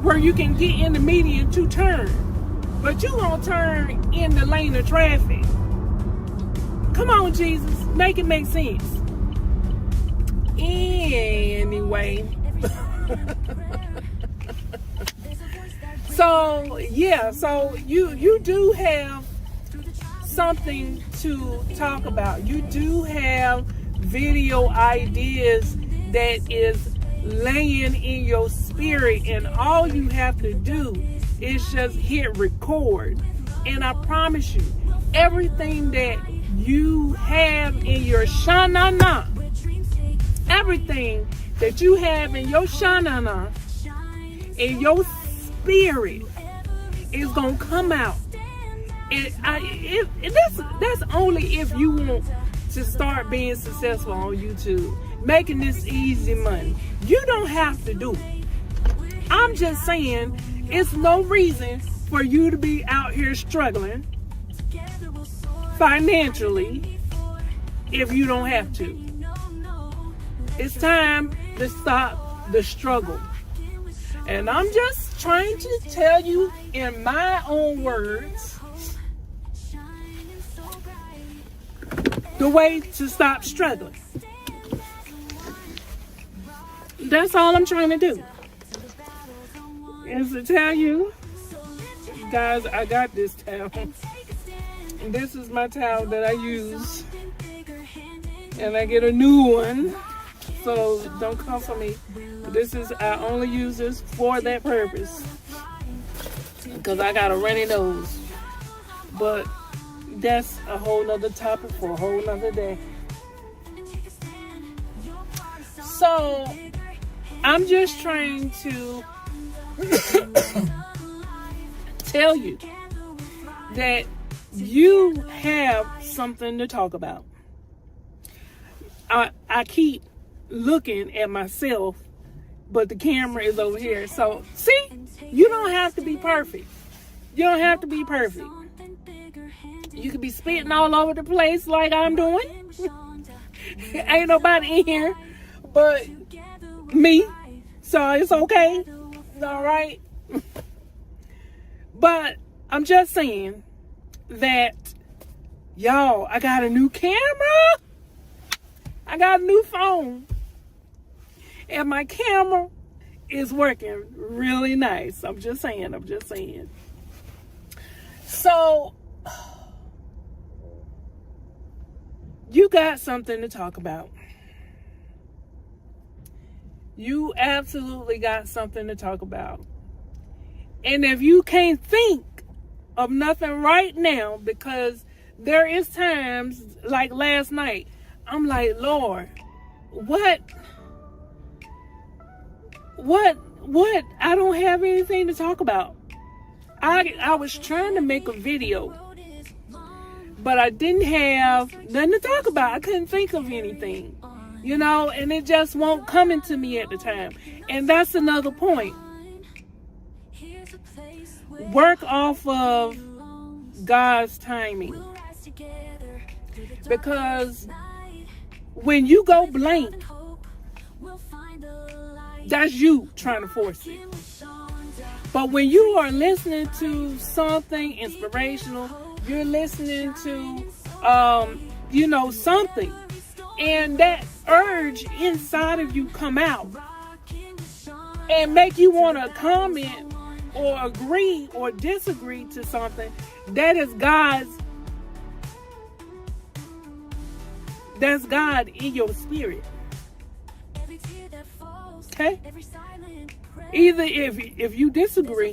where you can get in the median to turn, but you gonna turn in the lane of traffic. Come on, Jesus, make it make sense. Anyway. So you do have something to talk about. You do have video ideas that is laying in your spirit, and all you have to do is just hit record. And I promise you, everything that you have in your shanana, everything that you have in your shanana, in your spirit, is gonna come out. That's only if you want to start being successful on YouTube. making this easy money. You don't have to do it. I'm just saying, it's no reason for you to be out here struggling financially if you don't have to. It's time to stop the struggle. And I'm just trying to tell you in my own words the way to stop struggling. That's all I'm trying to do. Is to tell you, guys, I got this towel. And this is my towel that I use. And I get a new one. So don't come for me. I only use this for that purpose. Because I got a runny nose. But that's a whole nother topic for a whole nother day. So I'm just trying to tell you that you have something to talk about. I keep looking at myself, but the camera is over here. So, see, you don't have to be perfect. You don't have to be perfect. You could be spitting all over the place like I'm doing. Ain't nobody in here but me. So it's okay. All right. But I'm just saying that, y'all, I got a new camera. I got a new phone. And my camera is working really nice. I'm just saying. So, you got something to talk about. You absolutely got something to talk about. And if you can't think of nothing right now, because there is times, like last night, I'm like, Lord, what? I don't have anything to talk about. I was trying to make a video, but I didn't have nothing to talk about. I couldn't think of anything, and it just won't come into me at the time. And that's another point. Work off of God's timing. Because when you go blank, that's you trying to force it. But when you are listening to something inspirational, you're listening to, something, and that urge inside of you come out and make you want to comment or agree or disagree to something, that's God in your spirit. Okay? Either if you disagree,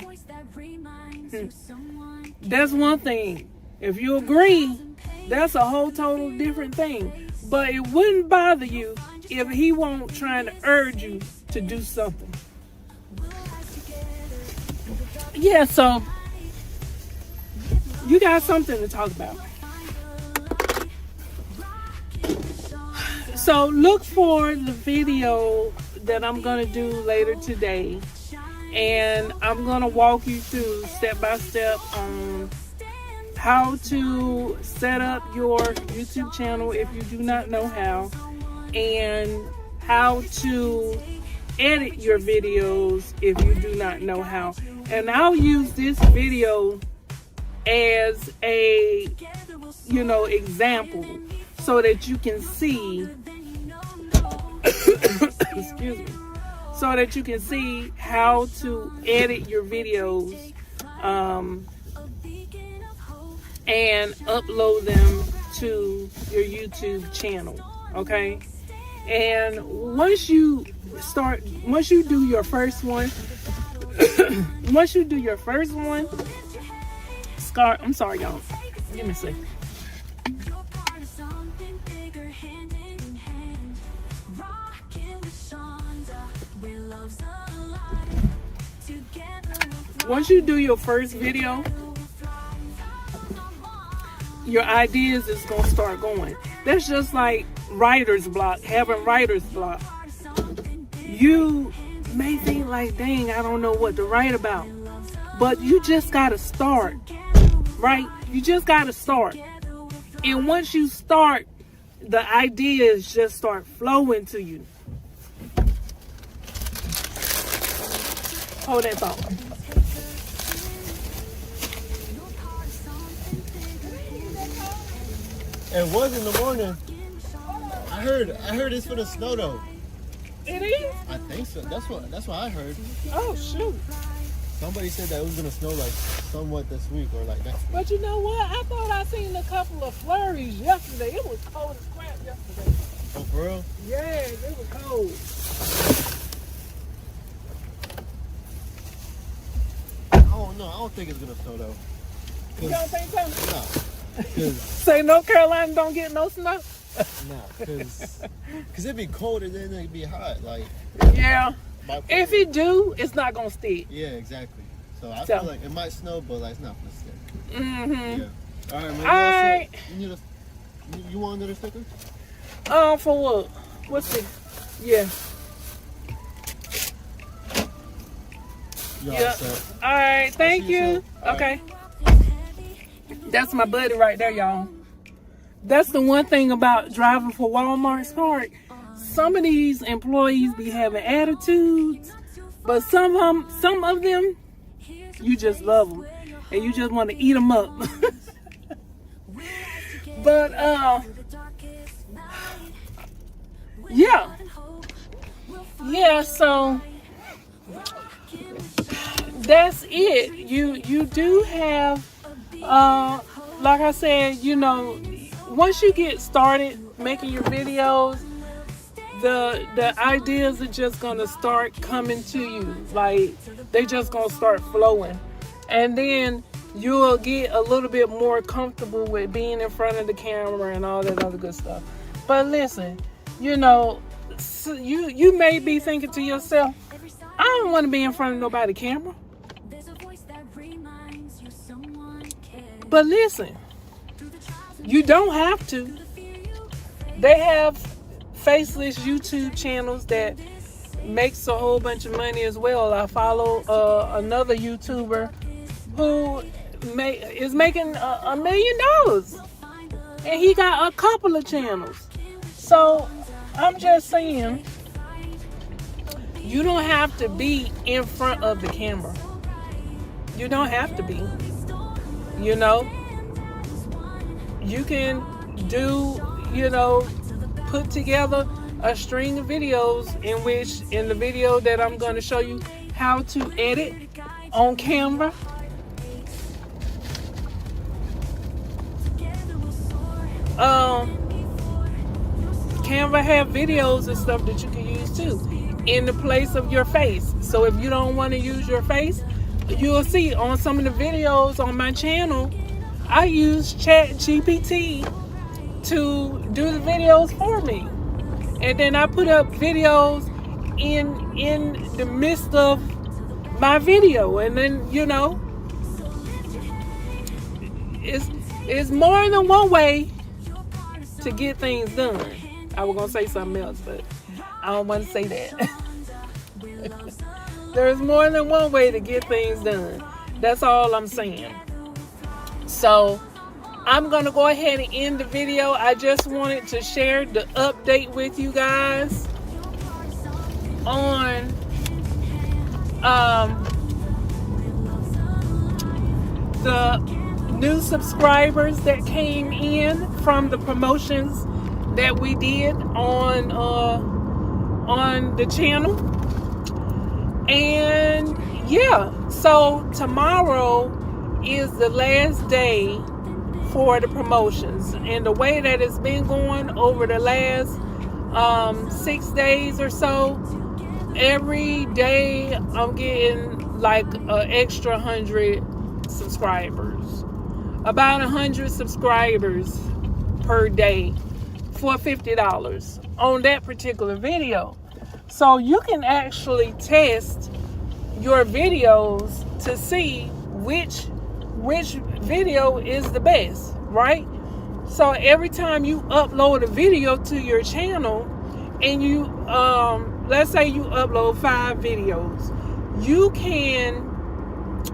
that's one thing. If you agree, that's a whole total different thing. But it wouldn't bother you if he won't trying to urge you to do something. Yeah, so you got something to talk about. So look for the video that I'm going to do later today. And I'm going to walk you through step by step on how to set up your YouTube channel if you do not know how. And how to edit your videos if you do not know how. And I'll use this video as a, example so that you can see, excuse me, so that you can see how to edit your videos and upload them to your YouTube channel, okay? And once you do your first one, I'm sorry, y'all. Give me a second. Once you do your first video, your ideas is going to start going. That's just like writer's block, having writer's block, you may think like, dang, I don't know what to write about. But you just gotta start, right? You just gotta start. And once you start, the ideas just start flowing to you. Hold that thought. It was in the morning. I heard it's for the snow though. It is? I think so. That's what I heard. Oh, shoot. Somebody said that it was gonna snow like somewhat this week or like next week. But you know what? I thought I seen a couple of flurries yesterday. It was cold as crap yesterday. Oh, for real? Yeah, it was cold. I don't think it's gonna snow though. You don't think so? Nah. Cause Say North Carolina don't get no snow? cause it'd be cold and then it'd be hot. Like, Yeah. If it do, it's not gonna stick. yeah, exactly. So I So- feel like it might snow, but like it's not gonna stick. Mm-hmm. Yeah. All right, man. All right. You need you want another sticker? For what? What's it? Yeah. You all Yeah. set? All right. Thank see you you. soon. All Okay. That's my buddy right there, y'all. That's the one thing about driving for Walmart's Park. Some of these employees be having attitudes, but some of them, you just love them and you just want to eat them up. But yeah. So that's it. You do have, like I said, you know, once you get started making your videos, the ideas are just gonna start coming to you. Like, they just gonna start flowing, and then you'll get a little bit more comfortable with being in front of the camera and all that other good stuff. But listen, you know, you may be thinking to yourself, I don't want to be in front of nobody's camera. But listen, you don't have to. They have faceless YouTube channels that makes a whole bunch of money as well. I follow another YouTuber who is making $1 million, and he got a couple of channels. So I'm just saying, you don't have to be in front of the camera. You don't have to be. You know, you can do, you know, put together a string of videos in the video that I'm going to show you how to edit on Canva. Canva have videos and stuff that you can use too in the place of your face. So if you don't want to use your face, you'll see on some of the videos on my channel, I use ChatGPT to do the videos for me. And then I put up videos in the midst of my video. And then, you know, it's more than one way to get things done. I was going to say something else, but I don't want to say that. There's more than one way to get things done. That's all I'm saying. So I'm going to go ahead and end the video. I just wanted to share the update with you guys on the new subscribers that came in from the promotions that we did on the channel. And yeah, so tomorrow is the last day for the promotions, and the way that it's been going over the last 6 days or so, every day I'm getting like an extra 100 subscribers, about 100 subscribers per day for $50 on that particular video. So you can actually test your videos to see which video is the best, right? So every time you upload a video to your channel, and you let's say you upload 5 videos, you can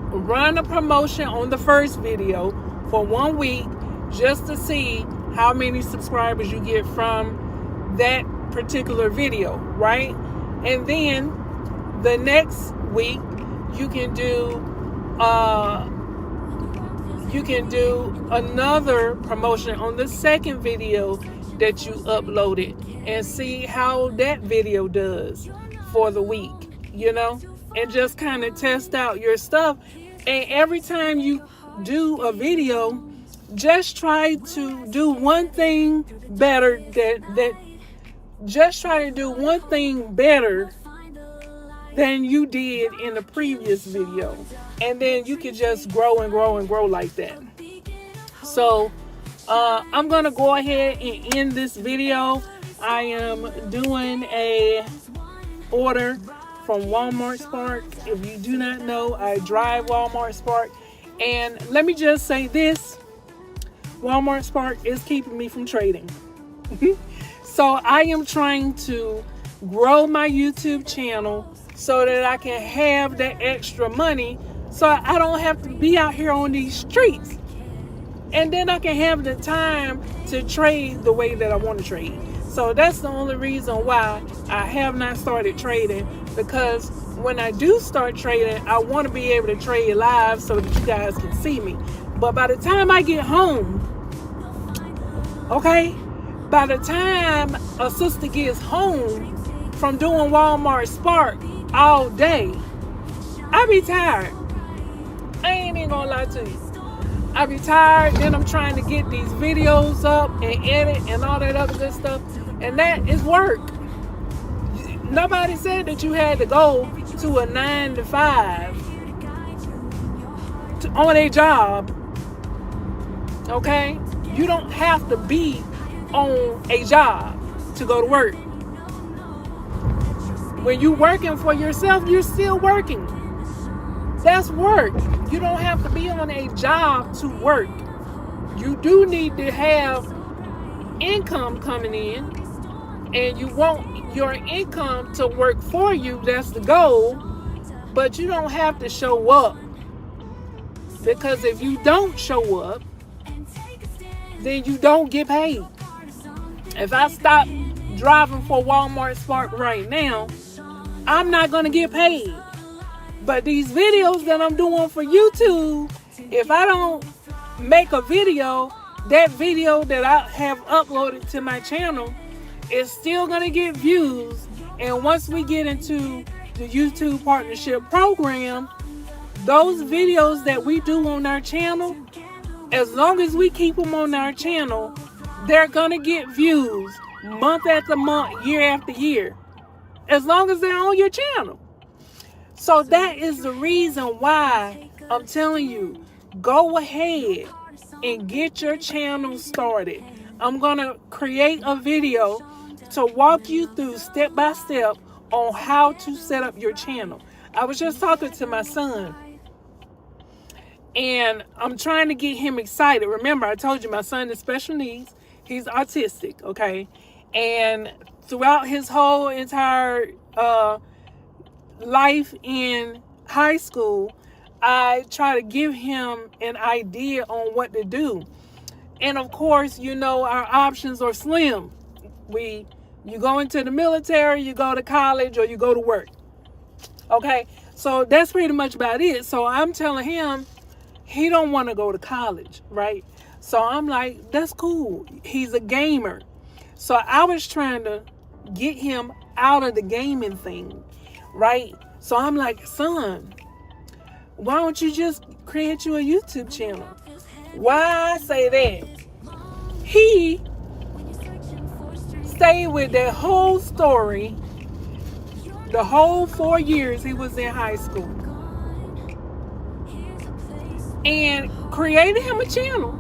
run a promotion on the first video for 1 week just to see how many subscribers you get from that particular video, right? And then the next week you can do another promotion on the second video that you uploaded and see how that video does for the week, you know, and just kind of test out your stuff. And every time you do a video, just try to do one thing better just try to do one thing better than you did in the previous video, and then you can just grow and grow and grow like that. So I'm gonna go ahead and end this video. I am doing a order from Walmart Spark. If you do not know, I drive Walmart Spark, and let me just say this: Walmart Spark is keeping me from trading. So I am trying to grow my YouTube channel so that I can have that extra money, so I don't have to be out here on these streets, and then I can have the time to trade the way that I want to trade. So that's the only reason why I have not started trading, because when I do start trading, I want to be able to trade live so that you guys can see me. But by the time I get home, okay, by the time a sister gets home from doing Walmart Spark all day, I be tired. I ain't even gonna lie to you. I be tired, then I'm trying to get these videos up and edit and all that other good stuff, and that is work. Nobody said that you had to go to a 9 to 5 on a job, okay? You don't have to be on a job to go to work. When you're working for yourself, you're still working. That's work. You don't have to be on a job to work. You do need to have income coming in, and you want your income to work for you. That's the goal. But you don't have to show up, because if you don't show up, then you don't get paid. If I stop driving for Walmart Spark right now, I'm not going to get paid. But these videos that I'm doing for YouTube, if I don't make a video, that video that I have uploaded to my channel is still going to get views. And once we get into the YouTube partnership program, those videos that we do on our channel, as long as we keep them on our channel, they're going to get views month after month, year after year, as long as they're on your channel. So that is the reason why I'm telling you, go ahead and get your channel started. I'm going to create a video to walk you through step by step on how to set up your channel. I was just talking to my son, and I'm trying to get him excited. Remember, I told you my son is special needs. He's autistic, okay? And throughout his whole entire life in high school, I try to give him an idea on what to do. And of course, you know, our options are slim. You go into the military, you go to college, or you go to work. Okay? So that's pretty much about it. So I'm telling him he don't want to go to college, right? So I'm like, that's cool. He's a gamer. So I was trying to get him out of the gaming thing, right? So I'm like, son, why don't you just create you a YouTube channel? Why I say that? He stayed with that whole story the whole 4 years he was in high school, and created him a channel.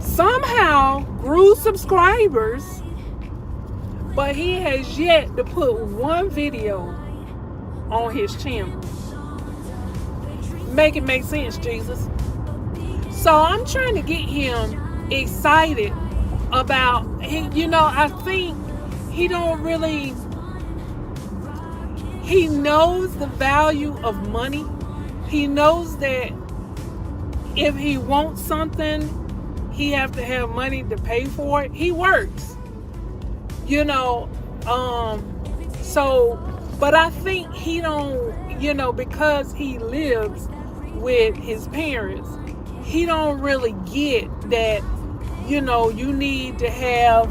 Somehow grew subscribers, but he has yet to put one video on his channel. Make it make sense, Jesus. So I'm trying to get him excited about, I think he don't really, he knows the value of money. He knows that if he wants something, he have to have money to pay for it. He works, but I think he don't, because he lives with his parents, he don't really get that, you need to have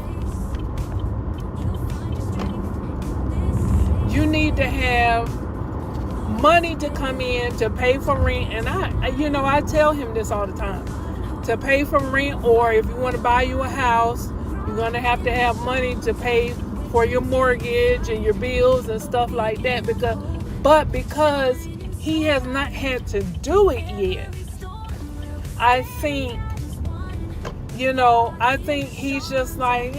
money to come in to pay for rent. And I tell him this all the time. To pay for rent, or if you want to buy you a house, you're going to have money to pay for your mortgage and your bills and stuff like that. Because he has not had to do it yet, I think he's just like,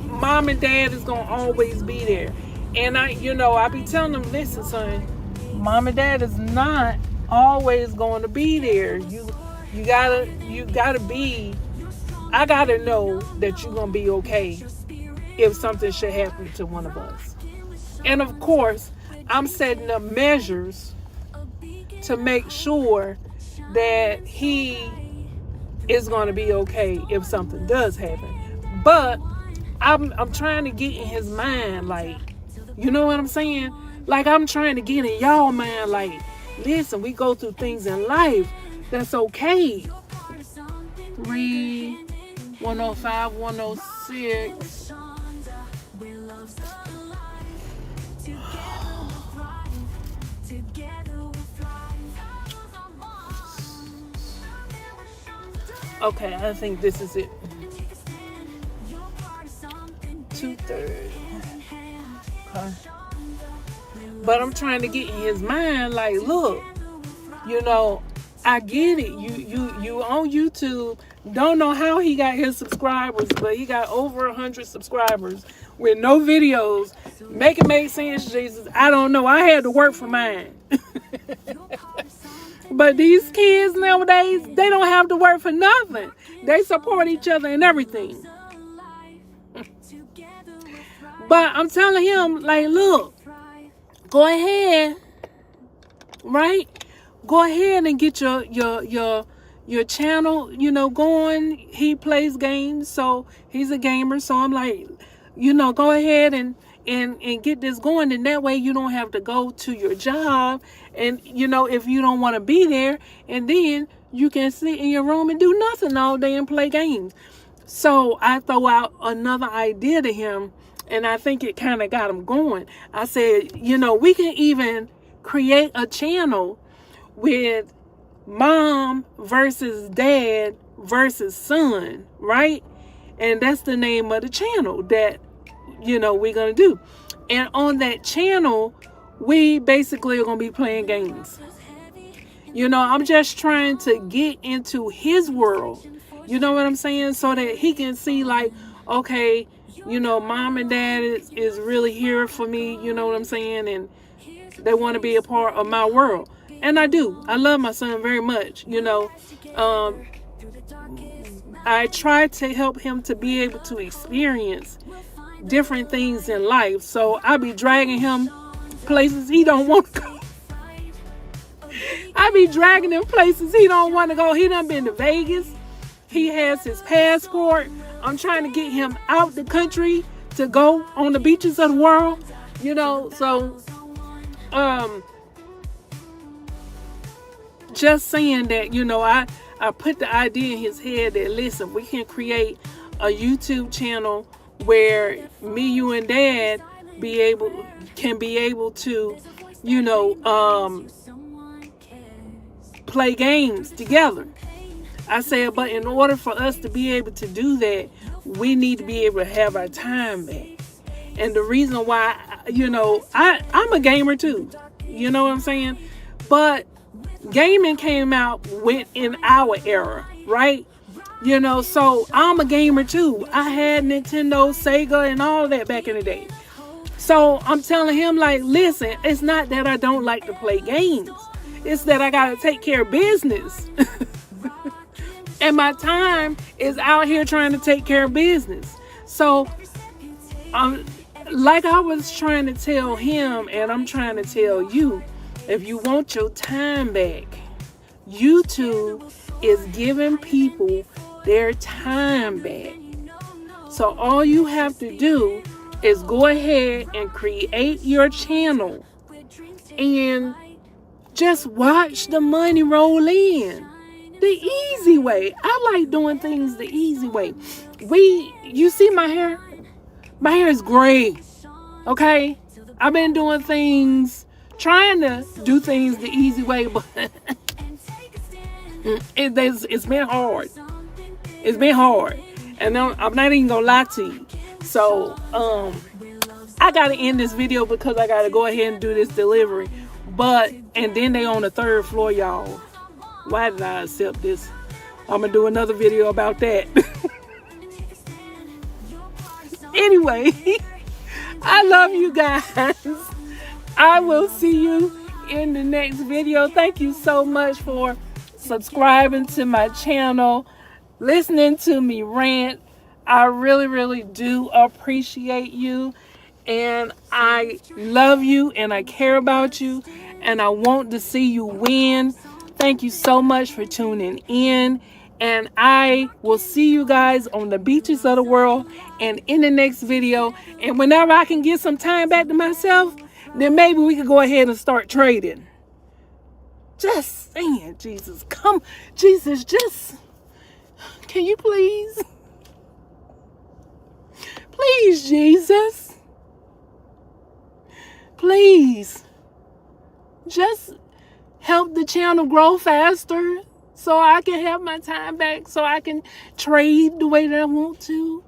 mom and dad is going to always be there. And I be telling them, listen, son, mom and dad is not always going to be there. You gotta be, I gotta know that you're going to be okay if something should happen to one of us. And of course, I'm setting up measures to make sure that he is going to be okay if something does happen. But I'm trying to get in his mind, like, you know what I'm saying? Like, I'm trying to get in y'all mind, like, listen, we go through things in life. That's okay. Read 105, 106. Okay, I think this is it. 2/3. Okay. But I'm trying to get in his mind, like, look, I get it. You on YouTube. Don't know how he got his subscribers, but he got over 100 subscribers with no videos. Make it make sense, Jesus. I don't know. I had to work for mine. But these kids nowadays, they don't have to work for nothing. They support each other and everything. But I'm telling him, like, look, go ahead, right? Go ahead and get your channel, going. He plays games, so he's a gamer. So I'm like, go ahead and get this going. And that way you don't have to go to your job. And, if you don't want to be there, and then you can sit in your room and do nothing all day and play games. So I throw out another idea to him, and I think it kind of got him going. I said, we can even create a channel with mom versus dad versus son, right? And that's the name of the channel that, we're going to do. And on that channel, we basically are going to be playing games. I'm just trying to get into his world. You know what I'm saying? So that he can see, like, okay, mom and dad is really here for me. You know what I'm saying? And they want to be a part of my world. And I do. I love my son very much. I try to help him to be able to experience different things in life. So I be dragging him places he don't want to go. I be dragging him places he don't want to go. He done been to Vegas. He has his passport. I'm trying to get him out the country to go on the beaches of the world. So just saying that, I put the idea in his head that, listen, we can create a YouTube channel where me, you, and dad can be able to, play games together. I said, but in order for us to be able to do that, we need to be able to have our time back. And the reason why, I'm a gamer too. You know what I'm saying? But gaming came out in our era, right? So I'm a gamer too. I had Nintendo, Sega, and all that back in the day. So I'm telling him, like, listen, it's not that I don't like to play games. It's that I gotta take care of business. And my time is out here trying to take care of business. So, like I was trying to tell him, and I'm trying to tell you, if you want your time back, YouTube is giving people their time back. So all you have to do is go ahead and create your channel and just watch the money roll in. The easy way. I like doing things the easy way. You see my hair? My hair is gray. Okay? I've been doing things, trying to do things the easy way, but it's been hard. It's been hard. And I'm not even gonna lie to you. So, I gotta end this video because I gotta go ahead and do this delivery. And then they on the 3rd floor, y'all. Why did I accept this? I'm gonna do another video about that. Anyway, I love you guys. I will see you in the next video. Thank you so much for subscribing to my channel, listening to me rant. I really, really do appreciate you. And I love you and I care about you. And I want to see you win. Thank you so much for tuning in. And I will see you guys on the beaches of the world and in the next video. And whenever I can get some time back to myself, then maybe we could go ahead and start trading. Just saying, Jesus, come. Jesus, just, can you please? Please, Jesus. Please. Just help the channel grow faster so I can have my time back, so I can trade the way that I want to.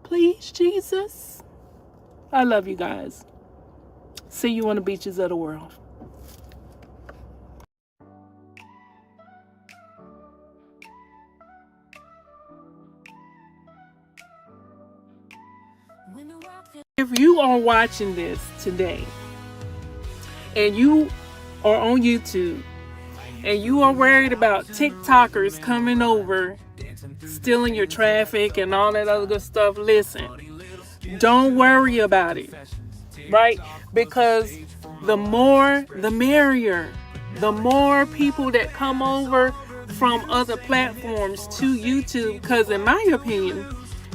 Please, Jesus. I love you guys. See you on the beaches of the world. If you are watching this today and you are on YouTube and you are worried about TikTokers coming over, stealing your traffic and all that other good stuff, listen, don't worry about it, right? Because the more, the merrier. The more people that come over from other platforms to YouTube, because in my opinion,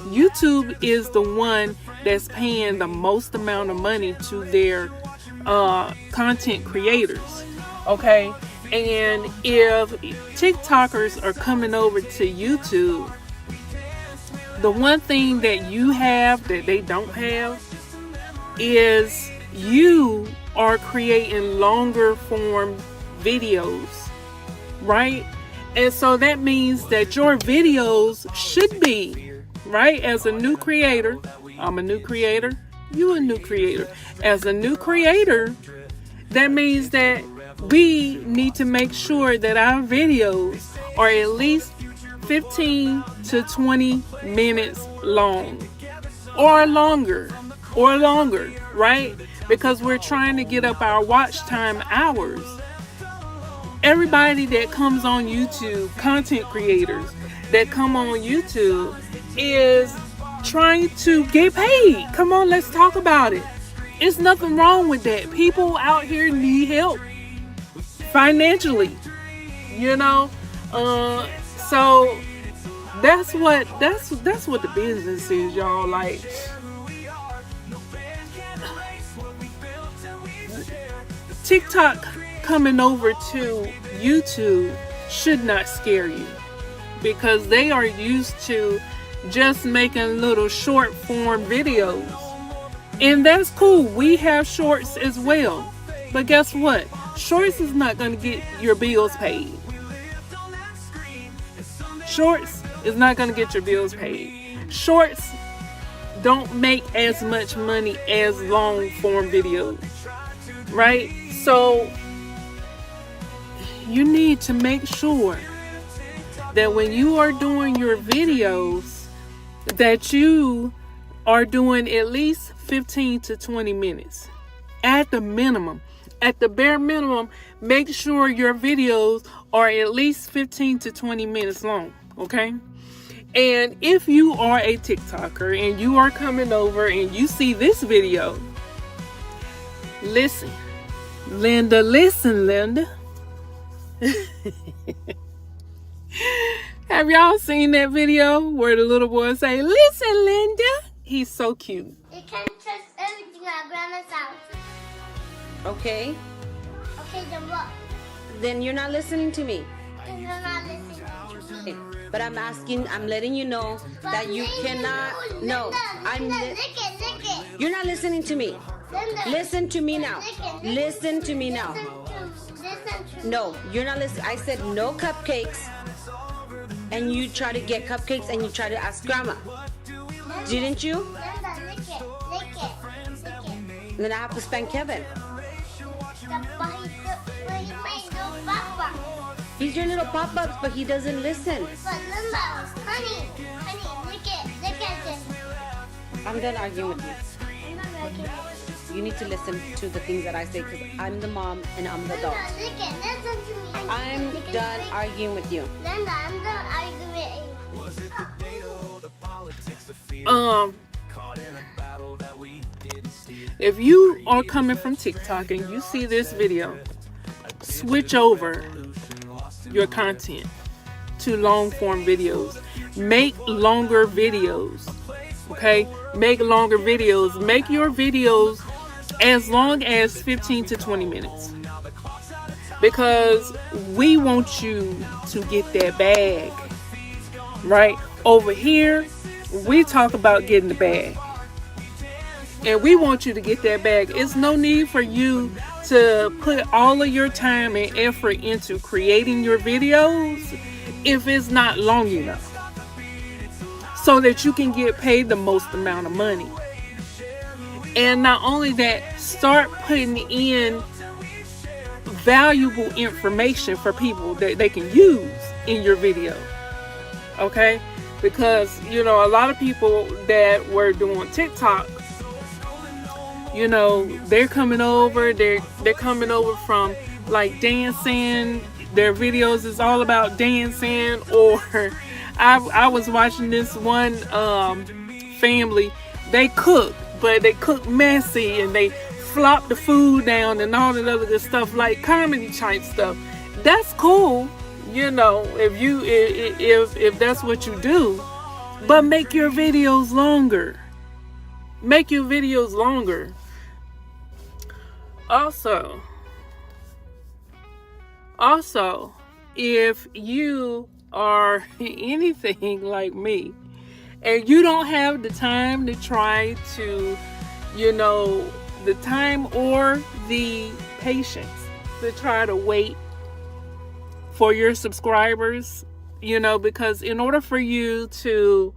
YouTube is the one that's paying the most amount of money to their content creators, okay? And if TikTokers are coming over to YouTube, the one thing that you have that they don't have is you are creating longer form videos, right? And so that means that your videos should be, right, as a new creator, I'm a new creator, you a new creator. As a new creator, that means that we need to make sure that our videos are at least 15 to 20 minutes long or longer, right? Because we're trying to get up our watch time hours. Everybody that comes on YouTube, content creators that come on YouTube, is trying to get paid. Come on, let's talk about it. It's nothing wrong with that. People out here need help financially, you know. So that's what the business is, y'all. Like, TikTok coming over to YouTube should not scare you, because they are used to just making little short form videos, and that's cool. We have shorts as well, but guess what? Shorts is not going to get your bills paid. Shorts is not going to get your bills paid. Shorts don't make as much money as long form videos, right? So you need to make sure that when you are doing your videos, that you are doing at least 15 to 20 minutes at the minimum. at the bare minimum, make sure your videos are at least 15 to 20 minutes long, okay? And if you are a TikToker and you are coming over and you see this video, listen, Linda, Have y'all seen that video where the little boy say, "Listen, Linda"? He's so cute. You can't trust everything at Grandma's house. Okay, Okay, then what? then you're not listening to me. Then you're not listening to me. But I'm letting you know that you cannot. No, Lick it. You're not listening to me. Linda, Listen to me now. Listen to me now. Listen to No, you're not listening. I said no cupcakes. And you try to get cupcakes and you try to ask grandma. Didn't you? Linda, lick it. Then I have to spank Kevin. But he made no papa. He's your little pop-ups, but he doesn't listen. But Linda, honey, lick it. I'm done arguing with you. I'm not liking it. You need to listen to the things that I say because I'm the mom and I'm the adult. Linda, lick it. Listen to me. I'm Lick it, done lick it. arguing with you. Linda, I'm done arguing. If you are coming from TikTok and you see this video, switch over your content to long form videos. Make longer videos. Okay? Make longer videos. Make your videos as long as 15 to 20 minutes. Because we want you to get that bag. Right? Over here, we talk about getting the bag. And we want you to get that bag. It's no need for you to put all of your time and effort into creating your videos if it's not long enough. So that you can get paid the most amount of money. And not only that, start putting in valuable information for people that they can use in your video. Okay? Because, you know, a lot of people that were doing TikTok, you know, they're coming over from like dancing. Their videos is all about dancing. Or I was watching this one family. They cook, but they cook messy and they flop the food down and all that other good stuff, like comedy type stuff. That's cool, you know, if that's what you do. But make your videos longer. Make your videos longer. Also, if you are anything like me and you don't have the time to try to, you know, the time or the patience to try to wait for your subscribers, you know, because in order for you to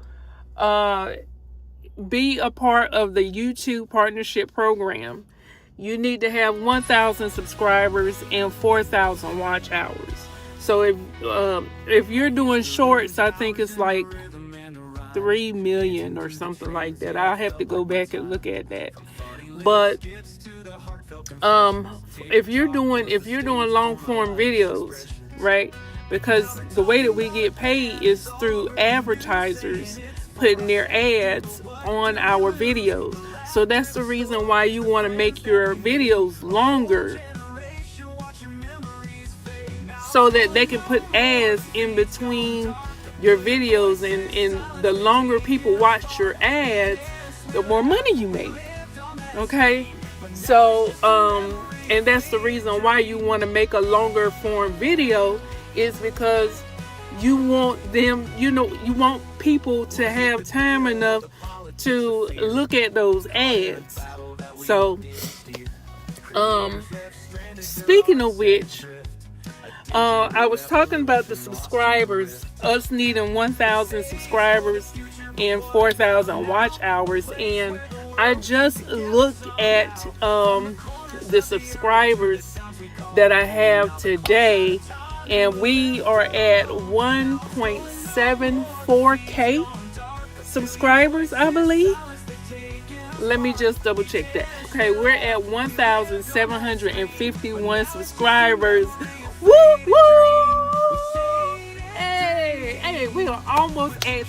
be a part of the YouTube partnership program, you need to have 1,000 subscribers and 4,000 watch hours. So if you're doing shorts, I think it's like 3 million or something like that. I'll have to go back and look at that. But if you're doing long form videos, right? Because the way that we get paid is through advertisers putting their ads on our videos. So that's the reason why you want to make your videos longer, so that they can put ads in between your videos, and the longer people watch your ads, the more money you make. Okay? So, and that's the reason why you want to make a longer form video, is because you want them, you know, you want people to have time enough to look at those ads. So, speaking of which, I was talking about the subscribers, us needing 1,000 subscribers and 4,000 watch hours, and I just looked at the subscribers that I have today, and we are at 1.74K subscribers, I believe. Let me just double check that. Okay, we're at 1,751 subscribers. Woo woo! Hey, we are almost at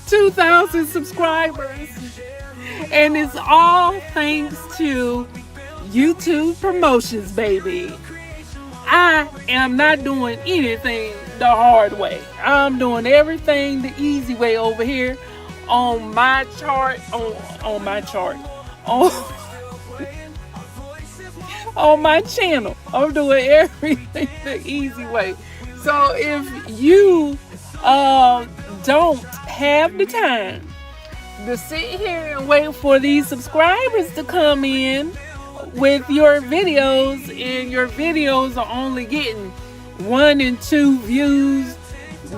2,000 subscribers. And it's all thanks to YouTube promotions, baby. I am not doing anything the hard way. I'm doing everything the easy way over here on my chart, on my chart, on my channel. I'm doing everything the easy way. So if you don't have the time to sit here and wait for these subscribers to come in with your videos, and your videos are only getting 1 and 2 views,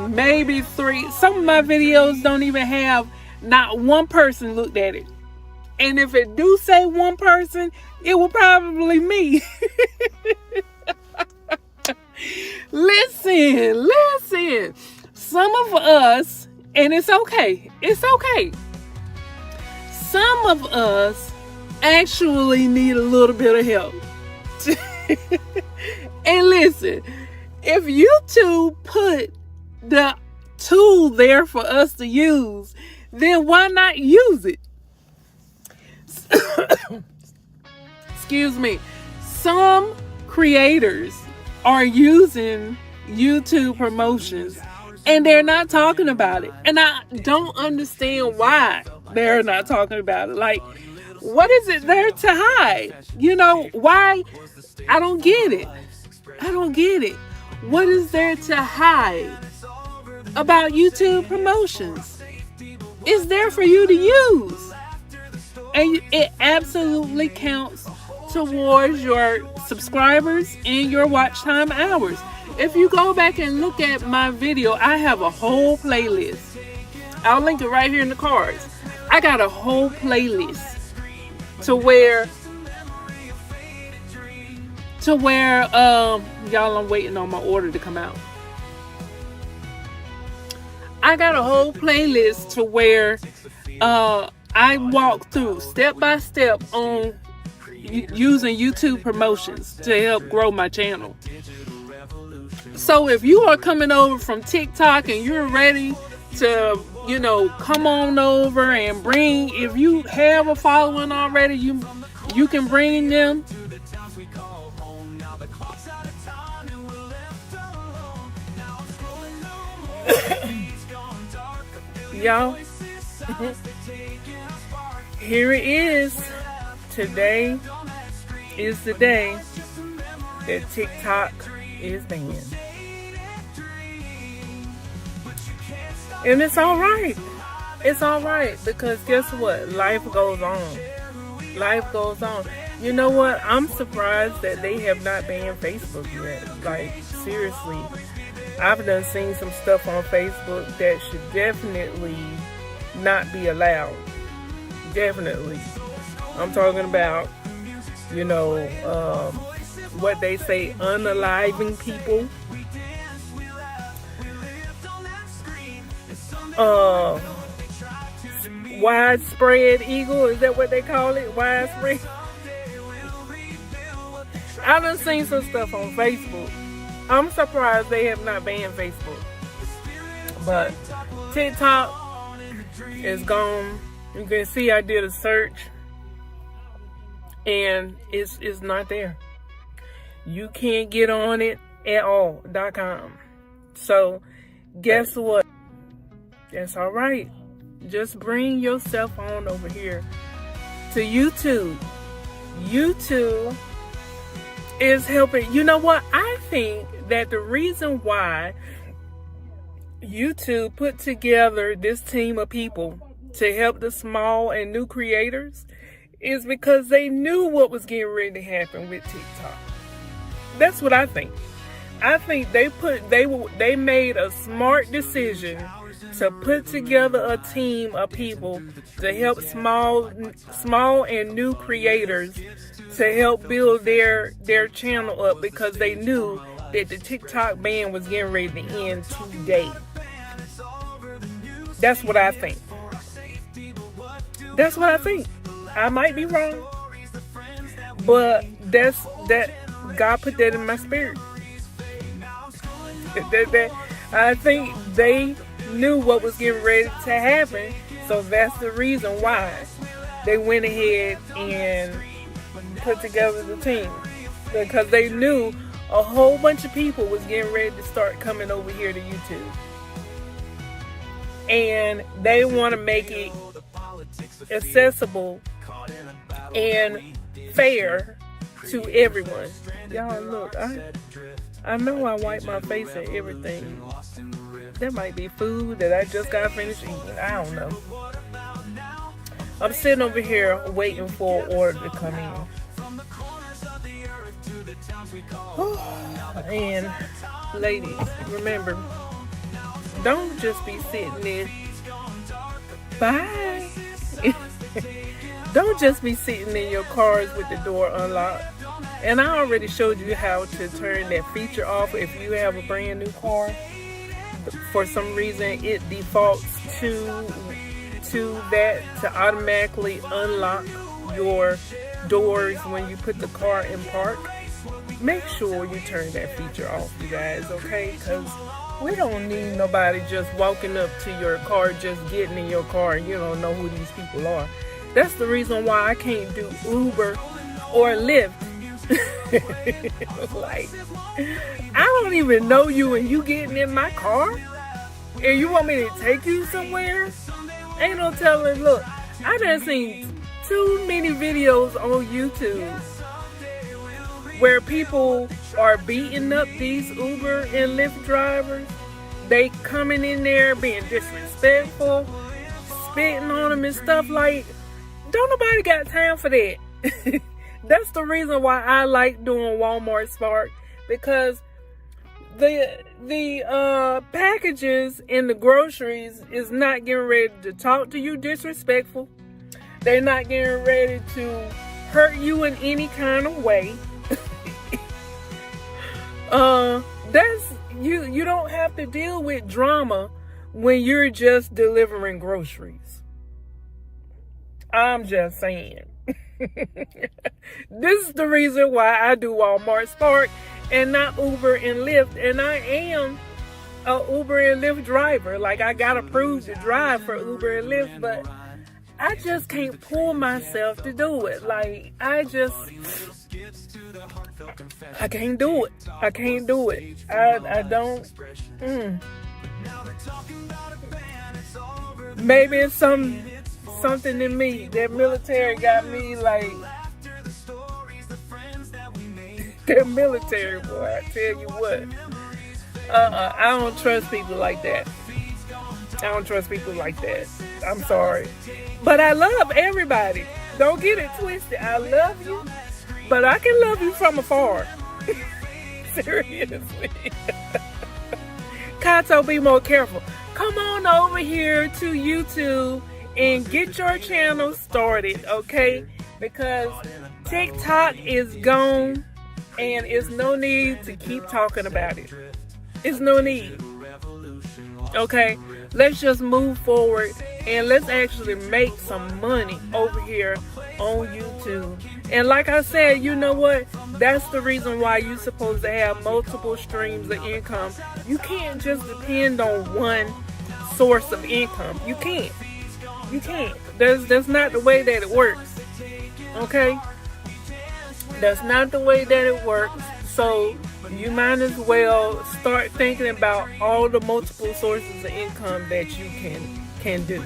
maybe 3. Some of my videos don't even have not one person looked at it. And if it do say one person, it will probably me. Listen. Some of us, and it's okay. Some of us actually need a little bit of help. And listen, if YouTube put the tool there for us to use, then why not use it? Excuse me. Some creators are using YouTube promotions and they're not talking about it. And I don't understand why they're not talking about it. Like, what is it there to hide? Why? I don't get it. What is there to hide about YouTube promotions? It's there for you to use. And it absolutely counts towards your subscribers and your watch time hours. If you go back and look at my video, I have a whole playlist. I'll link it right here in the cards. I got a whole playlist to where y'all, I'm waiting on my order to come out. I got a whole playlist to where I walk through step by step on using YouTube promotions to help grow my channel. So if you are coming over from TikTok and you're ready to, come on over and if you have a following already, you can bring them. Y'all, here it is. Today is the day that TikTok is banned. And it's all right. It's all right, because guess what? Life goes on. You know what? I'm surprised that they have not banned Facebook yet. Like, seriously. I've done seen some stuff on Facebook that should definitely not be allowed. Definitely. I'm talking about, what they say, unaliving people. Widespread eagle, is that what they call it? Widespread. I done seen some stuff on Facebook. I'm surprised they have not banned Facebook. But TikTok is gone. You can see I did a search and it's not there. You can't get on it at all. .com. So guess what? That's all right. Just bring yourself on over here to YouTube. YouTube is helping. You know what? I think that the reason why YouTube put together this team of people to help the small and new creators is because they knew what was getting ready to happen with TikTok. That's what I think. I think they made a smart decision to put together a team of people to help small and new creators to help build their channel up, because they knew that the TikTok ban was getting ready to end today. That's what I think. That's what I think. I might be wrong, but that God put that in my spirit. I think they knew what was getting ready to happen, so that's the reason why they went ahead and put together the team, because they knew a whole bunch of people was getting ready to start coming over here to YouTube, and they want to make it accessible and fair to everyone. Y'all look, I know I wipe my face and everything. That might be food that I just got finished eating. I don't know. I'm sitting over here waiting for an order to come in. And ladies, remember, don't just be sitting there. Bye. Don't just be sitting in your cars with the door unlocked. And I already showed you how to turn that feature off if you have a brand new car. For some reason, it defaults to that to automatically unlock your doors when you put the car in park. Make sure you turn that feature off, you guys, okay? Because we don't need nobody just walking up to your car, just getting in your car, and you don't know who these people are. That's the reason why I can't do Uber or Lyft. Like, I don't even know you and you getting in my car and you want me to take you somewhere? Ain't no telling. Look, I done seen too many videos on YouTube where people are beating up these Uber and Lyft drivers. They coming in there being disrespectful, spitting on them and stuff. Like, don't nobody got time for that. That's the reason why I like doing Walmart Spark, because the packages in the groceries is not getting ready to talk to you disrespectful. They're not getting ready to hurt you in any kind of way. That's you don't have to deal with drama when you're just delivering groceries. I'm just saying. This is the reason why I do Walmart Spark and not Uber and Lyft. And I am a Uber and Lyft driver. Like, I got approved to drive for Uber and Lyft, but I just can't pull myself to do it. Like, I can't do it. I can't do it. I don't. Maybe it's something in me. That military got me like. That military, boy, I tell you what. I don't trust people like that. I don't trust people like that. I'm sorry. But I love everybody. Don't get it twisted. I love you. But I can love you from afar. Seriously. Kato, be more careful. Come on over here to YouTube and get your channel started, okay? Because TikTok is gone and it's no need to keep talking about it. It's no need. Okay? Let's just move forward and let's actually make some money over here on YouTube. And like I said, you know what? That's the reason why you're supposed to have multiple streams of income. You can't just depend on one source of income. You can't. You can't. That's not the way that it works. Okay? That's not the way that it works. So you might as well start thinking about all the multiple sources of income that you can do.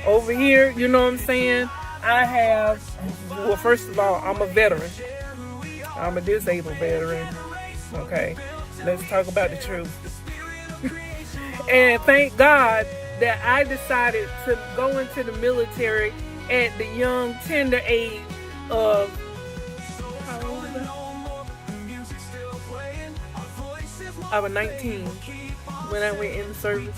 Over here, you know what I'm saying? I have, well, first of all, I'm a veteran. I'm a disabled veteran. Okay, let's talk about the truth. And thank God that I decided to go into the military at the young, tender age of, how old was I? I was 19 when I went in the service.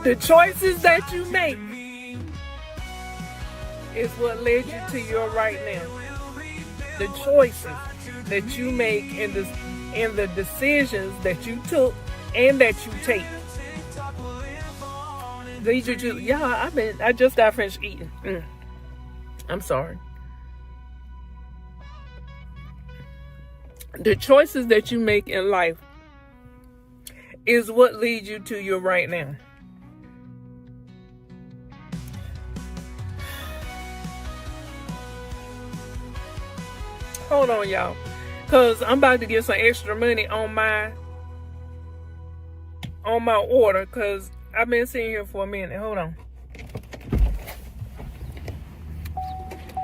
The choices that you make is what led you to your right now. The choices that you make and the decisions that you took and that you take. Lead you to, yeah, I just got finished eating. I'm sorry. The choices that you make in life is what leads you to your right now. Hold on, y'all, because I'm about to get some extra money on my order, because I've been sitting here for a minute. Hold on.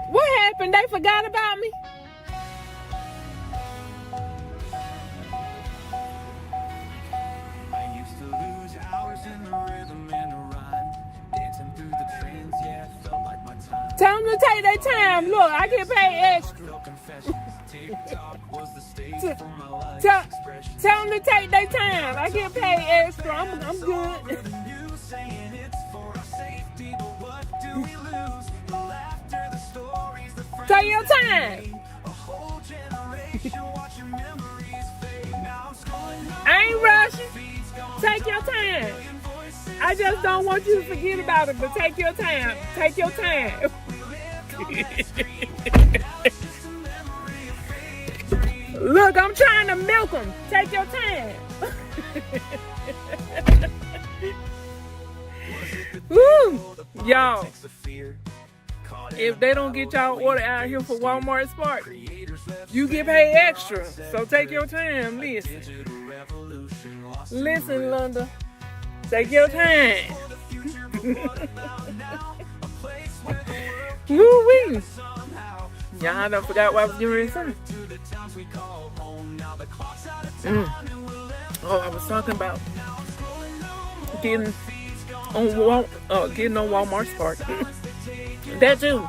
What happened? They forgot about me? I used to lose hours in the rhythm and the rhyme, dancing through the trends, yeah, it felt like my time. Tell them to take their time. Look, I get paid extra. Tell them to take their time. I get paid extra. I'm good. Take your time. I ain't rushing. Take your time. I just don't want you to forget about it, but take your time. Take your time. Look, I'm trying to milk them. Take your time. Woo! Y'all, if they don't get y'all order out here for Walmart Spark, you get paid extra. So take your time. Listen, Londa. Take your time. Woo-wee. Y'all, I done forgot what I was getting ready to say. Oh, I was talking about getting on Walmart Spark. That too.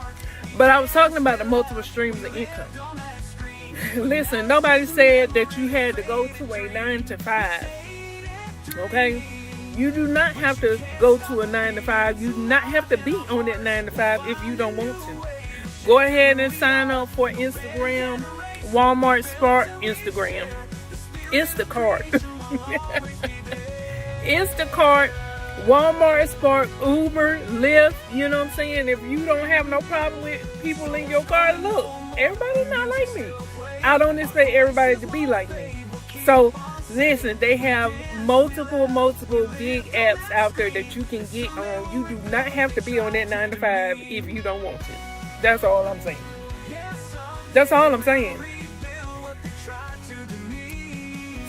But I was talking about the multiple streams of income. Listen, nobody said that you had to go to a 9 to 5. Okay? You do not have to go to a 9 to 5. You do not have to be on that 9 to 5 if you don't want to. Go ahead and sign up for Instagram, Walmart Spark, Instagram, Instacart, Instacart, Walmart Spark, Uber, Lyft. You know what I'm saying? If you don't have no problem with people in your car, look, everybody's not like me. I don't expect everybody to be like me. So listen, they have multiple big apps out there that you can get on. You do not have to be on that 9 to 5 if you don't want to. That's all I'm saying. That's all I'm saying.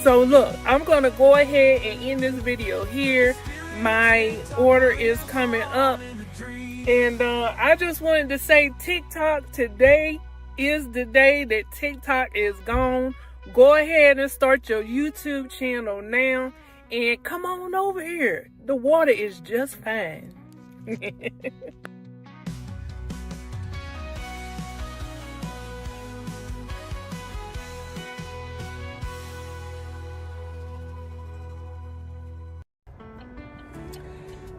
So look, I'm going to go ahead and end this video here. My order is coming up. And I just wanted to say TikTok, today is the day that TikTok is gone. Go ahead and start your YouTube channel now. And come on over here. The water is just fine.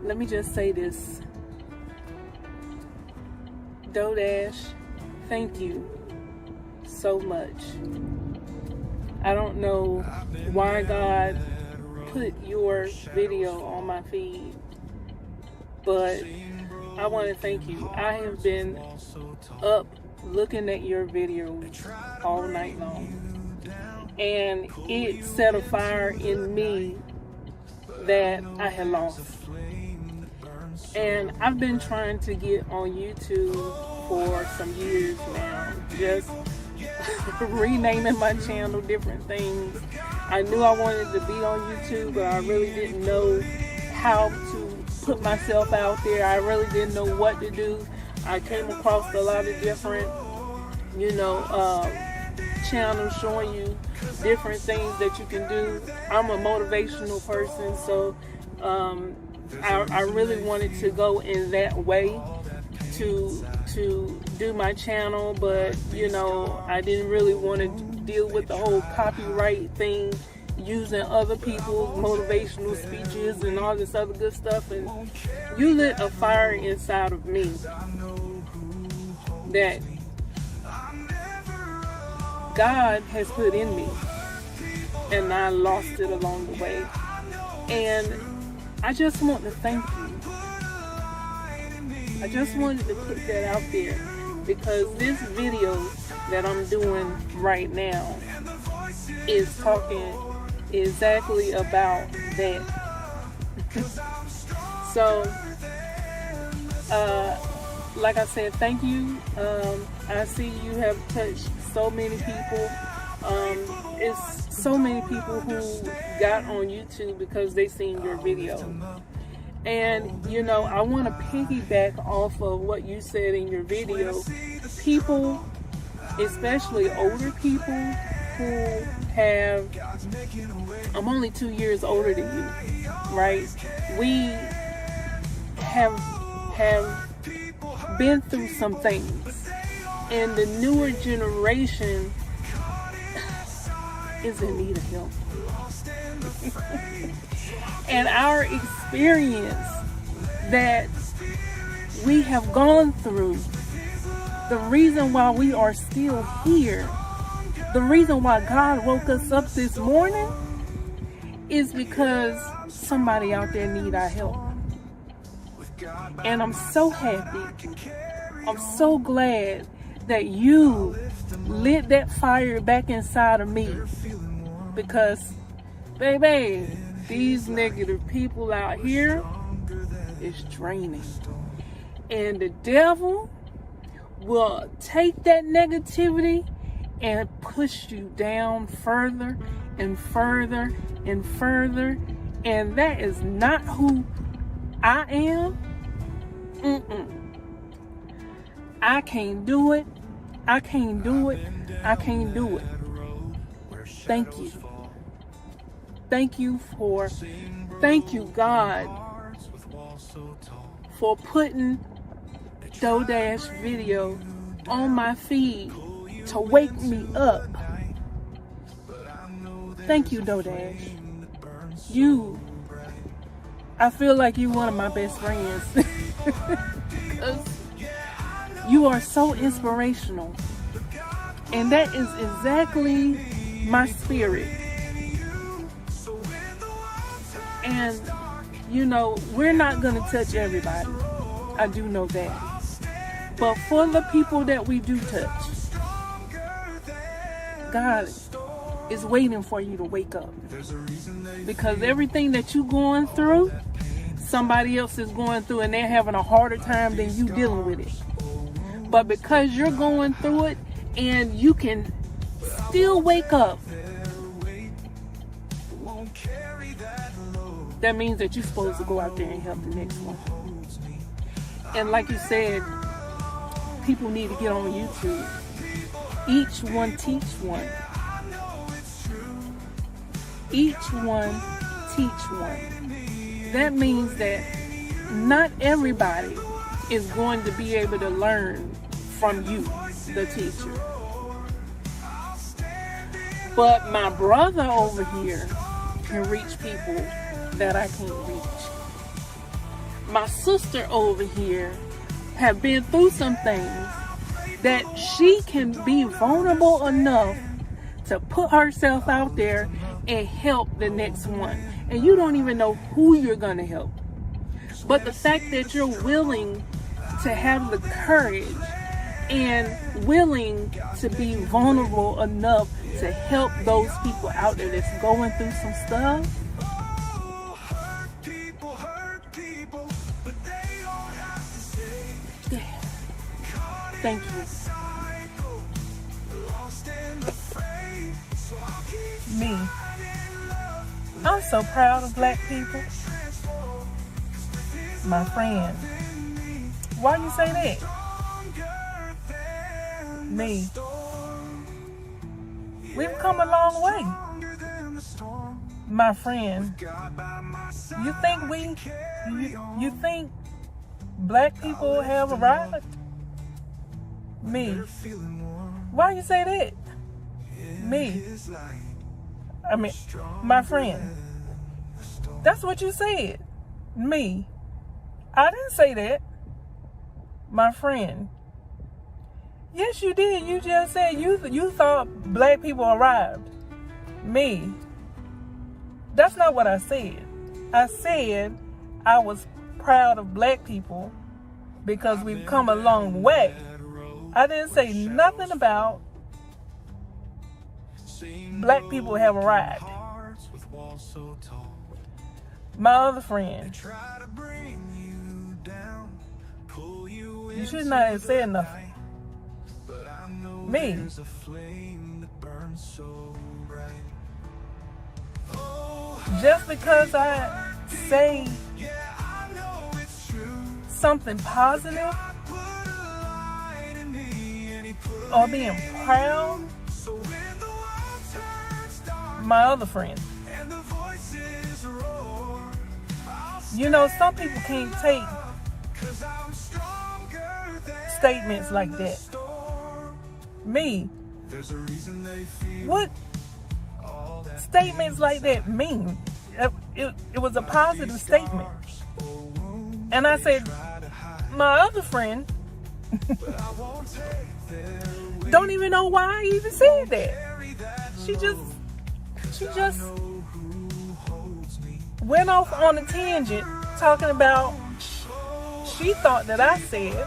Let me just say this. DoorDash, thank you so much. I don't know why God put your video on my feed, but I want to thank you. I have been up looking at your video all night long, and it set a fire in me that I had lost. And I've been trying to get on YouTube for some years now, just renaming my channel, different things. I knew I wanted to be on YouTube, but I really didn't know how to put myself out there. I really didn't know what to do. I came across a lot of different, channels showing you different things that you can do. I'm a motivational person, so I really wanted to go in that way to do my channel, but I didn't really want to deal with the whole copyright thing, using other people's motivational speeches and all this other good stuff. And you lit a fire inside of me that God has put in me, and I lost it along the way. And I just want to thank you I just wanted to put that out there because this video that I'm doing right now is talking exactly about that. So, like I said, thank you. I see you have touched so many people. It's so many people who got on YouTube because they seen your video. And, you know, I want to piggyback off of what you said in your video. People, especially older people who have, I'm only 2 years older than you, right? We have been through some things. And the newer generation is in need of help. And our experience that we have gone through, the reason why we are still here, the reason why God woke us up this morning is because somebody out there need our help. And I'm so happy, I'm so glad that you lit that fire back inside of me, because baby, these negative people out here is draining, and the devil will take that negativity and push you down further and further and further, and that is not who I am. I can't do it. I can't do it. I can't do it. Thank you. Thank you God for putting DoDash video on my feed to wake me up. Thank you, DoDash. I feel like you're one of my best friends. You are so inspirational. And that is exactly my spirit. And, you know, we're not going to touch everybody. I do know that. But for the people that we do touch, God is waiting for you to wake up. Because everything that you're going through, somebody else is going through, and they're having a harder time than you dealing with it. But because you're going through it and you can still wake up, that means that you're supposed to go out there and help the next one. And like you said, people need to get on YouTube. Each one teach one. Each one teach one. That means that not everybody is going to be able to learn from you, the teacher. But my brother over here can reach people that I can't reach. My sister over here have been through some things that she can be vulnerable enough to put herself out there and help the next one. And you don't even know who you're going to help. But the fact that you're willing to have the courage and willing to be vulnerable enough to help those people out there that's going through some stuff. Thank you. Me. I'm so proud of black people. My friend. Why you say that? Me. We've come a long way. My friend. You think black people have arrived? Me. Why you say that? Me. I mean, my friend. That's what you said. Me. I didn't say that. My friend. Yes, you did. You just said you thought black people arrived. Me. That's not what I said. I said I was proud of black people because we've come a long way. I didn't say nothing about black people have arrived. My other friend, you should not have said nothing. Me, just because I say something positive or being proud, my other friend, you know, some people can't take statements like that. Me, what statements like that mean? It was a positive statement. And I said, my other friend don't even know why I even said that. She just went off on a tangent talking about, she thought that I said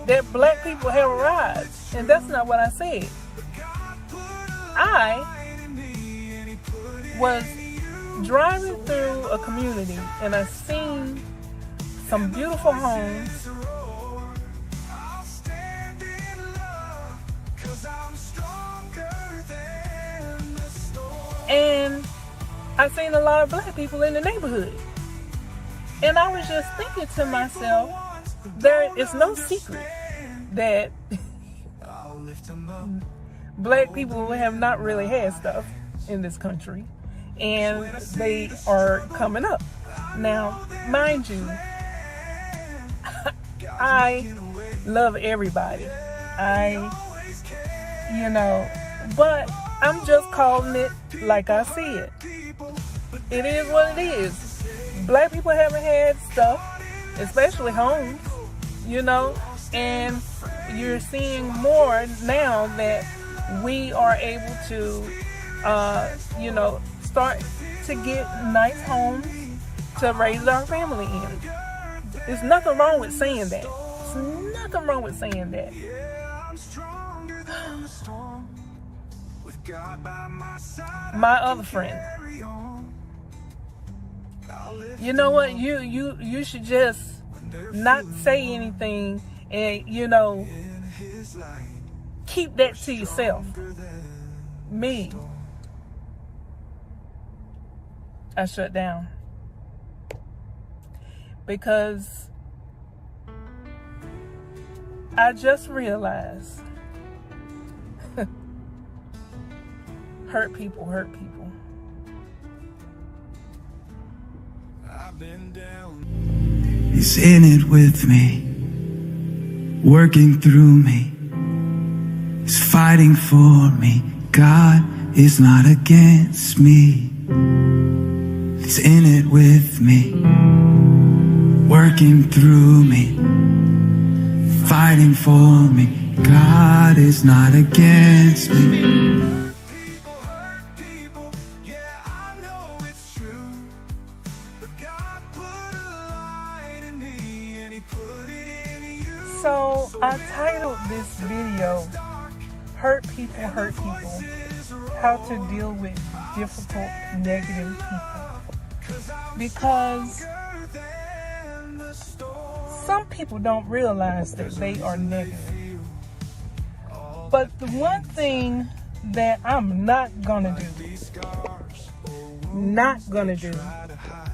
that black people have arrived, and that's not what I said. I was driving through a community and I seen some beautiful homes, and I seen a lot of black people in the neighborhood. And I was just thinking to myself, there is no secret that black people have not really had stuff in this country, and they are coming up. Now, mind you, I love everybody. But I'm just calling it like I see it. It is what it is. Black people haven't had stuff, especially homes, and you're seeing more now that we are able to, start to get nice homes to raise our family in. There's nothing wrong with saying that. There's nothing wrong with saying that. My other friend, you know what? You should just not say anything and keep that to yourself. Me, I shut down because I just realized hurt people. He's in it with me, working through me. He's fighting for me. God is not against me. He's in it with me, working through me, fighting for me. God is not against me. So I titled this video, Hurt People, How to Deal with Difficult, Negative People. Because some people don't realize that they are negative. But the one thing that I'm not gonna do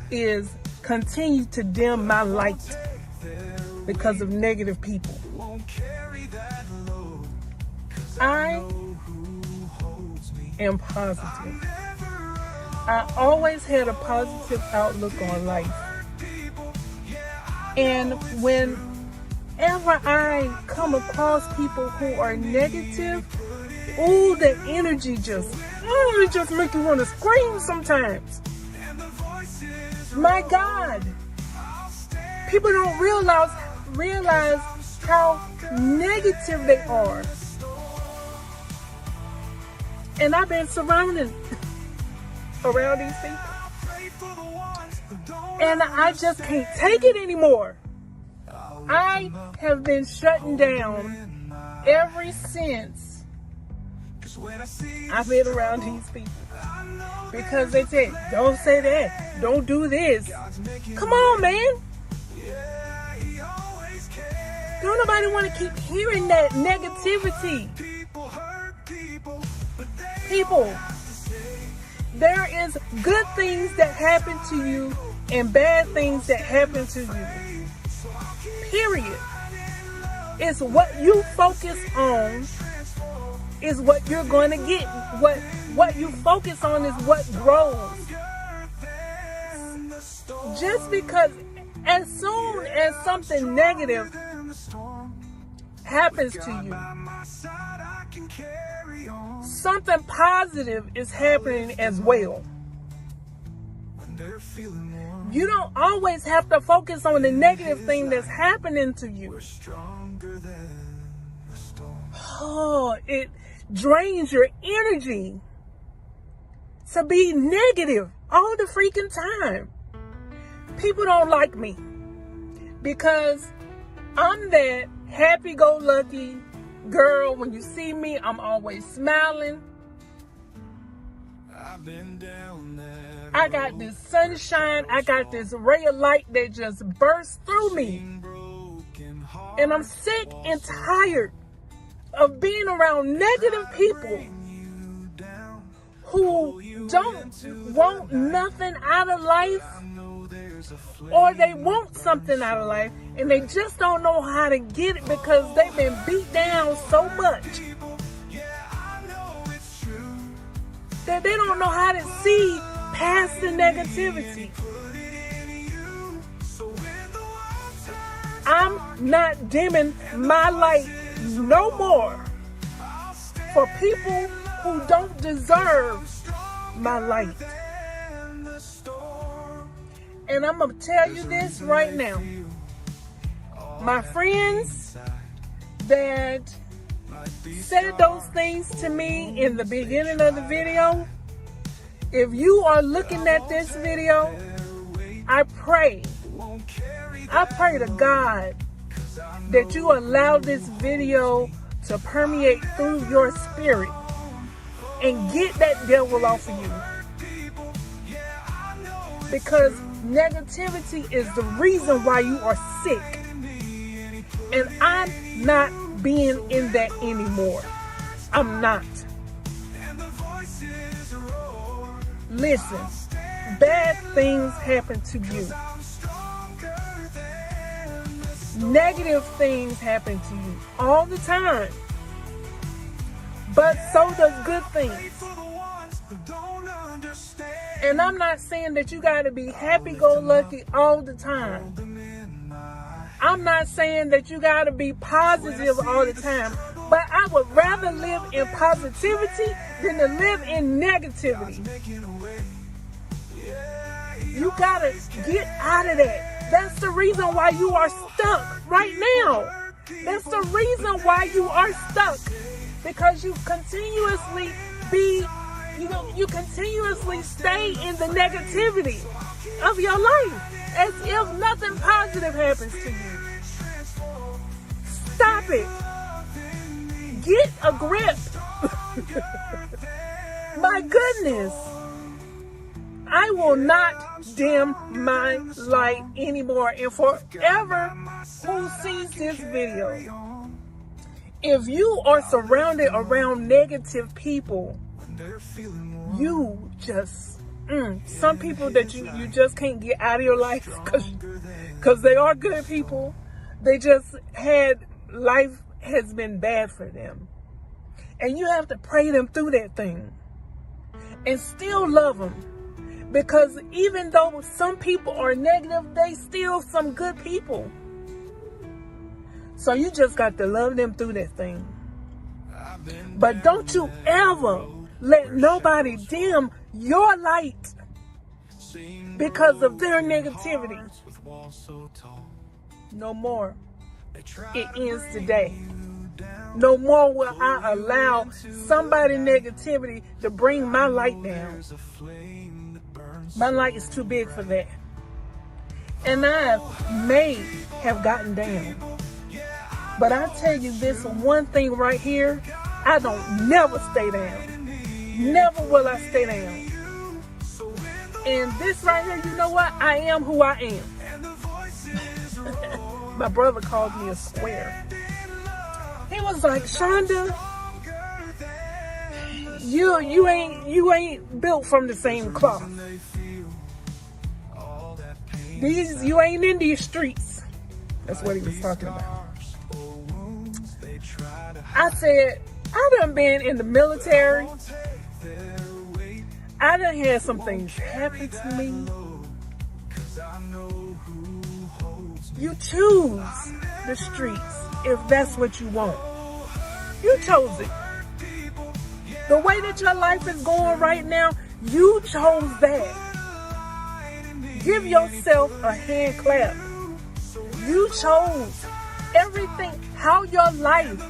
is continue to dim my light because of negative people. I am positive. I always had a positive outlook on life. And whenever I come across people who are negative, the energy it just makes you want to scream sometimes. My God, people don't realize how negative they are. And I've been surrounded around these people, and I just can't take it anymore. I have been shutting down ever since I've been around these people. Because they said, don't say that, don't do this. Come on, man. Don't nobody want to keep hearing that negativity. People, there is good things that happen to you and bad things that happen to you. Period. It's what you focus on is what you're going to get. What you focus on is what grows. Just because as soon as something negative happens to you, something positive is happening as well. You don't always have to focus on the negative thing that's happening to you. Oh, it drains your energy to be negative all the freaking time. People don't like me because I'm that happy-go-lucky girl. When you see me, I'm always smiling. I got this sunshine. I got this ray of light that just bursts through me. And I'm sick and tired of being around negative people who don't want nothing out of life, or they want something out of life and they just don't know how to get it because they've been beat down so much that they don't know how to see past the negativity. I'm not dimming my light no more for people who don't deserve my light. And I'm going to tell you this right now. My friends that said those things to me in the beginning of the video, if you are looking at this video, I pray to God that you allow this video to permeate through your spirit and get that devil off of you. Because negativity is the reason why you are sick. And I'm not being in that anymore. I'm not. Listen, bad things happen to you. Negative things happen to you all the time. But so does good things. And I'm not saying that you got to be happy-go-lucky all the time. I'm not saying that you got to be positive all the time. But I would rather live in positivity than to live in negativity. You got to get out of that. That's the reason why you are stuck right now. That's the reason why you are stuck. Because you continuously stay in the negativity of your life as if nothing positive happens to you. Stop it. Get a grip. My goodness. I will not dim my light anymore. And forever who sees this video, if you are surrounded around negative people, you just, some people that you just can't get out of your life because they are good people. They just life has been bad for them. And you have to pray them through that thing and still love them. Because even though some people are negative, they still some good people. So you just got to love them through that thing. But don't you ever let nobody dim your light because of their negativity. No more. It ends today. No more will I allow somebody's negativity to bring my light down. My light is too big for that. And I may have gotten down. But I tell you this one thing right here, I don't never stay down. Never will I stay down. And this right here, you know what? I am who I am. My brother called me a square. He was like, Shonda, you ain't built from the same cloth. You ain't in these streets. That's what he was talking about. I said, I done been in the military. I done had some things happen to me. You choose the streets if that's what you want. You chose it. The way that your life is going right now, you chose that. Give yourself a hand clap. You chose everything. How your life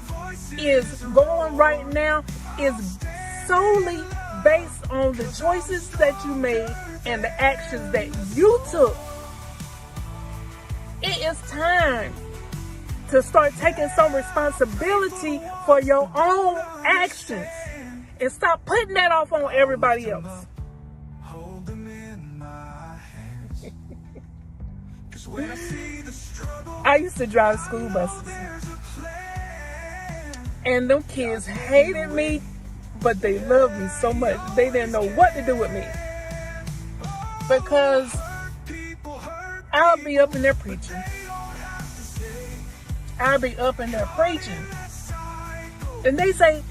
is going right now is solely based on the choices that you made and the actions that you took. It is time to start taking some responsibility for your own actions and stop putting that off on everybody else. I used to drive school buses, and them kids hated me, but they loved me so much. They didn't know what to do with me, because I'll be up in there preaching. And they say,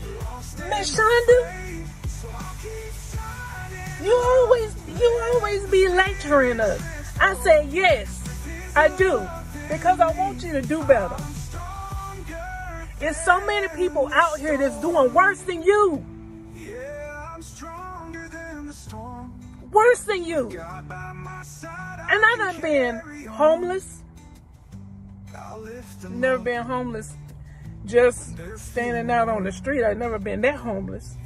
Miss Shonda, you always be lecturing us. I say, yes, I do, because I want you to do better. There's so many people out here that's doing worse than you. Worse than you. And I done been homeless. Never been homeless just standing out on the street. I've never been that homeless.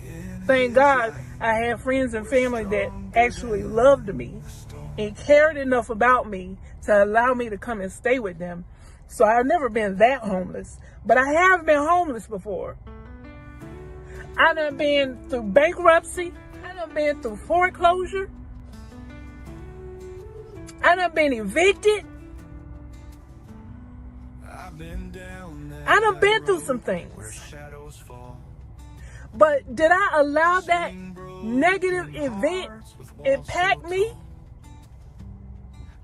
Thank God I had friends and family that actually loved me and cared enough about me to allow me to come and stay with them. So I've never been that homeless. But I have been homeless before. I done been through bankruptcy. I done been through foreclosure. I done been evicted. I done been through some things. But did I allow that negative event impact me?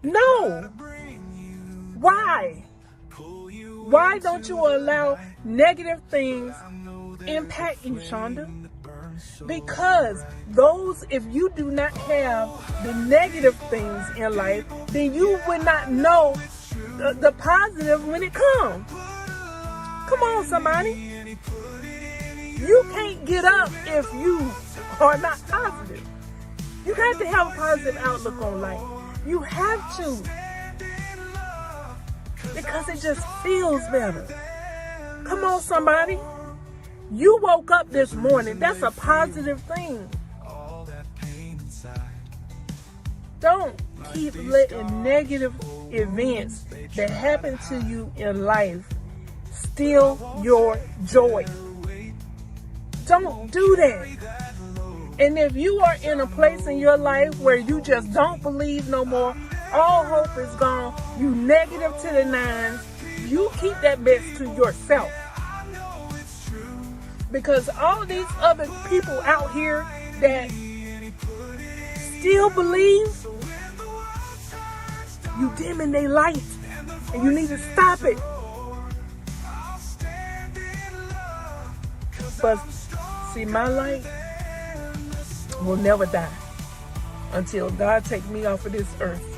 No. Why? Why don't you allow negative things impact you, Shonda? Because if you do not have the negative things in life, then you would not know the positive when it comes. Come on, somebody. You can't get up if you are not positive. You have to have a positive outlook on life. You have to. Because it just feels better. Come on, somebody. You woke up this morning. That's a positive thing. Don't keep letting negative events that happen to you in life steal your joy. Don't do that. And if you are in a place in your life where you just don't believe no more, all hope is gone, you negative to the nines, you keep that mess to yourself. Because all these other people out here that still believe, you dimming their light, and you need to stop it. But see, my light will never die until God take me off of this earth.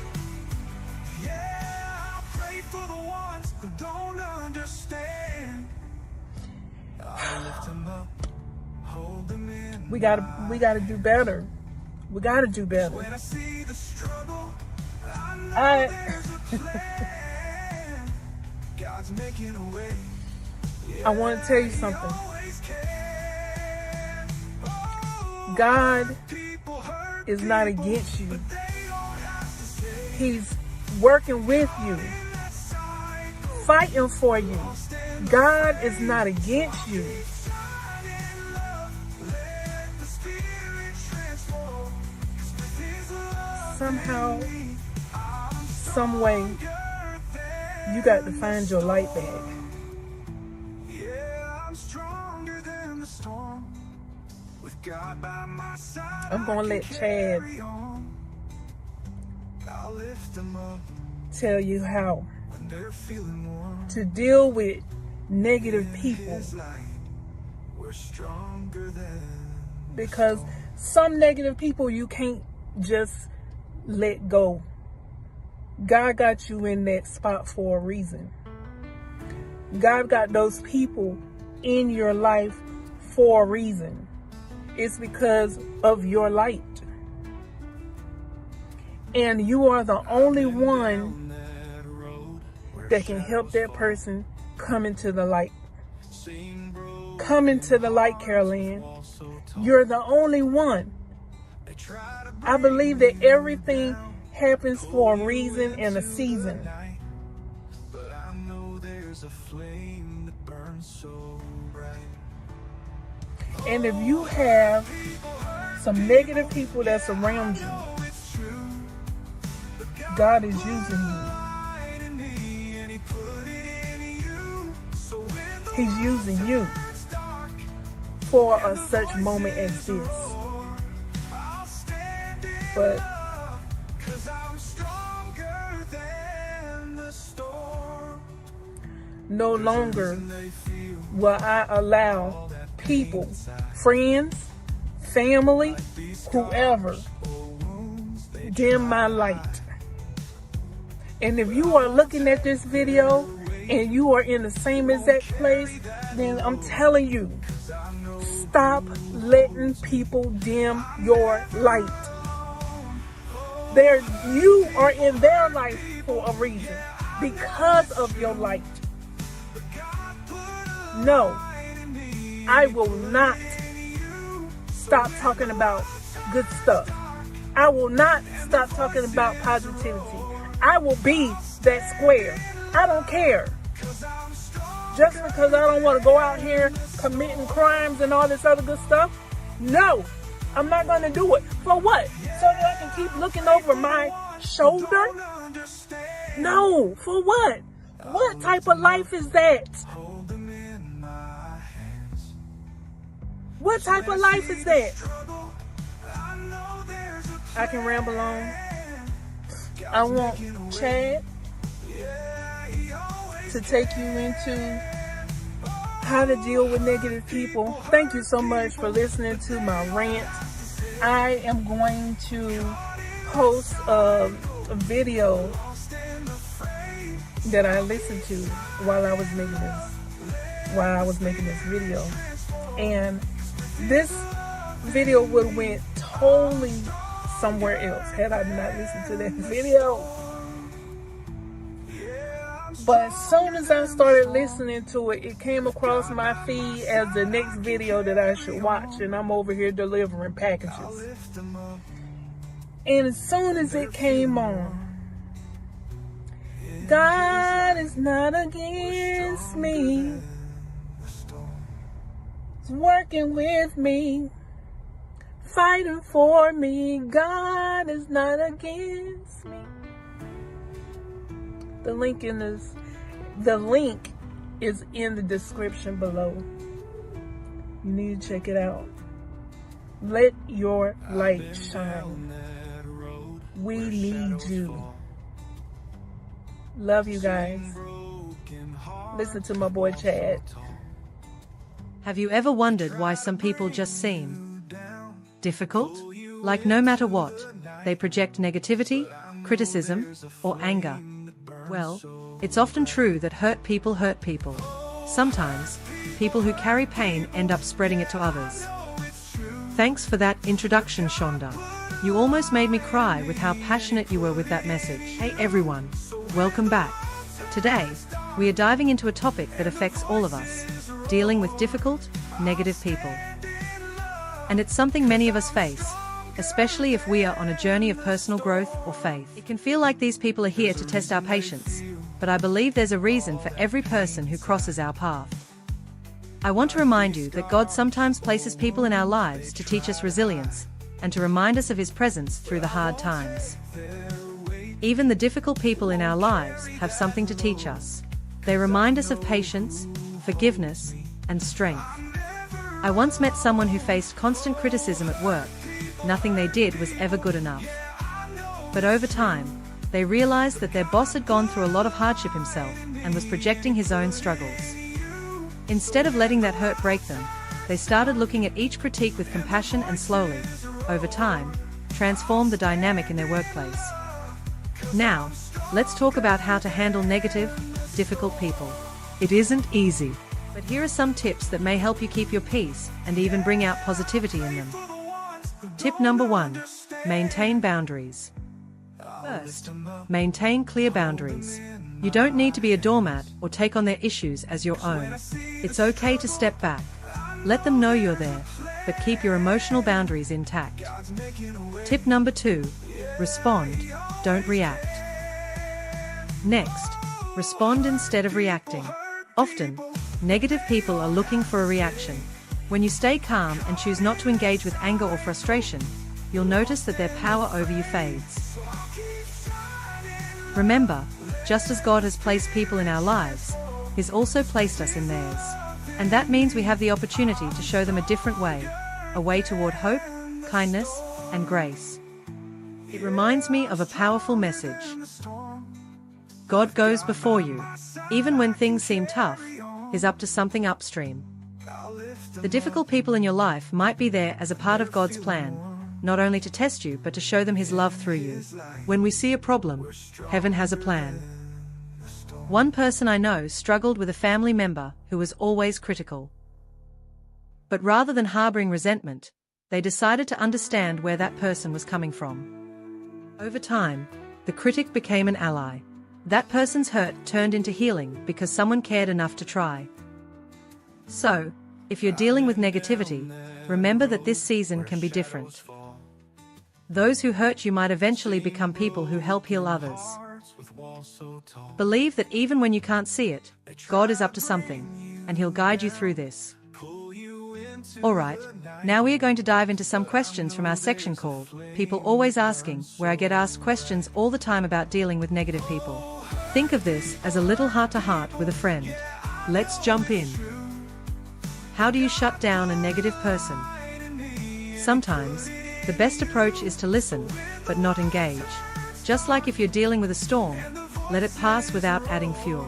We gotta do better. We gotta do better. I want to tell you something. God is not against you. He's working with you, fighting for you. God is not against you. Somehow, some way, you got to find your light back. I'm gonna let Chad tell you how to deal with negative people, because some negative people you can't just let go. God got you in that spot for a reason. God got those people in your life for a reason. It's because of your light. And you are the only one that can help that person come into the light. Come into the light, Caroline. You're the only one. I believe that everything happens for a reason and a season. And if you have some negative people that's around you, God is using you. He's using you for a such moment as this. But no longer will I allow people, friends, family, whoever, dim my light. And if you are looking at this video and you are in the same exact place, then I'm telling you, stop letting people dim your light. You are in their life for a reason, because of your light. No, I will not stop talking about good stuff. I will not stop talking about positivity. I will be that square. I don't care. Just because I don't want to go out here committing crimes and all this other good stuff, no, I'm not going to do it. For what? So that I can keep looking over my shoulder? No, for what? What type of life is that? What type of life is that? I can ramble on. I want Chad to take you into how to deal with negative people. Thank you so much for listening to my rant. I am going to post a video that I listened to while I was making this video. And this video would have went totally somewhere else had I not listened to that video. But as soon as I started listening to it, it came across my feed as the next video that I should watch, and I'm over here delivering packages. And as soon as it came on, God is not against me. He's working with me, fighting for me. God is not against me. The link is in the description below. You need to check it out. Let your light shine. We need you. Love you guys. Listen to my boy Chad. Have you ever wondered why some people just seem difficult? Like no matter what, they project negativity, criticism, or anger. Well, it's often true that hurt people hurt people. Sometimes, people who carry pain end up spreading it to others. Thanks for that introduction, Shonda. You almost made me cry with how passionate you were with that message. Hey everyone, welcome back. Today, we are diving into a topic that affects all of us, dealing with difficult, negative people. And it's something many of us face, especially if we are on a journey of personal growth or faith. It can feel like these people are here to test our patience, but I believe there's a reason for every person who crosses our path. I want to remind you that God sometimes places people in our lives to teach us resilience and to remind us of His presence through the hard times. Even the difficult people in our lives have something to teach us. They remind us of patience, forgiveness, and strength. I once met someone who faced constant criticism at work. Nothing they did was ever good enough. But over time, they realized that their boss had gone through a lot of hardship himself and was projecting his own struggles. Instead of letting that hurt break them, they started looking at each critique with compassion and slowly, over time, transformed the dynamic in their workplace. Now, let's talk about how to handle negative, difficult people. It isn't easy, but here are some tips that may help you keep your peace and even bring out positivity in them. Tip number 1. Maintain boundaries. First, maintain clear boundaries. You don't need to be a doormat or take on their issues as your own. It's okay to step back. Let them know you're there, but keep your emotional boundaries intact. Tip number 2. Respond, don't react. Next, respond instead of reacting. Often, negative people are looking for a reaction. When you stay calm and choose not to engage with anger or frustration, you'll notice that their power over you fades. Remember, just as God has placed people in our lives, He's also placed us in theirs. And that means we have the opportunity to show them a different way, a way toward hope, kindness, and grace. It reminds me of a powerful message. God goes before you. Even when things seem tough, He's up to something upstream. The difficult people in your life might be there as a part of God's plan, not only to test you but to show them His love through you. When we see a problem, heaven has a plan. One person I know struggled with a family member who was always critical. But rather than harboring resentment, they decided to understand where that person was coming from. Over time, the critic became an ally. That person's hurt turned into healing because someone cared enough to try. So, if you're dealing with negativity, remember that this season can be different. Those who hurt you might eventually become people who help heal others. Believe that even when you can't see it, God is up to something, and He'll guide you through this. Alright, now we are going to dive into some questions from our section called People Always Asking, where I get asked questions all the time about dealing with negative people. Think of this as a little heart-to-heart with a friend. Let's jump in. How do you shut down a negative person? Sometimes, the best approach is to listen, but not engage. Just like if you're dealing with a storm, let it pass without adding fuel.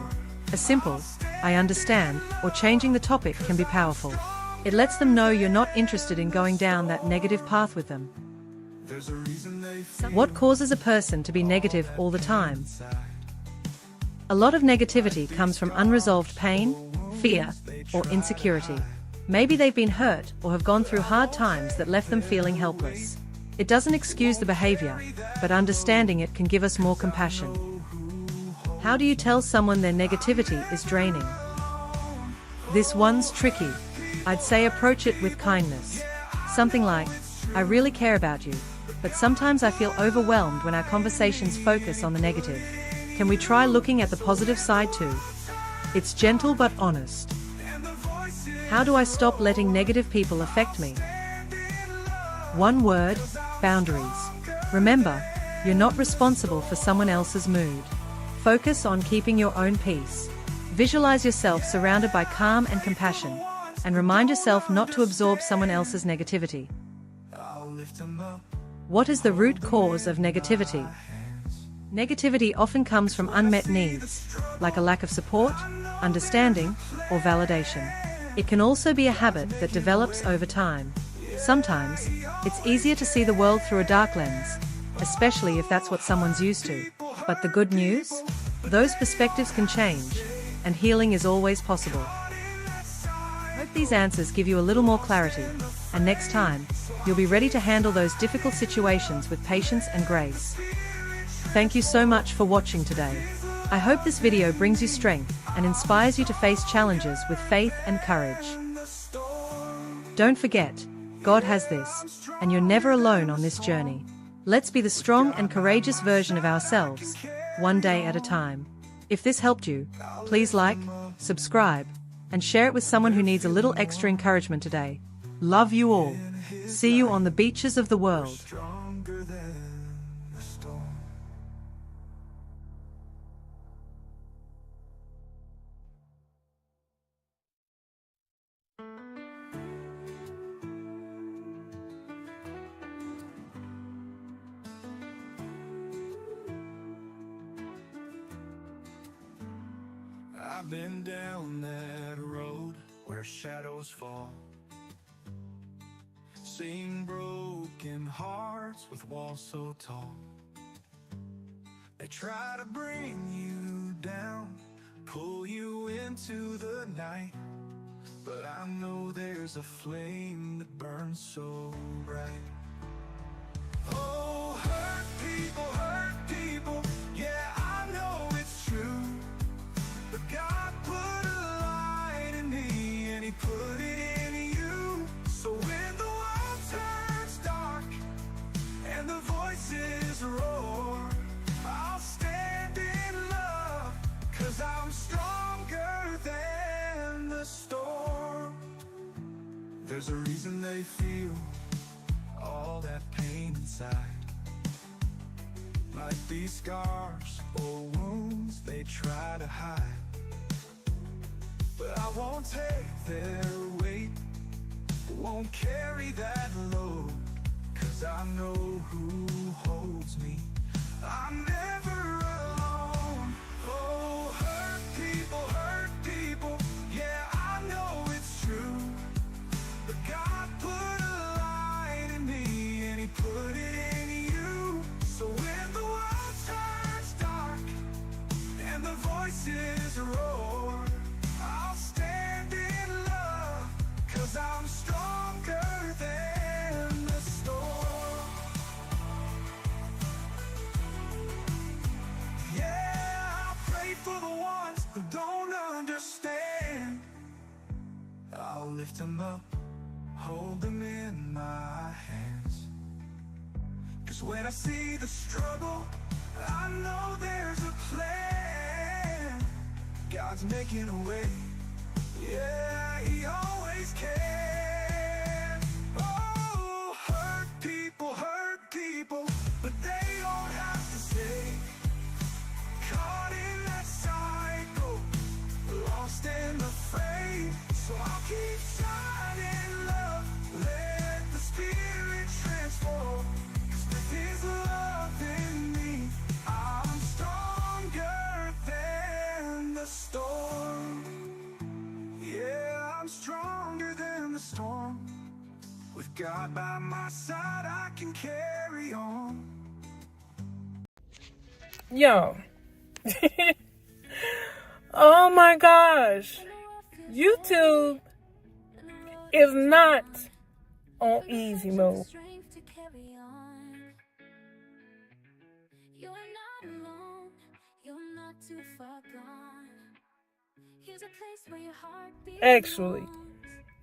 A simple, "I understand," or changing the topic can be powerful. It lets them know you're not interested in going down that negative path with them. What causes a person to be negative all the time? A lot of negativity comes from unresolved pain, fear, or insecurity. Maybe they've been hurt or have gone through hard times that left them feeling helpless. It doesn't excuse the behavior, but understanding it can give us more compassion. How do you tell someone their negativity is draining? This one's tricky. I'd say approach it with kindness. Something like, "I really care about you, but sometimes I feel overwhelmed when our conversations focus on the negative. Can we try looking at the positive side too?" It's gentle but honest. How do I stop letting negative people affect me? One word, boundaries. Remember, you're not responsible for someone else's mood. Focus on keeping your own peace. Visualize yourself surrounded by calm and compassion, and remind yourself not to absorb someone else's negativity. What is the root cause of negativity? Negativity often comes from unmet needs, like a lack of support, understanding, or validation. It can also be a habit that develops over time. Sometimes, it's easier to see the world through a dark lens, especially if that's what someone's used to. But the good news? Those perspectives can change, and healing is always possible. Hope these answers give you a little more clarity, and next time, you'll be ready to handle those difficult situations with patience and grace. Thank you so much for watching today. I hope this video brings you strength and inspires you to face challenges with faith and courage. Don't forget, God has this, and you're never alone on this journey. Let's be the strong and courageous version of ourselves, one day at a time. If this helped you, please like, subscribe, and share it with someone who needs a little extra encouragement today. Love you all. See you on the beaches of the world. I've been down that road where shadows fall, seen broken hearts with walls so tall. They try to bring you down, pull you into the night, but I know there's a flame that burns so bright. Oh, hurt people, yeah, I know it's true. But God put a light in me, and He put it in you. So when the world turns dark and the voices roar, I'll stand in love, 'cause I'm stronger than the storm. There's a reason they feel all that pain inside, like these scars or wounds they try to hide. But I won't take their weight, won't carry that load, 'cause I know who holds me. I'm never alone. Oh, hurt people, yeah, I know it's true. But God put a light in me, and He put it in you. So when the world turns dark and the voices roar, I'll stand in love, 'cause I'm stronger than the storm. Yeah, I pray for the ones who don't understand. I'll lift them up, hold them in my hands. 'Cause when I see the struggle, I know there's a plan. God's making a way, yeah, He always can. Oh, hurt people, but they don't have to stay caught in that cycle, lost in the fray. So I'll keep shining love, let the Spirit transform. 'Cause with His love in me, I'm stronger than the storm. Yeah, I'm stronger than the storm. With God by my side, I can carry on. Yo. Oh my gosh. YouTube is not on easy mode. Actually,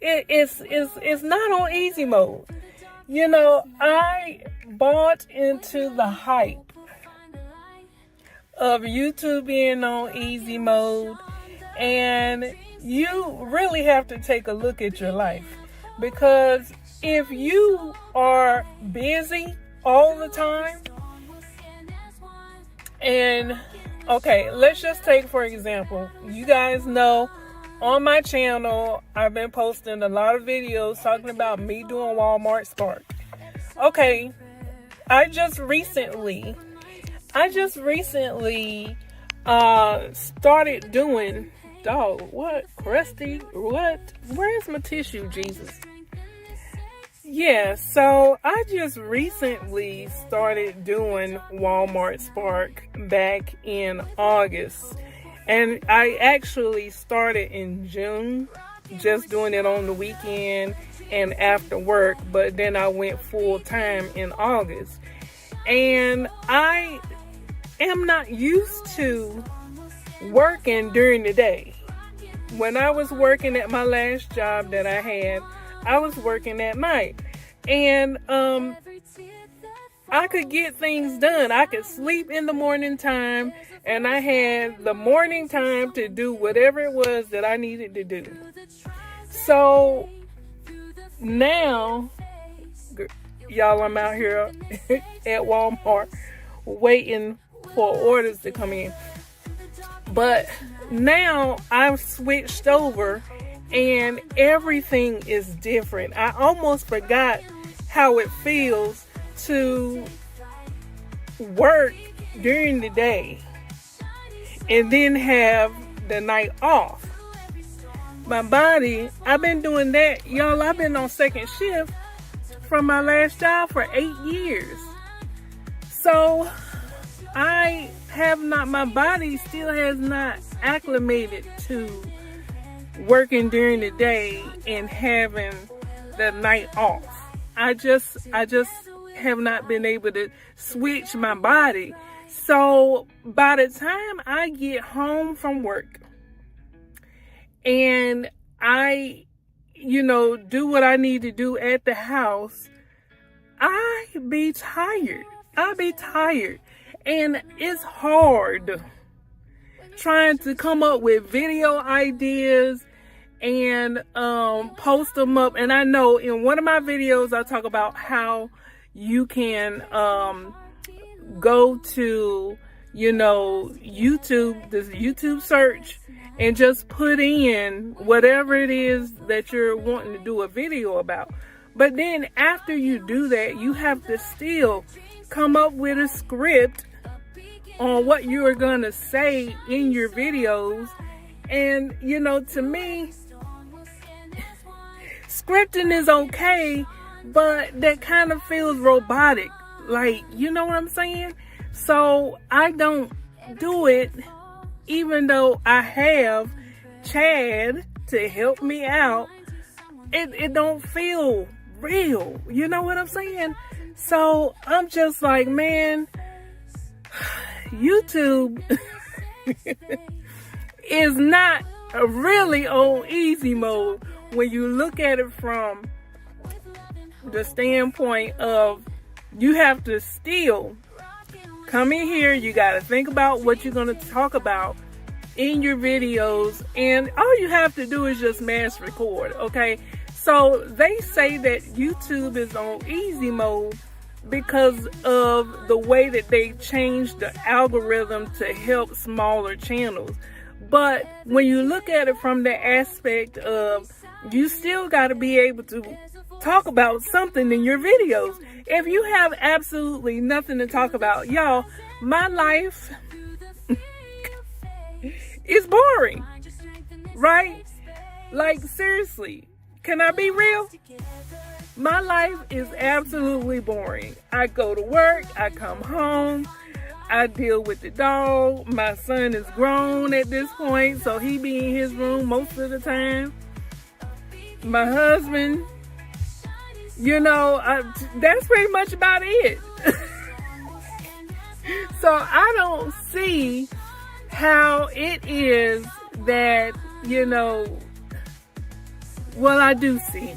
it's not on easy mode. You know, I bought into the hype of YouTube being on easy mode, and you really have to take a look at your life, because if you are busy all the time, and okay, let's just take for example, you guys know on my channel I've been posting a lot of videos talking about me doing Walmart Spark. Okay, I just recently started doing, Krusty, where's my tissue, Jesus? Yeah, so I just recently started doing Walmart Spark back in August. And I actually started in June, just doing it on the weekend and after work, but then I went full time in August. And I am not used to working during the day. When I was working at my last job that I had, I was working at night. And I could get things done. I could sleep in the morning time, and I had the morning time to do whatever it was that I needed to do. So now, y'all, I'm out here at Walmart waiting for orders to come in. But now I've switched over and everything is different. I almost forgot how it feels to work during the day and then have the night off. My body, I've been doing that. Y'all, I've been on second shift from my last job for 8 years. So my body still has not acclimated to working during the day and having the night off. I just have not been able to switch my body. So by the time I get home from work and I, do what I need to do at the house, I be tired. And it's hard trying to come up with video ideas and post them up. And I know in one of my videos I talk about how you can go to YouTube, this YouTube search, and just put in whatever it is that you're wanting to do a video about. But then after you do that, you have to still come up with a script on what you are going to say in your videos. And, to me, scripting is okay, but that kind of feels robotic. Like, you know what I'm saying? So I don't do it, even though I have Chad to help me out. It don't feel real. You know what I'm saying? So I'm just like, man, YouTube is not really on easy mode when you look at it from the standpoint of you have to still come in here. You got to think about what you're going to talk about in your videos, and all you have to do is just mass record. Okay, so they say that YouTube is on easy mode because of the way that they changed the algorithm to help smaller channels. But when you look at it from the aspect of you still got to be able to talk about something in your videos. If you have absolutely nothing to talk about, y'all, my life is boring, right? Like, seriously, can I be real? My life is absolutely boring. I go to work, I come home, I deal with the dog. My son is grown at this point, so he be in his room most of the time. My husband, that's pretty much about it. So I don't see how it is that, well, I do see.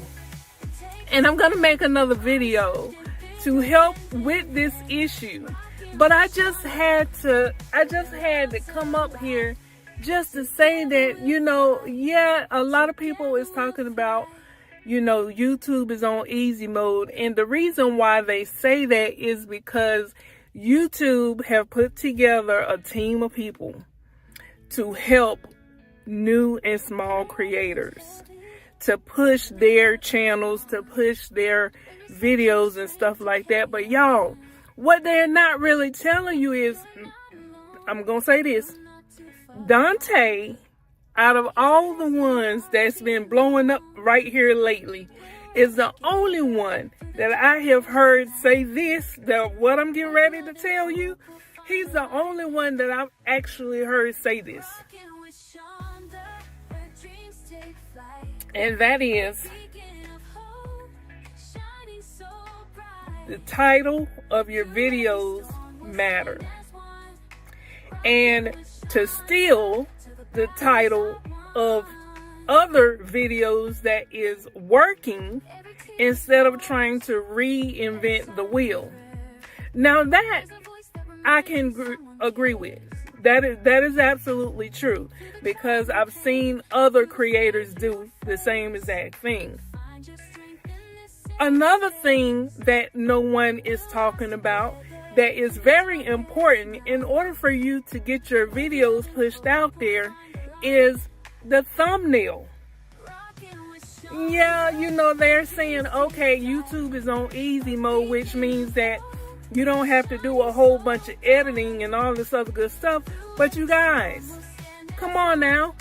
And I'm going to make another video to help with this issue. But I just had to come up here just to say that, a lot of people is talking about, YouTube is on easy mode. And the reason why they say that is because YouTube have put together a team of people to help new and small creators, to push their channels, to push their videos and stuff like that. But y'all, what they're not really telling you is, I'm going to say this, Dante, out of all the ones that's been blowing up right here lately, is the only one that I have heard say this, that what I'm getting ready to tell you, he's the only one that I've actually heard say this. And that is, the title of your videos matter. And to steal the title of other videos that is working instead of trying to reinvent the wheel. Now that I can agree with. That is absolutely true, because I've seen other creators do the same exact thing. Another thing that no one is talking about that is very important in order for you to get your videos pushed out there is the thumbnail. Yeah, you know, they're saying, okay, YouTube is on easy mode, which means that you don't have to do a whole bunch of editing and all this other good stuff. But you guys, come on now.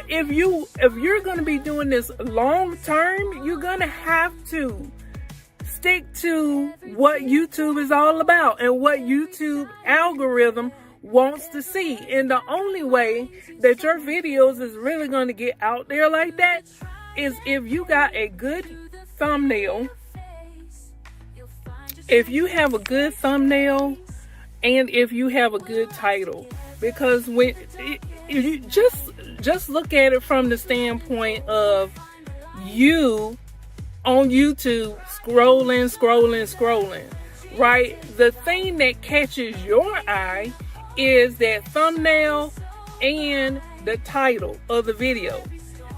If you're going to be doing this long term, you're going to have to stick to what YouTube is all about and what YouTube algorithm wants to see. And the only way that your videos is really going to get out there like that is if you got a good thumbnail. If you have a good thumbnail and if you have a good title, because when you just look at it from the standpoint of you on YouTube scrolling, right? The thing that catches your eye is that thumbnail and the title of the video.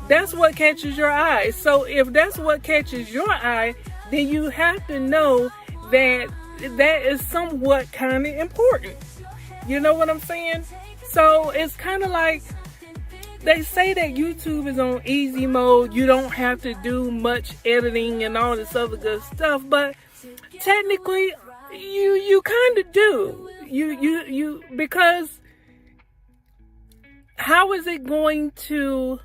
That's what catches your eye. So if that's what catches your eye, then you have to know that is somewhat kind of important. You know what I'm saying? So it's kind of like they say that YouTube is on easy mode. You don't have to do much editing and all this other good stuff, but technically you kind of do. You because how is it going to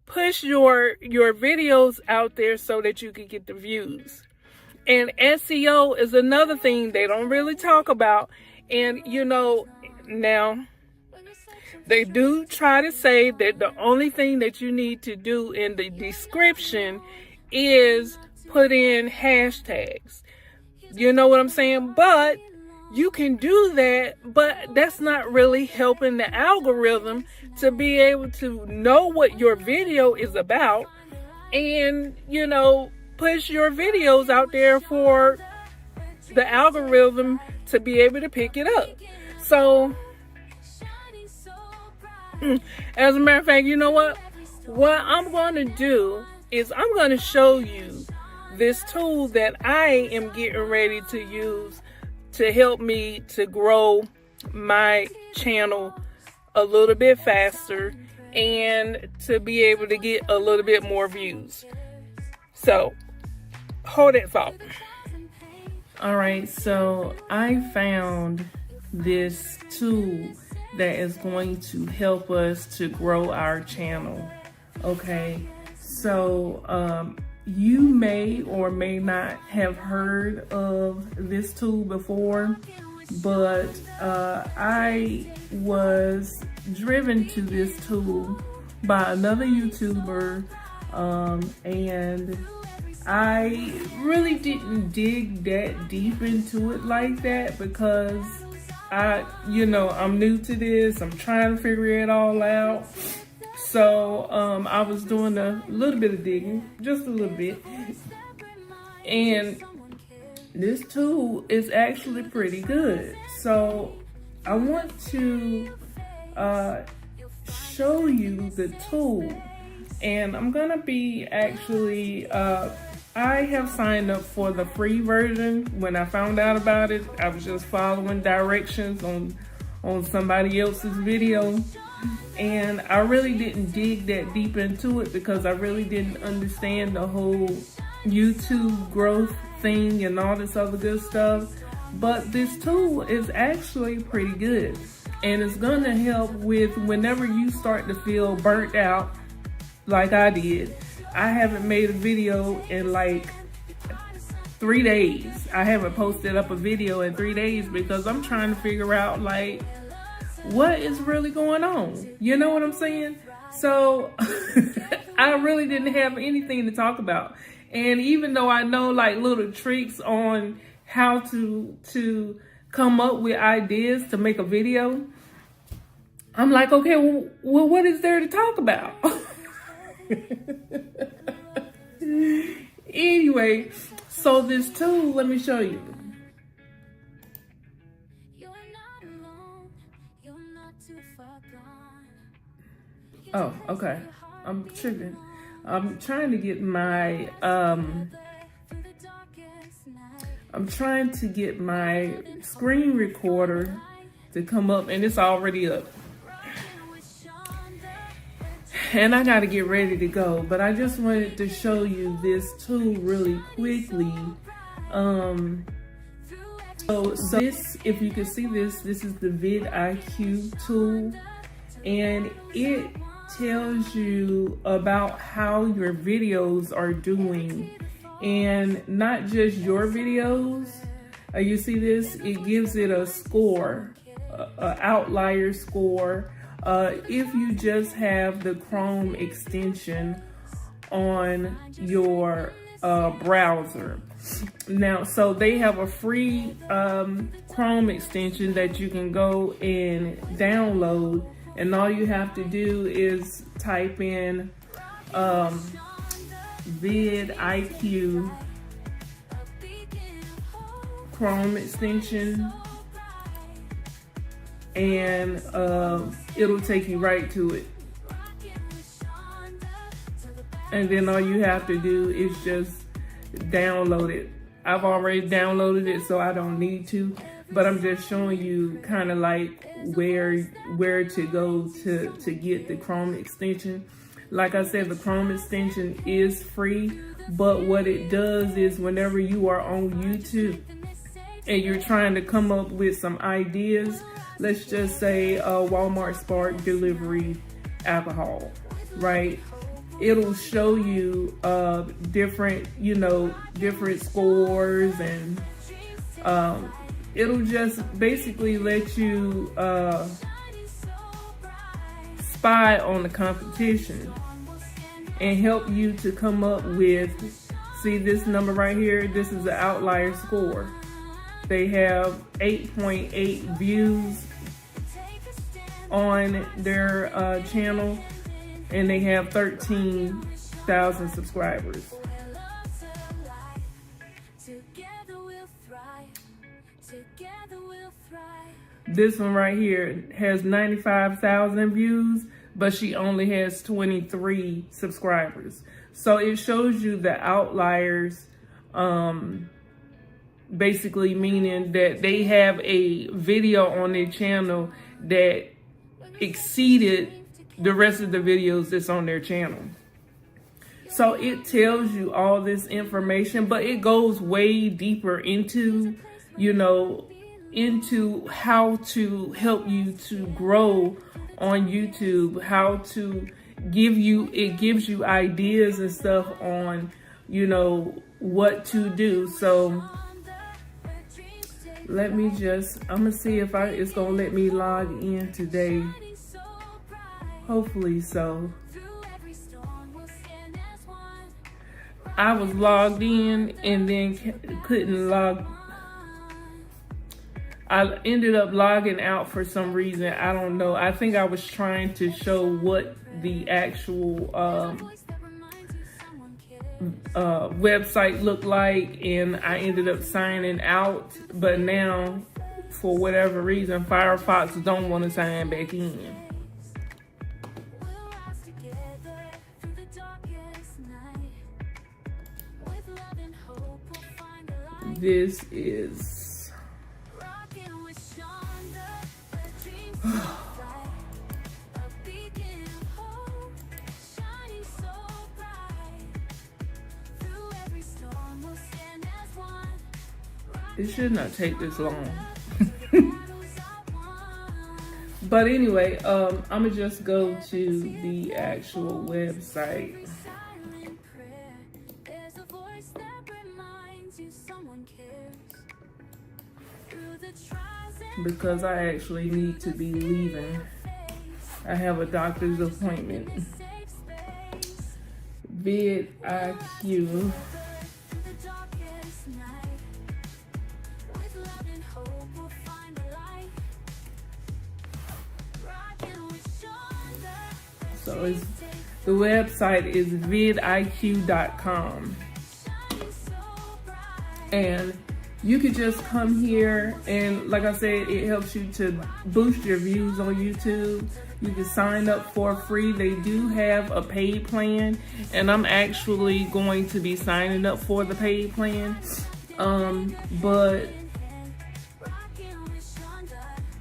push your videos out there so that you can get the views? And SEO is another thing they don't really talk about. And, you know, now they do try to say that the only thing that you need to do in the description is put in hashtags. You know what I'm saying? But you can do that, but that's not really helping the algorithm to be able to know what your video is about and, you know, push your videos out there for the algorithm to be able to pick it up. So, as a matter of fact, you know what? What I'm going to do is I'm going to show you this tool that I am getting ready to use to help me to grow my channel a little bit faster and to be able to get a little bit more views. So, hold that thought. All right, so I found this tool that is going to help us to grow our channel. Okay, so you may or may not have heard of this tool before, but I was driven to this tool by another YouTuber, and I really didn't dig that deep into it like that because I'm new to this. I'm trying to figure it all out. So I was doing a little bit of digging, just a little bit. And this tool is actually pretty good. So I want to show you the tool. And I'm gonna be actually, I have signed up for the free version. When I found out about it, I was just following directions on somebody else's video. And I really didn't dig that deep into it because I really didn't understand the whole YouTube growth thing and all this other good stuff. But this tool is actually pretty good. And it's gonna help with whenever you start to feel burnt out, like I did. I haven't made a video in like 3 days. I haven't posted up a video in 3 days because I'm trying to figure out like what is really going on. You know what I'm saying? So I really didn't have anything to talk about. And even though I know like little tricks on how to come up with ideas to make a video, I'm like, okay, well what is there to talk about? Anyway, so this tool, let me show you. Oh, okay. I'm tripping. I'm trying to get my screen recorder to come up, and it's already up. And I gotta get ready to go, but I just wanted to show you this tool really quickly. So this, if you can see this is the vidIQ tool, and it tells you about how your videos are doing, and not just your videos. You see this? It gives it a score, an outlier score. If you just have the Chrome extension on your browser. Now, so they have a free Chrome extension that you can go and download, and all you have to do is type in vidIQ Chrome extension, and it'll take you right to it. And then all you have to do is just download it. I've already downloaded it, so I don't need to, but I'm just showing you kind of like where to go to get the Chrome extension. Like I said, the Chrome extension is free, but what it does is whenever you are on YouTube and you're trying to come up with some ideas, let's just say Walmart Spark delivery alcohol, right? It'll show you different scores, and it'll just basically let you spy on the competition and help you to come up with, see this number right here, this is the outlier score. They have 8.8 views on their channel, and they have 13,000 subscribers. This one right here has 95,000 views, but she only has 23 subscribers. So it shows you the outliers, basically meaning that they have a video on their channel that exceeded the rest of the videos that's on their channel. So it tells you all this information, but it goes way deeper into, into how to help you to grow on YouTube, how to it gives you ideas and stuff on, what to do. So let me I'm gonna see if it's gonna let me log in today. Hopefully so. I was logged in and then couldn't log. I ended up logging out for some reason. I don't know. I think I was trying to show what the actual website looked like, and I ended up signing out. But now, for whatever reason, Firefox don't want to sign back in. This is Rockin' with Shonda, dreams beacon hope, shining so bright. Through every storm we'll stand as one. It should not take this long. But anyway, I'm gonna just go to the actual website. Because I actually need to be leaving. I have a doctor's appointment. vidIQ. So The website is vidiq.com. And you could just come here, and like I said, it helps you to boost your views on YouTube. You can sign up for free. They do have a paid plan, and I'm actually going to be signing up for the paid plan. But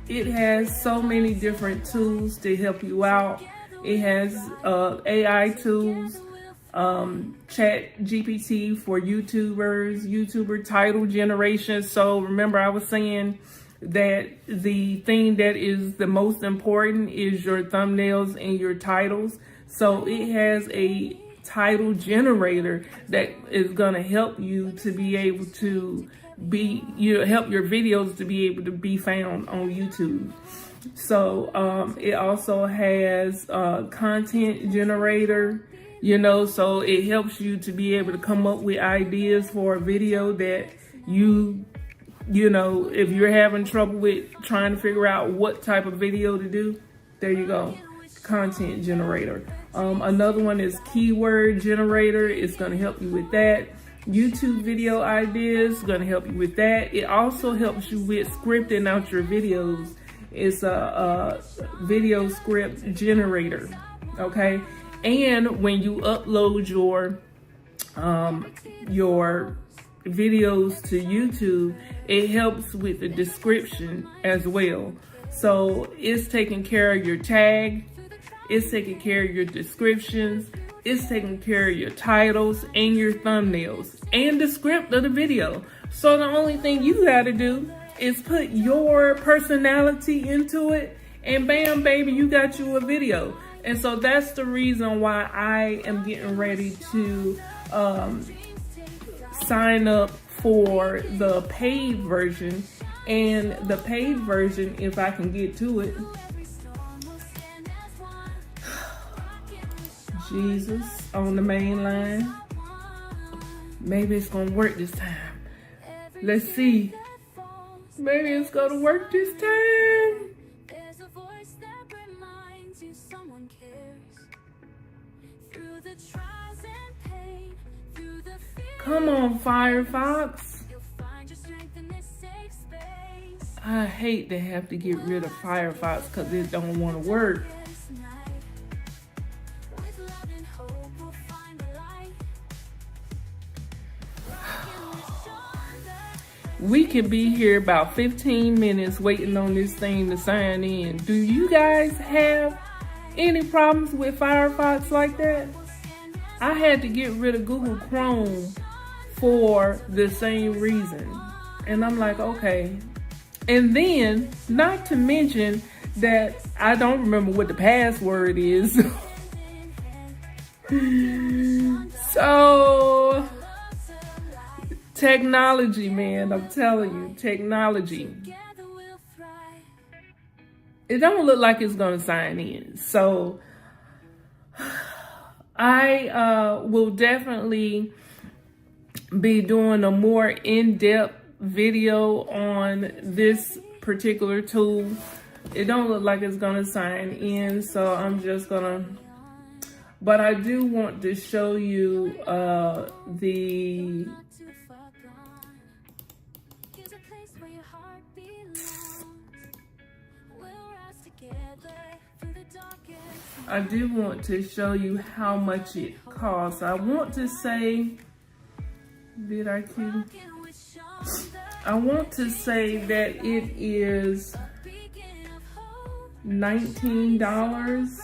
it has so many different tools to help you out. It has AI tools, chat GPT for YouTuber title generation. So remember, I was saying that the thing that is the most important is your thumbnails and your titles. So it has a title generator that is going to help you to be able to help your videos to be able to be found on YouTube. So it also has content generator, so it helps you to be able to come up with ideas for a video that if you're having trouble with trying to figure out what type of video to do, there you go, content generator. Another one is keyword generator. It's going to help you with that. YouTube video ideas, going to help you with that. It also helps you with scripting out your videos. It's a video script generator, okay? And when you upload your videos to YouTube, it helps with the description as well. So it's taking care of your tag, it's taking care of your descriptions, it's taking care of your titles and your thumbnails and the script of the video. So the only thing you gotta do is put your personality into it, and bam, baby, you got you a video. And so that's the reason why I am getting ready to sign up for the paid version. And the paid version, if I can get to it, Jesus, on the main line, maybe it's gonna work this time. Let's see. Maybe it's gonna work this time. There's a voice that reminds you someone cares. Through the trials and pain, through the fear. Come on, Firefox. You'll find your strength in this safe space. I hate to have to get rid of Firefox because it don't want to work. With love and hope, we'll find the light. Rockin' with Shonda. We could be here about 15 minutes waiting on this thing to sign in. Do you guys have any problems with Firefox like that? I had to get rid of Google Chrome for the same reason. And I'm like, okay. And then, not to mention that I don't remember what the password is. So, technology, man, I'm telling you, technology. It don't look like it's gonna sign in. So, I will definitely be doing a more in-depth video on this particular tool. It don't look like it's gonna sign in, so I'm just gonna, but I do want to show you the I do want to show you how much it costs. I want to say, VidIQ? I want to say that it is $19.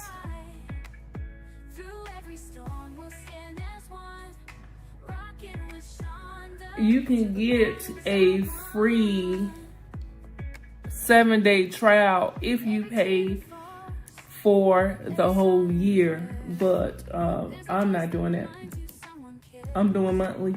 You can get a free 7-day trial if you pay for the whole year, but I'm not doing that. I'm doing monthly.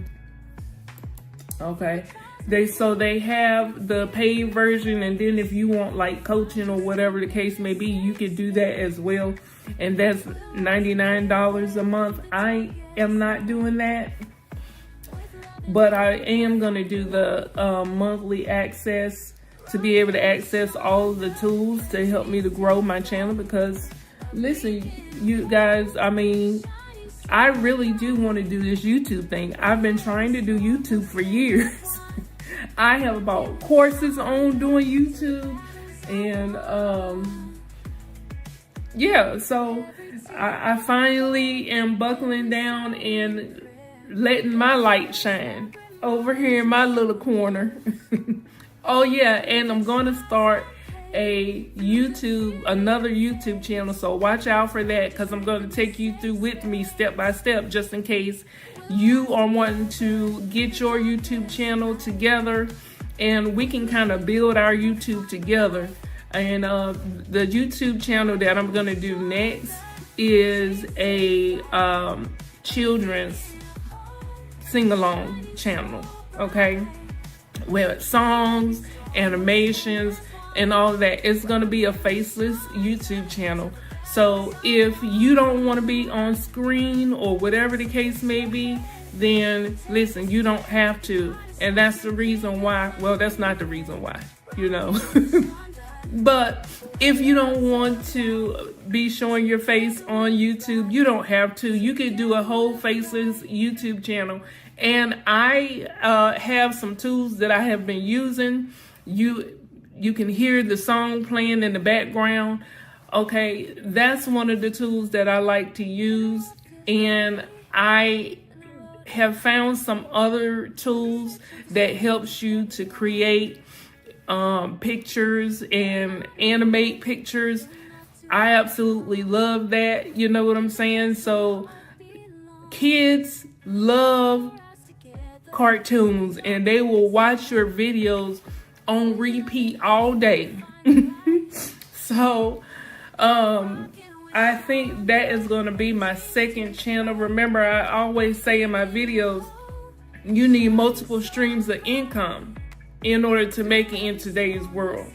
Okay. They have the paid version, and then if you want like coaching or whatever the case may be, you could do that as well. And that's $99 a month. I am not doing that, but I am gonna do the monthly access to be able to access all of the tools to help me to grow my channel, because listen, you guys, I mean, I really do want to do this YouTube thing. I've been trying to do YouTube for years. I have bought courses on doing YouTube, and yeah, so I finally am buckling down and letting my light shine over here in my little corner. Oh yeah, and I'm gonna start another YouTube channel, so watch out for that, because I'm going to take you through with me step by step, just in case you are wanting to get your YouTube channel together, and we can kind of build our YouTube together. And the YouTube channel that I'm going to do next is a children's sing-along channel, okay, with songs, animations, and all of that. It's going to be a faceless YouTube channel. So if you don't want to be on screen or whatever the case may be, then listen, you don't have to. And that's the reason why, well, that's not the reason why, you know. But if you don't want to be showing your face on YouTube, you don't have to. You could do a whole faceless YouTube channel. And I have some tools that I have been using. You can hear the song playing in the background. Okay, that's one of the tools that I like to use. And I have found some other tools that helps you to create pictures and animate pictures. I absolutely love that. You know what I'm saying? So kids love cartoons, and they will watch your videos on repeat all day. So I think that is going to be my second channel. Remember, I always say in my videos, you need multiple streams of income in order to make it in today's world.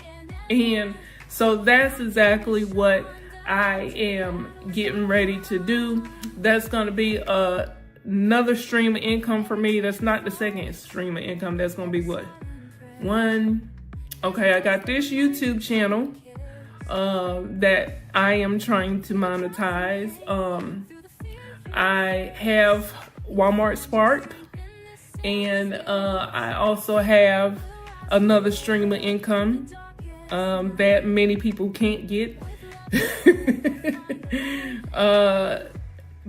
And so that's exactly what I am getting ready to do. That's going to be another stream of income for me. That's not the second stream of income. That's going to be what? One. Okay, I got this YouTube channel that I am trying to monetize. I have Walmart Spark, and I also have another stream of income that many people can't get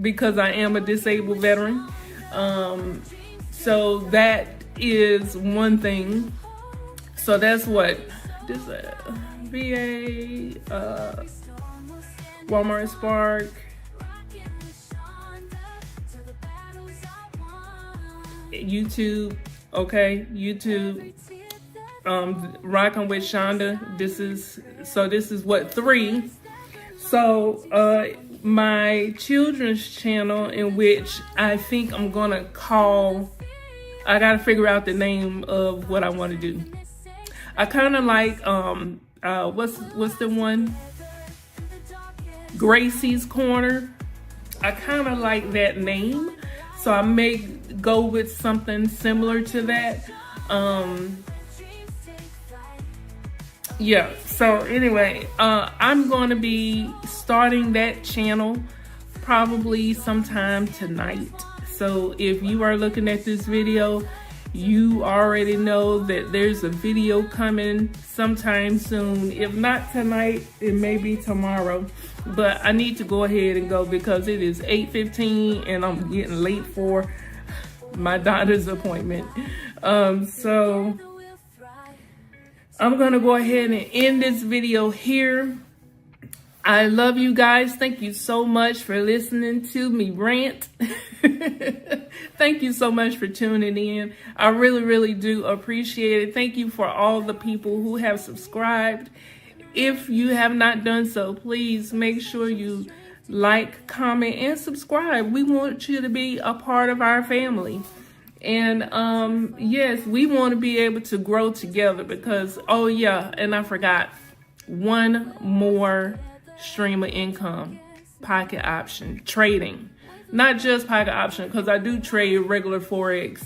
because I am a disabled veteran. So that is one thing. So that's what this VA, Walmart Spark, YouTube, okay, YouTube, Rockin with Shonda. This is what, 3. So my children's channel, in which I think I'm gonna call, I gotta figure out the name of what I want to do. I kind of like what's the one? Gracie's Corner. I kind of like that name, so I may go with something similar to that. Yeah, so anyway, I'm going to be starting that channel probably sometime tonight. So if you are looking at this video, you already know that there's a video coming sometime soon. If not tonight, it may be tomorrow. But I need to go ahead and go because it is 8:15 and I'm getting late for my doctor's appointment. So I'm gonna go ahead and end this video here. I love you guys. Thank you so much for listening to me rant. Thank you so much for tuning in. I really, really do appreciate it. Thank you for all the people who have subscribed. If you have not done so, please make sure you like, comment, and subscribe. We want you to be a part of our family. And yes, we want to be able to grow together because, oh yeah, and I forgot, one more stream of income, pocket option, trading. Not just pocket option, because I do trade regular Forex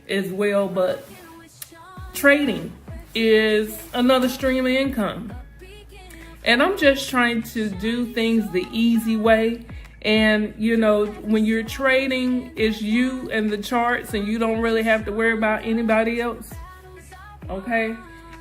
as well, but trading is another stream of income. And I'm just trying to do things the easy way. And, you know, when you're trading, it's you and the charts, and you don't really have to worry about anybody else. Okay?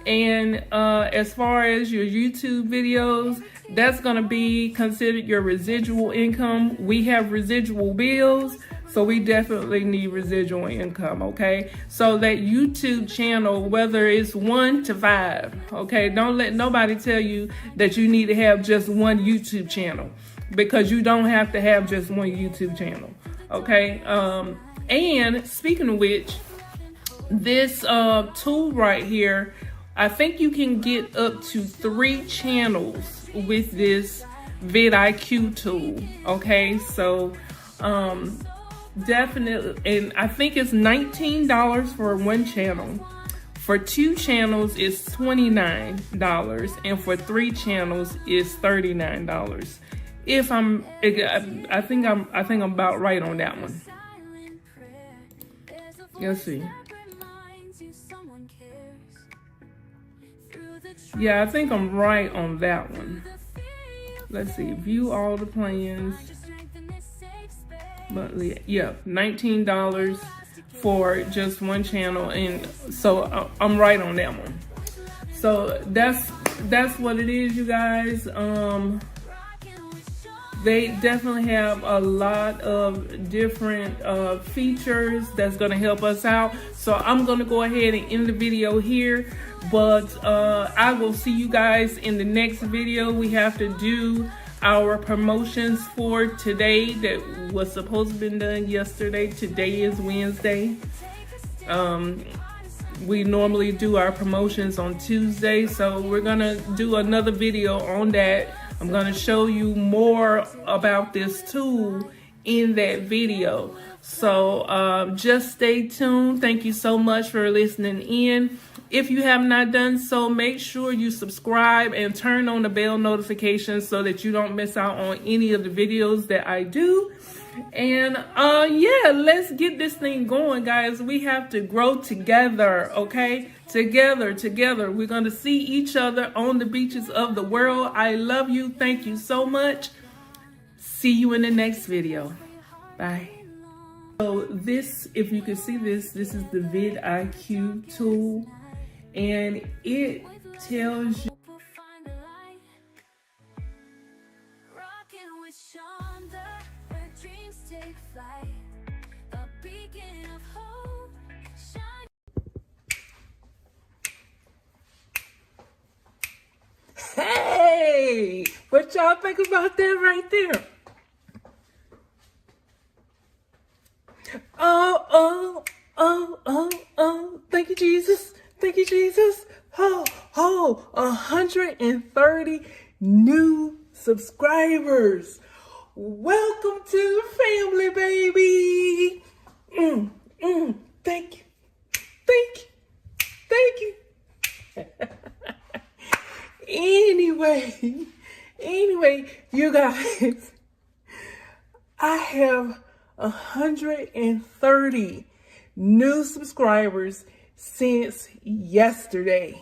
And as far as your YouTube videos, that's going to be considered your residual income. We have residual bills, so we definitely need residual income, okay? So that YouTube channel, whether it's 1 to 5, okay? Don't let nobody tell you that you need to have just one YouTube channel, because you don't have to have just one YouTube channel, okay? And speaking of which, this tool right here, I think you can get up to 3 channels with this vidIQ tool, okay? So definitely, and I think it's $19 for 1 channel. For 2 channels it's $29, and for 3 channels it's $39. I think I'm about right on that one. Let's see. Yeah, I think I'm right on that one. Let's see, view all the plans. Monthly, yeah, $19 for just 1 channel, and so I'm right on that one. So that's what it is, you guys. They definitely have a lot of different features that's going to help us out. So I'm going to go ahead and end the video here, but I will see you guys in the next video. We have to do our promotions for today that was supposed to have been done yesterday. Today is Wednesday. We normally do our promotions on Tuesday, so we're gonna do another video on that. I'm gonna show you more about this tool in that video. So just stay tuned. Thank you so much for listening in. If you have not done so, make sure you subscribe and turn on the bell notifications so that you don't miss out on any of the videos that I do. And yeah, let's get this thing going, guys. We have to grow together, okay? Together. We're going to see each other on the beaches of the world. I love you. Thank you so much. See you in the next video. Bye. So this, if you can see this is the vidIQ tool. And it tells you. Rockin' with Shonda, where dreams take flight. A beacon of hope. Hey, what y'all think about that right there? Oh, thank you, Jesus. Thank you, Jesus. 130 new subscribers. Welcome to the family, baby. Thank you. Anyway, you guys, I have 130 new subscribers since yesterday,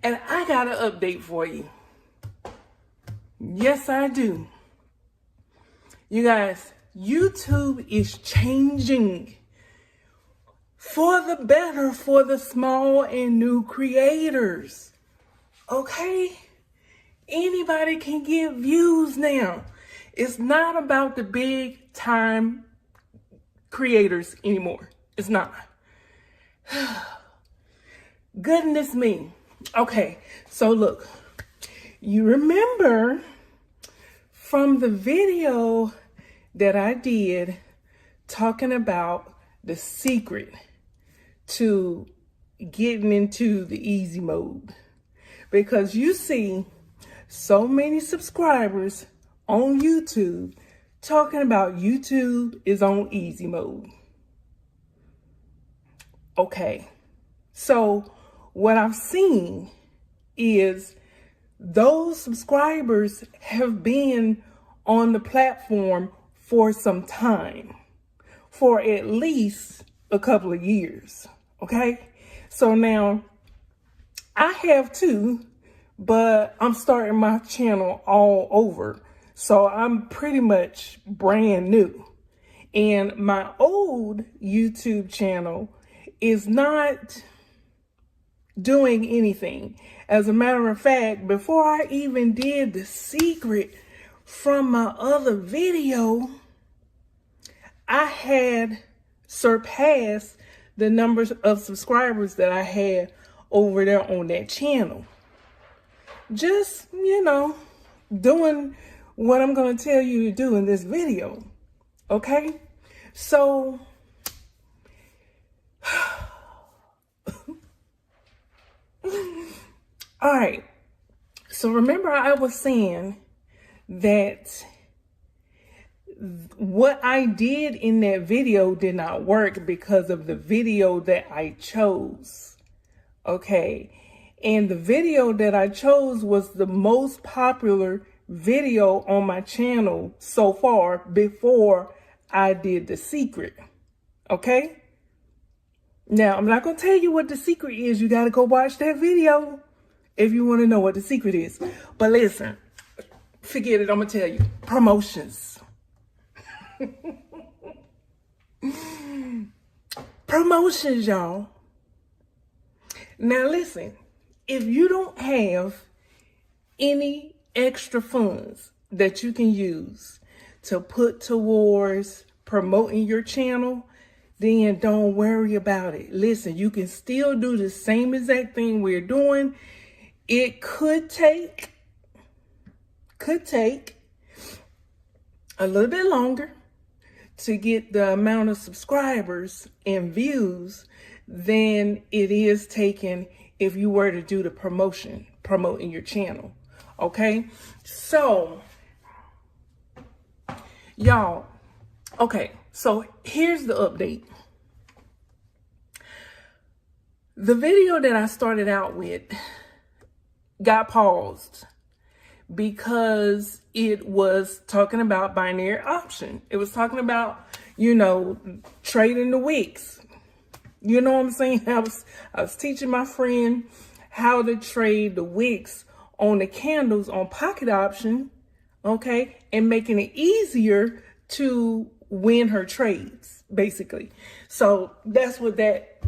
and I got an update for you. Yes, I do. You guys, YouTube is changing for the better for the small and new creators. Okay? Anybody can get views now. It's not about the big time creators anymore. It's not. Goodness me. Okay, so look, you remember from the video that I did talking about the secret to getting into the easy mode, because you see so many subscribers on YouTube talking about YouTube is on easy mode. Okay, so what I've seen is those subscribers have been on the platform for some time, for at least a couple of years, okay? So now I have too, but I'm starting my channel all over. So I'm pretty much brand new. And my old YouTube channel is not doing anything. As a matter of fact, before I even did the secret from my other video, I had surpassed the numbers of subscribers that I had over there on that channel. Just, doing what I'm going to tell you to do in this video. Okay? So, all right. So remember I was saying that what I did in that video did not work because of the video that I chose. Okay. And the video that I chose was the most popular video on my channel so far before I did the secret. Okay. Now, I'm not going to tell you what the secret is. You got to go watch that video if you want to know what the secret is. But listen, forget it. I'm going to tell you. Promotions. Promotions, y'all. Now, listen. If you don't have any extra funds that you can use to put towards promoting your channel, then don't worry about it. Listen, you can still do the same exact thing we're doing. It could take a little bit longer to get the amount of subscribers and views than it is taking if you were to do the promoting your channel. Okay? So, y'all, okay, so here's the update. The video that I started out with got paused because it was talking about binary option. It was talking about, trading the wicks. You know what I'm saying? I was teaching my friend how to trade the wicks on the candles on pocket option, okay, and making it easier to win her trades, basically. So that's what that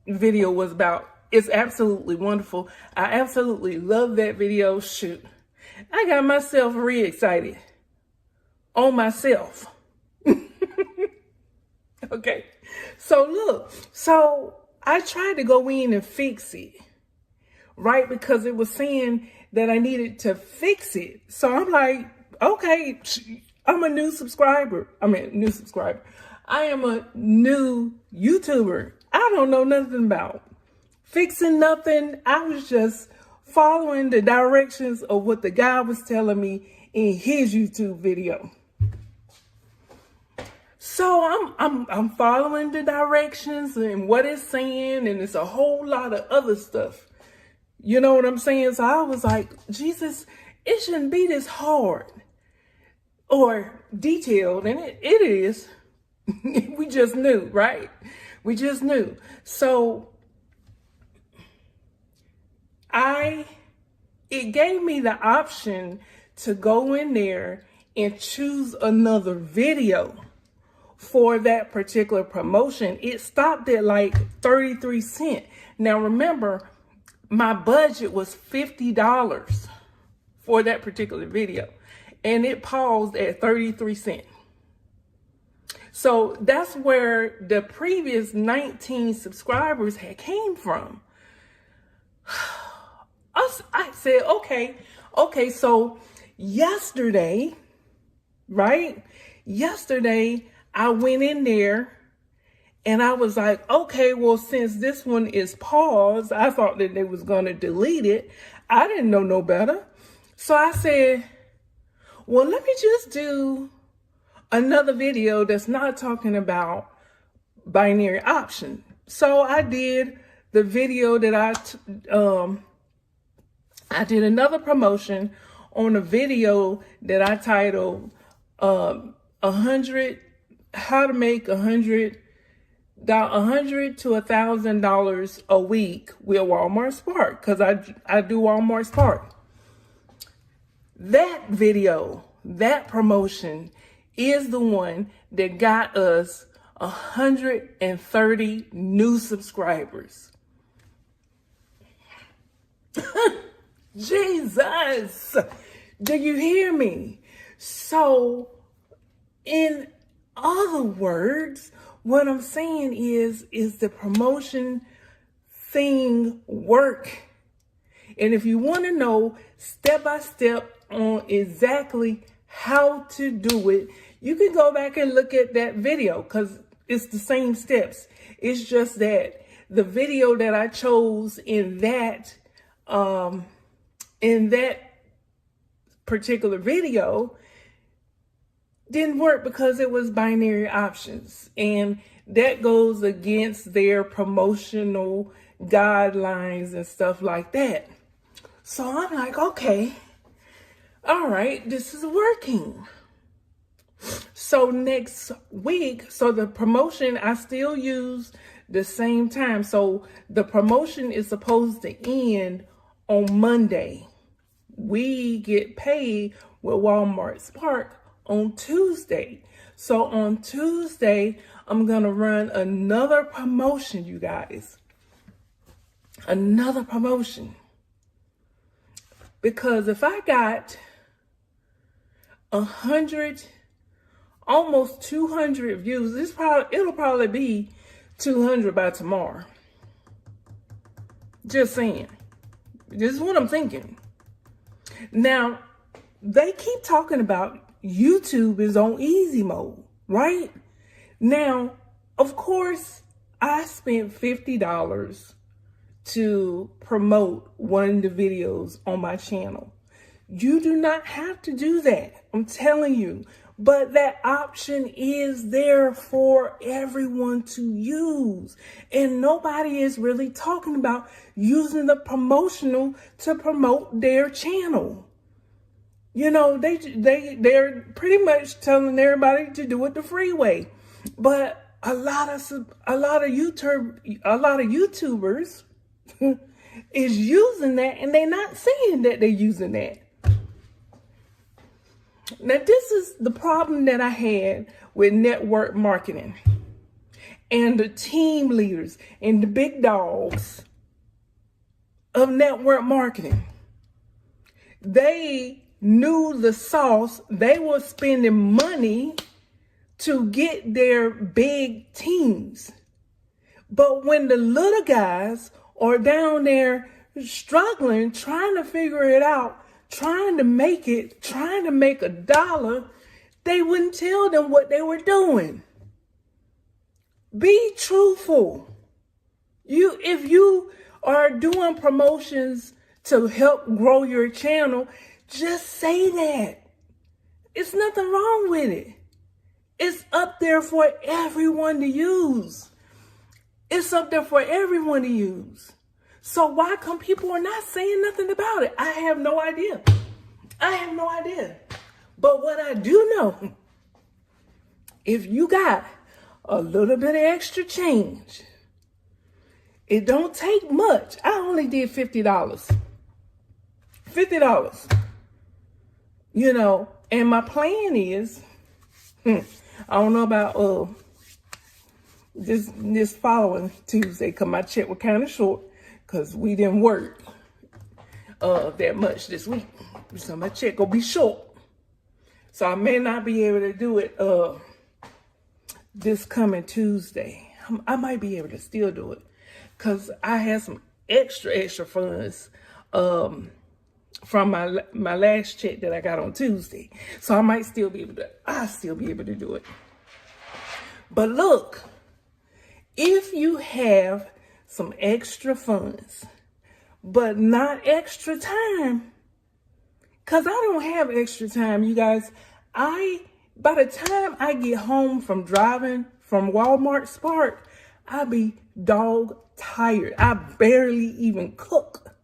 video was about. It's absolutely wonderful. I absolutely love that video. Shoot, I got myself really excited on myself. Okay, so look, so I tried to go in and fix it, right? Because it was saying that I needed to fix it. So I'm like, okay, I'm a new subscriber. I am a new YouTuber. I don't know nothing about fixing nothing. I was just following the directions of what the guy was telling me in his YouTube video. So I'm following the directions and what it's saying, and it's a whole lot of other stuff. You know what I'm saying? So I was like, Jesus, it shouldn't be this hard or detailed, and it is. We just knew, right? We just knew. So it gave me the option to go in there and choose another video for that particular promotion. It stopped at like 33 cents. Now remember, my budget was $50 for that particular video, and it paused at 33 cents. So that's where the previous 19 subscribers had came from. I said, okay, so yesterday, right? Yesterday, I went in there and I was like, okay, well, since this one is paused, I thought that they was going to delete it. I didn't know no better. So I said, well, let me just do another video that's not talking about binary option. So I did the video that I did another promotion on a video that I titled how to make 100 got $100 to $1,000 a week with Walmart Spark, because I do Walmart Spark. That video, that promotion is the one that got us 130 new subscribers. Jesus, do you hear me? So, in other words, what I'm saying is the promotion thing work? And if you want to know step by step on exactly how to do it, you can go back and look at that video, because it's the same steps. It's just that the video that I chose in that particular video didn't work because it was binary options, and that goes against their promotional guidelines and stuff like that. So I'm like, okay, all right, this is working. So next week, so the promotion, I still use the same time. So the promotion is supposed to end on Monday. We get paid with Walmart Spark on Tuesday. So on Tuesday, I'm going to run another promotion, you guys. Another promotion. Because if I got 100, almost 200 views, it'll probably be 200 by tomorrow. Just saying. This is what I'm thinking. Now, they keep talking about YouTube is on easy mode, right? Now, of course, I spent $50 to promote one of the videos on my channel. You do not have to do that, I'm telling you. But that option is there for everyone to use. And nobody is really talking about using the promotional to promote their channel. You know, they're pretty much telling everybody to do it the free way. But a lot of YouTubers is using that, and they're not saying that they're using that. Now, this is the problem that I had with network marketing and the team leaders and the big dogs of network marketing. They knew the sauce. They were spending money to get their big teams. But when the little guys are down there struggling, trying to figure it out, trying to make $1, they wouldn't tell them what they were doing. Be truthful. If you are doing promotions to help grow your channel, just say that. It's nothing wrong with it. It's up there for everyone to use. It's up there for everyone to use. So why come people are not saying nothing about it? I have no idea. But what I do know, if you got a little bit of extra change, it don't take much. I only did $50. $50. You know, and my plan is, I don't know about this following Tuesday, because my check was kind of short, because we didn't work that much this week. So my check will be short. So I may not be able to do it this coming Tuesday. I might be able to still do it, because I had some extra funds from my last check that I got on Tuesday. So I might still be able to do it. But look, if you have some extra funds, but not extra time, because I don't have extra time, you guys. By the time I get home from driving from Walmart Spark, I be dog tired. I barely even cook.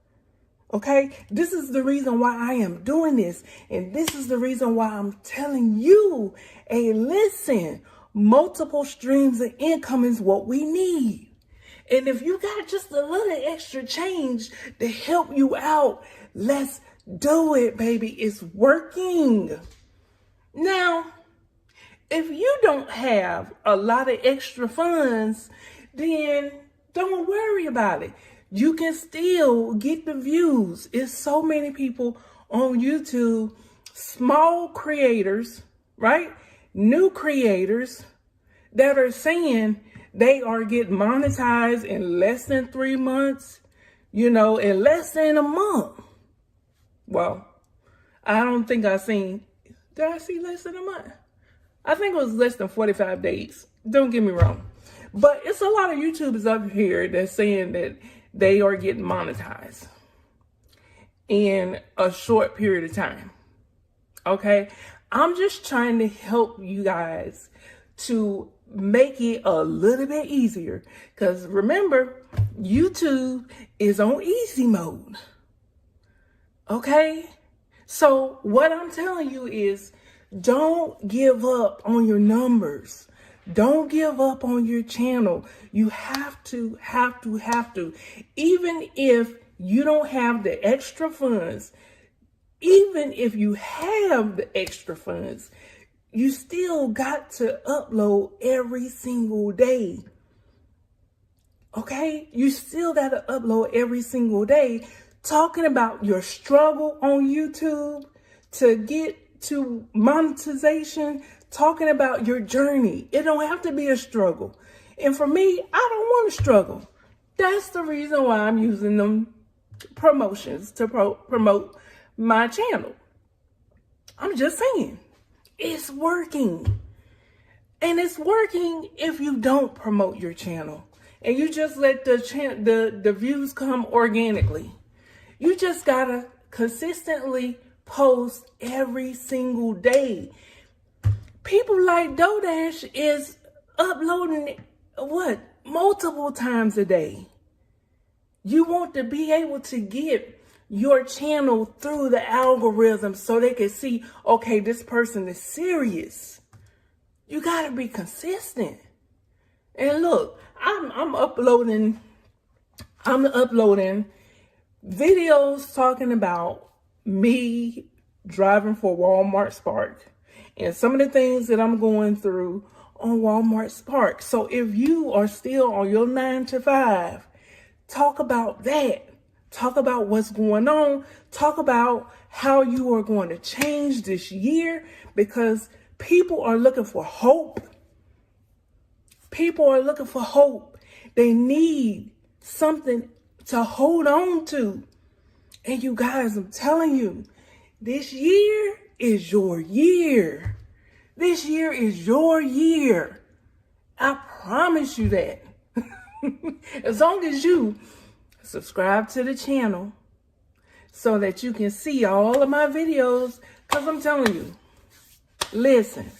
Okay? This is the reason why I am doing this. And this is the reason why I'm telling you, hey, listen, multiple streams of income is what we need. And if you got just a little extra change to help you out, let's do it, baby. It's working. Now, if you don't have a lot of extra funds, then don't worry about it. You can still get the views. It's so many people on YouTube, small creators, right? New creators that are saying they are getting monetized in less than 3 months, in less than a month. Well, I don't think did I see less than a month? I think it was less than 45 days. Don't get me wrong. But it's a lot of YouTubers up here that's saying that they are getting monetized in a short period of time. Okay? I'm just trying to help you guys to make it a little bit easier. Because remember, YouTube is on easy mode. Okay? So what I'm telling you is, don't give up on your numbers. Don't give up on your channel. You have to. Even if you don't have the extra funds, even if you have the extra funds, you still got to upload every single day. Okay? You still got to upload every single day, talking about your struggle on YouTube to get to monetization, talking about your journey. It don't have to be a struggle. And for me, I don't want to struggle. That's the reason why I'm using them promotions to promote my channel. I'm just saying, it's working. And it's working if you don't promote your channel and you just let the views come organically. You just gotta consistently post every single day. People like DoorDash is uploading multiple times a day. You want to be able to get your channel through the algorithm so they can see, okay, this person is serious. You gotta be consistent. And look, I'm uploading videos talking about me driving for Walmart Spark and some of the things that I'm going through on Walmart Spark. So if you are still on your 9 to 5, talk about that. Talk about what's going on. Talk about how you are going to change this year, because people are looking for hope. People are looking for hope. They need something to hold on to. And you guys, I'm telling you, this year is your year. This year is your year. I promise you that. As long as you subscribe to the channel so that you can see all of my videos, because I'm telling you, listen,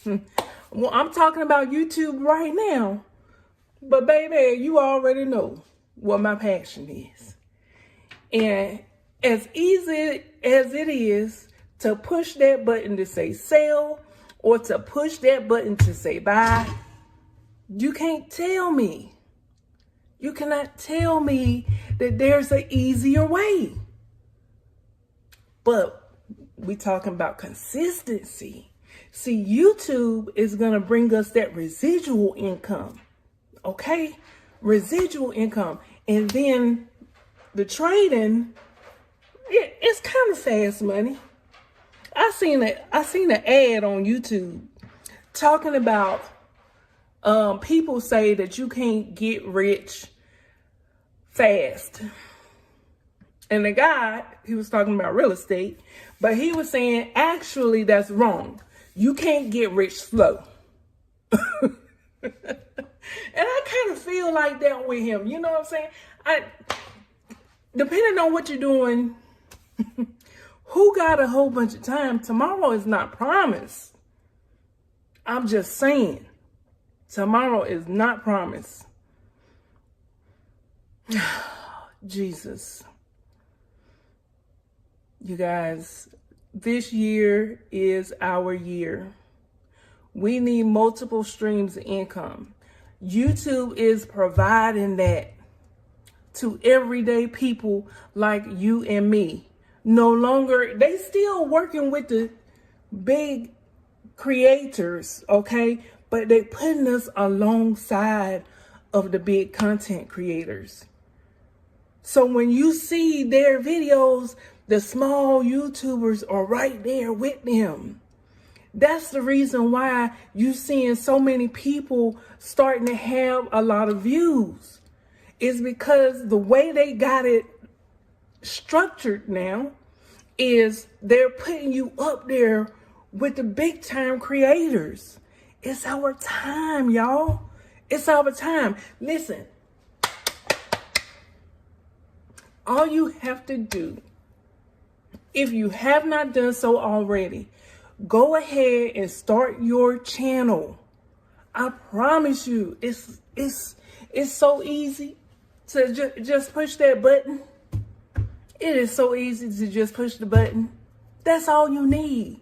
well, I'm talking about YouTube right now, but baby, you already know what my passion is. And as easy as it is to push that button to say sell or to push that button to say buy, you can't tell me. You cannot tell me that there's an easier way. But we talking about consistency. See, YouTube is going to bring us that residual income. Okay? Residual income. And then the trading, it's kind of fast money. I seen an ad on YouTube talking about people say that you can't get rich fast. And the guy, he was talking about real estate, but he was saying actually that's wrong. You can't get rich slow. And I kind of feel like that with him. You know what I'm saying? Depending on what you're doing, who got a whole bunch of time? Tomorrow is not promised. I'm just saying, tomorrow is not promised. Jesus. You guys, this year is our year. We need multiple streams of income. YouTube is providing that to everyday people like you and me. No longer, they still working with the big creators, okay? But they putting us alongside of the big content creators. So when you see their videos, the small YouTubers are right there with them. That's the reason why you seeing so many people starting to have a lot of views. Is because the way they got it structured now is they're putting you up there with the big time creators. It's our time, y'all. It's our time. Listen, all you have to do, if you have not done so already, go ahead and start your channel. I promise you, it's so easy to just push that button. It is so easy to just push the button. That's all you need.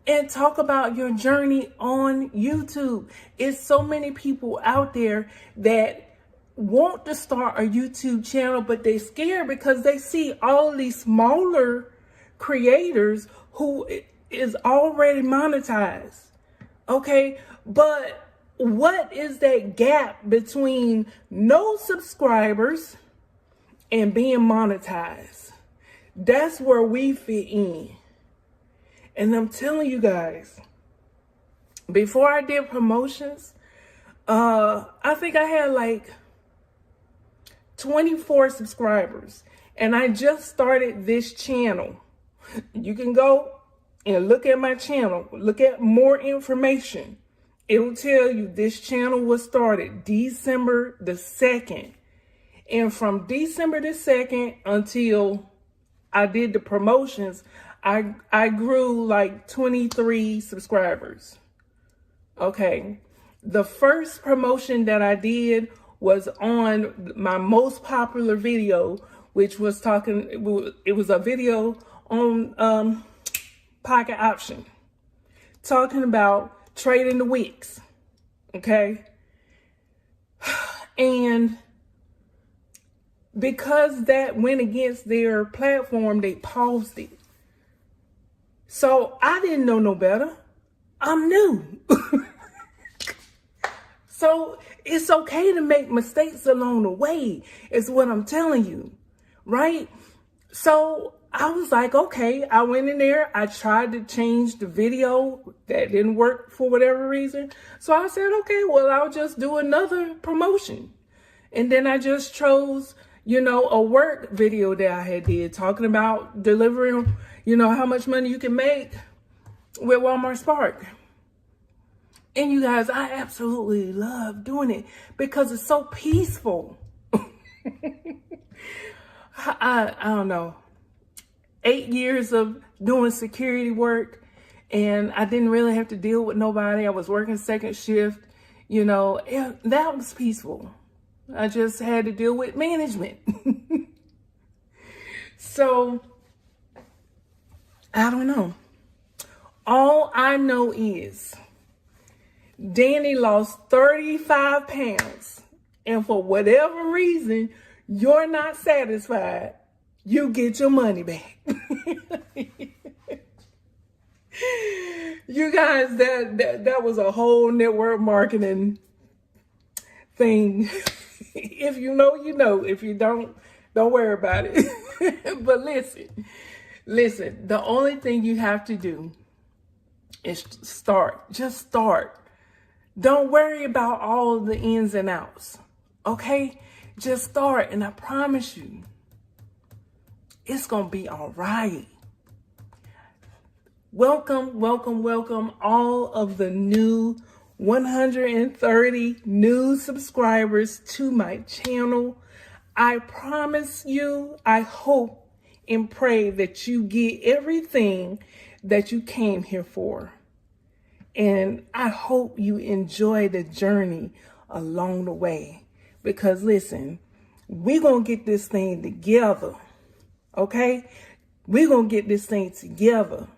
And talk about your journey on YouTube. It's so many people out there that want to start a YouTube channel, but they're scared because they see all of these smaller creators who is already monetized. Okay, but what is that gap between no subscribers and being monetized? That's where we fit in. And I'm telling you guys, before I did promotions, I think I had like 24 subscribers, and I just started this channel. You can go and look at my channel, look at more information. It will tell you this channel was started December the 2nd. And from December the 2nd until I did the promotions, I grew like 23 subscribers. Okay. The first promotion that I did was on my most popular video, which was it was a video on Pocket Option, talking about trading the wicks. Okay. And because that went against their platform, they paused it. So I didn't know no better. I'm new. So it's okay to make mistakes along the way, is what I'm telling you, right? So I was like, okay, I went in there. I tried to change the video. That didn't work for whatever reason. So I said, okay, well, I'll just do another promotion. And then I just chose, a work video that I had did, talking about delivering, how much money you can make with Walmart Spark. And you guys, I absolutely love doing it because it's so peaceful. I don't know. 8 years of doing security work, and I didn't really have to deal with nobody. I was working second shift, that was peaceful. I just had to deal with management. So, I don't know. All I know is Danny lost 35 pounds. And for whatever reason, you're not satisfied. You get your money back. You guys, that was a whole network marketing thing. If you know, you know. If you don't worry about it. But listen, the only thing you have to do is start. Just start. Don't worry about all the ins and outs. Okay? Just start, and I promise you, it's going to be all right. Welcome all of the new 130 new subscribers to my channel. I promise you, I hope and pray that you get everything that you came here for. And I hope you enjoy the journey along the way. Because listen, we're going to get this thing together. Okay? We're going to get this thing together.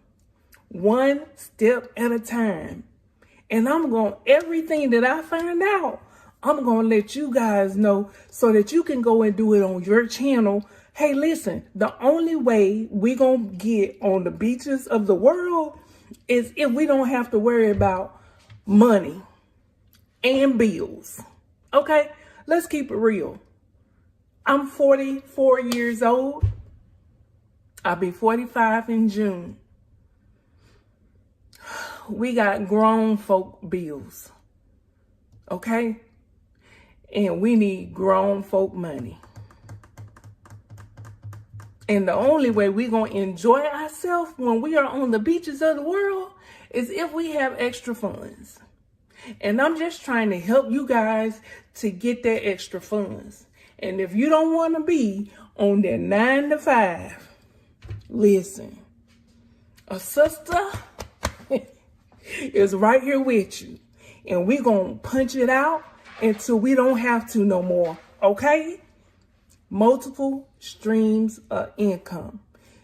One step at a time. And everything that I find out, I'm going to let you guys know so that you can go and do it on your channel. Hey, listen, the only way we're going to get on the beaches of the world is if we don't have to worry about money and bills. Okay, let's keep it real. I'm 44 years old. I'll be 45 in June. We got grown folk bills. Okay? And we need grown folk money. And the only way we're going to enjoy ourselves when we are on the beaches of the world is if we have extra funds. And I'm just trying to help you guys to get that extra funds. And if you don't want to be on that 9 to 5, listen, a sister is right here with you. And we're going to punch it out until we don't have to no more. Okay? Multiple streams of income.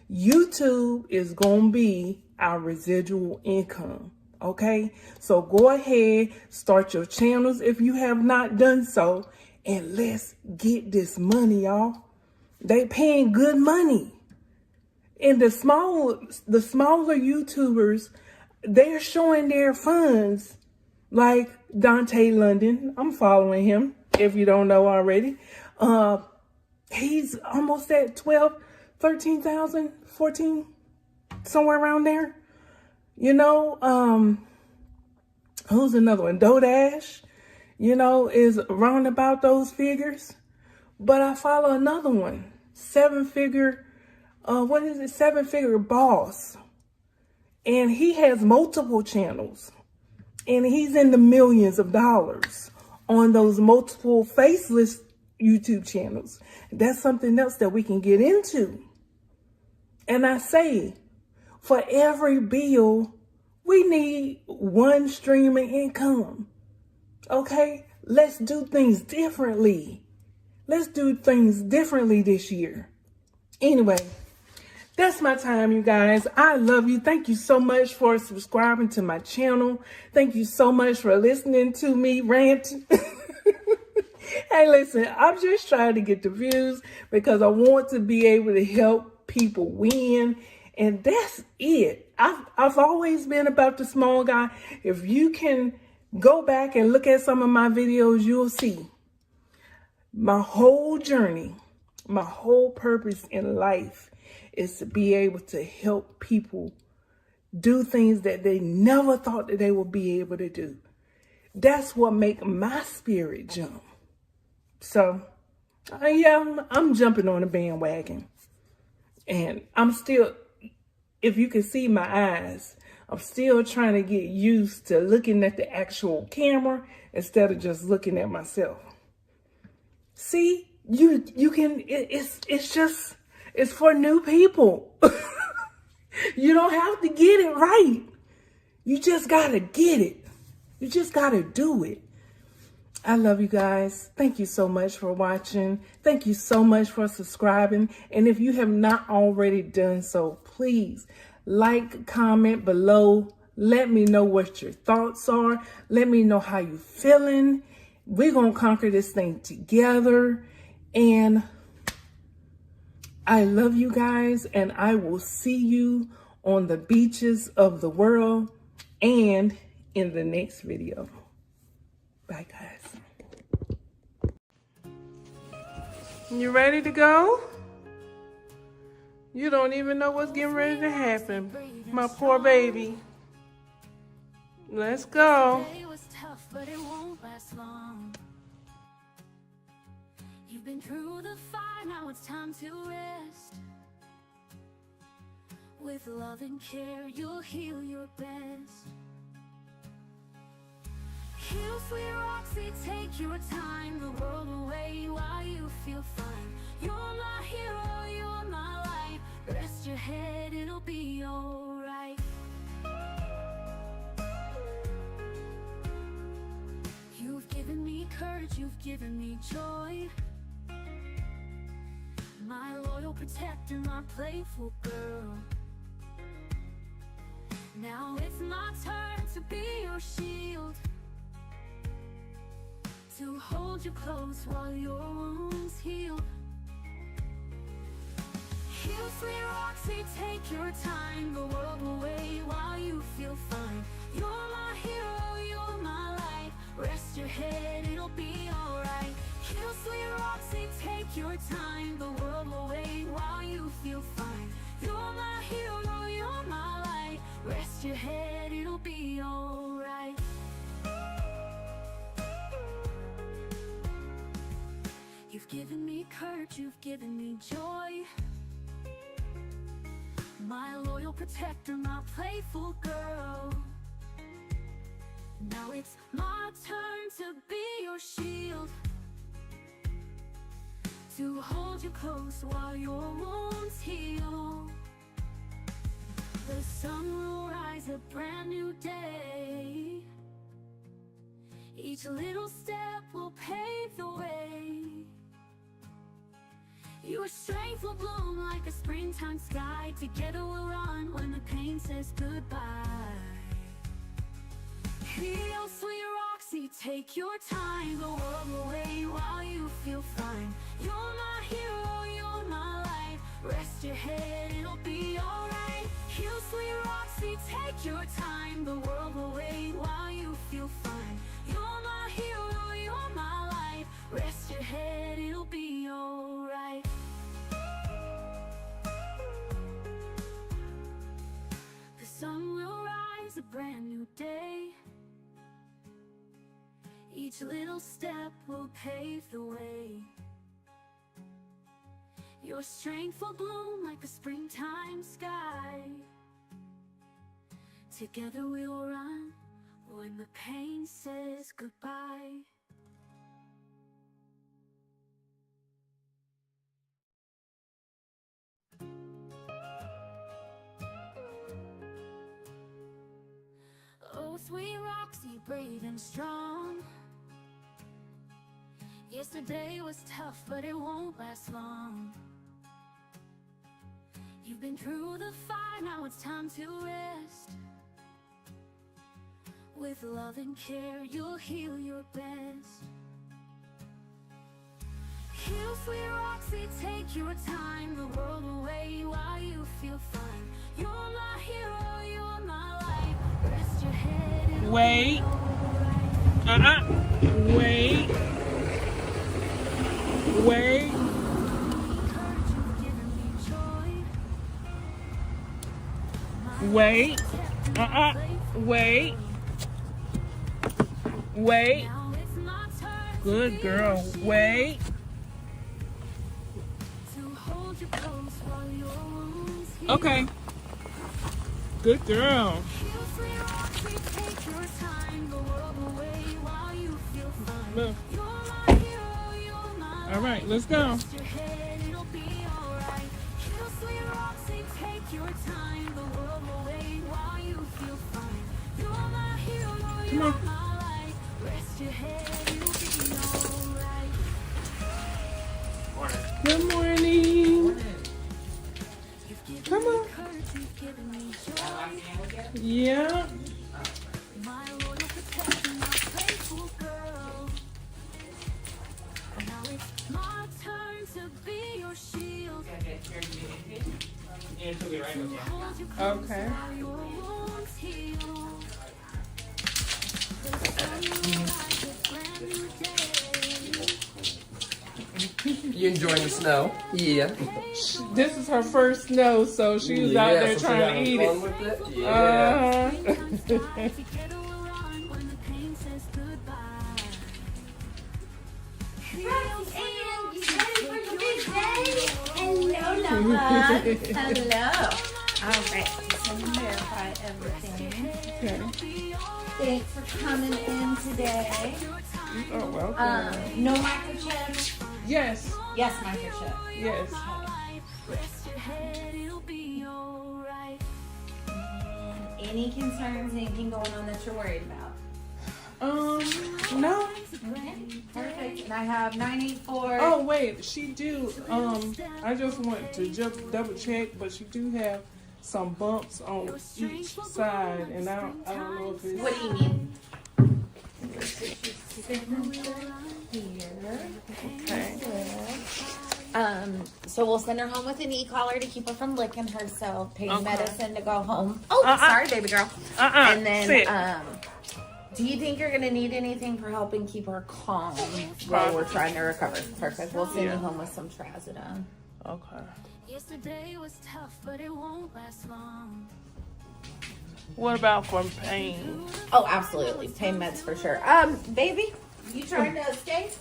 YouTube is going to be our residual income. Okay? So go ahead, start your channels if you have not done so. And let's get this money, y'all. They paying good money. And the smaller YouTubers, they're showing their funds, like Dante London. I'm following him, if you don't know already. He's almost at 12, 13,000, 14, somewhere around there. You know, who's another one? Dodash, you know, is around about those figures. But I follow another one, 7-figure boss. And he has multiple channels. And he's in the millions of dollars on those multiple faceless YouTube channels. That's something else that we can get into. And I say, for every bill, we need one stream of income. Okay? Let's do things differently. Let's do things differently this year. Anyway, that's my time, you guys. I love you. Thank you so much for subscribing to my channel. Thank you so much for listening to me rant. Hey, listen, I'm just trying to get the views because I want to be able to help people win. And that's it. I've always been about the small guy. If you can go back and look at some of my videos, you'll see my whole journey, my whole purpose in life is to be able to help people do things that they never thought that they would be able to do. That's what makes my spirit jump. So, yeah, I'm jumping on the bandwagon. And I'm still, if you can see my eyes, I'm still trying to get used to looking at the actual camera instead of just looking at myself. See, you can, it's for new people. You don't have to get it right. You just gotta get it. You just gotta do it. I love you guys. Thank you so much for watching. Thank you so much for subscribing. And if you have not already done so, please like, comment below. Let me know what your thoughts are. Let me know how you're feeling. We're going to conquer this thing together. And I love you guys. And I will see you on the beaches of the world and in the next video. Bye, guys. You ready to go? You don't even know what's getting ready to happen. My poor baby. Let's go. It was tough, but it won't last long. You've been through the fire, now it's time to rest. With love and care, you'll heal your best. Heal, sweet Roxy, take your time. The world away while you feel fine. You're my hero, you're my light. Rest your head, it'll be alright. You've given me courage, you've given me joy. My loyal protector, my playful girl. Now it's my turn to be your shield. to hold you close while your wounds heal. Heal, sweet Roxy, take your time. The world will wait while you feel fine. You're my hero, you're my light. Rest your head, it'll be alright. Heal, sweet Roxy, take your time. The world will wait while you feel fine. You're my hero, you're my light. Rest your head, it'll be alright. You've given me courage, you've given me joy. My loyal protector, my playful girl. Now it's my turn to be your shield, to hold you close while your wounds heal. The sun will rise a brand new day. Each little step will pave the way. Your strength will bloom like a springtime sky. Together we'll run when the pain says goodbye. Heal, sweet Roxy, take your time. The world will wait while you feel fine. You're my hero, you're my light. Rest your head, it'll be alright. Heal, sweet Roxy, take your time. The world will wait while you feel fine. You're my hero, you're my light. Rest your head, it'll be alright. The sun will rise a brand new day. Each little step will pave the way. Your strength will bloom like a springtime sky. Together we'll run when the pain says goodbye. Oh, sweet Roxy, brave and strong. Yesterday was tough, but it won't last long. You've been through the fire, now it's time to rest. With love and care, you'll heal your best. Heal, sweet Roxy, take your time. The world will wait while you feel fine. You're my hero, you're my light. Rest your head, it'll Wait. be alright. Wait. Wait. Wait. Wait. Wait. Good girl. Wait. Okay. Good girl. Look. All right, let's go. Come on. Good morning. Come on. Yeah. My turn to be your shield. Okay. You enjoying the snow? Yeah. This is her first snow, so she was out there so trying to eat fun it. with it? Yeah. Hello. All right, so I'm gonna verify everything. Okay. Thanks for coming in today. Oh, welcome. No microchip? Yes. Yes, microchip. Yes. Any concerns, anything going on that you're worried about? No. Okay, perfect. And I have 984. Oh, wait, she do, I just want to just double check, but she do have some bumps on each side, and I don't know if it's... What do you mean? Okay. So we'll send her home with an e-collar to keep her from licking herself, pain Okay. medicine to go home. Oh, sorry, baby girl. And then, Sit. do you think you're gonna need anything for helping keep her calm while we're trying to recover? Perfect. We'll send you home with some trazodone. Okay. Yesterday was tough, but it won't last long. What about for pain? Oh, absolutely. Pain meds for sure. Baby, you trying to escape?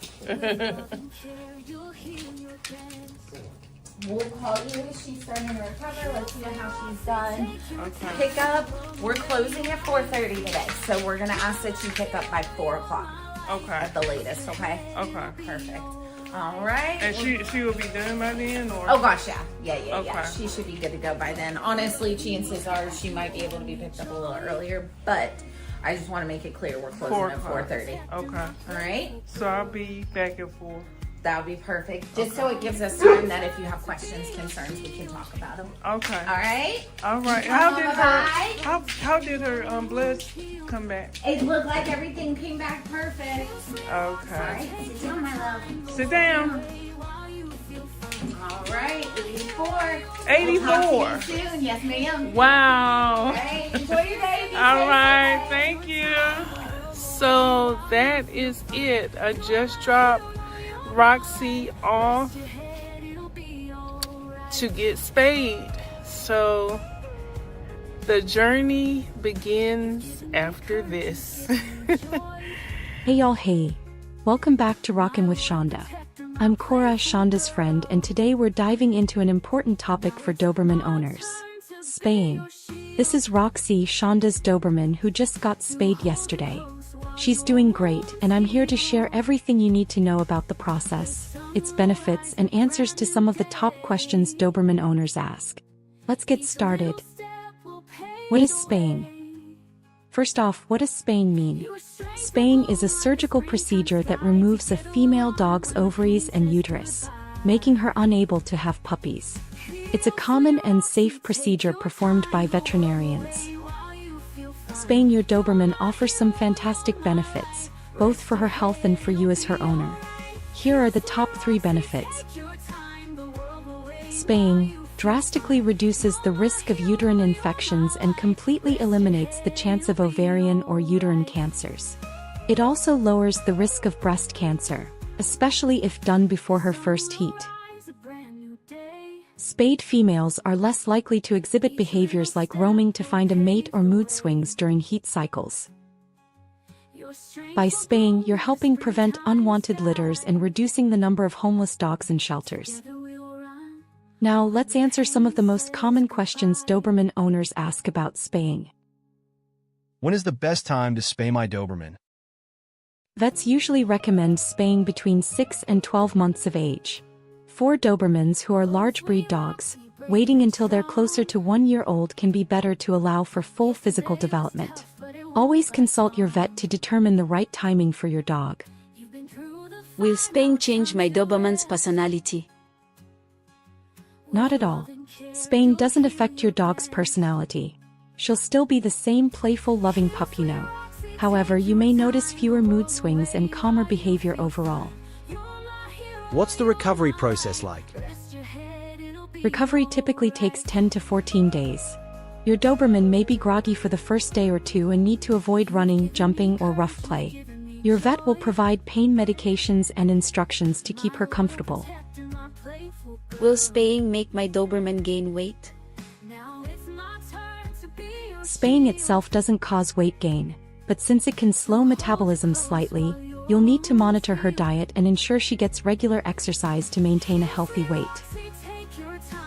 We'll call you when she's starting to recover. Let's see how she's done. Okay. Pick up. We're closing at 4:30 today, so we're gonna ask that you pick up by 4 o'clock Okay. at the latest. Okay. Okay. Perfect. All right. And she will be done by then, or? Oh gosh, yeah. Yeah. Okay. She should be good to go by then. Honestly, chances are she might be able to be picked up a little earlier, but I just want to make it clear we're closing 4 at o'clock. 4:30. Okay. All right. So I'll be back at 4. That would be perfect. Just so it gives us time that if you have questions, concerns, we can talk about them. Okay. All right. All right. Bye-bye. How did her blood come back? It looked like everything came back perfect. All Okay. right. Sit down, my love. Sit down. All right. 84. 84. We'll talk to you soon. Yes, ma'am. Wow. All right. Enjoy your day. Be All safe. right. Thank you. So that is it. I just dropped Roxy off to get spayed. So the journey begins after this. Hey y'all, hey. Welcome back to Rockin' with Shonda. I'm Cora, Shonda's friend, and today we're diving into an important topic for Doberman owners. Spaying. This is Roxy, Shonda's Doberman, who just got spayed yesterday. She's doing great, and I'm here to share everything you need to know about the process, its benefits, and answers to some of the top questions Doberman owners ask. Let's get started. What is spaying? First off, what does spaying mean? Spaying is a surgical procedure that removes a female dog's ovaries and uterus, making her unable to have puppies. It's a common and safe procedure performed by veterinarians. Spaying your Doberman offers some fantastic benefits, both for her health and for you as her owner. Here are the top 3 benefits. Spaying drastically reduces the risk of uterine infections and completely eliminates the chance of ovarian or uterine cancers. It also lowers the risk of breast cancer, especially if done before her first heat. Spayed females are less likely to exhibit behaviors like roaming to find a mate or mood swings during heat cycles. By spaying, you're helping prevent unwanted litters and reducing the number of homeless dogs in shelters. Now, let's answer some of the most common questions Doberman owners ask about spaying. When is the best time to spay my Doberman? Vets usually recommend spaying between 6 and 12 months of age. For Dobermans who are large breed dogs, waiting until they're closer to 1 year old can be better to allow for full physical development. Always consult your vet to determine the right timing for your dog. Will spaying change my Doberman's personality? Not at all. Spaying doesn't affect your dog's personality. She'll still be the same playful, loving pup you know. However, you may notice fewer mood swings and calmer behavior overall. What's the recovery process like? Recovery typically takes 10 to 14 days. Your Doberman may be groggy for the first day or 2 and need to avoid running, jumping, or rough play. Your vet will provide pain medications and instructions to keep her comfortable. Will spaying make my Doberman gain weight? Spaying itself doesn't cause weight gain, but since it can slow metabolism slightly, you'll need to monitor her diet and ensure she gets regular exercise to maintain a healthy weight.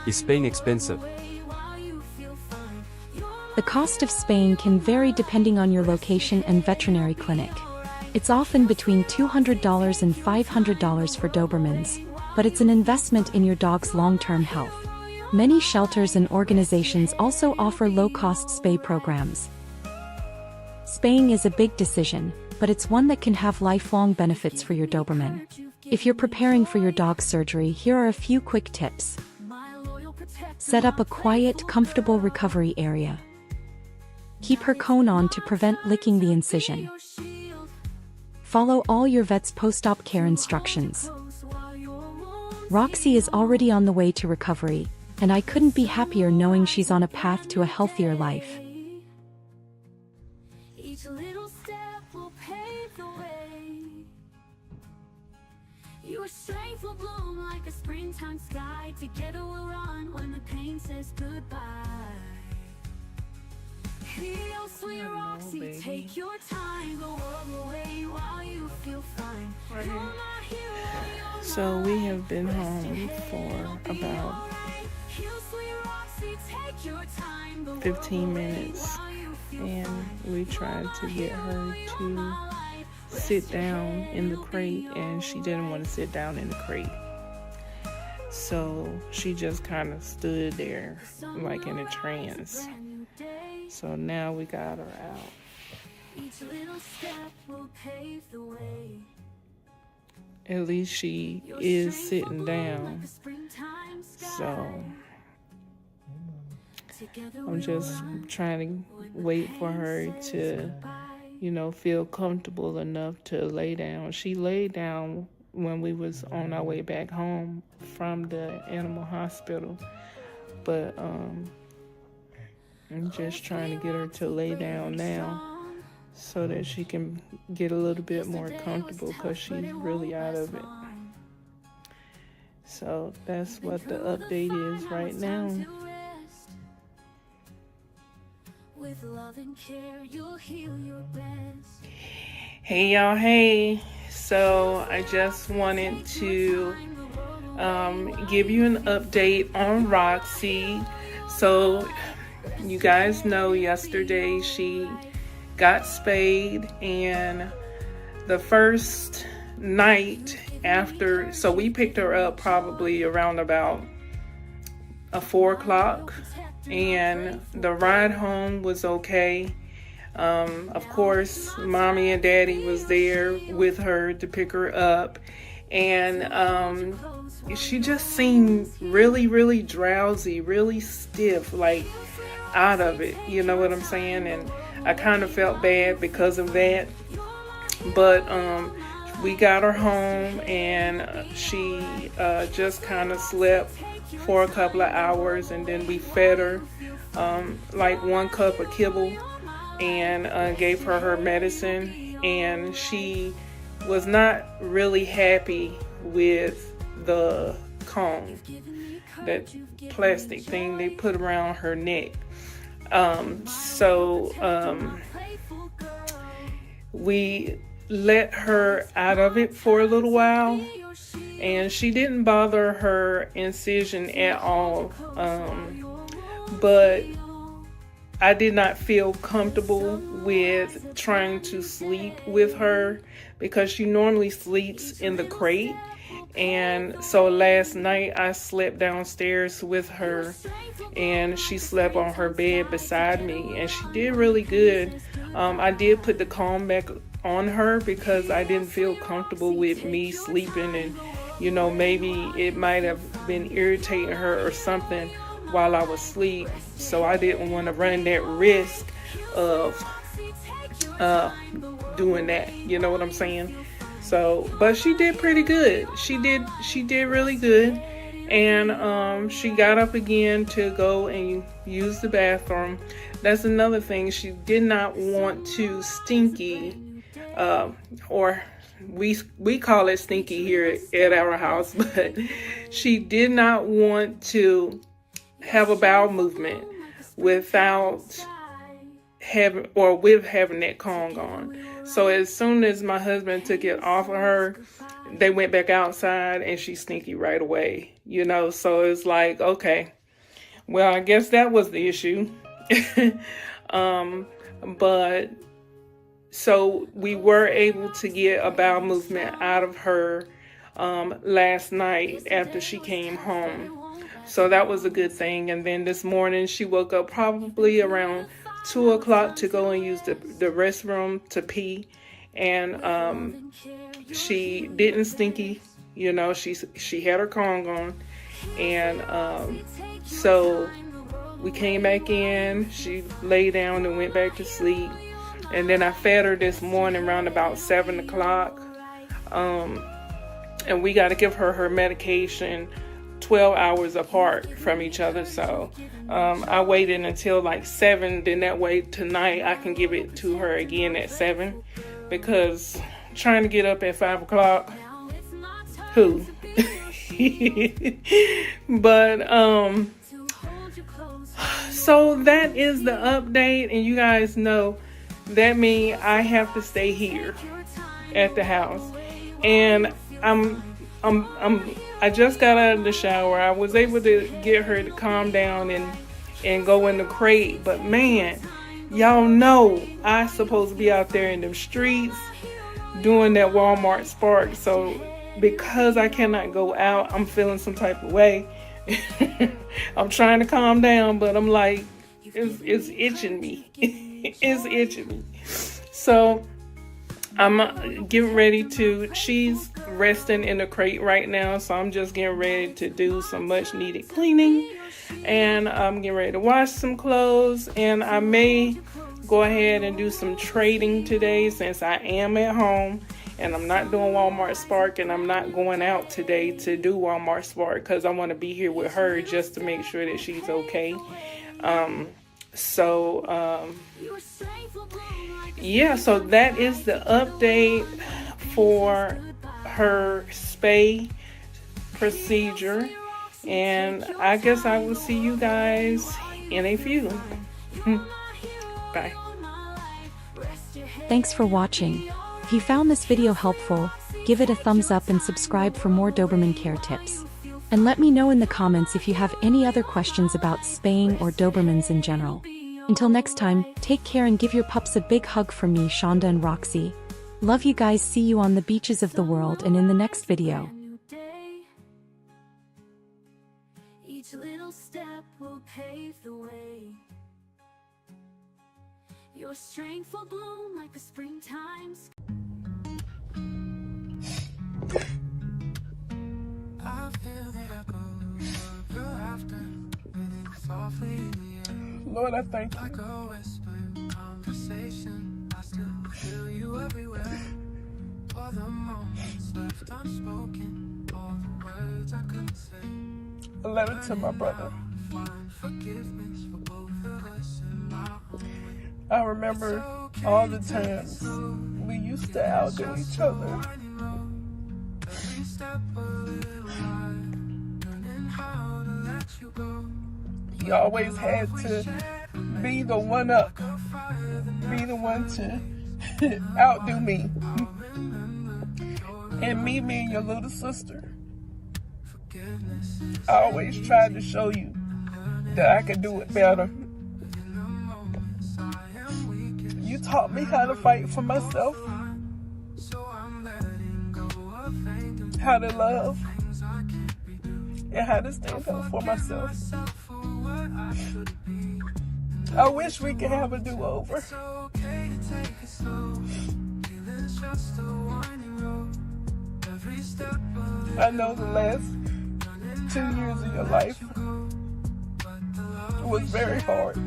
Is spaying expensive? The cost of spaying can vary depending on your location and veterinary clinic. It's often between $200 and $500 for Dobermans, but it's an investment in your dog's long-term health. Many shelters and organizations also offer low-cost spay programs. Spaying is a big decision, but it's one that can have lifelong benefits for your Doberman. If you're preparing for your dog's surgery, here are a few quick tips. Set up a quiet, comfortable recovery area. Keep her cone on to prevent licking the incision. Follow all your vet's post-op care instructions. Roxy is already on the way to recovery, and I couldn't be happier knowing she's on a path to a healthier life. Each little step will pave the way. Your strength will bloom like a springtime sky. Together we'll run when the pain says goodbye. Heal, sweet Roxy, take your time. Go all the way while you feel fine. You're my hero, you're So we have been home for about 15 minutes, and we tried to get her to sit down in the crate, and she didn't want to sit down in the crate. So she just kind of stood there like in a trance. So now we got her out. Each little step will pave the way. At least she is sitting down. So I'm just trying to wait for her to, feel comfortable enough to lay down. She laid down when we was on our way back home from the animal hospital. But I'm just trying to get her to lay down now so that she can get a little bit more comfortable, because she's really out of it. So that's what the update is right now. With love and care, you'll heal your best. Hey y'all, hey. So I just wanted to give you an update on Roxy. So you guys know yesterday she got spayed, and the first night after, so we picked her up probably around about 4 o'clock, and the ride home was okay. Of course, mommy and daddy was there with her to pick her up, and she just seemed really, really drowsy, really stiff, like out of it, you know what I'm saying? And I kind of felt bad because of that, but we got her home, and she just kind of slept for a couple of hours, and then we fed her like 1 cup of kibble and gave her her medicine, and she was not really happy with the cone, that plastic thing they put around her neck. So we let her out of it for a little while, and she didn't bother her incision at all, but I did not feel comfortable with trying to sleep with her because she normally sleeps in the crate. And so last night I slept downstairs with her, and she slept on her bed beside me, and she did really good. I did put the comb back on her because I didn't feel comfortable with me sleeping, and maybe it might have been irritating her or something while I was asleep. So I didn't want to run that risk of doing that, you know what I'm saying? So, but she did pretty good. She did really good. And she got up again to go and use the bathroom. That's another thing. She did not want to stinky, or we call it stinky here at our house, but she did not want to have a bowel movement without having that Kong on. So as soon as my husband took it off of her, they went back outside, and she's stinky right away, so it's like, okay, well, I guess that was the issue. But so we were able to get a bowel movement out of her last night after she came home. So that was a good thing. And then this morning she woke up probably around 2 o'clock to go and use the restroom to pee. And she didn't stinky, she had her Kong on. And so we came back in, she lay down and went back to sleep. And then I fed her this morning around about 7 o'clock. And we got to give her medication 12 hours apart from each other. So I waited until like 7. Then that way tonight I can give it to her again at 7. Because trying to get up at 5 o'clock, who? But so that is the update, and you guys know that means I have to stay here at the house. And I just got out of the shower. I was able to get her to calm down and go in the crate, but man, y'all know I supposed to be out there in them streets doing that Walmart Spark. So because I cannot go out, I'm feeling some type of way. I'm trying to calm down, but I'm like, it's itching me. It's itching me. So I'm getting ready to, she's resting in the crate right now, so I'm just getting ready to do some much needed cleaning, and I'm getting ready to wash some clothes, and I may go ahead and do some trading today since I am at home and I'm not doing Walmart Spark, and I'm not going out today to do Walmart Spark because I want to be here with her just to make sure that she's okay. Yeah, so that is the update for her spay procedure, and I guess I will see you guys in a few. Bye. Thanks for watching. If you found this video helpful, give it a thumbs up and subscribe for more Doberman care tips. And let me know in the comments if you have any other questions about spaying or Dobermans in general. Until next time, take care and give your pups a big hug from me, Shonda and Roxy. Love you guys, see you on the beaches of the world and in the next video. Each little step will pave the way. Your strength will bloom like the springtime sky. I feel the echoes of your laughter ringing softly in the air. Lord, I thank you. Like a whispered conversation, I still feel you everywhere. For the moments left unspoken, all the words I couldn't say. A letter to my brother. Find forgiveness for both of us in my own way. I remember all the times we used to outdo each other. He always had to be the one up, be the one to outdo me. And me being your little sister, I always tried to show you that I could do it better. You taught me how to fight for myself, how to love, and how to stand up for myself. I wish we could have a do-over. I know the last 2 years of your life was very hard.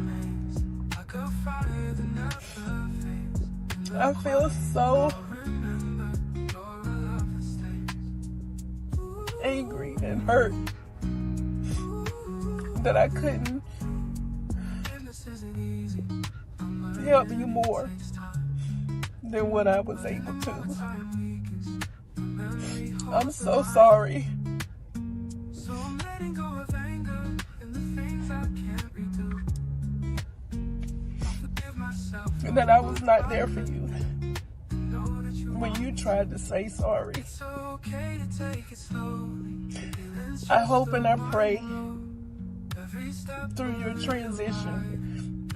I feel so angry and hurt that I couldn't help you more than what I was able to. I'm so sorry. That I was not there for you when you tried to say sorry. I hope and I pray through your transition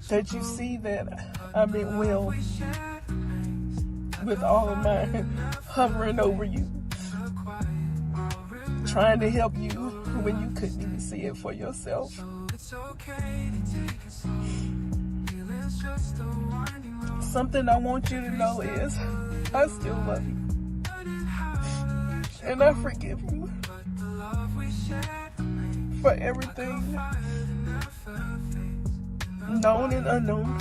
that you see that I meant well with all of mine hovering over you, trying to help you when you couldn't even see it for yourself. Something I want you to know is I still love you, and I forgive you for everything, known and unknown.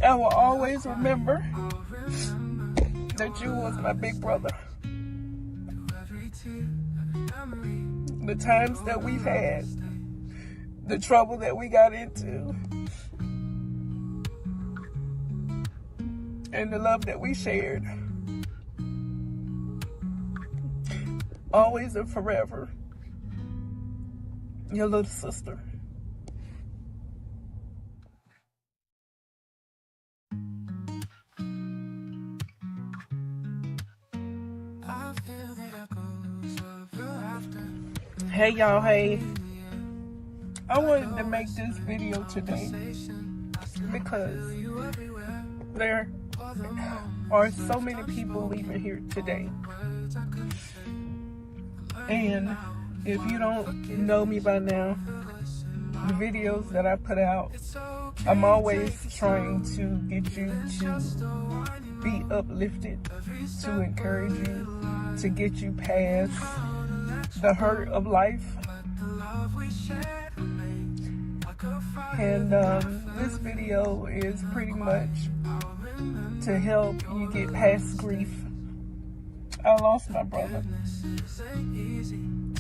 I will always remember that you was my big brother. The times that we've had, the trouble that we got into, and the love that we shared. Always and forever, your little sister. Hey y'all, hey. I wanted to make this video today because there are so many people leaving here today. And if you don't know me by now, the videos that I put out, I'm always trying to get you to be uplifted, to encourage you, to get you past the hurt of life. And this video is pretty much to help you get past grief. I lost my brother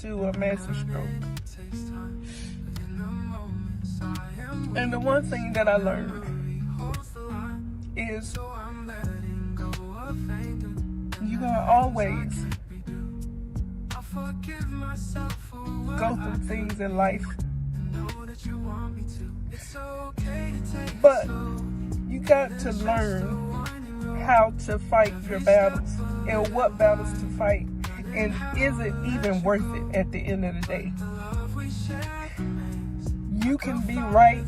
to a massive stroke. And the one thing that I learned is you gotta always go through things in life, but you got to learn how to fight your battles and what battles to fight, and is it even worth it at the end of the day? You can be right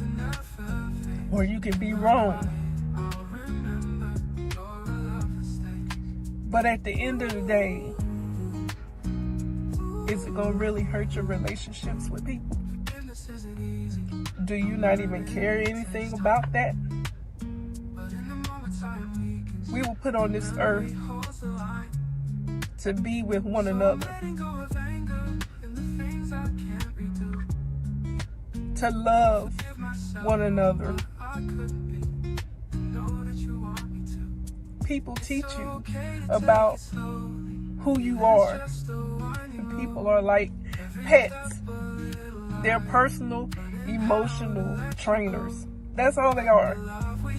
or you can be wrong, but at the end of the day, is it gonna really hurt your relationships with people? Do you not even care anything about that? We were put on this earth to be with one another, to love one another. People teach you about who you are. People are like pets. They're personal, emotional trainers. That's all they are.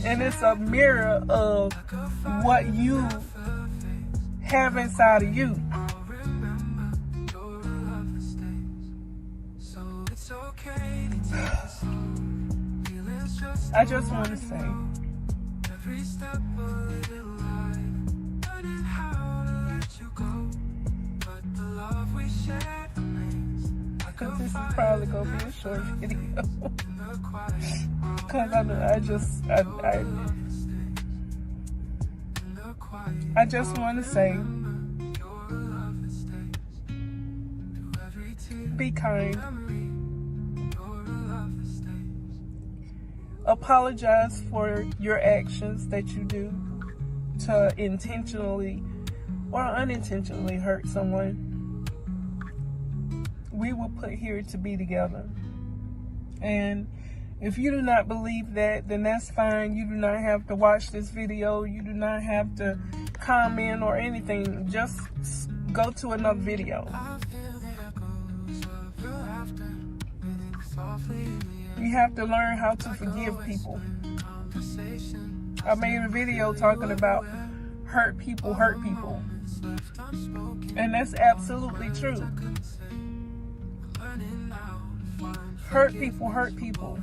And it's a mirror of what you have inside of you. I just want to say, because this is probably going to be a short video. Because I just want to say, be kind. Apologize for your actions that you do to intentionally or unintentionally hurt someone. We were put here to be together. And if you do not believe that, then that's fine. You do not have to watch this video. You do not have to comment or anything. Just go to another video. You have to learn how to forgive people. I made a video talking about hurt people hurt people. And that's absolutely true. Hurt people hurt people.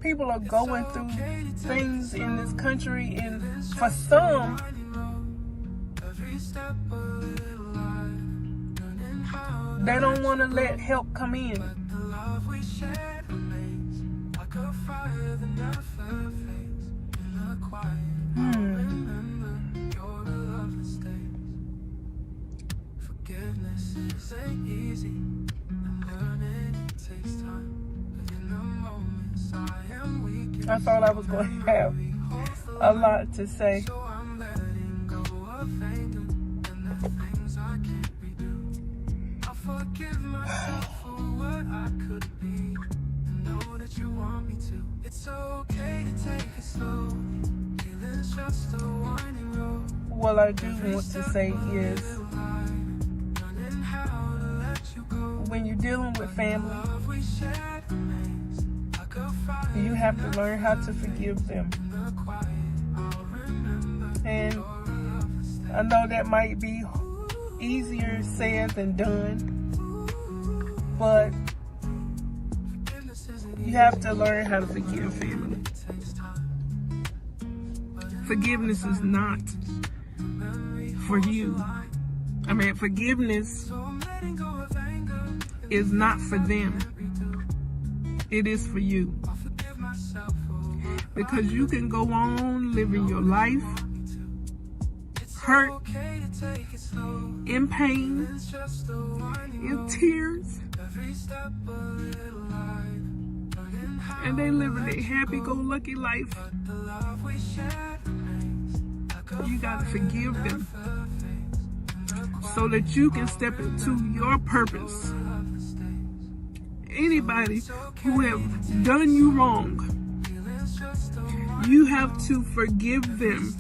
People are going through things in this country, and for some, they don't want to let help come in. I thought I was going to have a lot to say. Forgive myself for what I could be. but you want me to. It's okay to take it slow. Healing's just a winding road. What I do want to say is, when you're dealing with family, you have to learn how to forgive them. And I know that might be easier said than done, but you have to learn how to forgive family. Forgiveness is not for you. I mean, forgiveness is not for them. It is for you. Because you can go on living your life hurt, in pain, in tears, and they living a happy-go-lucky life. You gotta forgive them so that you can step into your purpose. Anybody who have done you wrong, you have to forgive them,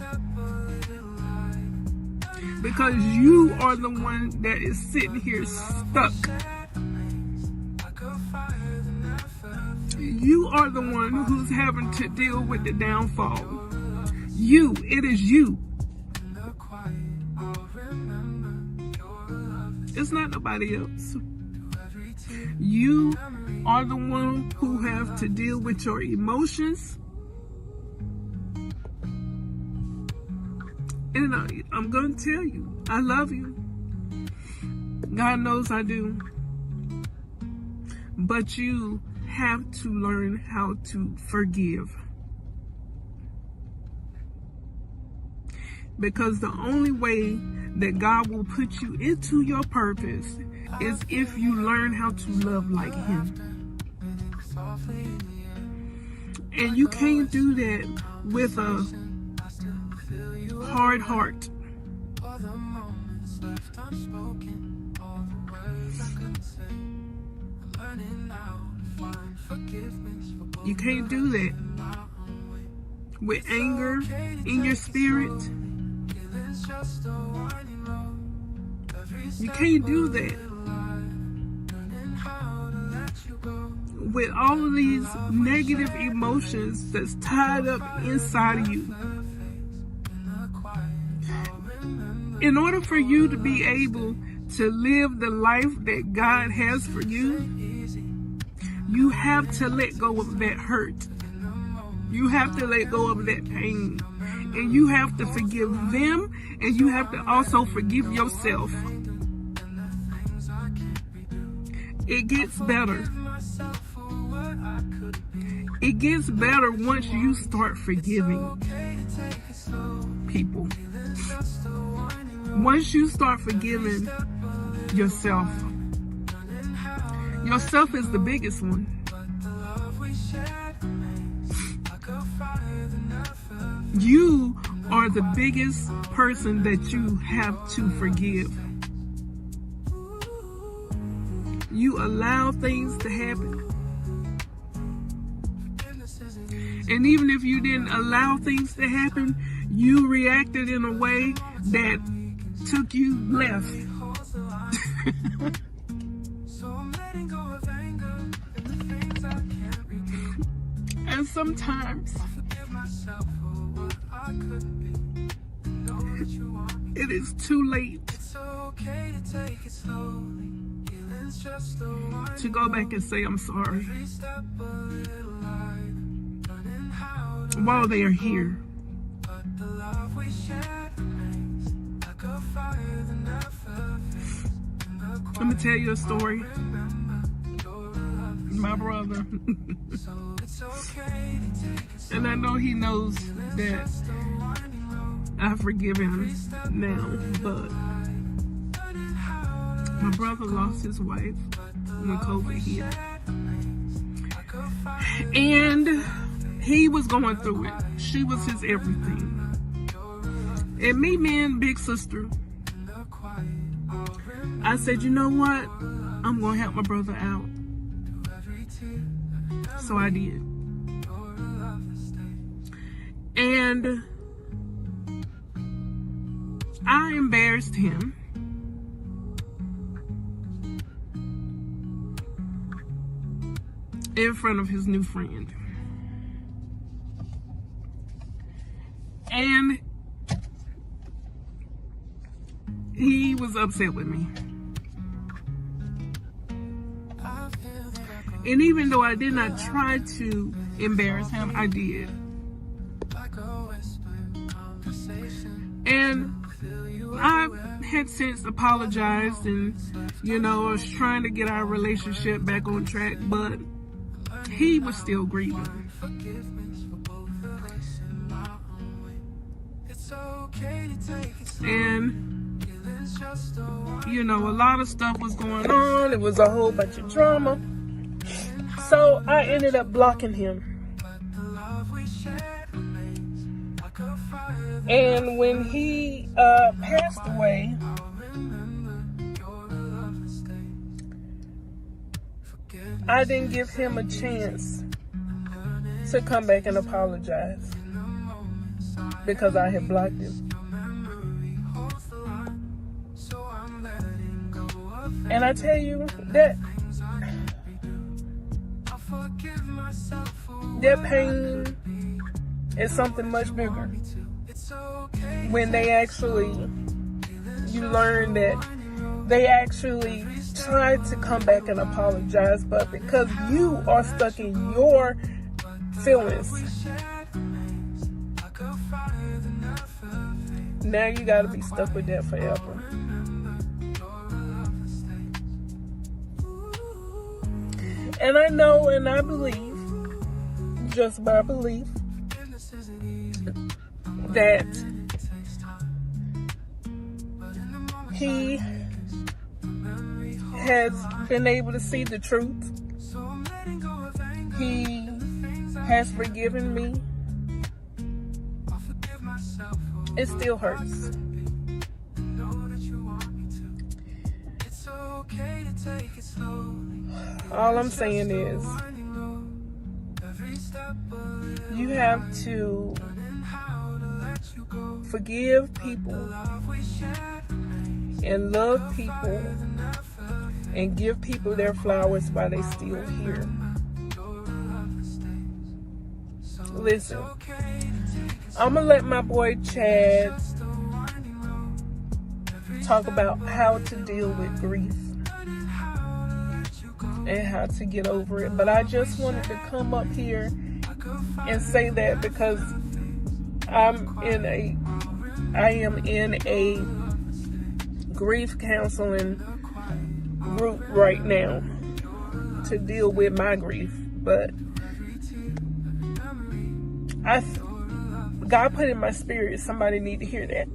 because you are the one that is sitting here stuck. You are the one who's having to deal with the downfall. You, it is you. It's not nobody else. You are the one who have to deal with your emotions. And I'm going to tell you, I love you. God knows I do. But you have to learn how to forgive. Because the only way that God will put you into your purpose is if you learn how to love like Him. And you can't do that with a hard heart. You can't do that with anger in your spirit. You can't do that with all of these negative emotions that's tied up inside of you. In order for you to be able to live the life that God has for you, you have to let go of that hurt. You have to let go of that pain. And you have to forgive them, and you have to also forgive yourself. It gets better. It gets better once you start forgiving people. Once you start forgiving yourself. Yourself is the biggest one. You are the biggest person that you have to forgive. You allow things to happen. And even if you didn't allow things to happen, you reacted in a way that took you left. And sometimes it is too late to go back and say I'm sorry while they are here. Let me tell you a story. My brother, and I know he knows that I forgive him now, but my brother lost his wife when COVID hit, and he was going through it. She was his everything. And me being big sister, I said, you know what? I'm going to help my brother out. So I did. And I embarrassed him. In front of his new friend. And he was upset with me. And even though I did not try to embarrass him, I did. And I had since apologized and, was trying to get our relationship back on track, but he was still grieving. And, a lot of stuff was going on. It was a whole bunch of drama. So I ended up blocking him. And when he passed away, I didn't give him a chance to come back and apologize because I had blocked him. And I tell you that pain is something much bigger. When you learn that they actually tried to come back and apologize, but because you are stuck in your feelings, now you gotta be stuck with that forever. And I know and I believe, just by belief, that he has been able to see the truth. He has forgiven me. It still hurts. All I'm saying is, you have to forgive people and love people and give people their flowers while they're still here. Listen, I'm gonna let my boy Chad talk about how to deal with grief and how to get over it. But I just wanted to come up here and say that because I am in a grief counseling group right now to deal with my grief. But God put in my spirit, somebody need to hear that.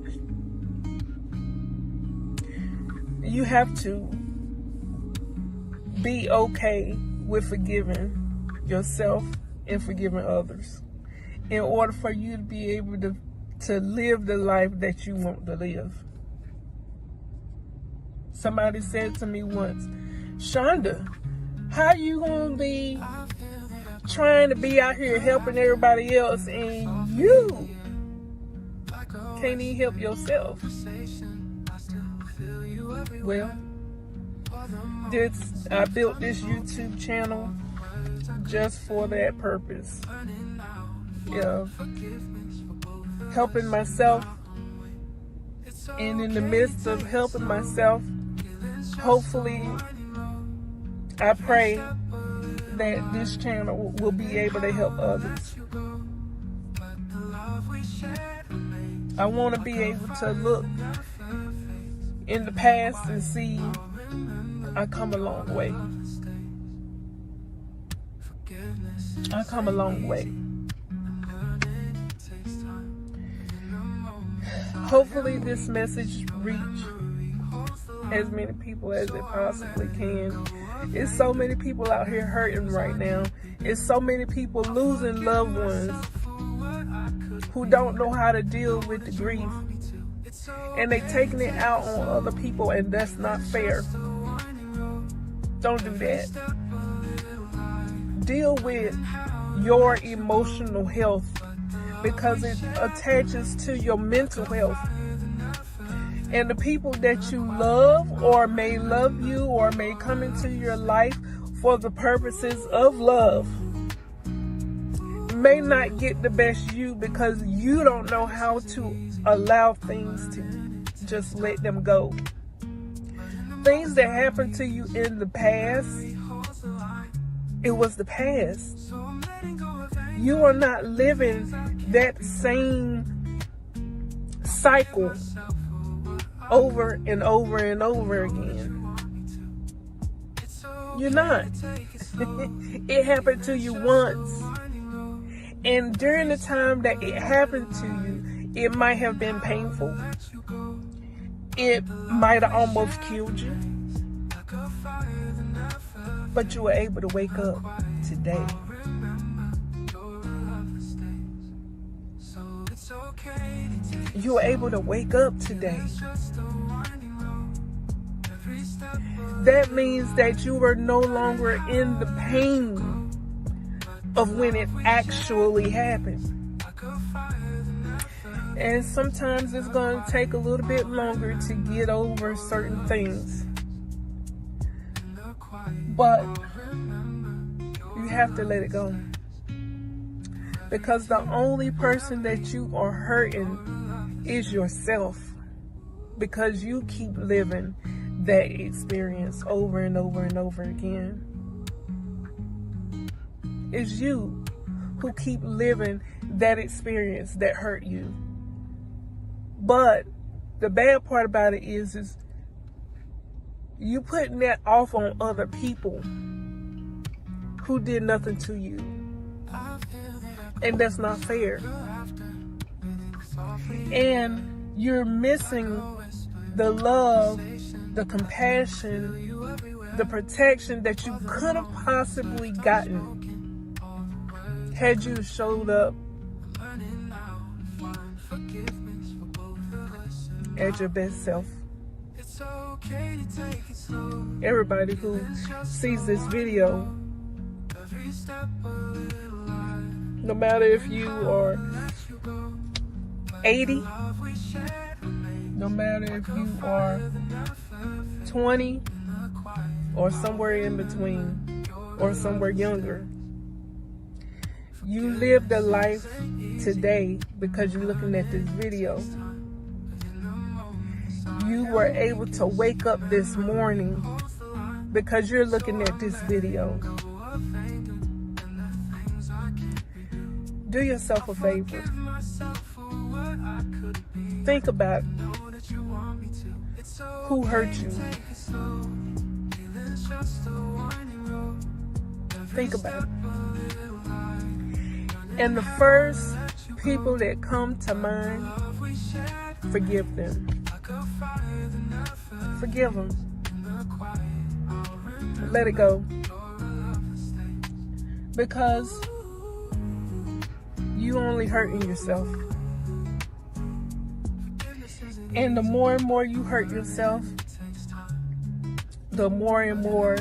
You have to be okay with forgiving yourself and forgiving others in order for you to be able to live the life that you want to live. Somebody said to me once, Shonda, how you gonna be trying to be out here helping everybody else and you can't even help yourself? Well, I built this YouTube channel just for that purpose of helping myself, and in the midst of helping myself, hopefully, I pray that this channel will be able to help others. I want to be able to look in the past and see I come a long way. I come a long way. Hopefully this message reach as many people as it possibly can. It's so many people out here hurting right now. It's so many people losing loved ones who don't know how to deal with the grief. And they taking it out on other people, and that's not fair. Don't do that. deal with your emotional health, because it attaches to your mental health. And the people that you love or may love you or may come into your life for the purposes of love may not get the best you, because you don't know how to allow things to just let them go. Things that happened to you in the past, it was the past. You are not living that same cycle over and over and over again. You're not. It happened to you once. And during the time that it happened to you, it might have been painful. It might have almost killed you. But you were able to wake up today. You were able to wake up today. That means that you are no longer in the pain of when it actually happened. And sometimes it's going to take a little bit longer to get over certain things. But you have to let it go. Because the only person that you are hurting is yourself. Because you keep living that experience over and over and over again. It's you who keep living that experience that hurt you. But the bad part about it is you putting that off on other people who did nothing to you. And that's not fair. And you're missing the love, the compassion, the protection that you could have possibly gotten had you showed up as your best self. Everybody who sees this video, no matter if you are 80, no matter if you are 20 or somewhere in between or somewhere younger, you lived a life today because you're looking at this video. You were able to wake up this morning because you're looking at this video. Do yourself a favor. Think about who hurt you. Think about it. And the first people that come to mind, forgive them. Forgive them. Let it go. Because you only hurting yourself. And the more and more you hurt yourself, the more and more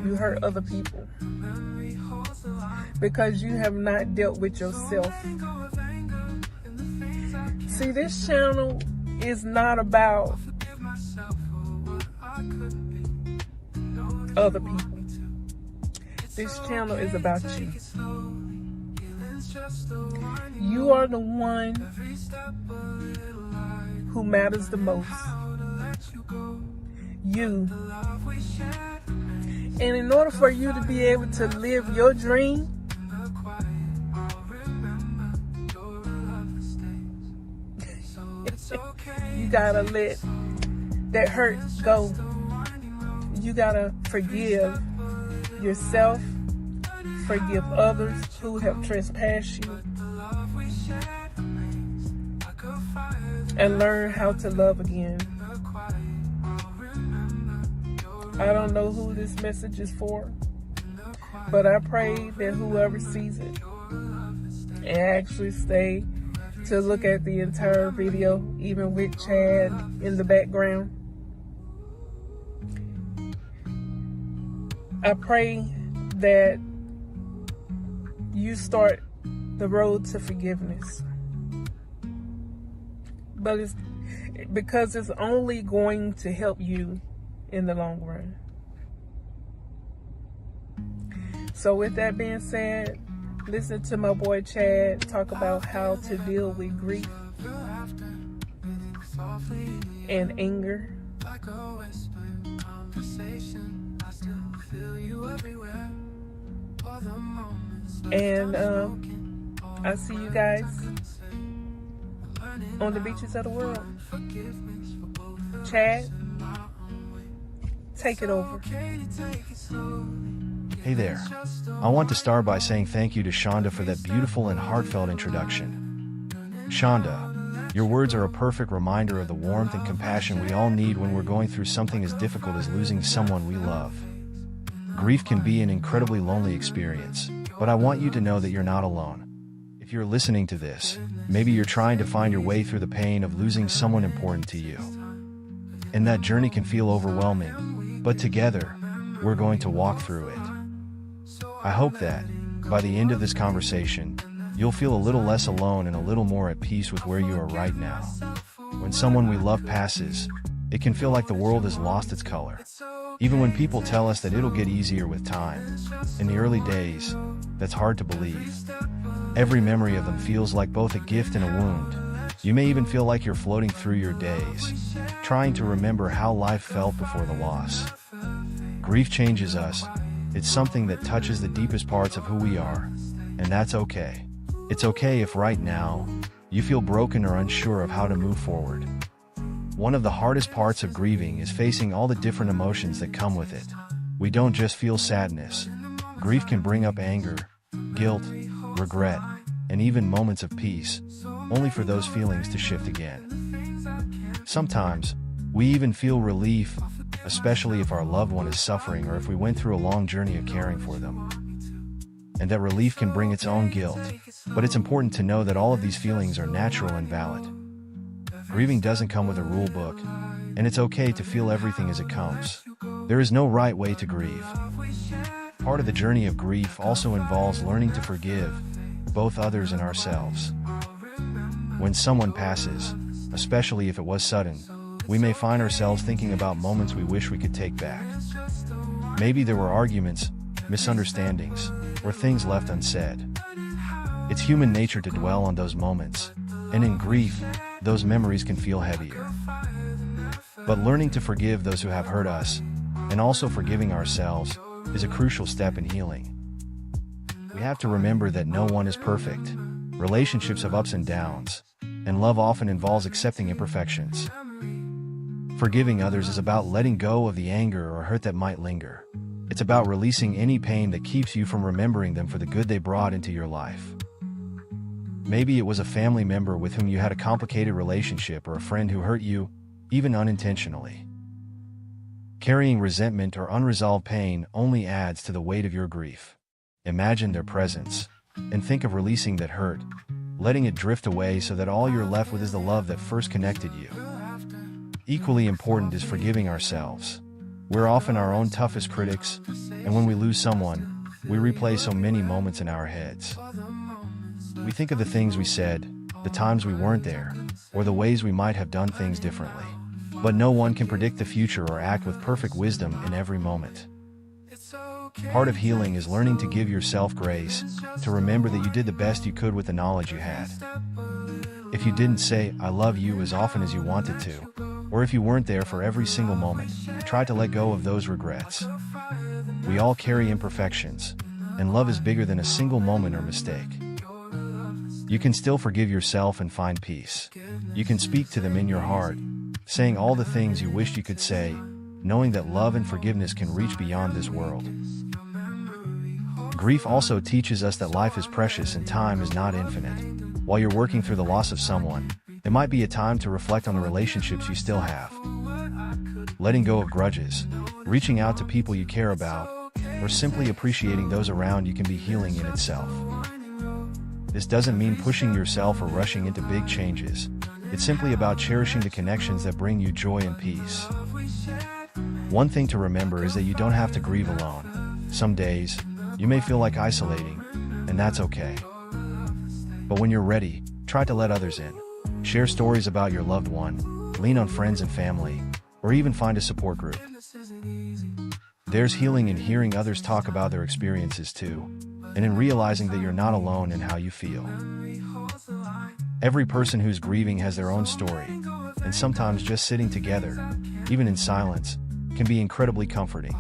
you hurt other people. Because you have not dealt with yourself. See, this channel is not about other people. This channel is about you. You are the one who matters the most. You. And in order for you to be able to live your dream, you gotta let that hurt go. You gotta forgive yourself, forgive others who have trespassed you, and learn how to love again. I don't know who this message is for, but I pray that whoever sees it and actually stay to look at the entire video, even with Chad in the background. I pray that you start the road to forgiveness. But it's because it's only going to help you in the long run. So with that being said, listen to my boy Chad talk about how to deal with grief and anger. And I'll see you guys on the beaches of the world. Chad, take it over. Hey there. I want to start by saying thank you to Shonda for that beautiful and heartfelt introduction. Shonda, your words are a perfect reminder of the warmth and compassion we all need when we're going through something as difficult as losing someone we love. Grief can be an incredibly lonely experience, but I want you to know that you're not alone. If you're listening to this, maybe you're trying to find your way through the pain of losing someone important to you. And that journey can feel overwhelming, but together, we're going to walk through it. I hope that, by the end of this conversation, you'll feel a little less alone and a little more at peace with where you are right now. When someone we love passes, it can feel like the world has lost its color. Even when people tell us that it'll get easier with time, in the early days, that's hard to believe. Every memory of them feels like both a gift and a wound. You may even feel like you're floating through your days, trying to remember how life felt before the loss. Grief changes us. It's something that touches the deepest parts of who we are, and that's okay. It's okay if right now, you feel broken or unsure of how to move forward. One of the hardest parts of grieving is facing all the different emotions that come with it. We don't just feel sadness. Grief can bring up anger, guilt, regret, and even moments of peace, only for those feelings to shift again. Sometimes, we even feel relief, especially if our loved one is suffering or if we went through a long journey of caring for them. And that relief can bring its own guilt, but it's important to know that all of these feelings are natural and valid. Grieving doesn't come with a rule book, and it's okay to feel everything as it comes. There is no right way to grieve. Part of the journey of grief also involves learning to forgive both others and ourselves. When someone passes, especially if it was sudden, we may find ourselves thinking about moments we wish we could take back. Maybe there were arguments, misunderstandings, or things left unsaid. It's human nature to dwell on those moments, and in grief, those memories can feel heavier. But learning to forgive those who have hurt us, and also forgiving ourselves, is a crucial step in healing. We have to remember that no one is perfect. Relationships have ups and downs, and love often involves accepting imperfections. Forgiving others is about letting go of the anger or hurt that might linger. It's about releasing any pain that keeps you from remembering them for the good they brought into your life. Maybe it was a family member with whom you had a complicated relationship or a friend who hurt you, even unintentionally. Carrying resentment or unresolved pain only adds to the weight of your grief. Imagine their presence, and think of releasing that hurt, letting it drift away so that all you're left with is the love that first connected you. Equally important is forgiving ourselves. We're often our own toughest critics, and when we lose someone, we replay so many moments in our heads. We think of the things we said, the times we weren't there, or the ways we might have done things differently. But no one can predict the future or act with perfect wisdom in every moment. Part of healing is learning to give yourself grace, to remember that you did the best you could with the knowledge you had. If you didn't say, "I love you" as often as you wanted to, or if you weren't there for every single moment, try to let go of those regrets. We all carry imperfections, and love is bigger than a single moment or mistake. You can still forgive yourself and find peace. You can speak to them in your heart, saying all the things you wished you could say, knowing that love and forgiveness can reach beyond this world. Grief also teaches us that life is precious and time is not infinite. While you're working through the loss of someone, it might be a time to reflect on the relationships you still have. Letting go of grudges, reaching out to people you care about, or simply appreciating those around you can be healing in itself. This doesn't mean pushing yourself or rushing into big changes. It's simply about cherishing the connections that bring you joy and peace. One thing to remember is that you don't have to grieve alone. Some days, you may feel like isolating, and that's okay. But when you're ready, try to let others in. Share stories about your loved one, lean on friends and family, or even find a support group. There's healing in hearing others talk about their experiences too, and in realizing that you're not alone in how you feel. Every person who's grieving has their own story, and sometimes just sitting together, even in silence, can be incredibly comforting.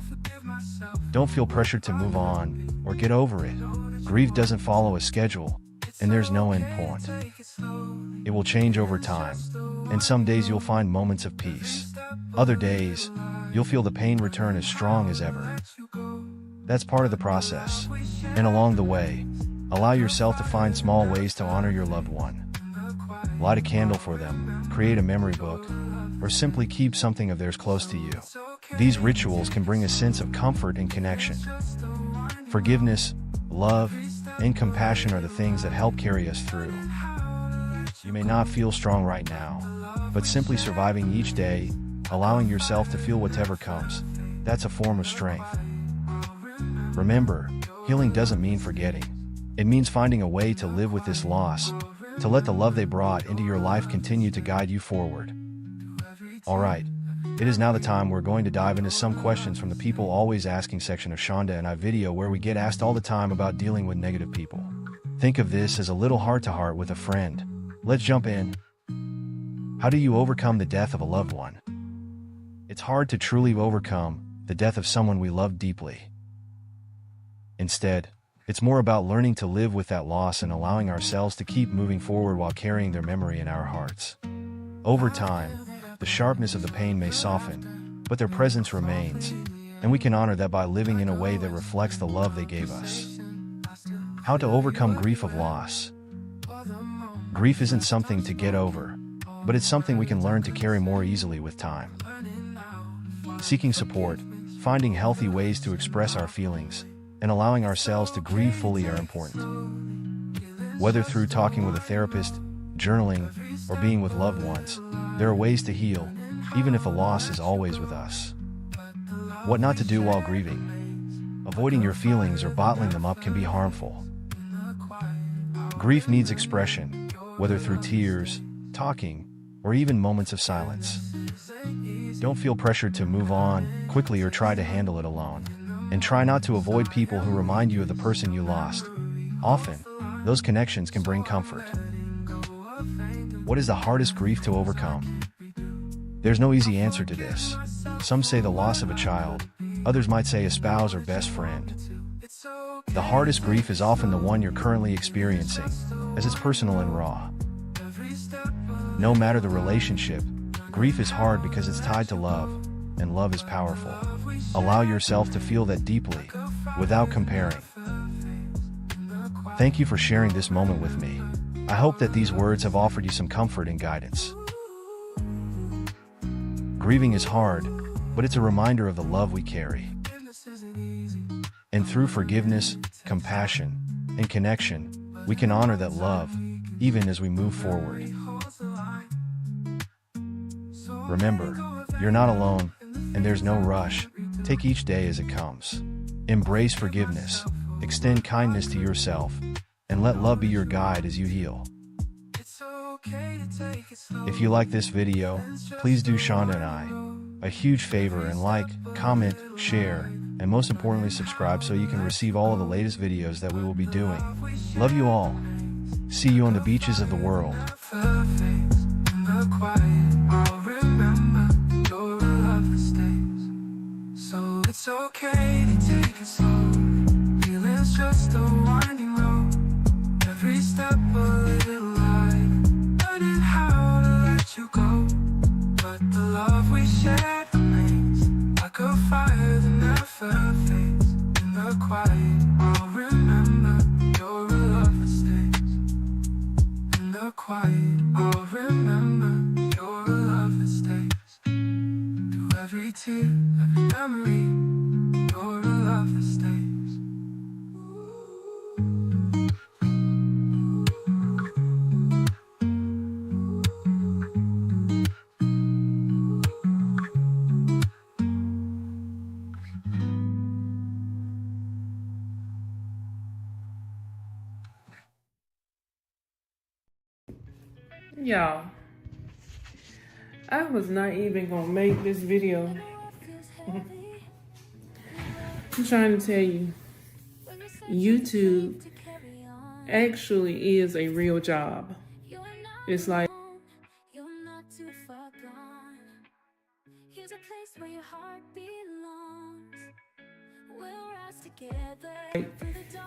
Don't feel pressured to move on or get over it. Grief doesn't follow a schedule, and there's no end point. It will change over time, and some days you'll find moments of peace. Other days, you'll feel the pain return as strong as ever. That's part of the process, and along the way, allow yourself to find small ways to honor your loved one. Light a candle for them, create a memory book, or simply keep something of theirs close to you. These rituals can bring a sense of comfort and connection. Forgiveness, love, and compassion are the things that help carry us through. You may not feel strong right now, but simply surviving each day, allowing yourself to feel whatever comes, that's a form of strength. Remember, healing doesn't mean forgetting. It means finding a way to live with this loss, to let the love they brought into your life continue to guide you forward. Alright, it is now the time we're going to dive into some questions from the people always asking section of Shonda and I video, where we get asked all the time about dealing with negative people. Think of this as a little heart-to-heart with a friend. Let's jump in. How do you overcome the death of a loved one? It's hard to truly overcome the death of someone we love deeply. Instead, it's more about learning to live with that loss and allowing ourselves to keep moving forward while carrying their memory in our hearts. Over time, the sharpness of the pain may soften, but their presence remains, and we can honor that by living in a way that reflects the love they gave us. How to overcome grief of loss. Grief isn't something to get over, but it's something we can learn to carry more easily with time. Seeking support, finding healthy ways to express our feelings, and allowing ourselves to grieve fully are important. Whether through talking with a therapist, journaling, or being with loved ones, there are ways to heal, even if a loss is always with us. What not to do while grieving. Avoiding your feelings or bottling them up can be harmful. Grief needs expression, whether through tears, talking, or even moments of silence. Don't feel pressured to move on quickly or try to handle it alone. And try not to avoid people who remind you of the person you lost. Often, those connections can bring comfort. What is the hardest grief to overcome? There's no easy answer to this. Some say the loss of a child, others might say a spouse or best friend. The hardest grief is often the one you're currently experiencing, as it's personal and raw. No matter the relationship, grief is hard because it's tied to love, and love is powerful. Allow yourself to feel that deeply, without comparing. Thank you for sharing this moment with me. I hope that these words have offered you some comfort and guidance. Grieving is hard, but it's a reminder of the love we carry. And through forgiveness, compassion, and connection, we can honor that love, even as we move forward. Remember, you're not alone, and there's no rush. Take each day as it comes. Embrace forgiveness, extend kindness to yourself, and let love be your guide as you heal. If you like this video, please do Shonda and I a huge favor and like, comment, share, and most importantly subscribe so you can receive all of the latest videos that we will be doing. Love you all. See you on the beaches of the world. So it's okay to take it slow. Feeling's just a winding road. Every step a little light. Learning how to let you go. But the love we shared remains like a fire that never fades. In the quiet, I'll remember you're a love that stays. In the quiet, I'll remember you're a love that stays. Through every tear, every memory, you're a love that stays. Y'all, I was not even gonna make this video. I'm trying to tell you, YouTube actually is a real job. It's like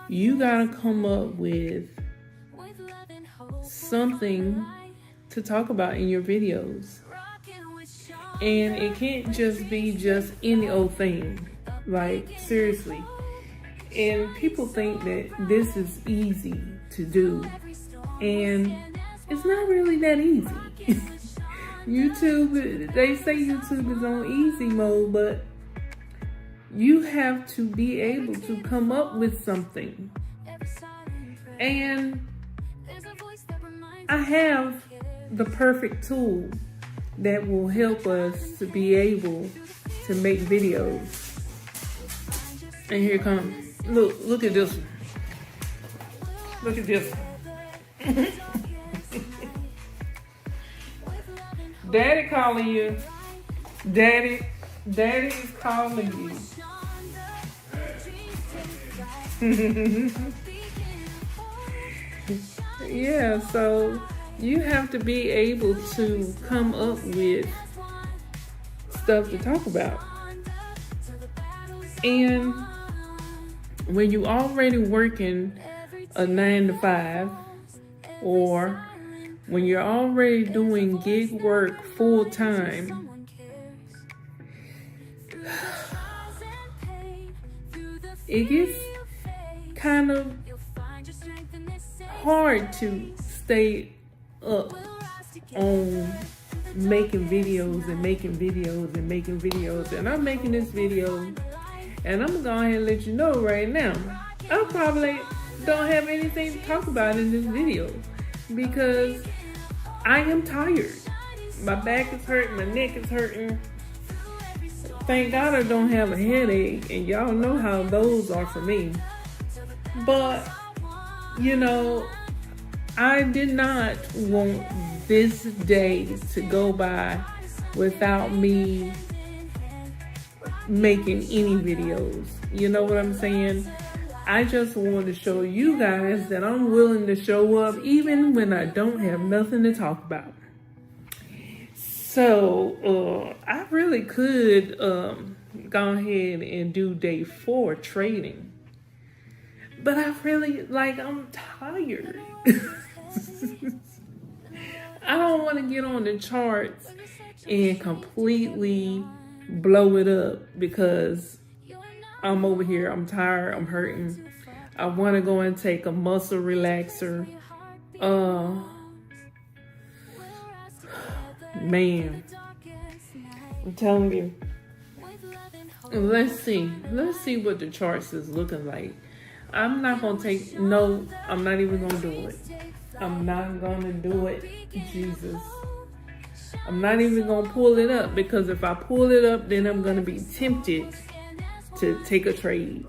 you gotta come up with something to talk about in your videos. And it can't just be just any old thing. Like, seriously. And people think that this is easy to do. And it's not really that easy. YouTube, they say YouTube is on easy mode, but you have to be able to come up with something. And I have the perfect tool that will help us to be able to make videos. And here it comes. Look at this one. Look at this one. Daddy calling you. Daddy is calling you. Yeah, so you have to be able to come up with stuff to talk about. And when you already working a 9 to 5, or when you're already doing gig work full time, it gets kind of hard to stay up on making videos and making videos and making videos. And I'm making this video, and I'm gonna go ahead and let you know right now, I probably don't have anything to talk about in this video because I am tired. My back is hurting, my neck is hurting. Thank God I don't have a headache, and y'all know how those are for me. But, you know, I did not want this day to go by without me making any videos. You know what I'm saying? I just wanted to show you guys that I'm willing to show up even when I don't have nothing to talk about. So, I really could go ahead and do day 4 trading. But I really, I'm tired. I don't want to get on the charts and completely blow it up because I'm over here, I'm tired, I'm hurting. I want to go and take a muscle relaxer. Man, I'm telling you. Let's see what the charts is looking like. I'm not going to take, no, I'm not even going to do it. I'm not going to do it, Jesus. I'm not even going to pull it up because if I pull it up, then I'm going to be tempted to take a trade.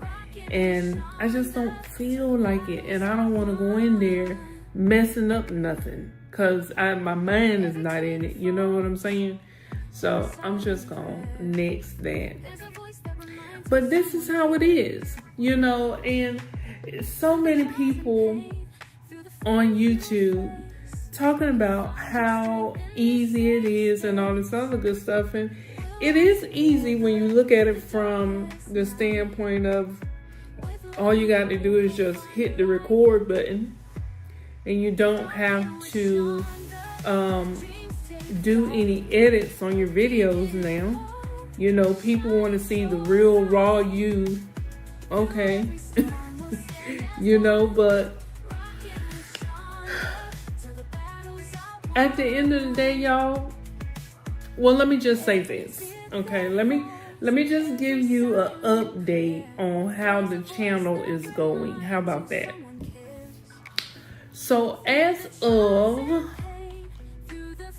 And I just don't feel like it. And I don't want to go in there messing up nothing because my mind is not in it. You know what I'm saying? So I'm just going to next that. But this is how it is, you know, and so many people on YouTube talking about how easy it is and all this other good stuff. And it is easy when you look at it from the standpoint of all you got to do is just hit the record button and you don't have to do any edits on your videos now. You know, people want to see the real raw you. Okay. You know, but at the end of the day, y'all, well, let me just say this. Okay, let me just give you an update on how the channel is going. How about that? So as of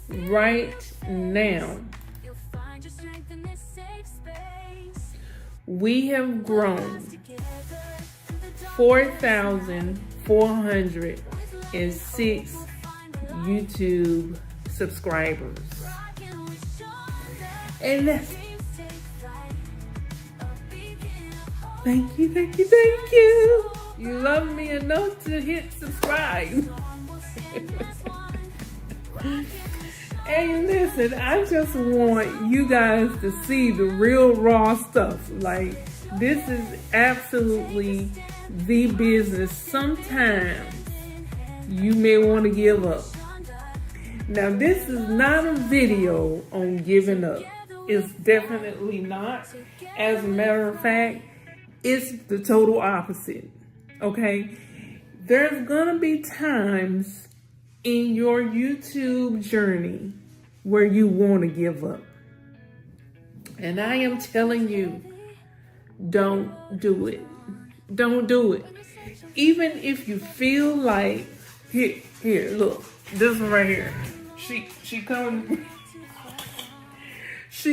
right now, we have grown 4,406 YouTube subscribers. And that's, thank you, thank you, thank you. You love me enough to hit subscribe. And listen, I just want you guys to see the real raw stuff. Like, this is absolutely the business. Sometimes you may want to give up. Now, this is not a video on giving up. It's definitely not. As a matter of fact, it's the total opposite. Okay? There's gonna be times in your YouTube journey where you want to give up. And I am telling you, don't do it. Don't do it. Even if you feel like, here, look, this one right here. She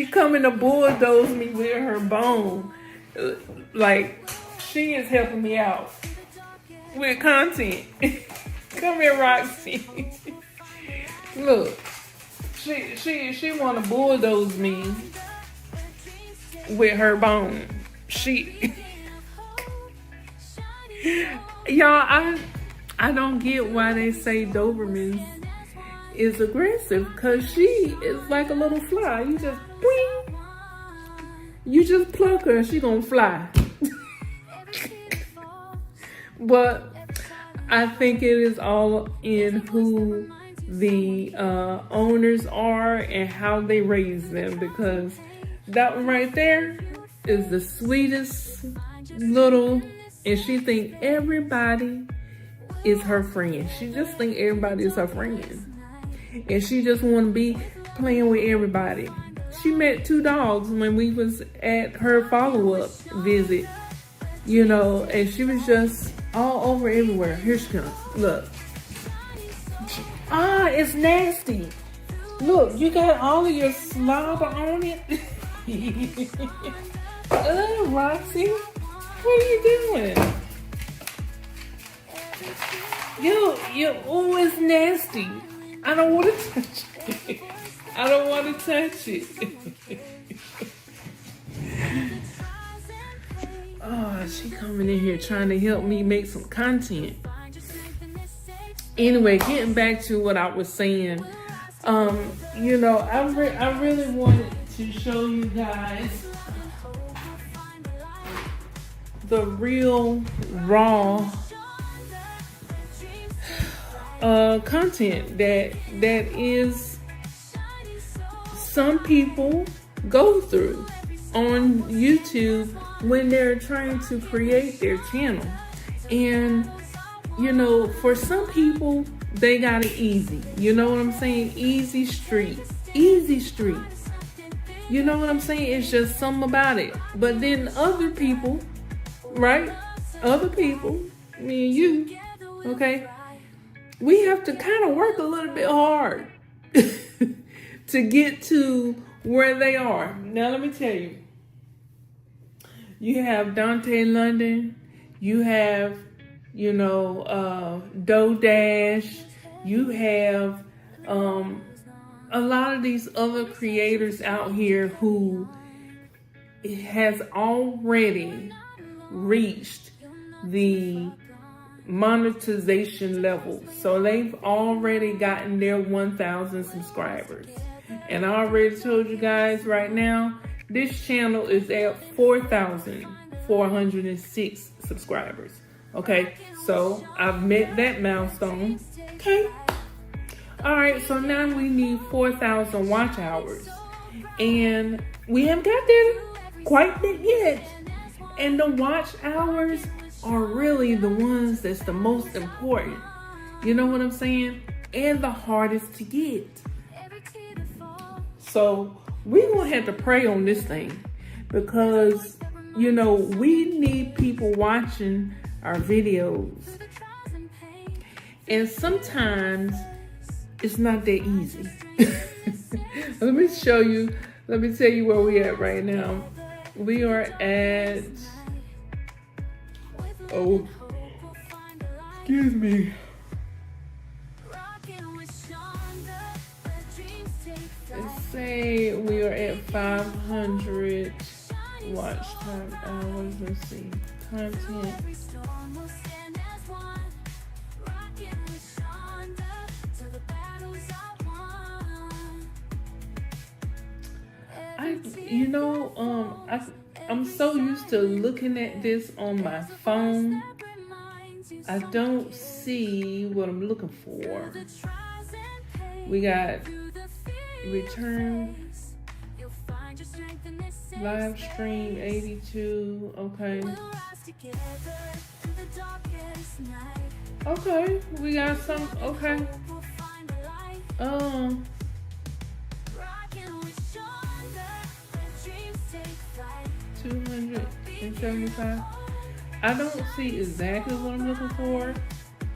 coming to bulldoze me with her bone. Like, she is helping me out with content. Come here, Roxy. Look, she want to bulldoze me with her bone. Y'all, I don't get why they say Dobermans is aggressive, because she is like a little fly. You just boing, you just pluck her and she gonna fly. But I think it is all in who the owners are and how they raise them, because that one right there is the sweetest little, and she think everybody is her friend. She just think everybody is her friend. And she just want to be playing with everybody. She met 2 dogs when we was at her follow-up visit, you know, and she was just all over everywhere. Here she comes. Look. Ah, it's nasty. Look, you got all of your slobber on it. Roxy, what are you doing? Oh, it's nasty. I don't want to touch it. I don't want to touch it. Oh, she coming in here trying to help me make some content. Anyway, getting back to what I was saying, you know, I really wanted to show you guys the real raw content that is some people go through on YouTube when they're trying to create their channel. And you know, for some people, they got it easy. You know what I'm saying? Easy street. Easy street. You know what I'm saying? It's just something about it. But then other people, right? Other people, me and you, okay? We have to kind of work a little bit hard to get to where they are. Now, let me tell you. You have Dante London. You have, you know, DoDash. You have a lot of these other creators out here who has already reached the monetization level. So they've already gotten their 1,000 subscribers. And I already told you guys right now, this channel is at 4,406 subscribers. Okay, so I've met that milestone. Okay. All right, so now we need 4,000 watch hours. And we haven't got there quite yet. And the watch hours are really the ones that's the most important. You know what I'm saying? And the hardest to get. So we're going to have to pray on this thing. Because, you know, we need people watching our videos. And sometimes it's not that easy. Let me show you. Let me tell you where we at right now. We are at, oh, excuse me. Let's say we are at 500 watch time hours. Let's see. Content. I'm so used to looking at this on my phone. I don't see what I'm looking for. We got return live stream 82. Okay. Okay, we got some. Okay. 275. I don't see exactly what I'm looking for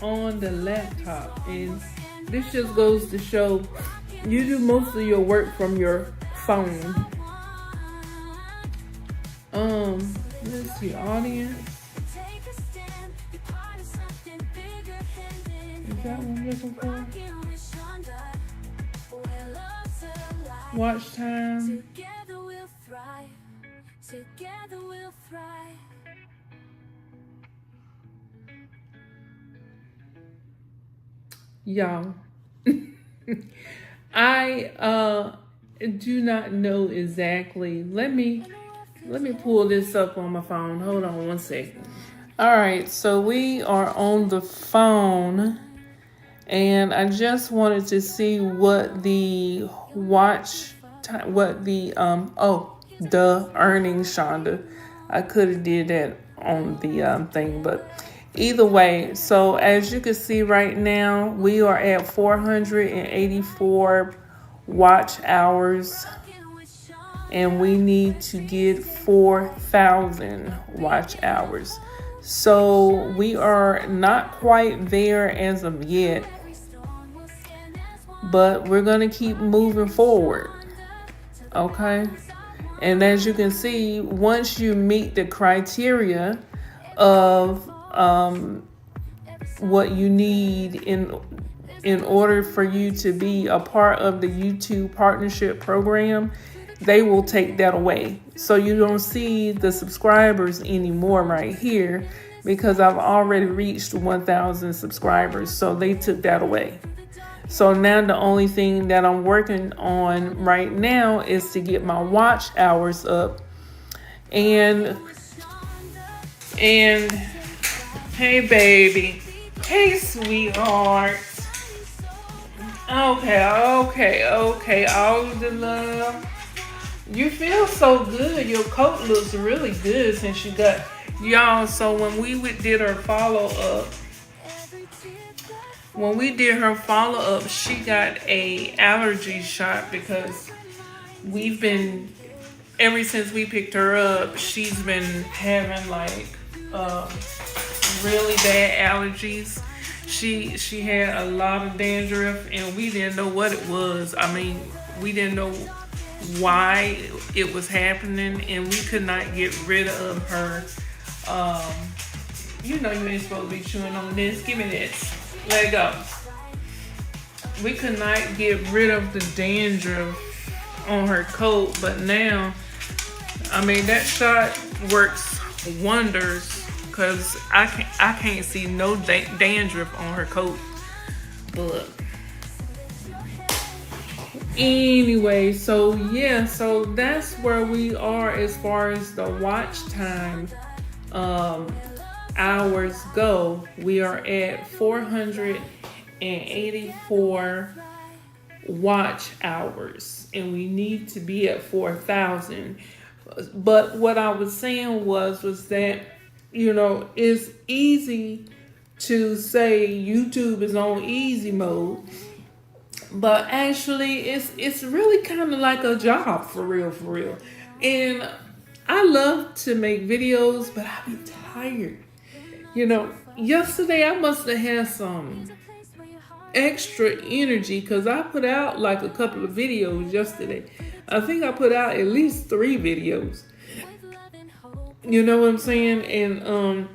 on the laptop, and this just goes to show you do most of your work from your phone. Let's see, audience. Is that what I'm looking for? Watch time. Together we'll thrive. Y'all, I do not know exactly. Let me pull this up on my phone. Hold on one second. All right, so we are on the phone, and I just wanted to see what the watch time, what the earnings, Shonda. I could have did that on the thing, but either way. So as you can see right now, we are at 484 watch hours, and we need to get 4,000 watch hours. So we are not quite there as of yet, but we're gonna keep moving forward. Okay. And as you can see, once you meet the criteria of what you need in order for you to be a part of the YouTube partnership program, they will take that away. So you don't see the subscribers anymore right here, because I've already reached 1,000 subscribers. So they took that away. So now the only thing that I'm working on right now is to get my watch hours up. And hey baby, hey sweetheart. Okay, all the love. You feel so good. Your coat looks really good since you got y'all. So when we did her follow up, she got a allergy shot, because we've been, ever since we picked her up, she's been having like really bad allergies. She had a lot of dandruff, and we didn't know what it was. I mean, we didn't know why it was happening, and we could not get rid of her. You ain't supposed to be chewing on this. Give me this. Let it go. We could not get rid of the dandruff on her coat, but now, I mean, that shot works wonders, because I can't see no dandruff on her coat. But anyway, so yeah, so that's where we are as far as the watch time hours go. We are at 484 watch hours, and we need to be at 4,000. But what I was saying was that, it's easy to say YouTube is on easy mode, but actually it's really kind of like a job, for real. And I love to make videos, but I be tired. Yesterday I must have had some extra energy, because I put out like a couple of videos yesterday. I think I put out at least 3 videos. You know what I'm saying? And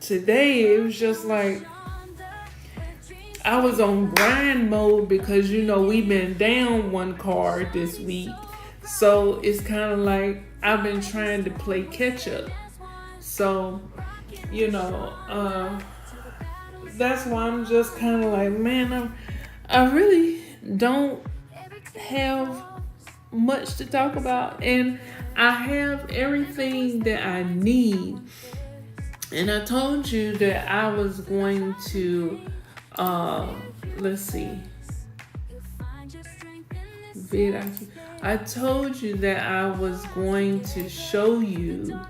today it was just like, I was on grind mode because, you know, we've been down one card this week. So it's kind of like I've been trying to play catch up. So, you know, that's why I'm just kind of like, man, I really don't have much to talk about. And I have everything that I need. And I told you that I was going to, let's see. I told you that I was going to show you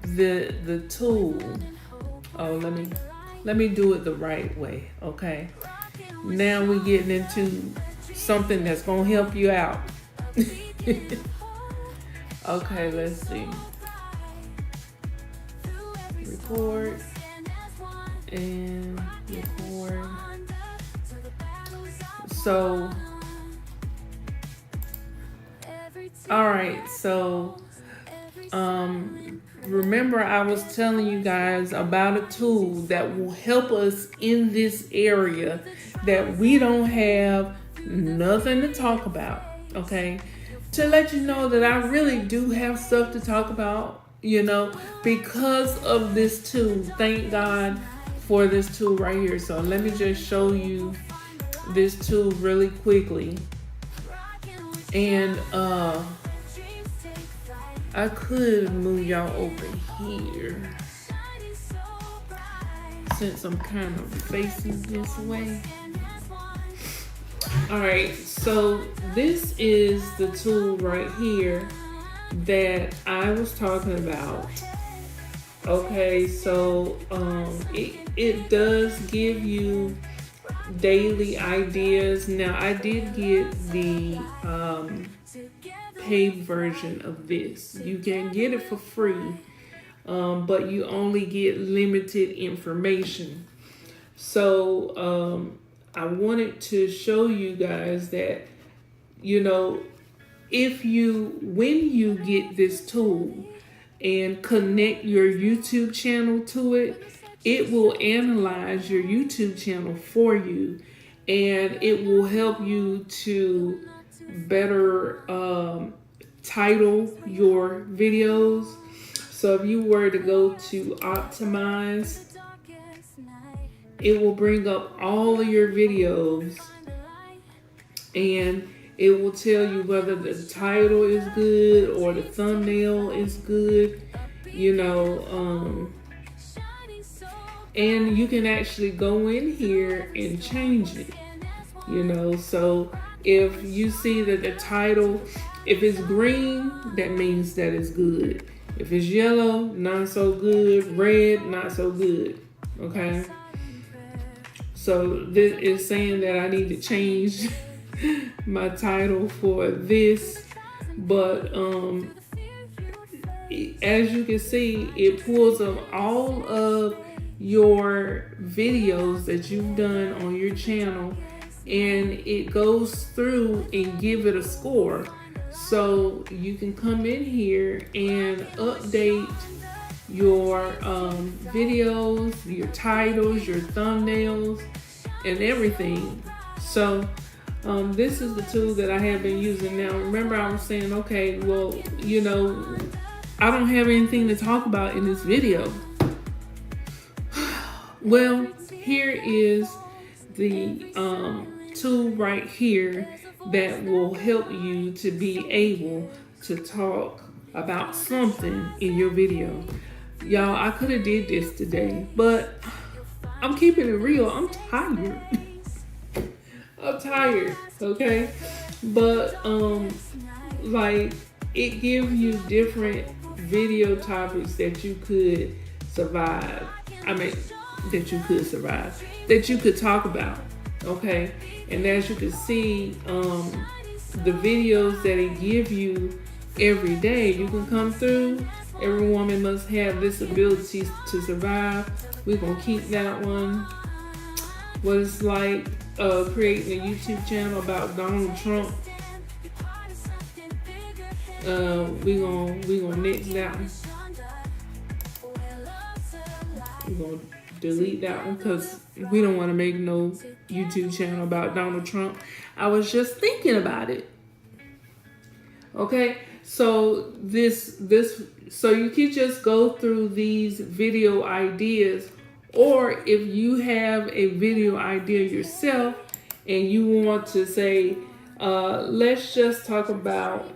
the tool. Oh, let me do it the right way, okay? Now we're getting into something that's gonna help you out. Okay, let's see. Record and record. So, all right, so remember I was telling you guys about a tool that will help us in this area that we don't have nothing to talk about, okay? To let you know that I really do have stuff to talk about, you know, because of this tool. Thank God for this tool right here. So let me just show you this tool really quickly. And I could move y'all over here since I'm kind of facing this way. All right, so this is the tool right here that I was talking about. Okay, so it does give you daily ideas. Now I did get the paid version of this. You can get it for free, but you only get limited information. So I wanted to show you guys that, you know, when you get this tool and connect your YouTube channel to it, it will analyze your YouTube channel for you, and it will help you to better title your videos. So if you were to go to optimize, it will bring up all of your videos, and it will tell you whether the title is good or the thumbnail is good, you know, and you can actually go in here and change it, you know. So if you see that the title, if it's green, that means that it's good. If it's yellow, not so good. Red, not so good. Okay. So this is saying that I need to change my title for this, but as you can see, it pulls up all of your videos that you've done on your channel, and it goes through and give it a score. So you can come in here and update your videos, your titles, your thumbnails, and everything. So this is the tool that I have been using. Now remember, I was saying, okay, well, you know, I don't have anything to talk about in this video. Well, here is the tool right here that will help you to be able to talk about something in your video. Y'all, I could have did this today, but I'm keeping it real. I'm tired. I'm tired, okay? But like, it gives you different video topics that you could survive. That you could talk about, okay? And as you can see, the videos that it give you every day, you can come through. Every woman must have this ability to survive. We're gonna keep that one. What it's like creating a YouTube channel about Donald Trump. We gonna next that one. We're gonna delete that one because we don't want to make no YouTube channel about Donald Trump. I was just thinking about it. Okay, so so you can just go through these video ideas, or if you have a video idea yourself and you want to say, let's just talk about,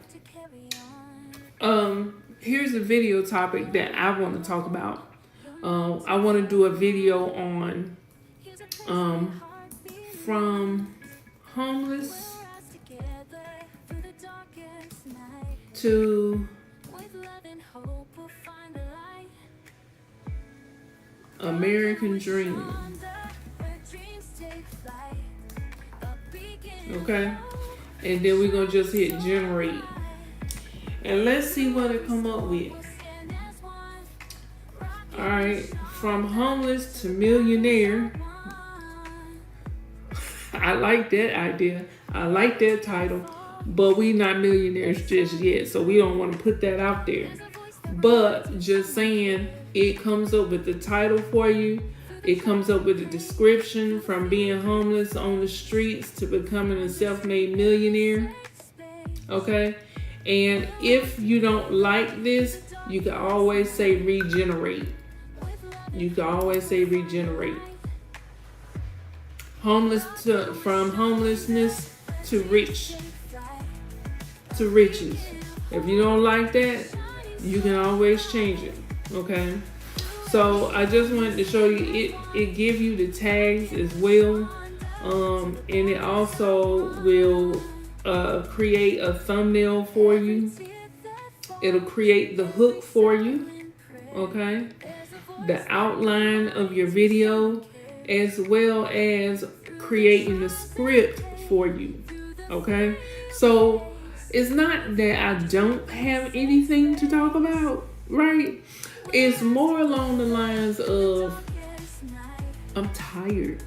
here's a video topic that I want to talk about. I want to do a video on from homeless to American Dream. Okay, and then we're gonna just hit generate, and let's see what it come up with. All right, from homeless to millionaire. I like that idea. I like that title, but we not millionaires just yet, so we don't want to put that out there. But just saying, it comes up with the title for you. It comes up with a description, from being homeless on the streets to becoming a self-made millionaire. Okay? And if you don't like this, you can always say regenerate. You can always say regenerate. From homelessness to riches. If you don't like that, you can always change it. Okay? So I just wanted to show you it give you the tags as well. And it also will create a thumbnail for you. It'll create the hook for you. Okay? The outline of your video, as well as creating the script for you. Okay? So it's not that I don't have anything to talk about, right? It's more along the lines of I'm tired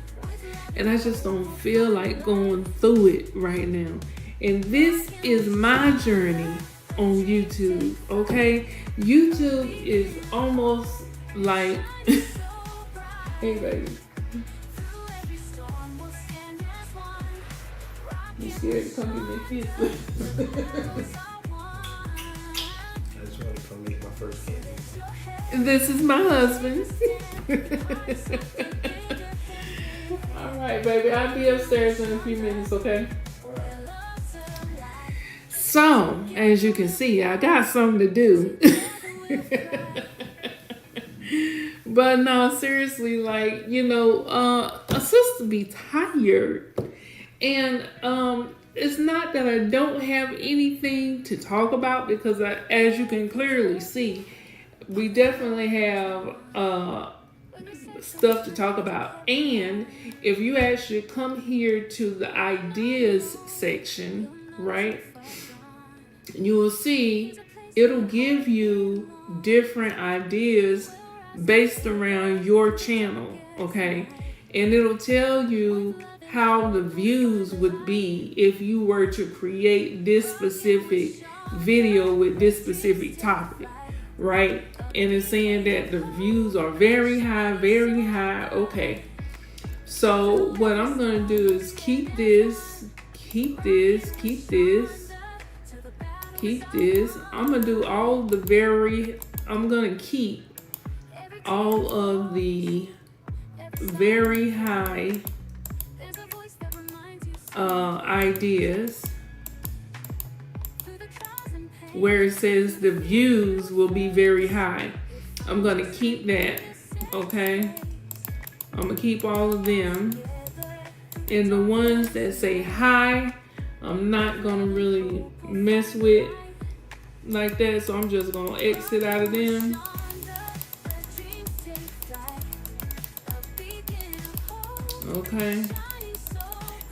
and I just don't feel like going through it right now. And this is my journey on YouTube, okay? YouTube is almost like, hey baby, you scared to come get me a kiss? I just want to come meet my first candy. This is my husband. All right, baby, I'll be upstairs in a few minutes, okay? So, as you can see, I got something to do. But no, seriously, like, you know, a sister be tired. And it's not that I don't have anything to talk about, because as you can clearly see, we definitely have stuff to talk about. And if you actually come here to the ideas section, right, you will see it'll give you different ideas based around your channel, okay? And it'll tell you how the views would be if you were to create this specific video with this specific topic, right? And it's saying that the views are very high, okay. So what I'm gonna do is keep this. I'm gonna do I'm gonna keep all of the very high ideas where it says the views will be very high. I'm gonna keep that, okay? I'm gonna keep all of them. And the ones that say high, I'm not gonna really mess with like that, so I'm just gonna exit out of them. Okay.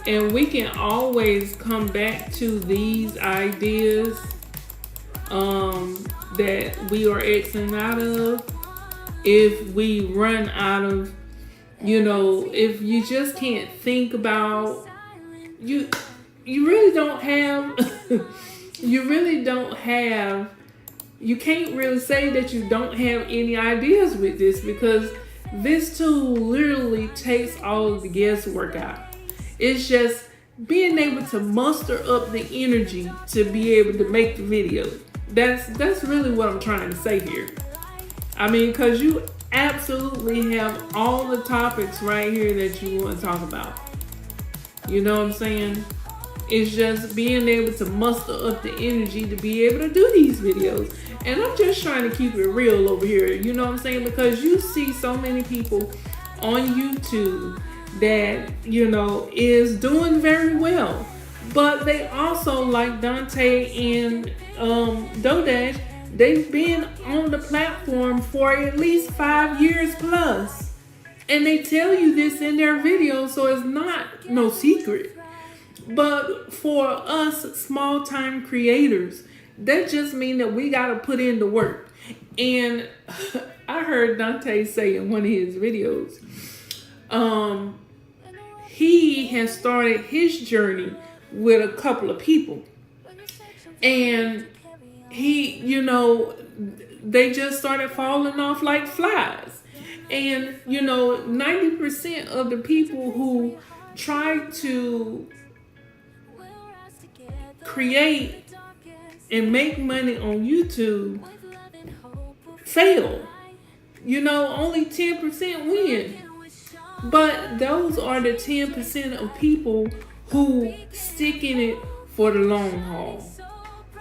And we can always come back to these ideas that we are exiting out of if we run out of, you know, if you just can't think about, you really don't have, you can't really say that you don't have any ideas with this, because This tool literally takes all of the guesswork out. It's just being able to muster up the energy to be able to make the video. That's really what I'm trying to say here. I mean, because you absolutely have all the topics right here that you want to talk about. You know what I'm saying? It's just being able to muster up the energy to be able to do these videos. And I'm just trying to keep it real over here. You know what I'm saying? Because you see so many people on YouTube that, you know, is doing very well. But they also, like Dante and Dodash, they've been on the platform for at least 5 years plus. And they tell you this in their videos, so it's not no secret. But for us small-time creators, that just means that we got to put in the work. And I heard Dante say in one of his videos, he has started his journey with a couple of people. And he, you know, they just started falling off like flies. And, you know, 90% of the people who try to create and make money on YouTube fail. You know, only 10% win. But those are the 10% of people who stick in it for the long haul,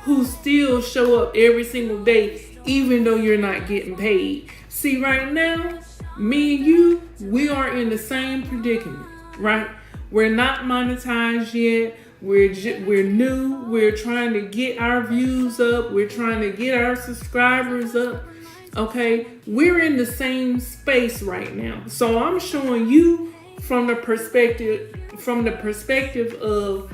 who still show up every single day, even though you're not getting paid. See, right now, me and you, we are in the same predicament, right? We're not monetized yet. We're new. We're trying to get our views up. We're trying to get our subscribers up. Okay, we're in the same space right now. So I'm showing you from the perspective of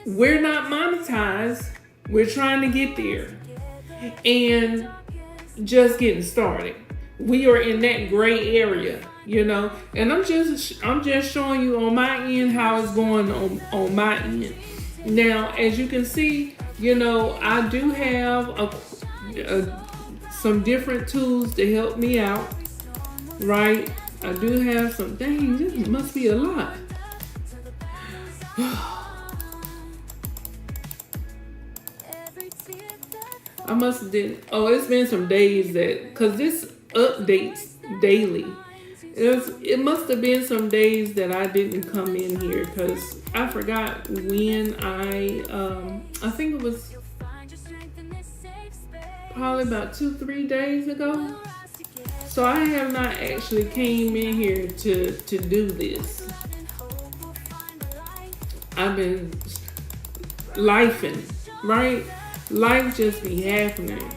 we're not monetized. We're trying to get there and just getting started. We are in that gray area, you know, and I'm just showing you on my end how it's going on my end. Now, as you can see, you know, I do have some different tools to help me out, right? I do have some. Dang, this must be a lot. I must have did. Oh, it's been some days that, because this updates daily. It must have been some days that I didn't come in here because I forgot when I think it was probably about 2-3 days ago. So I have not actually came in here to do this. I've been lifing, right? Life just be happening.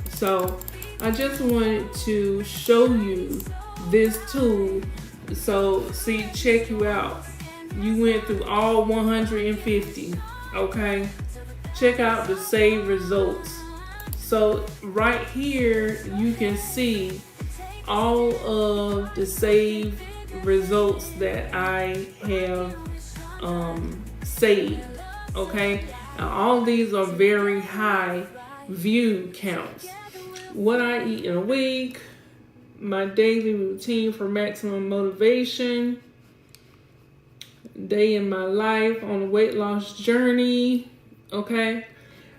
So I just wanted to show you this tool. So see, check you out. You went through all 150, okay? Check out the save results. So right here, you can see all of the save results that I have saved, okay? Now, all these are very high view counts. What I eat in a week, my daily routine for maximum motivation, day in my life on a weight loss journey, okay?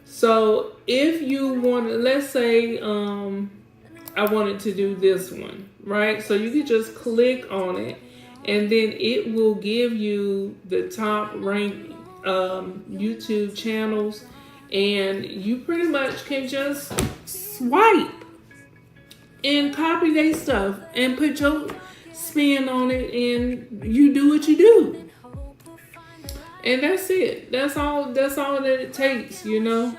So if you want to, let's say I wanted to do this one, right? So you could just click on it and then it will give you the top ranked YouTube channels, and you pretty much can just swipe and copy their stuff and put your spin on it, and you do what you do. And that's it. That's all that it takes, you know.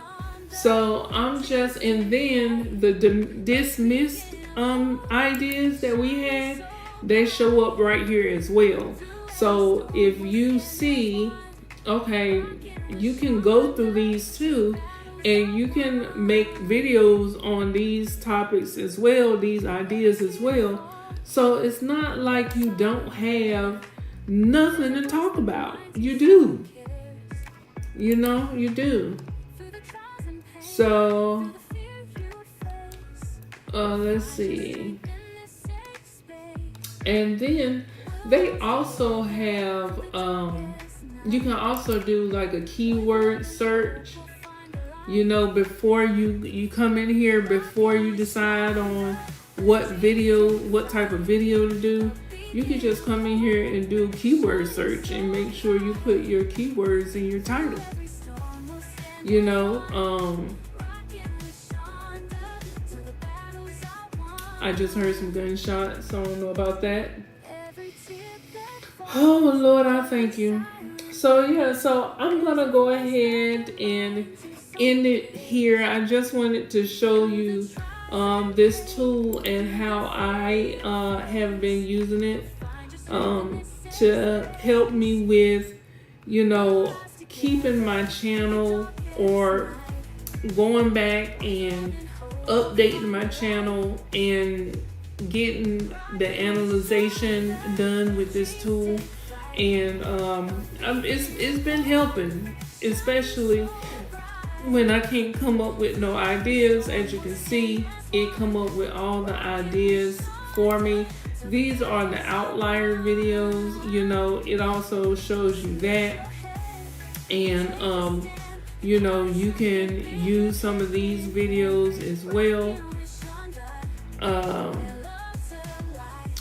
So I'm just, and then the dismissed ideas that we had, they show up right here as well. So if you see, okay, you can go through these too, and you can make videos on these topics as well, these ideas as well. So it's not like you don't have nothing to talk about. You do. You know, you do. So, let's see. And then they also have, you can also do like a keyword search, you know, before you come in here, before you decide on what type of video to do. You can just come in here and do a keyword search and make sure you put your keywords in your title. You know, I just heard some gunshots, so I don't know about that. Oh Lord, I thank you. So yeah, so I'm gonna go ahead and end it here. I just wanted to show you this tool and how I have been using it to help me with, you know, keeping my channel or going back and updating my channel and getting the analyzation done with this tool. And it's been helping, especially when I can't come up with no ideas. As you can see, it come up with all the ideas for me. These are the outlier videos, you know. It also shows you that. And you know, you can use some of these videos as well.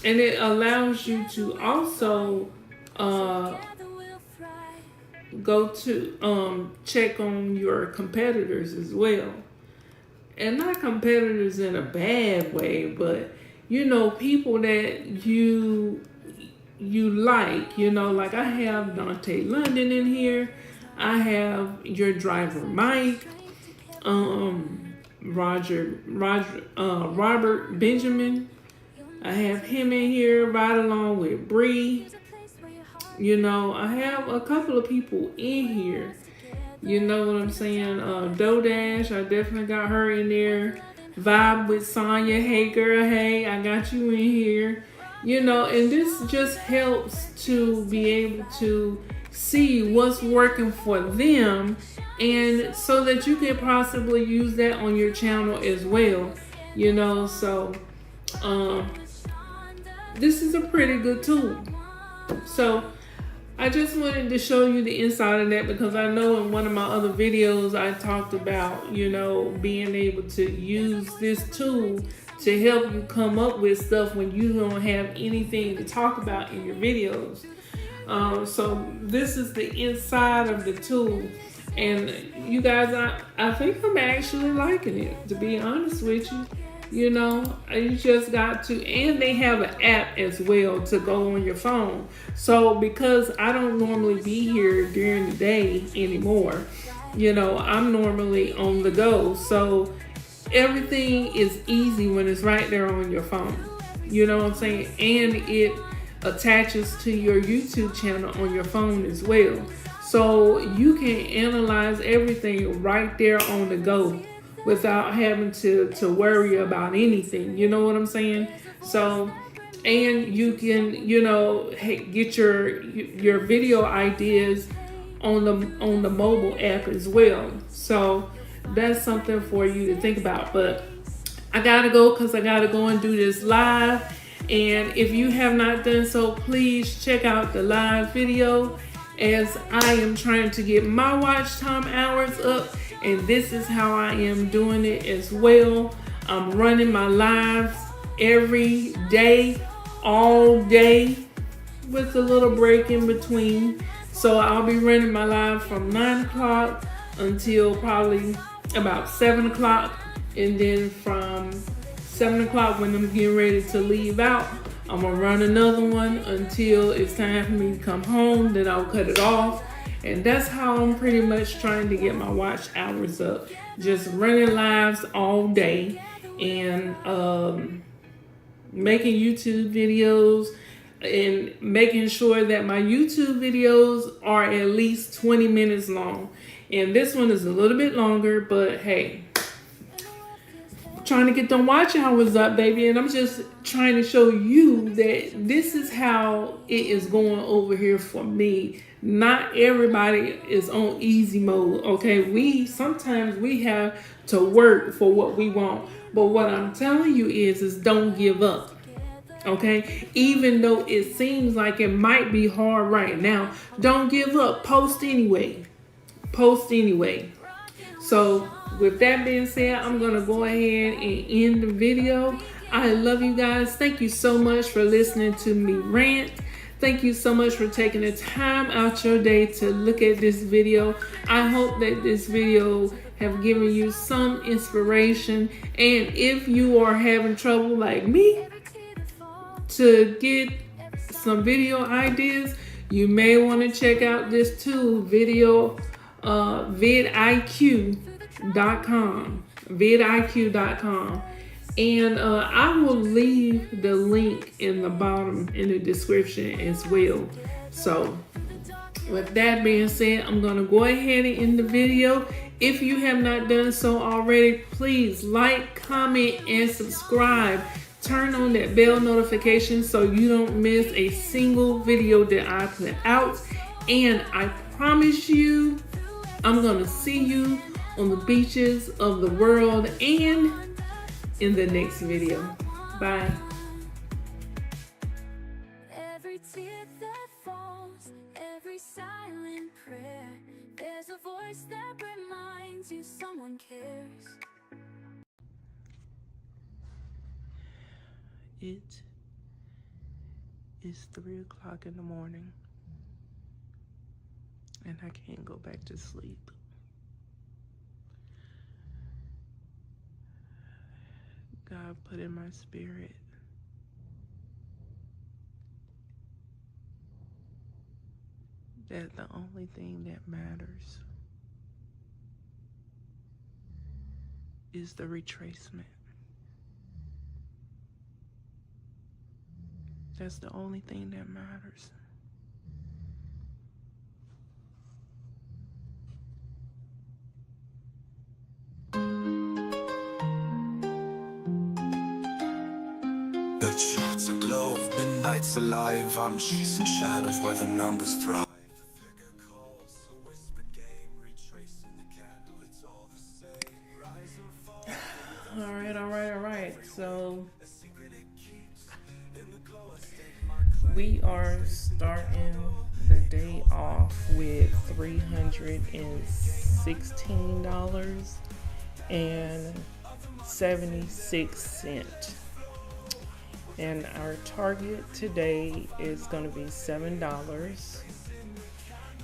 And it allows you to also go to check on your competitors as well. And not competitors in a bad way, but you know, people that you like, you know, like I have Dante London in here. I have your driver Mike, Robert Benjamin. I have him in here right along with Bree. You know, I have a couple of people in here. You know what I'm saying? Dodash, I definitely got her in there. Vibe with Sonya. Hey girl, hey, I got you in here. You know, and this just helps to be able to see what's working for them, and so that you can possibly use that on your channel as well. You know, so this is a pretty good tool. So I just wanted to show you the inside of that, because I know in one of my other videos I talked about, you know, being able to use this tool to help you come up with stuff when you don't have anything to talk about in your videos. So this is the inside of the tool, and you guys, I think I'm actually liking it, to be honest with you. You know, you just got to, and they have an app as well to go on your phone. So because I don't normally be here during the day anymore, you know, I'm normally on the go. So everything is easy when it's right there on your phone. You know what I'm saying? And it attaches to your YouTube channel on your phone as well. So you can analyze everything right there on the go without having to worry about anything. You know what I'm saying? So, and you can, you know, get your video ideas on the mobile app as well. So that's something for you to think about. But I gotta go, because I gotta go and do this live. And if you have not done so, please check out the live video, as I am trying to get my watch time hours up. And this is how I am doing it as well. I'm running my lives every day, all day, with a little break in between. So I'll be running my live from 9 o'clock until probably about 7 o'clock. And then from 7 o'clock, when I'm getting ready to leave out, I'm gonna run another one until it's time for me to come home. Then I'll cut it off. And that's how I'm pretty much trying to get my watch hours up. Just running lives all day and making YouTube videos, and making sure that my YouTube videos are at least 20 minutes long. And this one is a little bit longer, but hey, trying to get them watch hours up, baby. And I'm just trying to show you that this is how it is going over here for me. Not everybody is on easy mode, okay? Sometimes we have to work for what we want. But what I'm telling you is don't give up. Okay, even though it seems like it might be hard right now, don't give up. Post anyway. Post anyway. So with that being said, I'm gonna go ahead and end the video. I love you guys. Thank you so much for listening to me rant. Thank you so much for taking the time out your day to look at this video. I hope that this video have given you some inspiration. And if you are having trouble like me to get some video ideas, you may want to check out this tool, vidiq.com, and I will leave the link in the bottom in the description as well. So with that being said, I'm going to go ahead and end the video. If you have not done so already, please like, comment, and subscribe. Turn on that bell notification so you don't miss a single video that I put out. And I promise you, I'm going to see you on the beaches of the world and in the next video. Bye. Every tear that falls, every silent prayer, there's a voice that reminds you someone cares. It is 3 o'clock in the morning and I can't go back to sleep. God put in my spirit that the only thing that matters is the retracement. That's the only thing that matters. The charts aglow, midnight's alive. I'm chasing shadows where the numbers thrive. Alright. So we are starting the day off with $316.76. And our target today is going to be $7.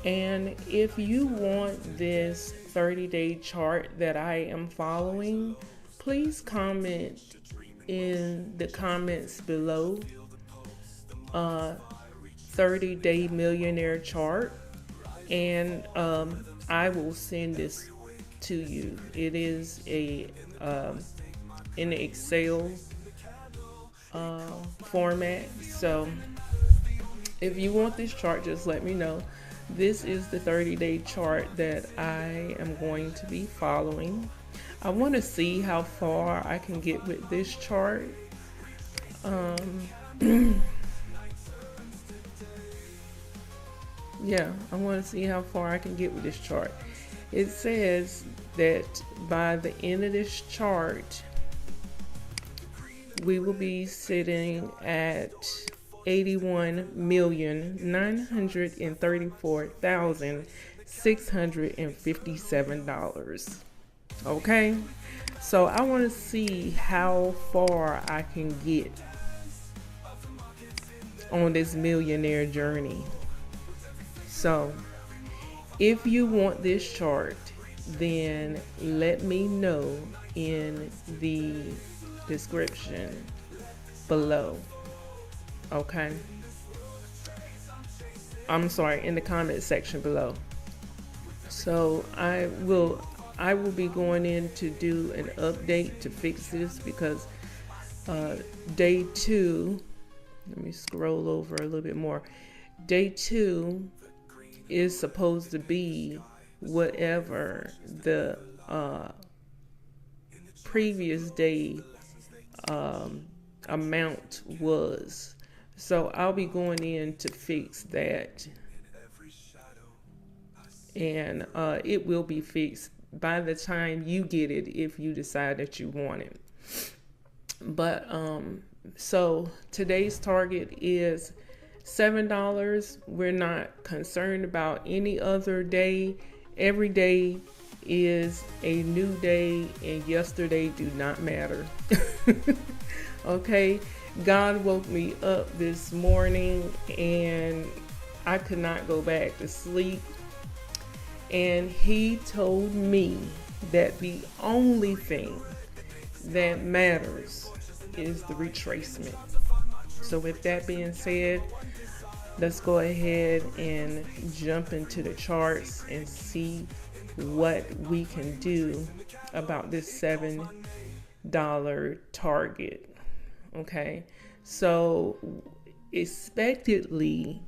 And if you want this 30-day chart that I am following, please comment in the comments below 30-day millionaire chart, and I will send this to you. It is a in the Excel format. So if you want this chart, just let me know. This is the 30-day chart that I am going to be following. I want to see how far I can get with this chart. Yeah, I want to see how far I can get with this chart. It says that by the end of this chart, we will be sitting at $81,934,657. Okay, so I want to see how far I can get on this millionaire journey. So if you want this chart, then let me know in the description below. Okay, I'm sorry, in the comment section below. So I will be going in to do an update to fix this, because day 2, let me scroll over a little bit more. Day 2 is supposed to be whatever the previous day amount was. So I'll be going in to fix that, and it will be fixed by the time you get it, if you decide that you want it. But So today's target is $7. We're not concerned about any other day. Every day is a new day, and yesterday do not matter. Okay, God woke me up this morning and I could not go back to sleep, and he told me that the only thing that matters is the retracement. So with that being said, let's go ahead and jump into the charts and see what we can do about this $7 target. Okay, so expectedly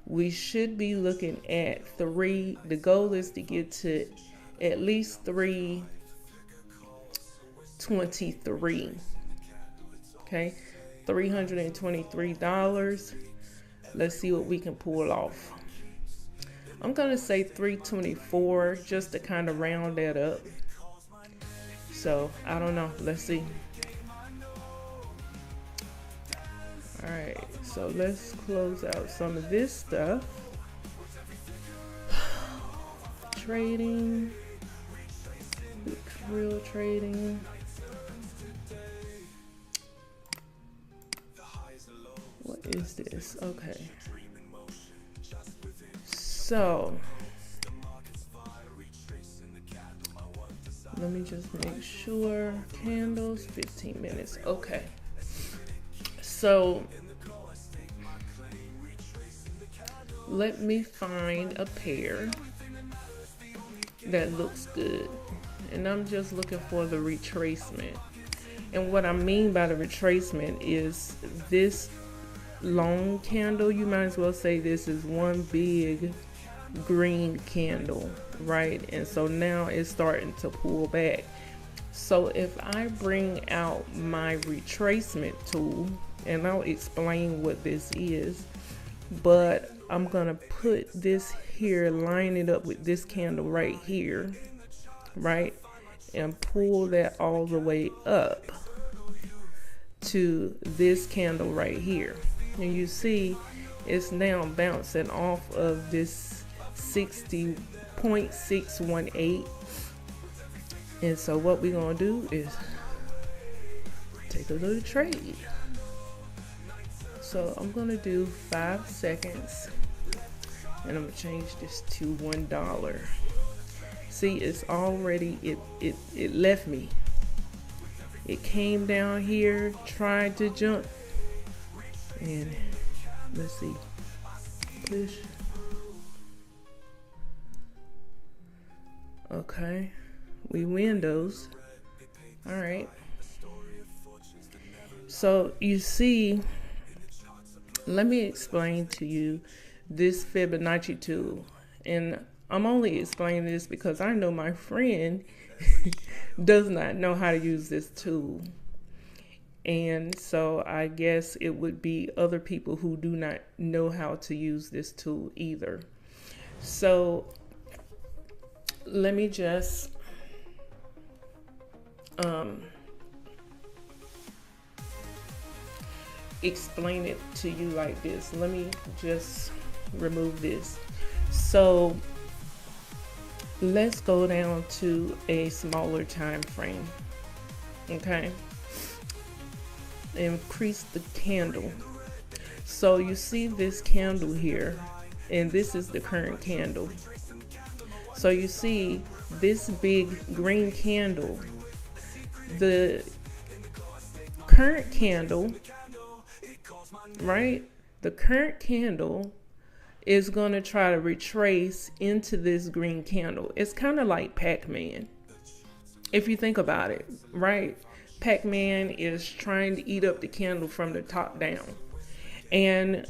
we should be looking at the goal is to get to at least 323. Okay, $323. Let's see what we can pull off. I'm gonna say 324 just to kind of round that up. So I don't know, let's see. All right, so let's close out some of this stuff. Trading, real trading. What is this? Okay. So, let me just make sure. Candles, 15 minutes. Okay. So, let me find a pair that looks good. And I'm just looking for the retracement. And what I mean by the retracement is this long candle. You might as well say this is one big green candle, right? And so now it's starting to pull back. So if I bring out my retracement tool, and I'll explain what this is, but I'm gonna put this here, line it up with this candle right here, right, and pull that all the way up to this candle right here. And you see it's now bouncing off of this 60.618. And so what we're gonna do is take a little trade. So I'm gonna do 5 seconds, and I'm gonna change this to $1. See, it's already, it left me. It came down here, tried to jump, and let's see, push. Okay, we win those. All right. So you see, let me explain to you this Fibonacci tool. And I'm only explaining this because I know my friend does not know how to use this tool. And so I guess it would be other people who do not know how to use this tool either. So let me just explain it to you like this. Let me just remove this. So let's go down to a smaller time frame. Okay, increase the candle. So you see this candle here, and this is the current candle. So you see this big green candle, the current candle, right? The current candle is going to try to retrace into this green candle. It's kind of like Pac-Man, if you think about it, right? Pac-Man is trying to eat up the candle from the top down. And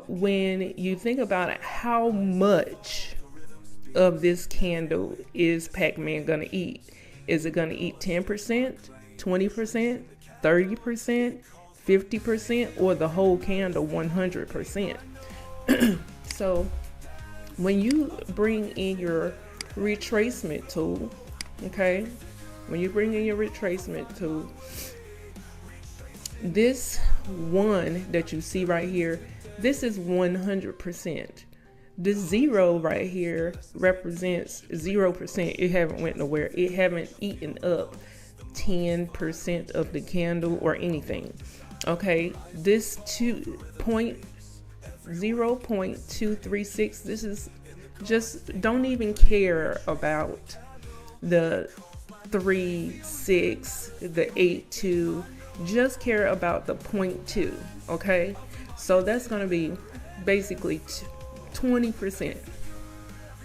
when you think about it, how much of this candle is Pac-Man gonna eat? Is it gonna eat 10%, 20%, 30%, 50%, or the whole candle 100%? So when you bring in your retracement tool, okay, when you bring in your retracement tool, this 1 that you see right here, this is 100%. This 0 right here represents 0%. It haven't went nowhere. It haven't eaten up 10% of the candle or anything. Okay, this 0.236, this is just, don't even care about the 3, 6, the 8, 2, just care about the 0.2. Okay, so that's going to be basically 20%.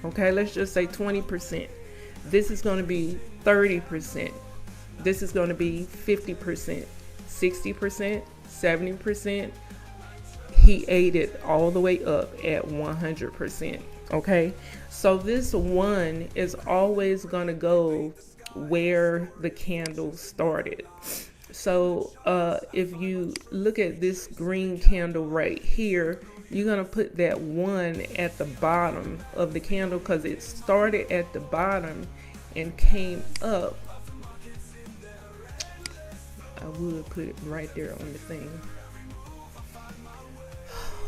Okay, let's just say 20%. This is going to be 30%. This is going to be 50%, 60%, 70%. He ate it all the way up at 100%. Okay, so this 1 is always going to go where the candle started. So if you look at this green candle right here, you're going to put that 1 at the bottom of the candle because it started at the bottom and came up. I would put it right there on the thing.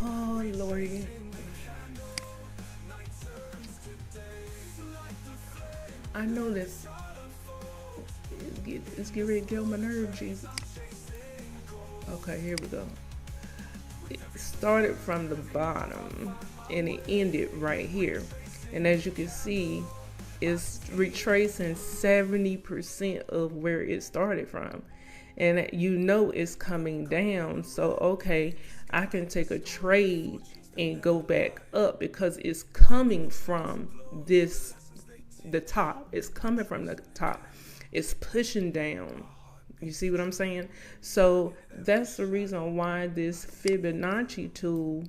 Oh, Lordy. I know this. It's getting ready to get on my nerves, Jesus. Okay, here we go. It started from the bottom and it ended right here. And as you can see, it's retracing 70% of where it started from. And you know it's coming down. So, okay, I can take a trade and go back up because it's coming from this, the top. It's coming from the top. It's pushing down. You see what I'm saying? So that's the reason why this Fibonacci tool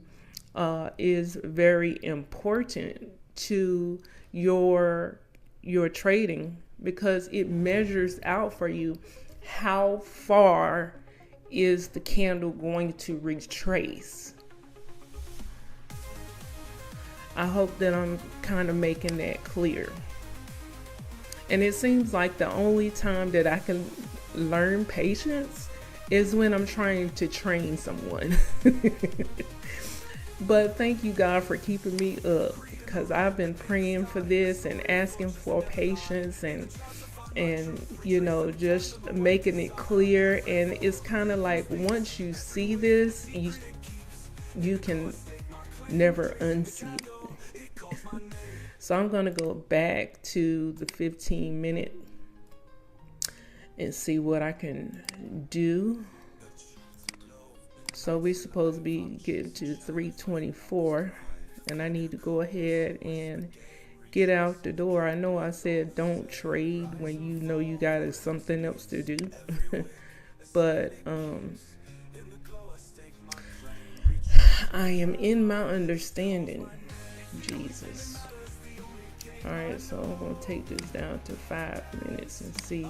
is very important to your trading, because it measures out for you how far is the candle going to retrace. I hope that I'm kind of making that clear. And it seems like the only time that I can learn patience is when I'm trying to train someone. But thank you, God, for keeping me up, because I've been praying for this and asking for patience and you know, just making it clear. And it's kind of like once you see this, you can never unsee it. So I'm going to go back to the 15-minute and see what I can do. So we're supposed to be getting to 324, and I need to go ahead and get out the door. I know I said don't trade when you know you got something else to do. But I am in my understanding. Jesus. All right, so I'm going to take this down to 5 minutes and see.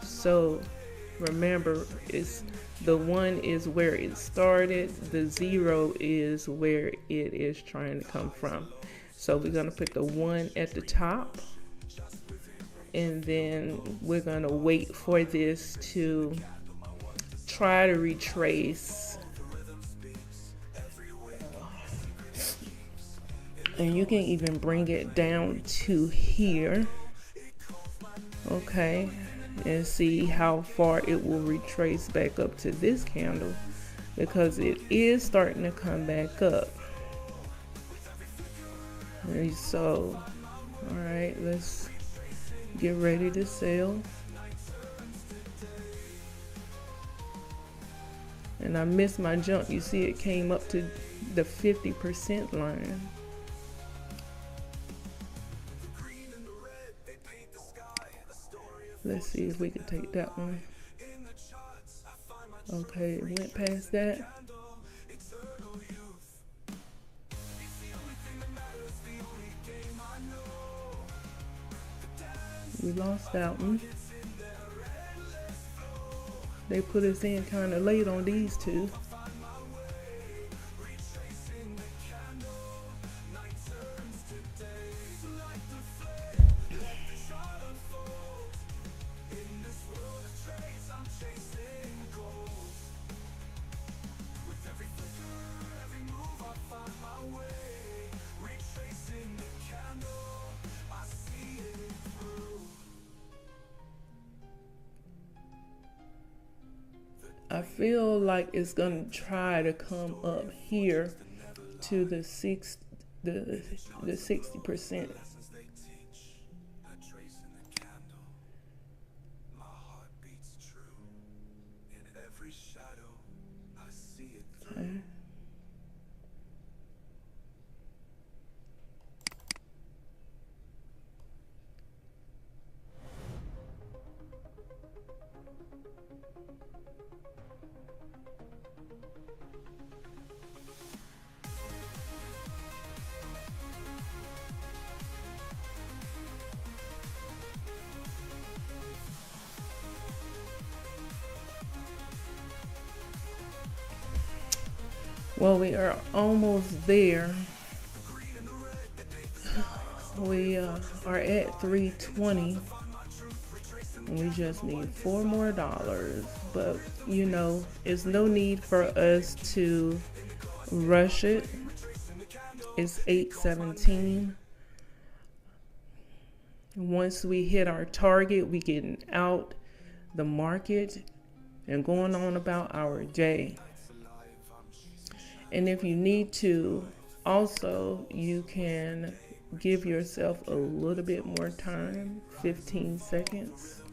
So remember, it's the 1 is where it started, the 0 is where it is trying to come from. So we're going to put the 1 at the top, and then we're going to wait for this to try to retrace. And you can even bring it down to here, okay, and see how far it will retrace back up to this candle, because it is starting to come back up. And so, all right, let's get ready to sell. And I missed my jump. You see it came up to the 50% line. Let's see if we can take that one. Okay, it went past that. We lost that one. They put us in kind of late on these two. I feel like it's gonna try to come up here to the 60%. Okay. Well, we are almost there. We are at 320. We just need $4 more. But, you know, it's no need for us to rush it. It's 8:17. Once we hit our target, we getting out the market and going on about our day. And if you need to, also, you can give yourself a little bit more time, 15 seconds.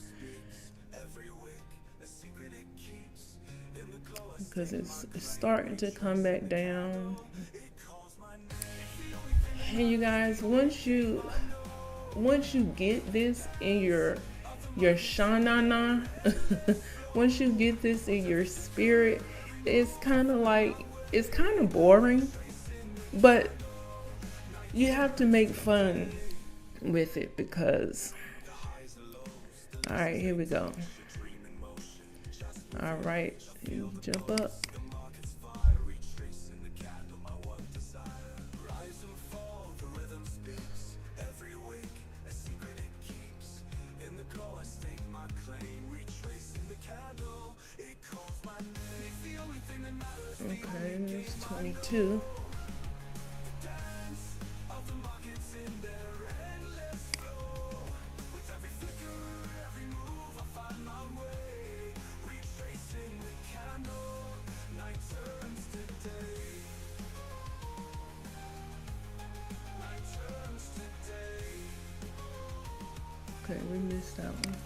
Because it's starting to come back down. And you guys, once you get this in your shanana, once you get this in your spirit, it's kind of boring, but you have to make fun with it because, all right, here we go. All right, you jump up. Okay, there's 22. Okay, we missed that one.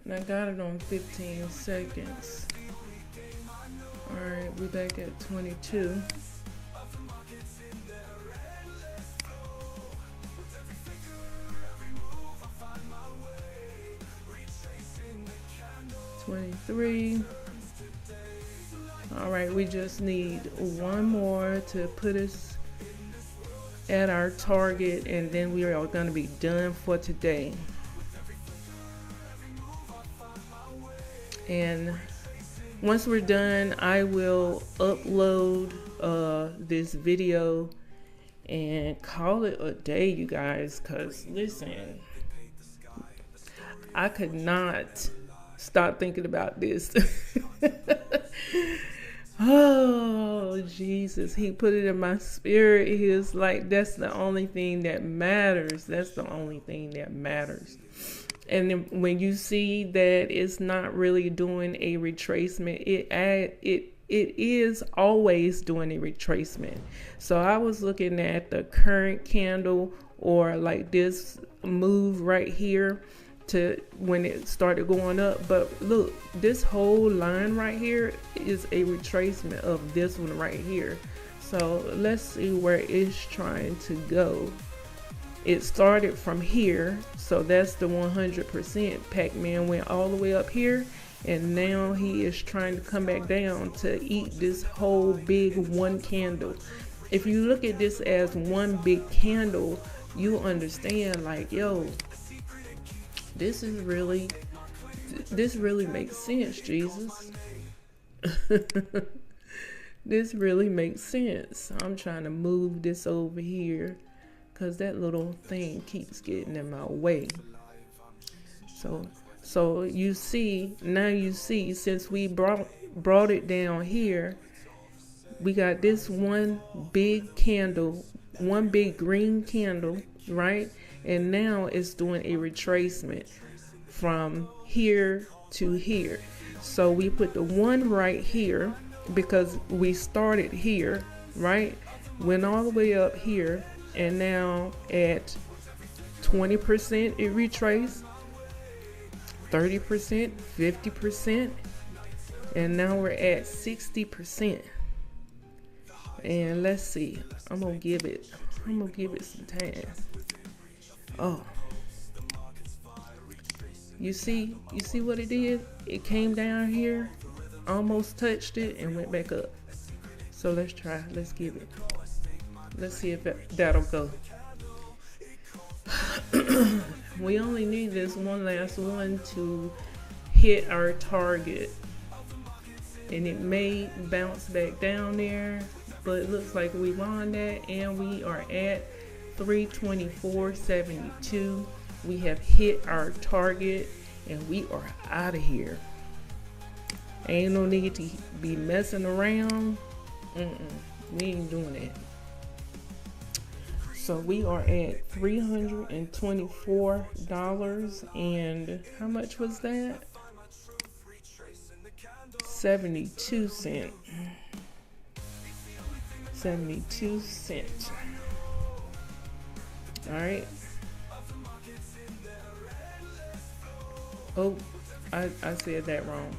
And I got it on 15 seconds. Alright, we're back at 22. $23. Alright, we just need one more to put us at our target, and then we are going to be done for today. And once we're done, I will upload this video and call it a day, you guys, because listen, I could not stop thinking about this. Oh, Jesus, he put it in my spirit. He was like, that's the only thing that matters. That's the only thing that matters. And then when you see that it's not really doing a retracement, it is always doing a retracement. So I was looking at the current candle, or like this move right here, to when it started going up. But look, this whole line right here is a retracement of this one right here. So let's see where it's trying to go. It started from here, so that's the 100%. Pac-Man went all the way up here, and now he is trying to come back down to eat this whole big one candle. If you look at this as one big candle, you understand, like, yo, this really makes sense, Jesus. This really makes sense. I'm trying to move this over here because that little thing keeps getting in my way. So you see, now you see, since we brought it down here, we got this one big candle, one big green candle, right? And now it's doing a retracement from here to here. So we put the one right here because we started here, right? Went all the way up here, and now at 20% it retraced, 30%, 50%, and now we're at 60%. And let's see, I'm gonna give it some time. Oh, you see what it did? It came down here, almost touched it, and went back up. So let's try, let's give it. Let's see if that'll go. We only need this one last one to hit our target. And it may bounce back down there, but it looks like we won that, and we are at 324.72. We have hit our target, and we are out of here. Ain't no need to be messing around. We ain't doing that. So we are at $324, and how much was that? 72 cents. 72 cents. All right. Oh, I said that wrong.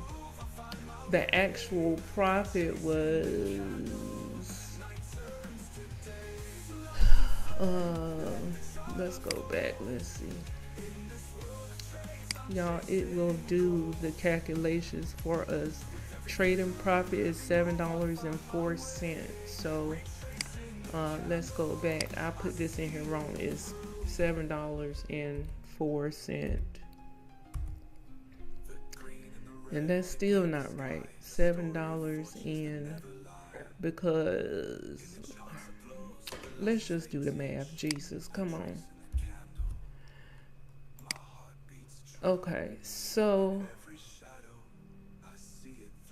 The actual profit was let's go back. Let's see. Y'all, it will do the calculations for us. Trading profit is $7.04. So let's go back. I put this in here wrong. It's $7.04. And that's still not right. $7 in, because let's just do the math. Jesus, come on. Okay, so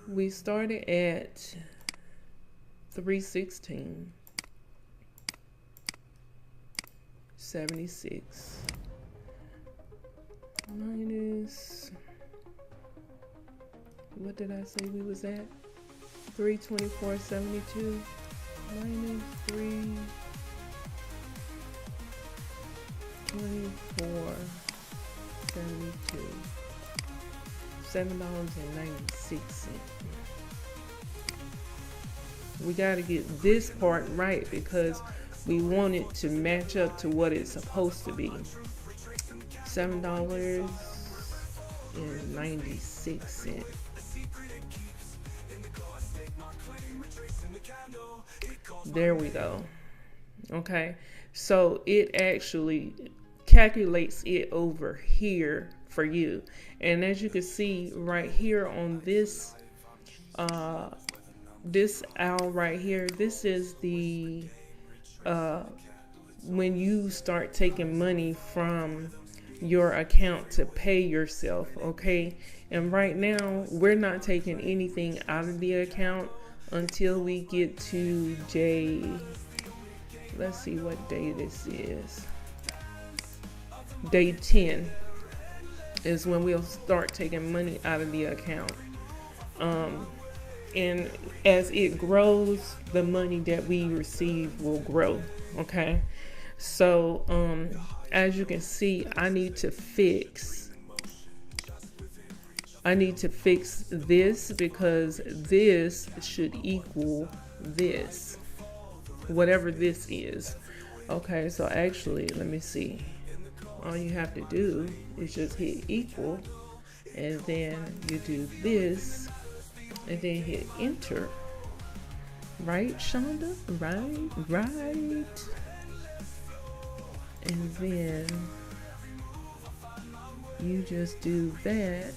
we started at 316.76 minus, what did I say we was at? 324.72 minus 324.72. $7.96. We got to get this part right because we want it to match up to what it's supposed to be. $7.96. There we go. Okay, so it actually calculates it over here for you, and as you can see right here on this this owl right here, this is the when you start taking money from your account to pay yourself. Okay, and right now we're not taking anything out of the account until we get to day, let's see what day this is. Day 10 is when we'll start taking money out of the account. And as it grows, the money that we receive will grow. Okay, so as you can see, I need to fix this because this should equal this, whatever this is. Okay, so actually, let me see. All you have to do is just hit equal, and then you do this, and then hit enter. Right, Shonda? Right. And then you just do that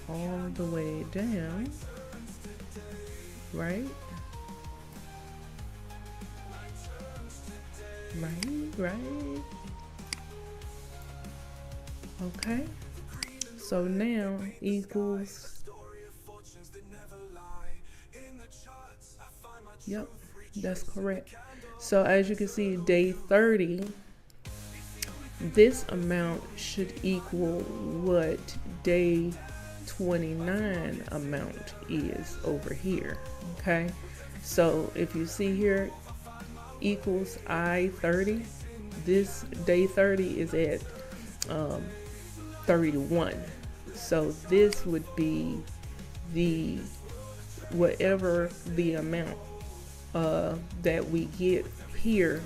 all the way down. Right? Right. Okay, so now equals, yep, That's correct. So as you can see, day 30, this amount should equal what day 29 amount is over here. Okay, so if you see here equals I-30, this day 30 is at 31. So this would be the whatever the amount that we get here,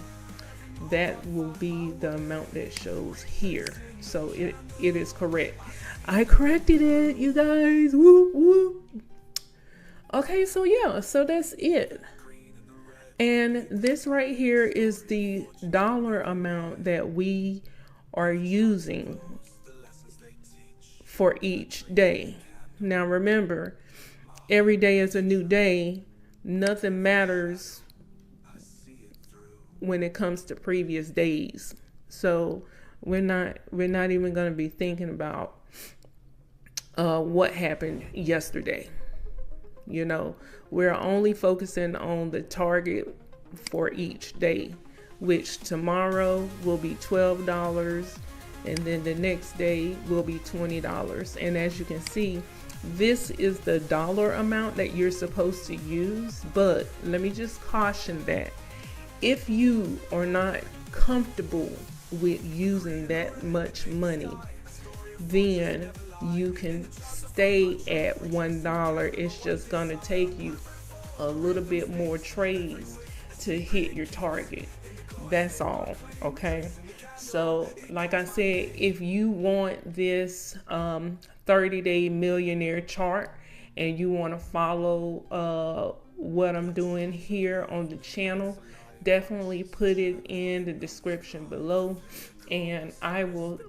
that will be the amount that shows here. So it is correct. I corrected it, you guys. Woo woo. Okay, so yeah, so that's it. And this right here is the dollar amount that we are using for each day. Now remember, every day is a new day. Nothing matters when it comes to previous days. So we're not even going to be thinking about what happened yesterday. You know, we're only focusing on the target for each day, which tomorrow will be $12, and then the next day will be $20. And as you can see, this is the dollar amount that you're supposed to use. But let me just caution that if you are not comfortable with using that much money, then you can stay at $1. It's just going to take you a little bit more trades to hit your target. That's all. Okay, so like I said, if you want this 30-day millionaire chart and you want to follow what I'm doing here on the channel, definitely put it in the description below, and I will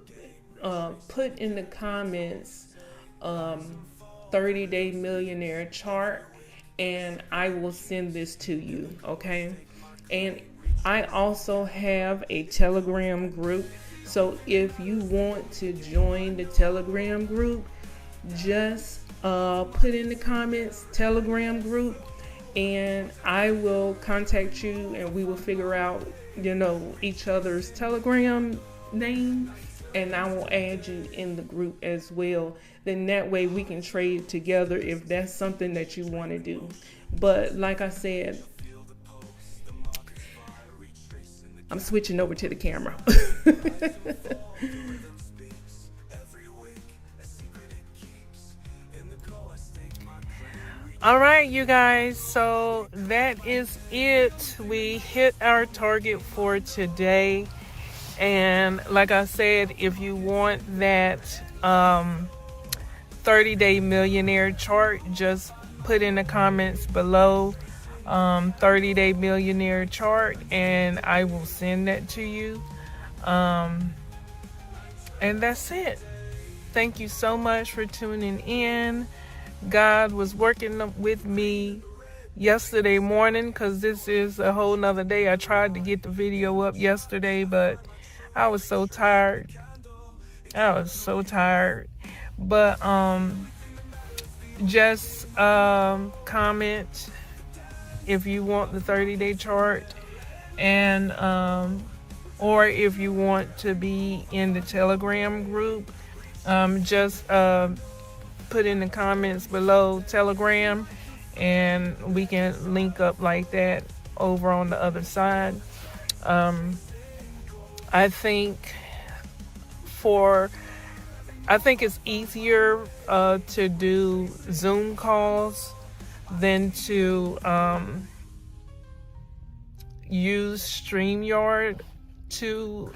put in the comments 30-day millionaire chart, and I will send this to you. Okay, and I also have a Telegram group, so if you want to join the Telegram group, just put in the comments Telegram group, and I will contact you and we will figure out, you know, each other's Telegram name, and I will add you in the group as well. Then that way we can trade together if that's something that you want to do. But like I said, I'm switching over to the camera. All right, you guys, so that is it. We hit our target for today. And like I said, if you want that 30-day millionaire chart, just put in the comments below 30-day millionaire chart, and I will send that to you. And that's it. Thank you so much for tuning in. God was working with me yesterday morning, because this is a whole nother day. I tried to get the video up yesterday, but I was so tired. But just comment if you want the 30-day chart, and or if you want to be in the Telegram group, just put in the comments below Telegram, and we can link up like that over on the other side. I think it's easier to do Zoom calls than to use StreamYard to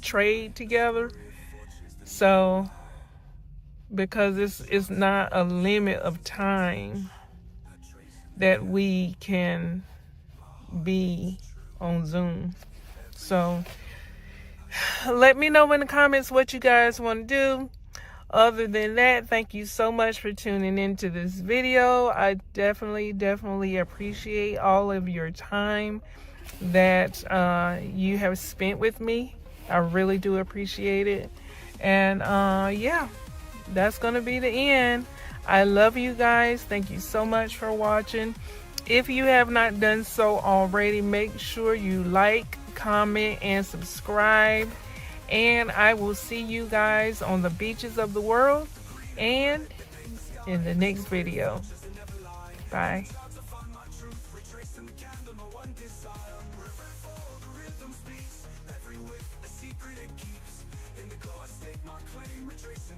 trade together. So, because it's not a limit of time that we can be on Zoom. So let me know in the comments what you guys want to do. Other than that, thank you so much for tuning into this video. I definitely appreciate all of your time that you have spent with me. I really do appreciate it. And yeah, that's gonna be the end. I love you guys. Thank you so much for watching. If you have not done so already, make sure you like, comment, and subscribe. And I will see you guys on the beaches of the world and in the next video. Bye.